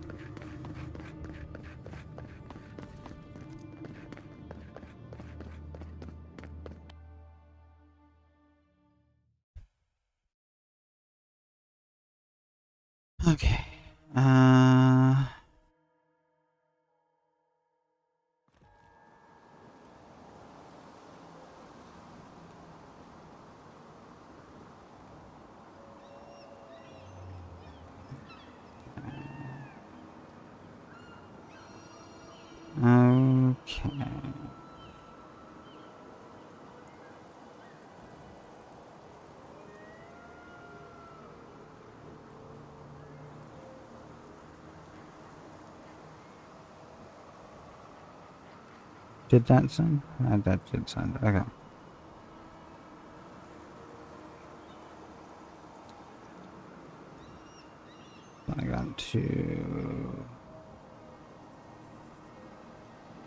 Okay. Okay. Did that send? That did send. Okay. I got to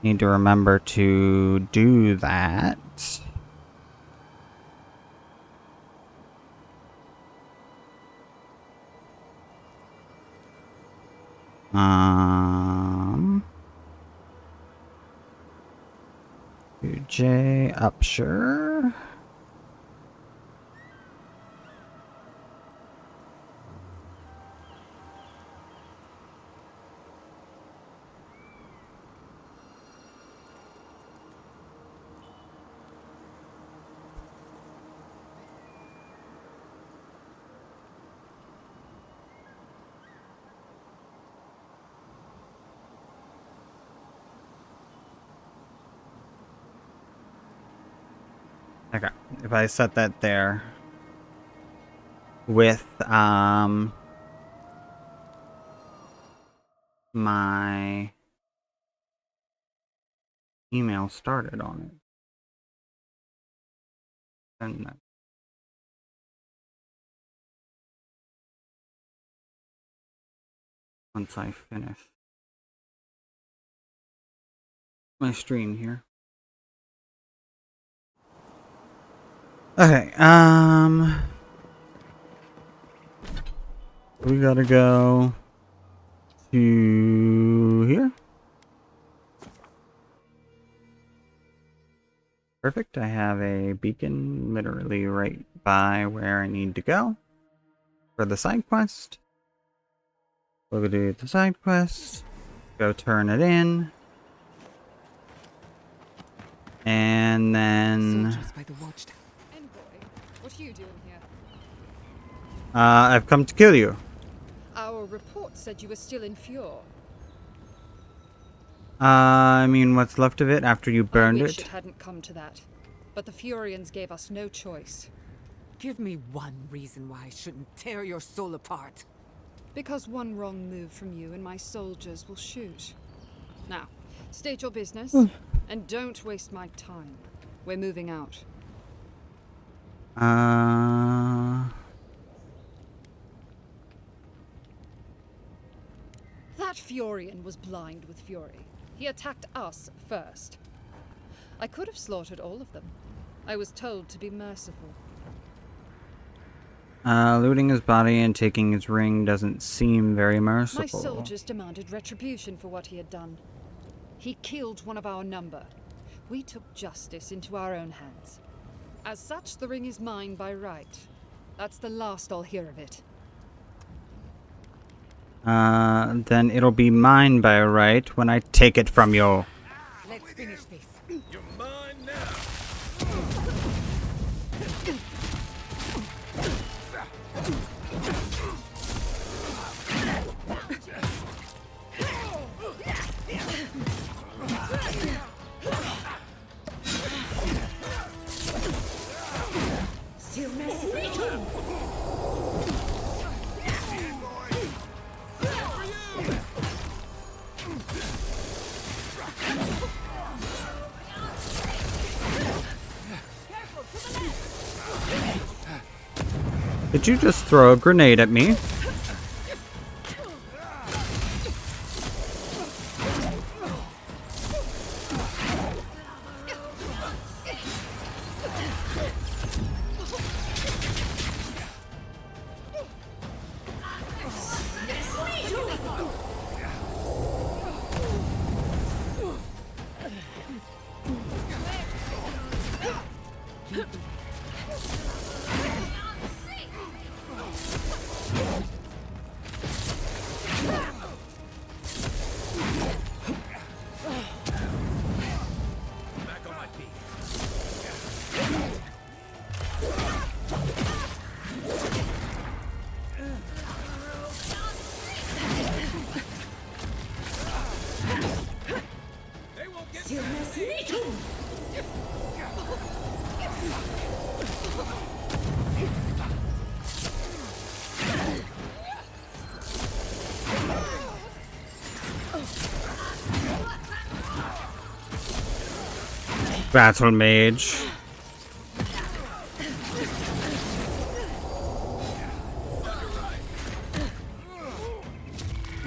need to remember to do that. J Upshur. Okay, if I set that there with my email started on it, and once I finish my stream here. Okay, we gotta go to here. Perfect, I have a beacon literally right by where I need to go for the side quest. We'll go do the side quest, go turn it in, and then Soldiers by the watchtower. Envoy, what are you doing here? I've come to kill you. Our report said you were still in Fjord. I mean, what's left of it after you burned I wish it? it hadn't come to that, but the Furians gave us no choice. Give me one reason why I shouldn't tear your soul apart. Because one wrong move from you and my soldiers will shoot. Now, state your business, and don't waste my time. We're moving out. That Furian was blind with fury. He attacked us first. I could have slaughtered all of them. I was told to be merciful. Looting his body and taking his ring doesn't seem very merciful. My soldiers demanded retribution for what he had done. He killed one of our number. We took justice into our own hands. As such, the ring is mine by right. That's the last I'll hear of it. Then it'll be mine by right when I take it from you. Let's finish this. You're mine now. Did you just throw a grenade at me? Battle Mage.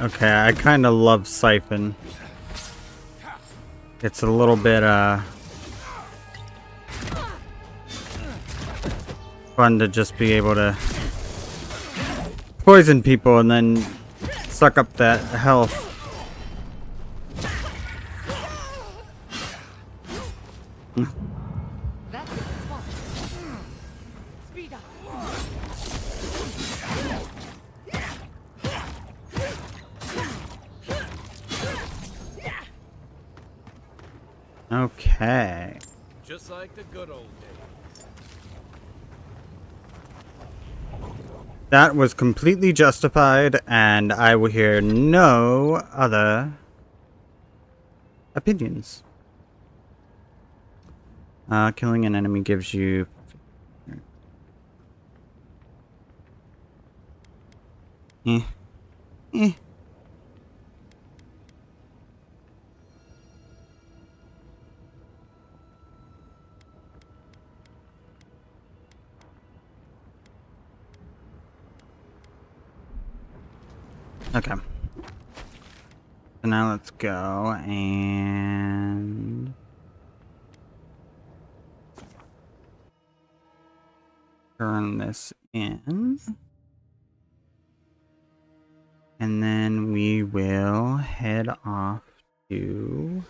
Okay, I kind of love Siphon. It's a little bit, fun to just be able to poison people and then suck up that health. Okay. Just like the good old days. That was completely justified, and I will hear no other opinions. Killing an enemy gives you... Eh. Eh. Okay. So now let's go and... turn this in. And then we will head off to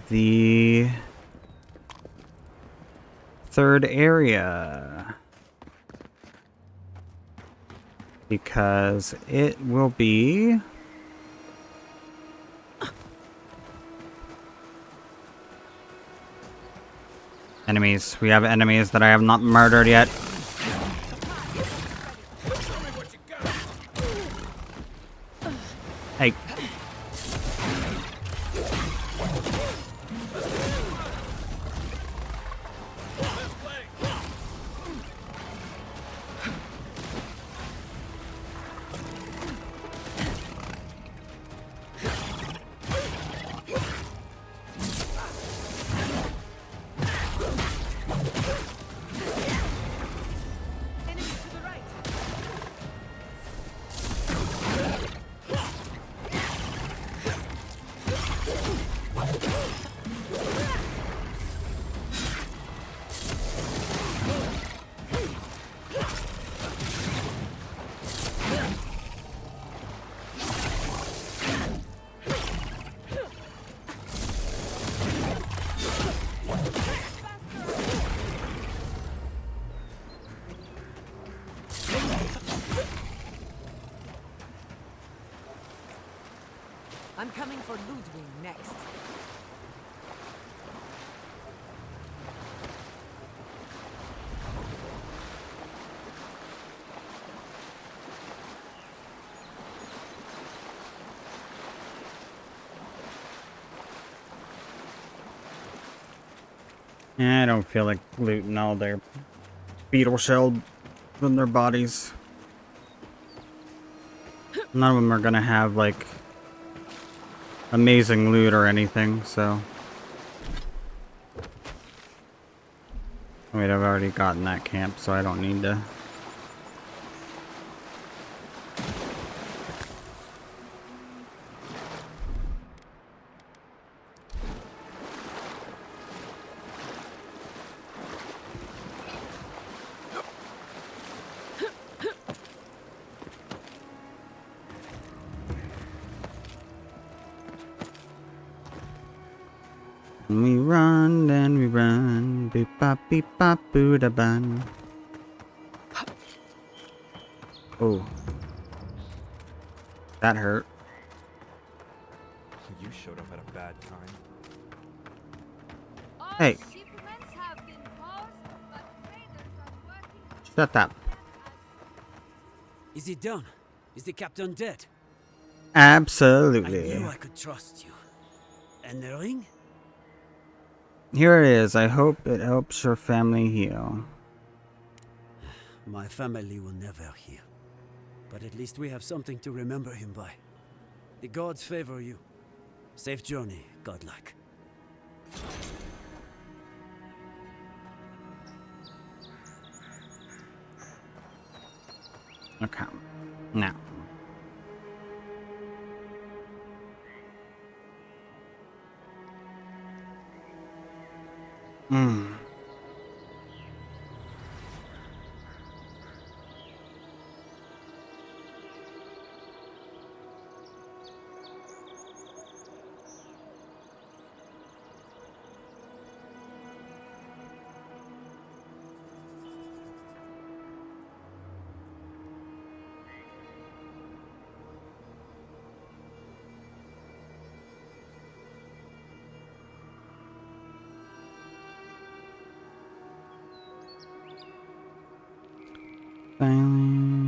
the third area. Because it will be... enemies. We have enemies that I have not murdered yet. Hey. I'm coming for Ludwig next. I don't feel like looting all their beetle shell from their bodies. None of them are gonna have, like, amazing loot or anything, so... Wait, I've already gotten that camp, so I don't need to... We run and we run, beep bop beep bop boo da bun. Oh, that hurt. You showed up at a bad time. Hey, shut up. Is he done? Is the captain dead? Absolutely. I knew I could trust you. And the ring? Here it is. I hope it helps your family heal. My family will never heal. But at least we have something to remember him by. The gods favor you. Safe journey, godlike. Okay. Now. Hmm. Failing.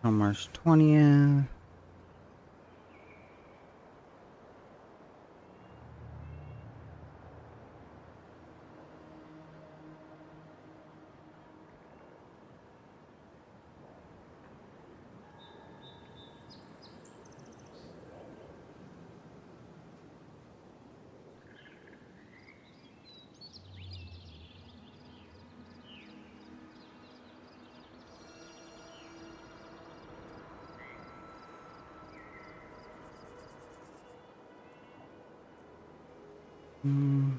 On March 20th. Mm.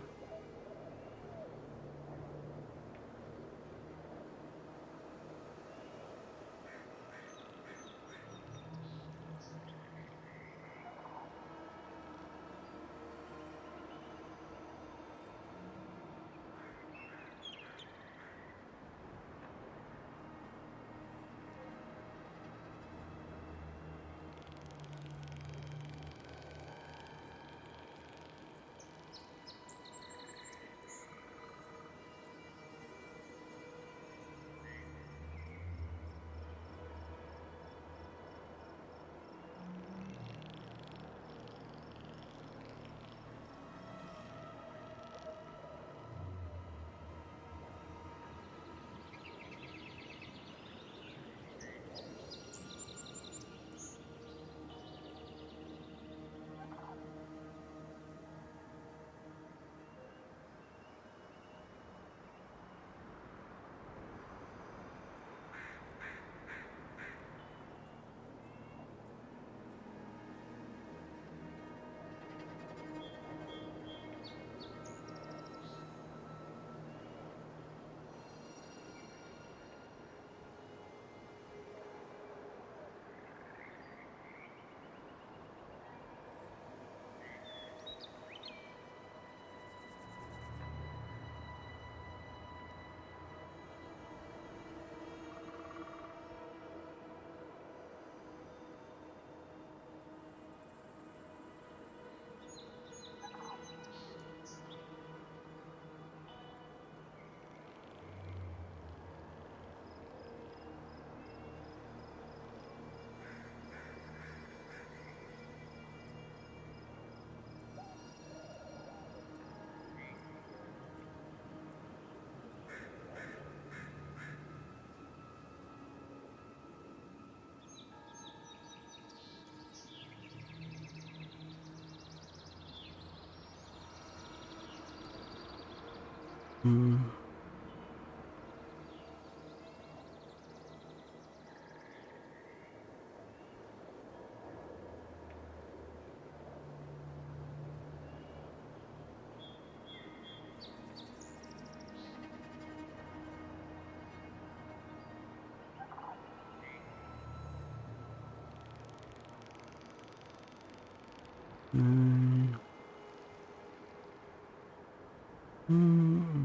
Hmm.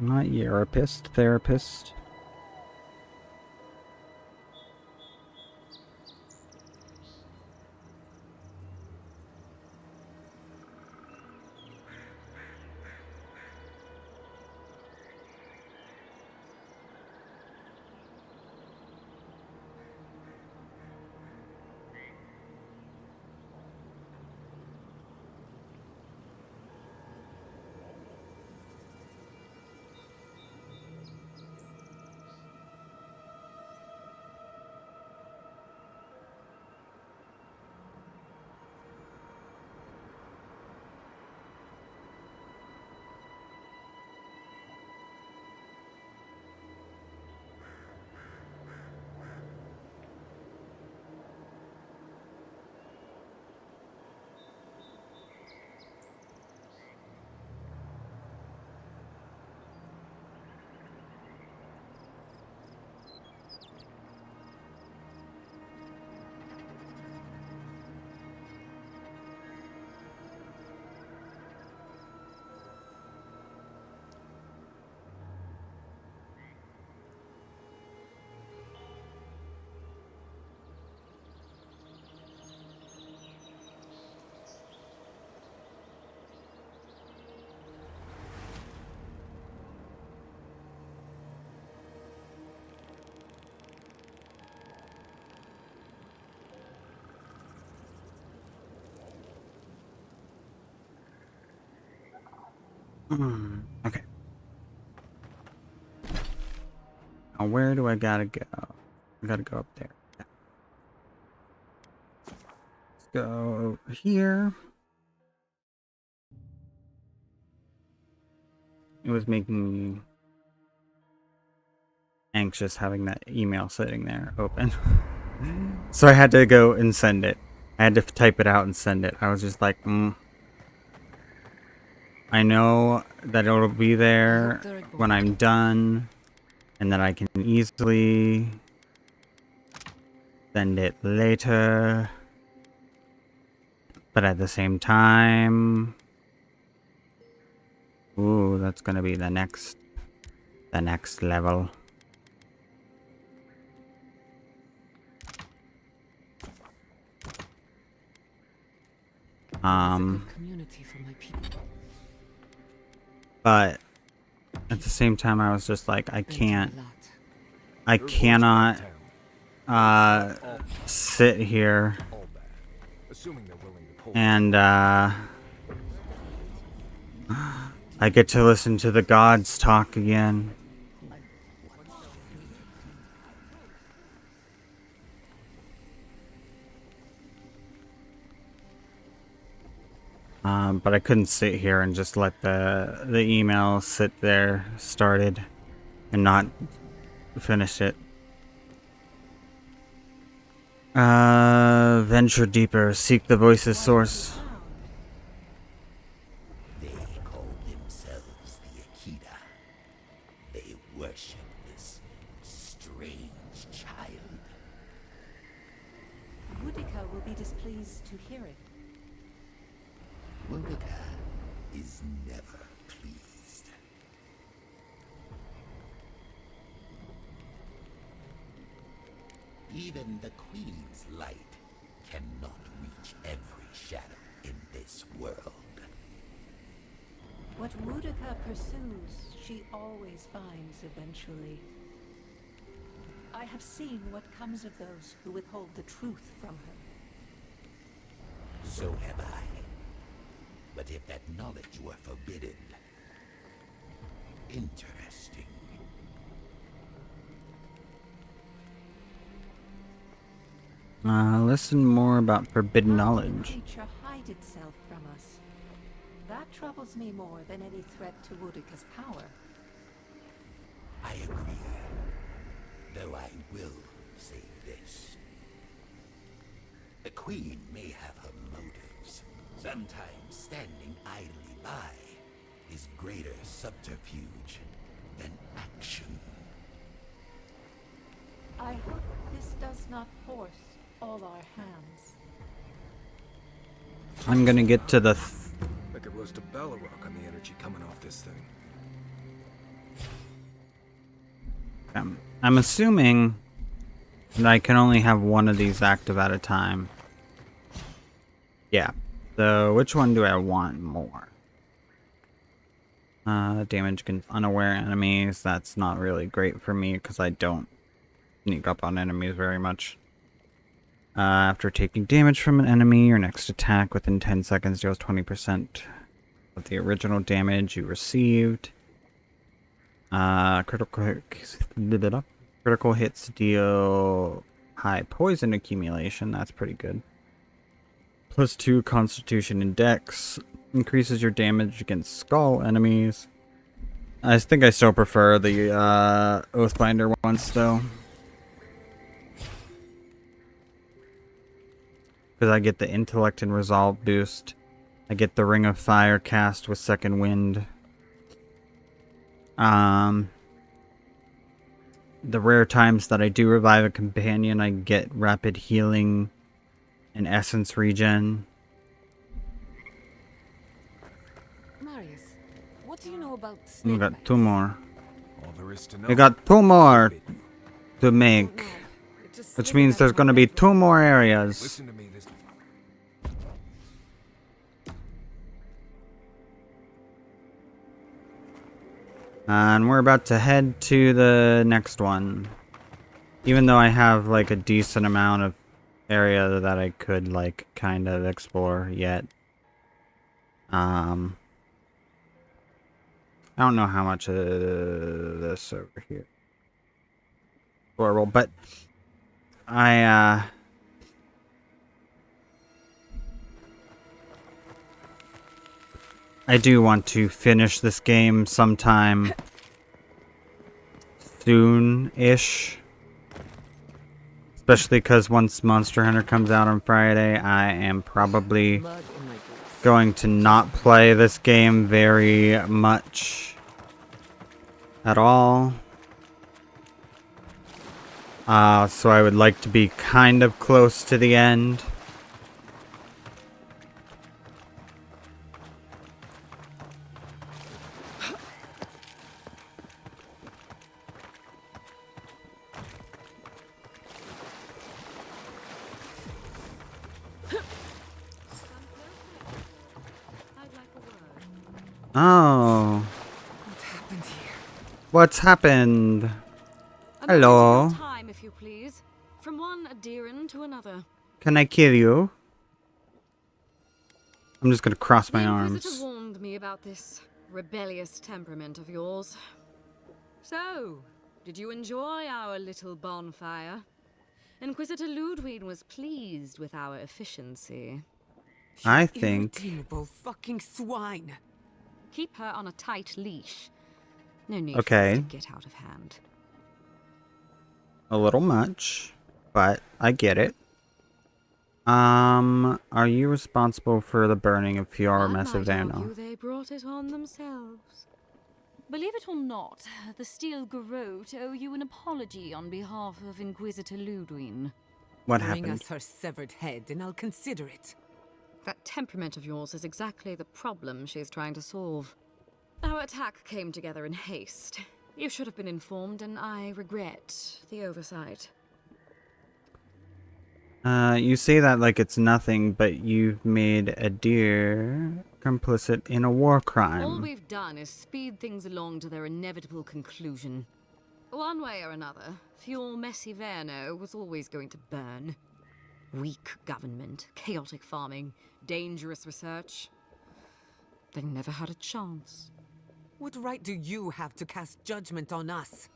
Not Therapist. Okay. Now where do I gotta go? I gotta go up there. Let's go over here. It was making me anxious having that email sitting there open. So I had to go and send it. I had to type it out and send it. I was just like, I know that it'll be there when I'm done, and that I can easily send it later. But at the same time, ooh, that's gonna be the next level. But at the same time, I was just like, I cannot sit here and I get to listen to the gods talk again. But I couldn't sit here and just let the email sit there started and not finish it. Venture deeper, seek the voice's source. They call themselves the Akita. They worship this strange child. Boudica will be displeased to hear it. Boudica is never pleased. Even the Queen's light cannot reach every shadow in this world. What Boudica pursues, she always finds eventually. I have seen what comes of those who withhold the truth from her. So have I. But if that knowledge were forbidden... Interesting. Listen more about forbidden knowledge. How can a creature hide itself from us? That troubles me more than any threat to Boudica's power. So I will say this. The Queen may have her motives. Sometimes standing idly by is greater subterfuge than action. I hope this does not force all our hands. I'm gonna get to the... I could roast a Balrog on the energy coming off this thing. I'm assuming that I can only have one of these active at a time. Yeah. So, which one do I want more? Damage against unaware enemies. That's not really great for me because I don't sneak up on enemies very much. After taking damage from an enemy, your next attack within 10 seconds deals 20% of the original damage you received. Critical hits deal high poison accumulation. That's pretty good. +2 Constitution and Dex. Increases your damage against skull enemies. I think I still prefer the Oathbinder ones though. Because I get the intellect and resolve boost. I get the Ring of Fire cast with second wind. The rare times that I do revive a companion, I get rapid healing and essence regen. Marius, what do you know about We snake got 2 more. All there is to know. We got 2 more to make. Which means there's gonna be 2 more areas. Listen to me, this... And we're about to head to the next one. Even though I have like a decent amount of area that I could like kind of explore yet. I don't know how much of this over here. Horrible, but I do want to finish this game sometime soon-ish. Especially because once Monster Hunter comes out on Friday, I am probably going to not play this game very much at all. So I would like to be kind of close to the end. Oh. What's happened? Hello. Time, if you please. From one adherent to another. Can I kill you? I'm just gonna cross my The arms. Inquisitor warned me about this rebellious temperament of yours. So, did you enjoy our little bonfire? Inquisitor Ludwig was pleased with our efficiency. I think... Irredeemable fucking swine. Keep her on a tight leash. No need Okay. for this to get out of hand. A little much, but I get it. Are you responsible for the burning of Fiora I might Messivano? argue they brought it on themselves. Believe it or not, the Steel Garrote owe you an apology on behalf of Inquisitor Ludwig. What Bring happened? us her severed head and I'll consider it. That temperament of yours is exactly the problem she's trying to solve. Our attack came together in haste. You should have been informed, and I regret the oversight. You say that like it's nothing, but you've made a deer complicit in a war All crime. we've done is speed things along to their inevitable conclusion. One way or another, Fuel Messiverno was always going to burn. Weak government, chaotic farming, dangerous research. They never had a chance. What right do you have to cast judgment on us?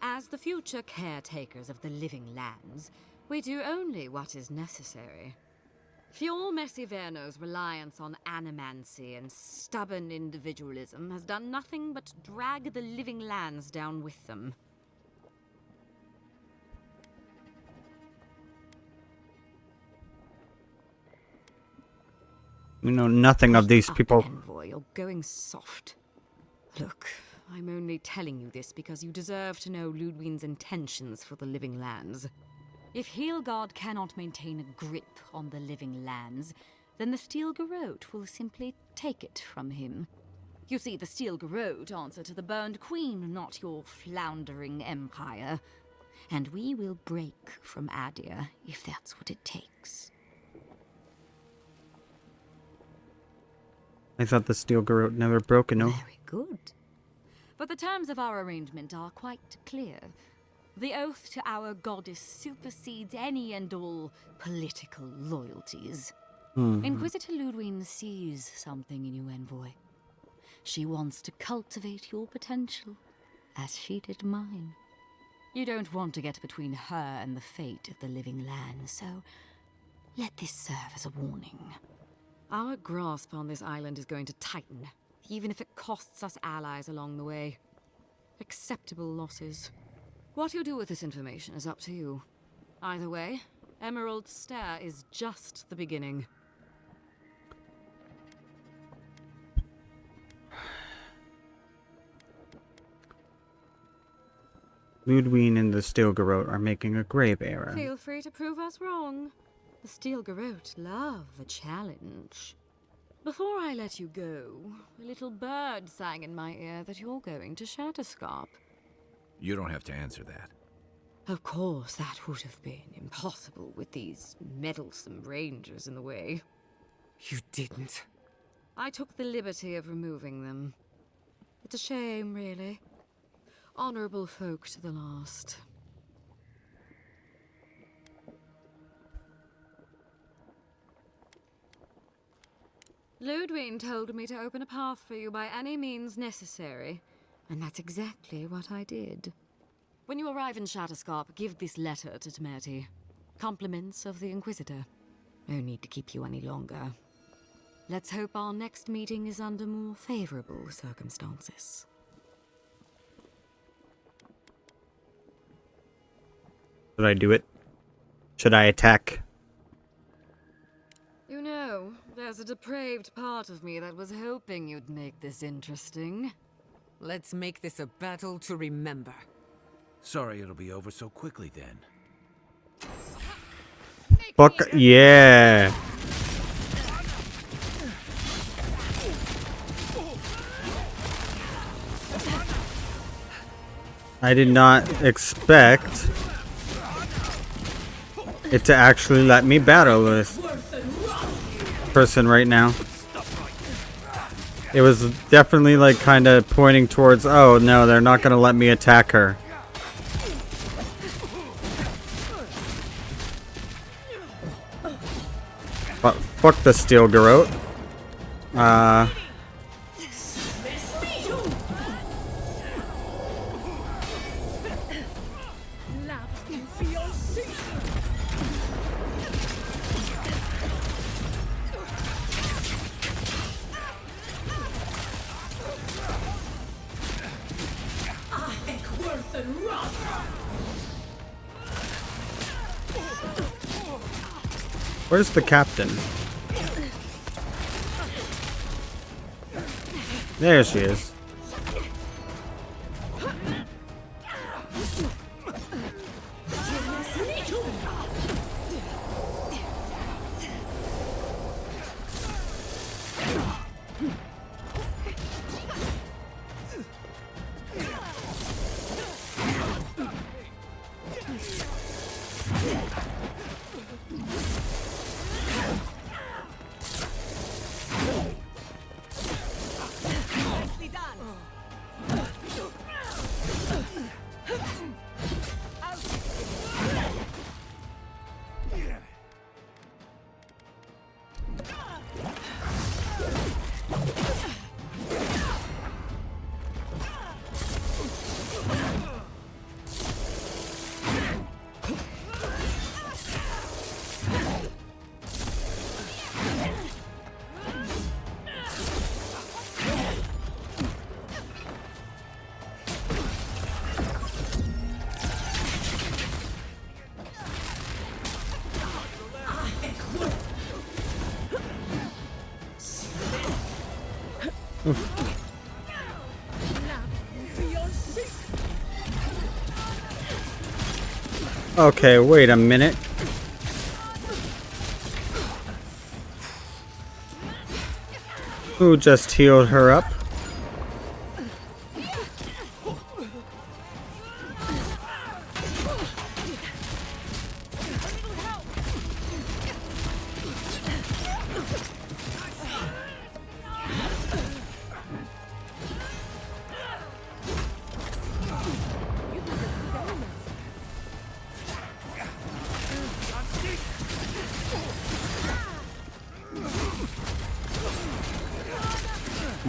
As the future caretakers of the living lands, we do only what is necessary. Fuel Messiverno's reliance on animancy and stubborn individualism has done nothing but drag the living lands down with them. We know nothing of these people. Envoy, you're going soft. Look, I'm only telling you this because you deserve to know Ludwig's intentions for the living lands. If Heelgard cannot maintain a grip on the living lands, then the Steel Garrote will simply take it from him. You see, the Steel Garrote answer to the Burned Queen, not your floundering empire. And we will break from Adir if that's what it takes. I thought the Steel Garrote never broke, no? Very good. But the terms of our arrangement are quite clear. The oath to our goddess supersedes any and all political loyalties. Inquisitor Ludwig sees something in you, Envoy. She wants to cultivate your potential, as she did mine. You don't want to get between her and the fate of the living land, so let this serve as a warning. Our grasp on this island is going to tighten, even if it costs us allies along the way. Acceptable losses. What you do with this information is up to you. Either way, Emerald Stair is just the beginning. Ludwig and the Steel Garrote are making a grave error. Feel free to prove us wrong. The Steel Garrote love a challenge. Before I let you go, a little bird sang in my ear that you're going to Shatterscarp. You don't have to answer that. Of course, that would have been impossible with these meddlesome rangers in the way. You didn't. I took the liberty of removing them. It's a shame, really. Honorable folk to the last. Ludwig told me to open a path for you by any means necessary, and that's exactly what I did. When you arrive in Shatterscarp, give this letter to Temerty. Compliments of the Inquisitor. No need to keep you any longer. Let's hope our next meeting is under more favorable circumstances. Should I do it? Should I attack? You know, there's a depraved part of me that was hoping you'd make this interesting. Let's make this a battle to remember. Sorry it'll be over so quickly then. Fuck yeah! I did not expect it to actually let me battle this person right now. It was definitely like kind of pointing towards, oh no, they're not gonna let me attack her. But fuck the Steel Garrote. Where's the captain? There she is. Okay, wait a minute. Who just healed her up?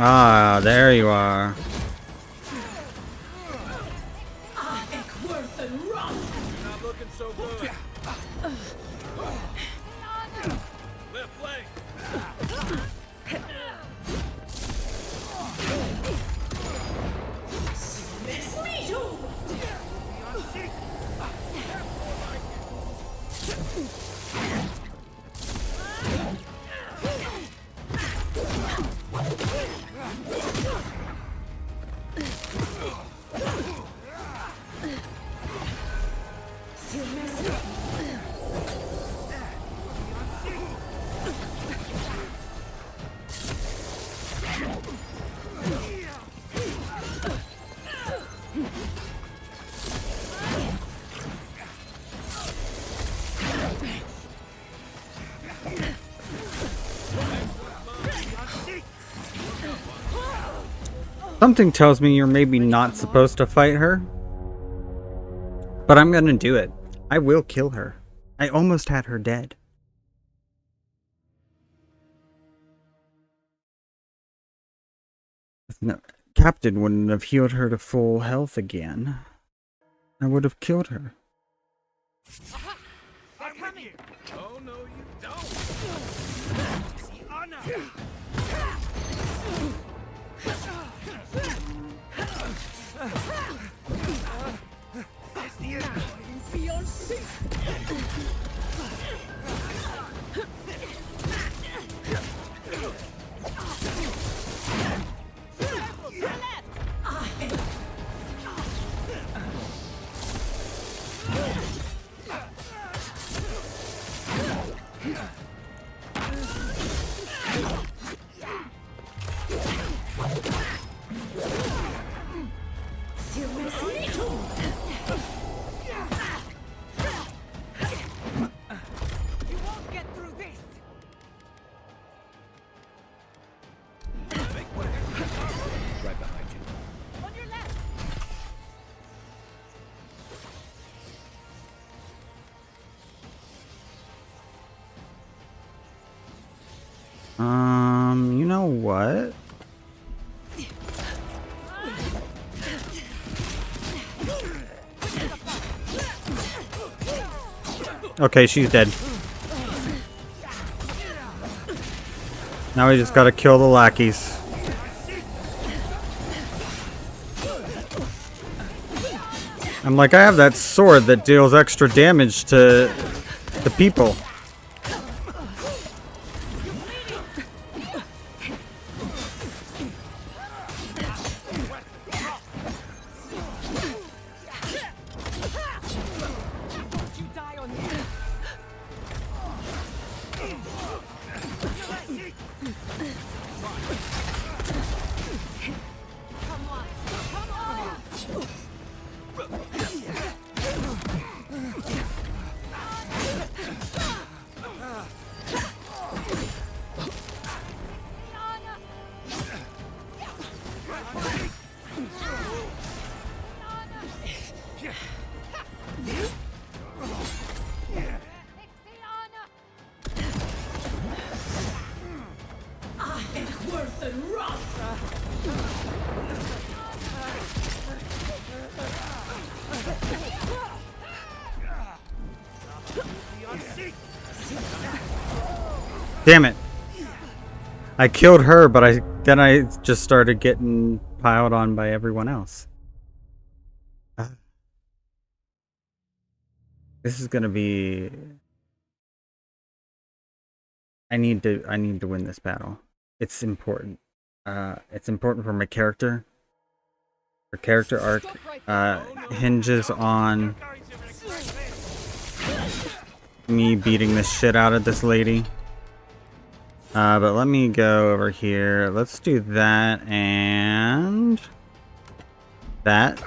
Ah, there you are. Not looking so good. Left flank. Something tells me you're maybe not supposed to fight her. But I'm gonna do it. I will kill her. I almost had her dead. No, Captain wouldn't have healed her to full health again. I would have killed her. They're coming. Oh no, you don't. See Anna. Right behind you. On your left. You know what? Okay, she's dead. Now we just gotta kill the lackeys. I'm like, I have that sword that deals extra damage to the people. Damn it. I killed her, but then I just started getting piled on by everyone else. This is gonna be... I need to win this battle. It's important. It's important for my character. Her character arc hinges on me beating the shit out of this lady. But let me go over here. Let's do that and that.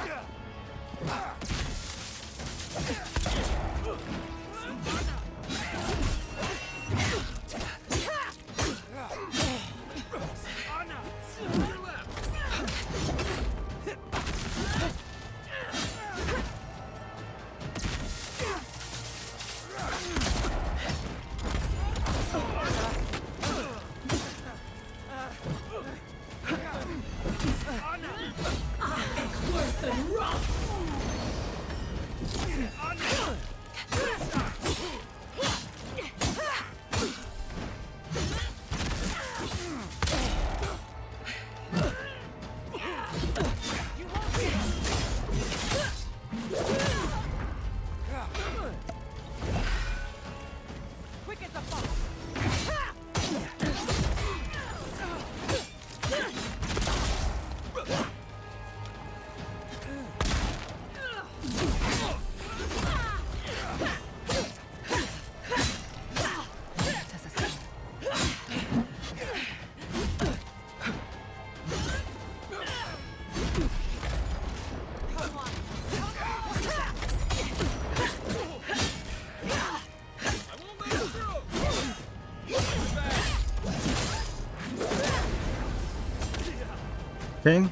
Okay.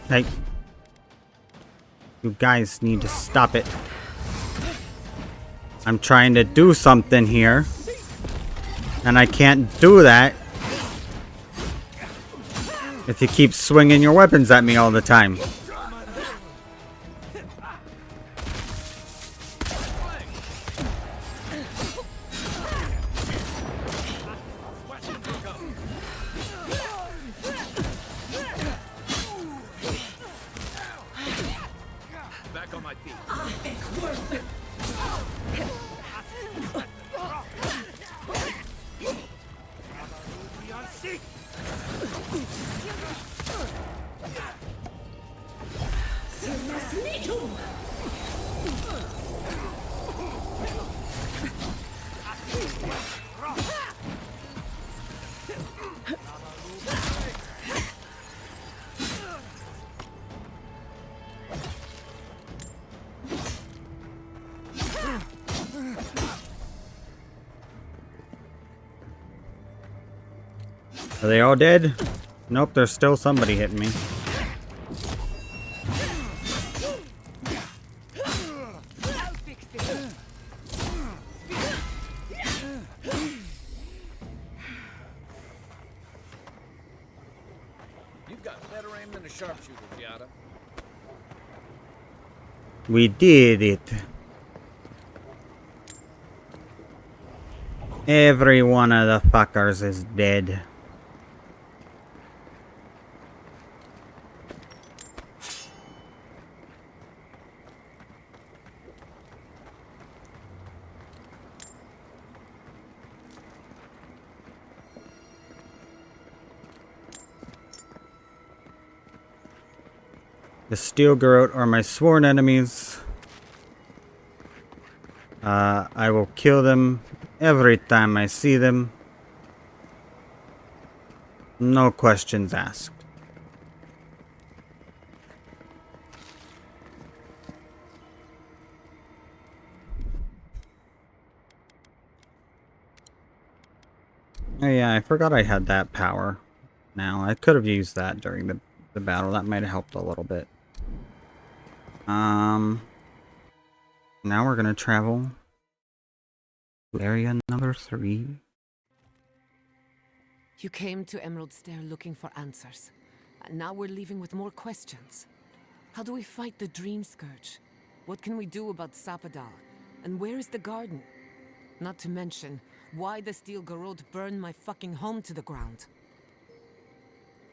Hey, you guys need to stop it. I'm trying to do something here, and I can't do that if you keep swinging your weapons at me all the time. Back on my feet. Are they all dead? Nope, there's still somebody hitting me. You've got better aim than a sharpshooter, Giada. We did it. Every one of the fuckers is dead. The Steel Garrote are my sworn enemies. I will kill them every time I see them. No questions asked. Oh yeah, I forgot I had that power. Now, I could have used that during the battle. That might have helped a little bit. Now we're gonna travel to area number 3. You came to Emerald Stair looking for answers. And now we're leaving with more questions. How do we fight the Dream Scourge? What can we do about Sapadal? And where is the garden? Not to mention, why the Steel Garrote burned my fucking home to the ground.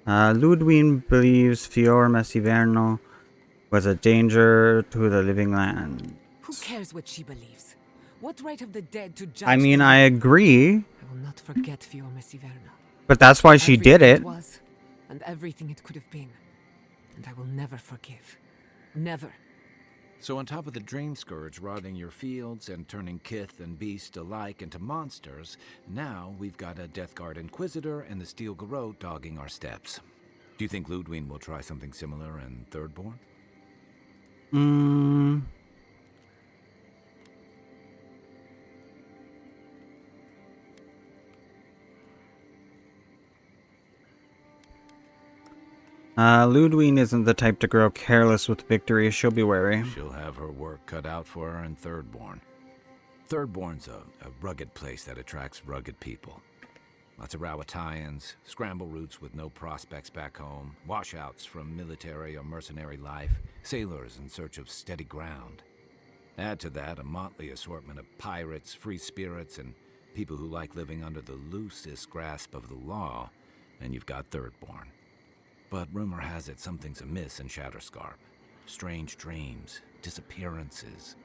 Ludwig believes Fior Messiverno was a danger to the living land. Who cares what she believes? What right have the dead to judge? I mean, the I living? agree. I will not forget Fior Messiverno. But that's why she did Everything it. was, and everything it could have been. And I will never forgive. Never. So on top of the Dream Scourge rotting your fields and turning kith and beast alike into monsters, now we've got a Death Guard Inquisitor and the Steel Garrote dogging our steps. Do you think Ludwig will try something similar in Thirdborn? Ludwig isn't the type to grow careless with victory. She'll be wary. She'll have her work cut out for her in Thirdborn. Thirdborn's a rugged place that attracts rugged people. Lots of Rawatayans, scramble routes with no prospects back home, washouts from military or mercenary life, sailors in search of steady ground. Add to that a motley assortment of pirates, free spirits, and people who like living under the loosest grasp of the law, and you've got Thirdborn. But rumor has it something's amiss in Shatterscarp. Strange dreams, disappearances,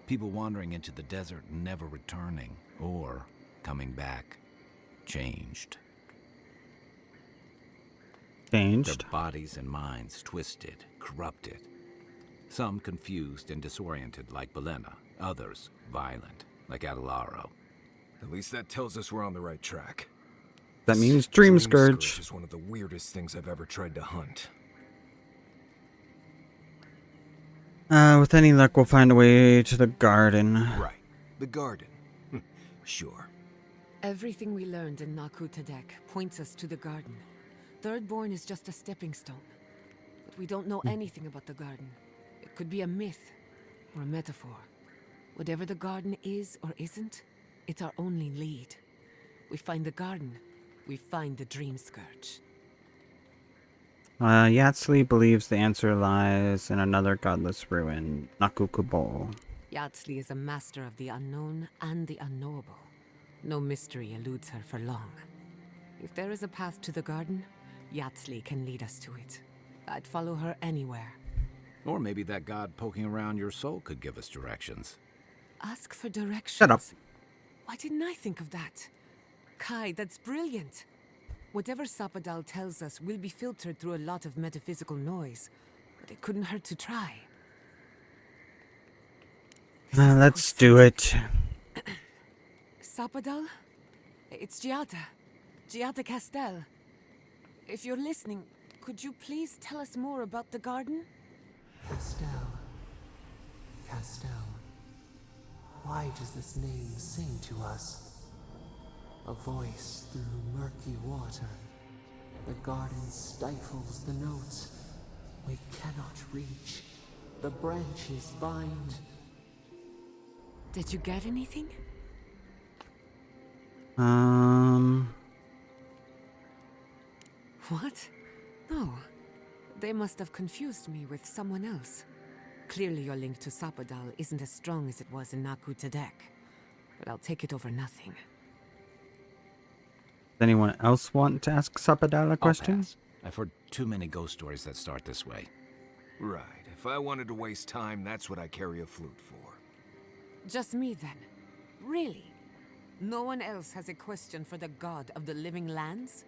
people wandering into the desert and never returning, or coming back. Changed. Their bodies and minds twisted, corrupted. Some confused and disoriented like Belena, others violent like Adelaro. At least that tells us we're on the right track. That means Dream Scourge. Is one of the weirdest things I've ever tried to hunt. With any luck, we'll find a way to the garden. Right. The garden. Sure. Everything we learned in Naku Tadek points us to the garden. Thirdborn is just a stepping stone. But we don't know anything about the garden. It could be a myth or a metaphor. Whatever the garden is or isn't, it's our only lead. We find the garden, we find the Dream Scourge. Yatsli believes the answer lies in another godless ruin, Nakukubol. Yatsli is a master of the unknown and the unknowable. No mystery eludes her for long. If there is a path to the garden, Yatsli can lead us to it. I'd follow her anywhere. Or maybe that god poking around your soul could give us directions. Ask for directions? Shut up. Why didn't I think of that? Kai, that's brilliant. Whatever Sapadal tells us will be filtered through a lot of metaphysical noise, but it couldn't hurt to try. Let's do it. Sapadal? It's Giada Castel. If you're listening, could you please tell us more about the garden? Castel. Why does this name sing to us? A voice through murky water. The garden stifles the notes. We cannot reach. The branches bind. Did you get anything? What? No. They must have confused me with someone else. Clearly your link to Sapadal isn't as strong as it was in Naku Tadek. But I'll take it over nothing. Does anyone else want to ask Sapadal a question? I'll pass. I've heard too many ghost stories that start this way. Right. If I wanted to waste time, that's what I carry a flute for. Just me then. Really? No one else has a question for the god of the living lands?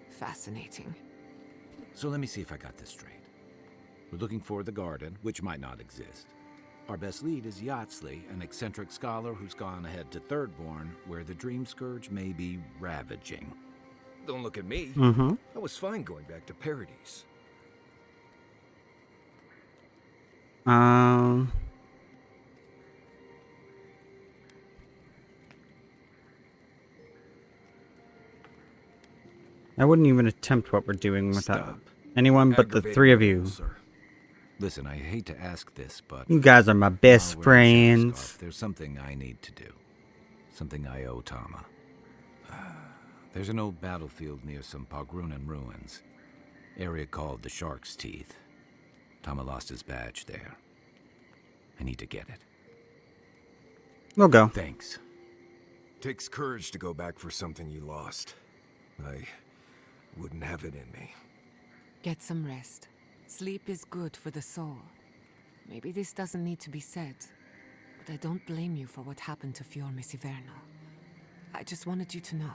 Fascinating. So let me see if I got this straight. We're looking for the garden, which might not exist. Our best lead is Yatsli, an eccentric scholar who's gone ahead to Thirdborn, where the Dream Scourge may be ravaging. Don't look at me. I was fine going back to Paradise. I wouldn't even attempt what we're doing without Stop. anyone but the three of you. Sir. Listen, I hate to ask this, but You guys are my best while we're in friends. Shadowscarp, there's something I need to do. Something I owe Tama. There's an old battlefield near some Pogrunan ruins. Area called the Shark's Teeth. Tama lost his badge there. I need to get it. We'll go. Thanks. Takes courage to go back for something you lost. I wouldn't have it in me. Get some rest. Sleep is good for the soul. Maybe this doesn't need to be said, but I don't blame you for what happened to Fior Messiverno. I just wanted you to know.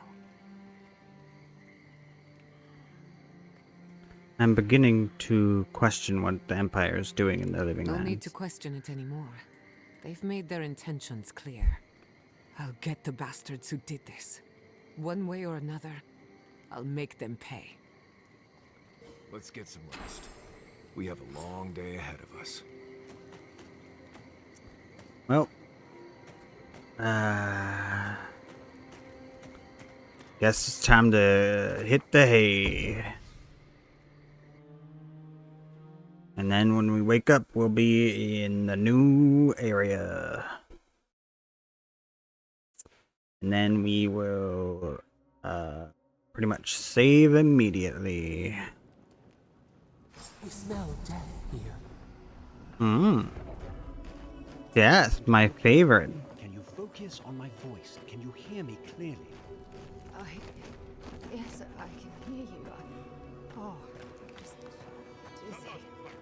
I'm beginning to question what the Empire is doing in the Living No Lands. need to question it anymore. They've made their intentions clear. I'll get the bastards who did this. One way or another, I'll make them pay. Let's get some rest. We have a long day ahead of us. Well, guess it's time to hit the hay. And then when we wake up, we'll be in the new area. And then we will pretty much save immediately. You smell death here. Yes, my favorite. Can you focus on my voice? Can you hear me clearly? Yes, I can hear you. Oh, just dizzy.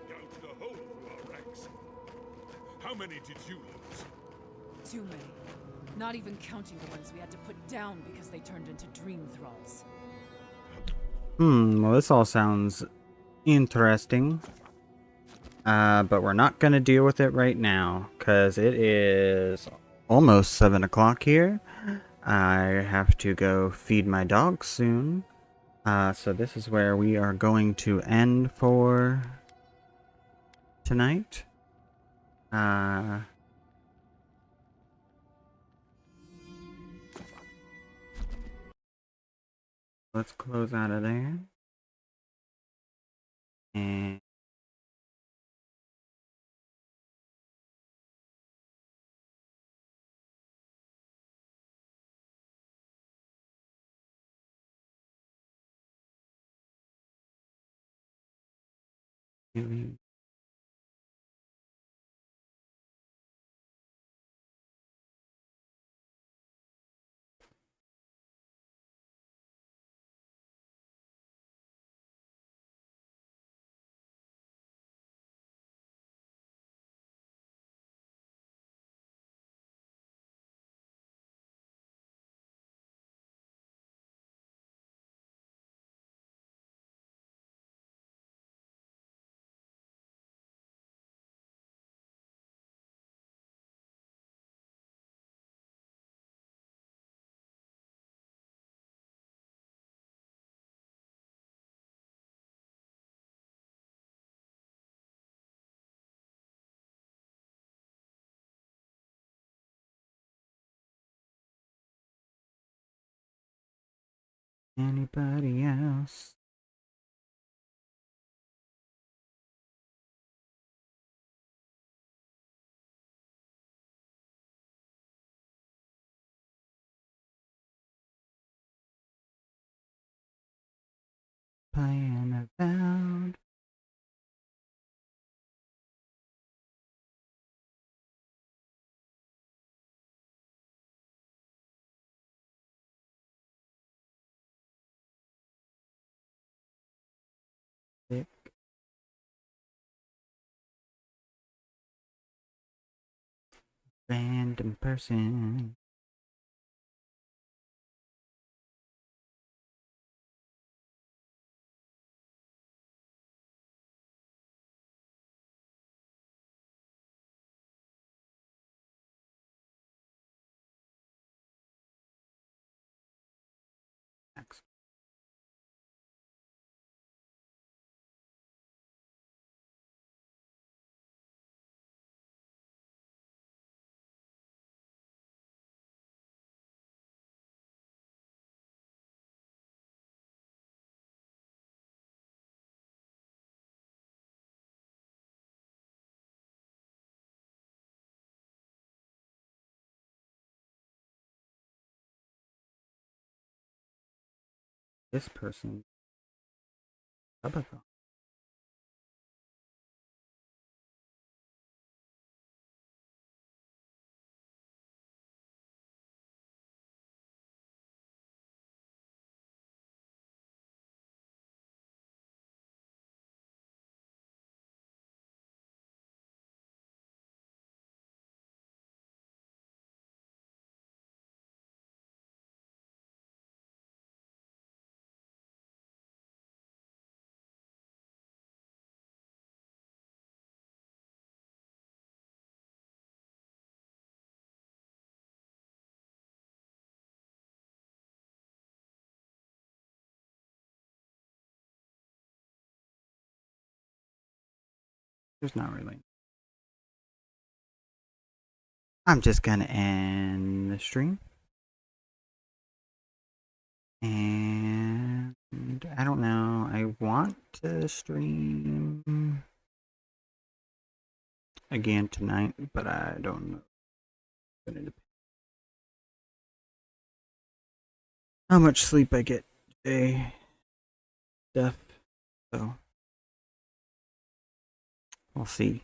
Down to the hole for our ranks. How many did you lose? Too many. Not even counting the ones we had to put down because they turned into dream thralls. Well, this all sounds interesting. But we're not gonna deal with it right now, because it is almost 7 o'clock here. I have to go feed my dog soon. So this is where we are going to end for tonight. Let's close out of there. And anybody else? Playing Avowed. Thick. Random person. Excellent. This person. Subathon. There's not really. I'm just gonna end the stream. And I don't know. I want to stream again tonight, but I don't know. How much sleep I get today. Stuff. So we'll see.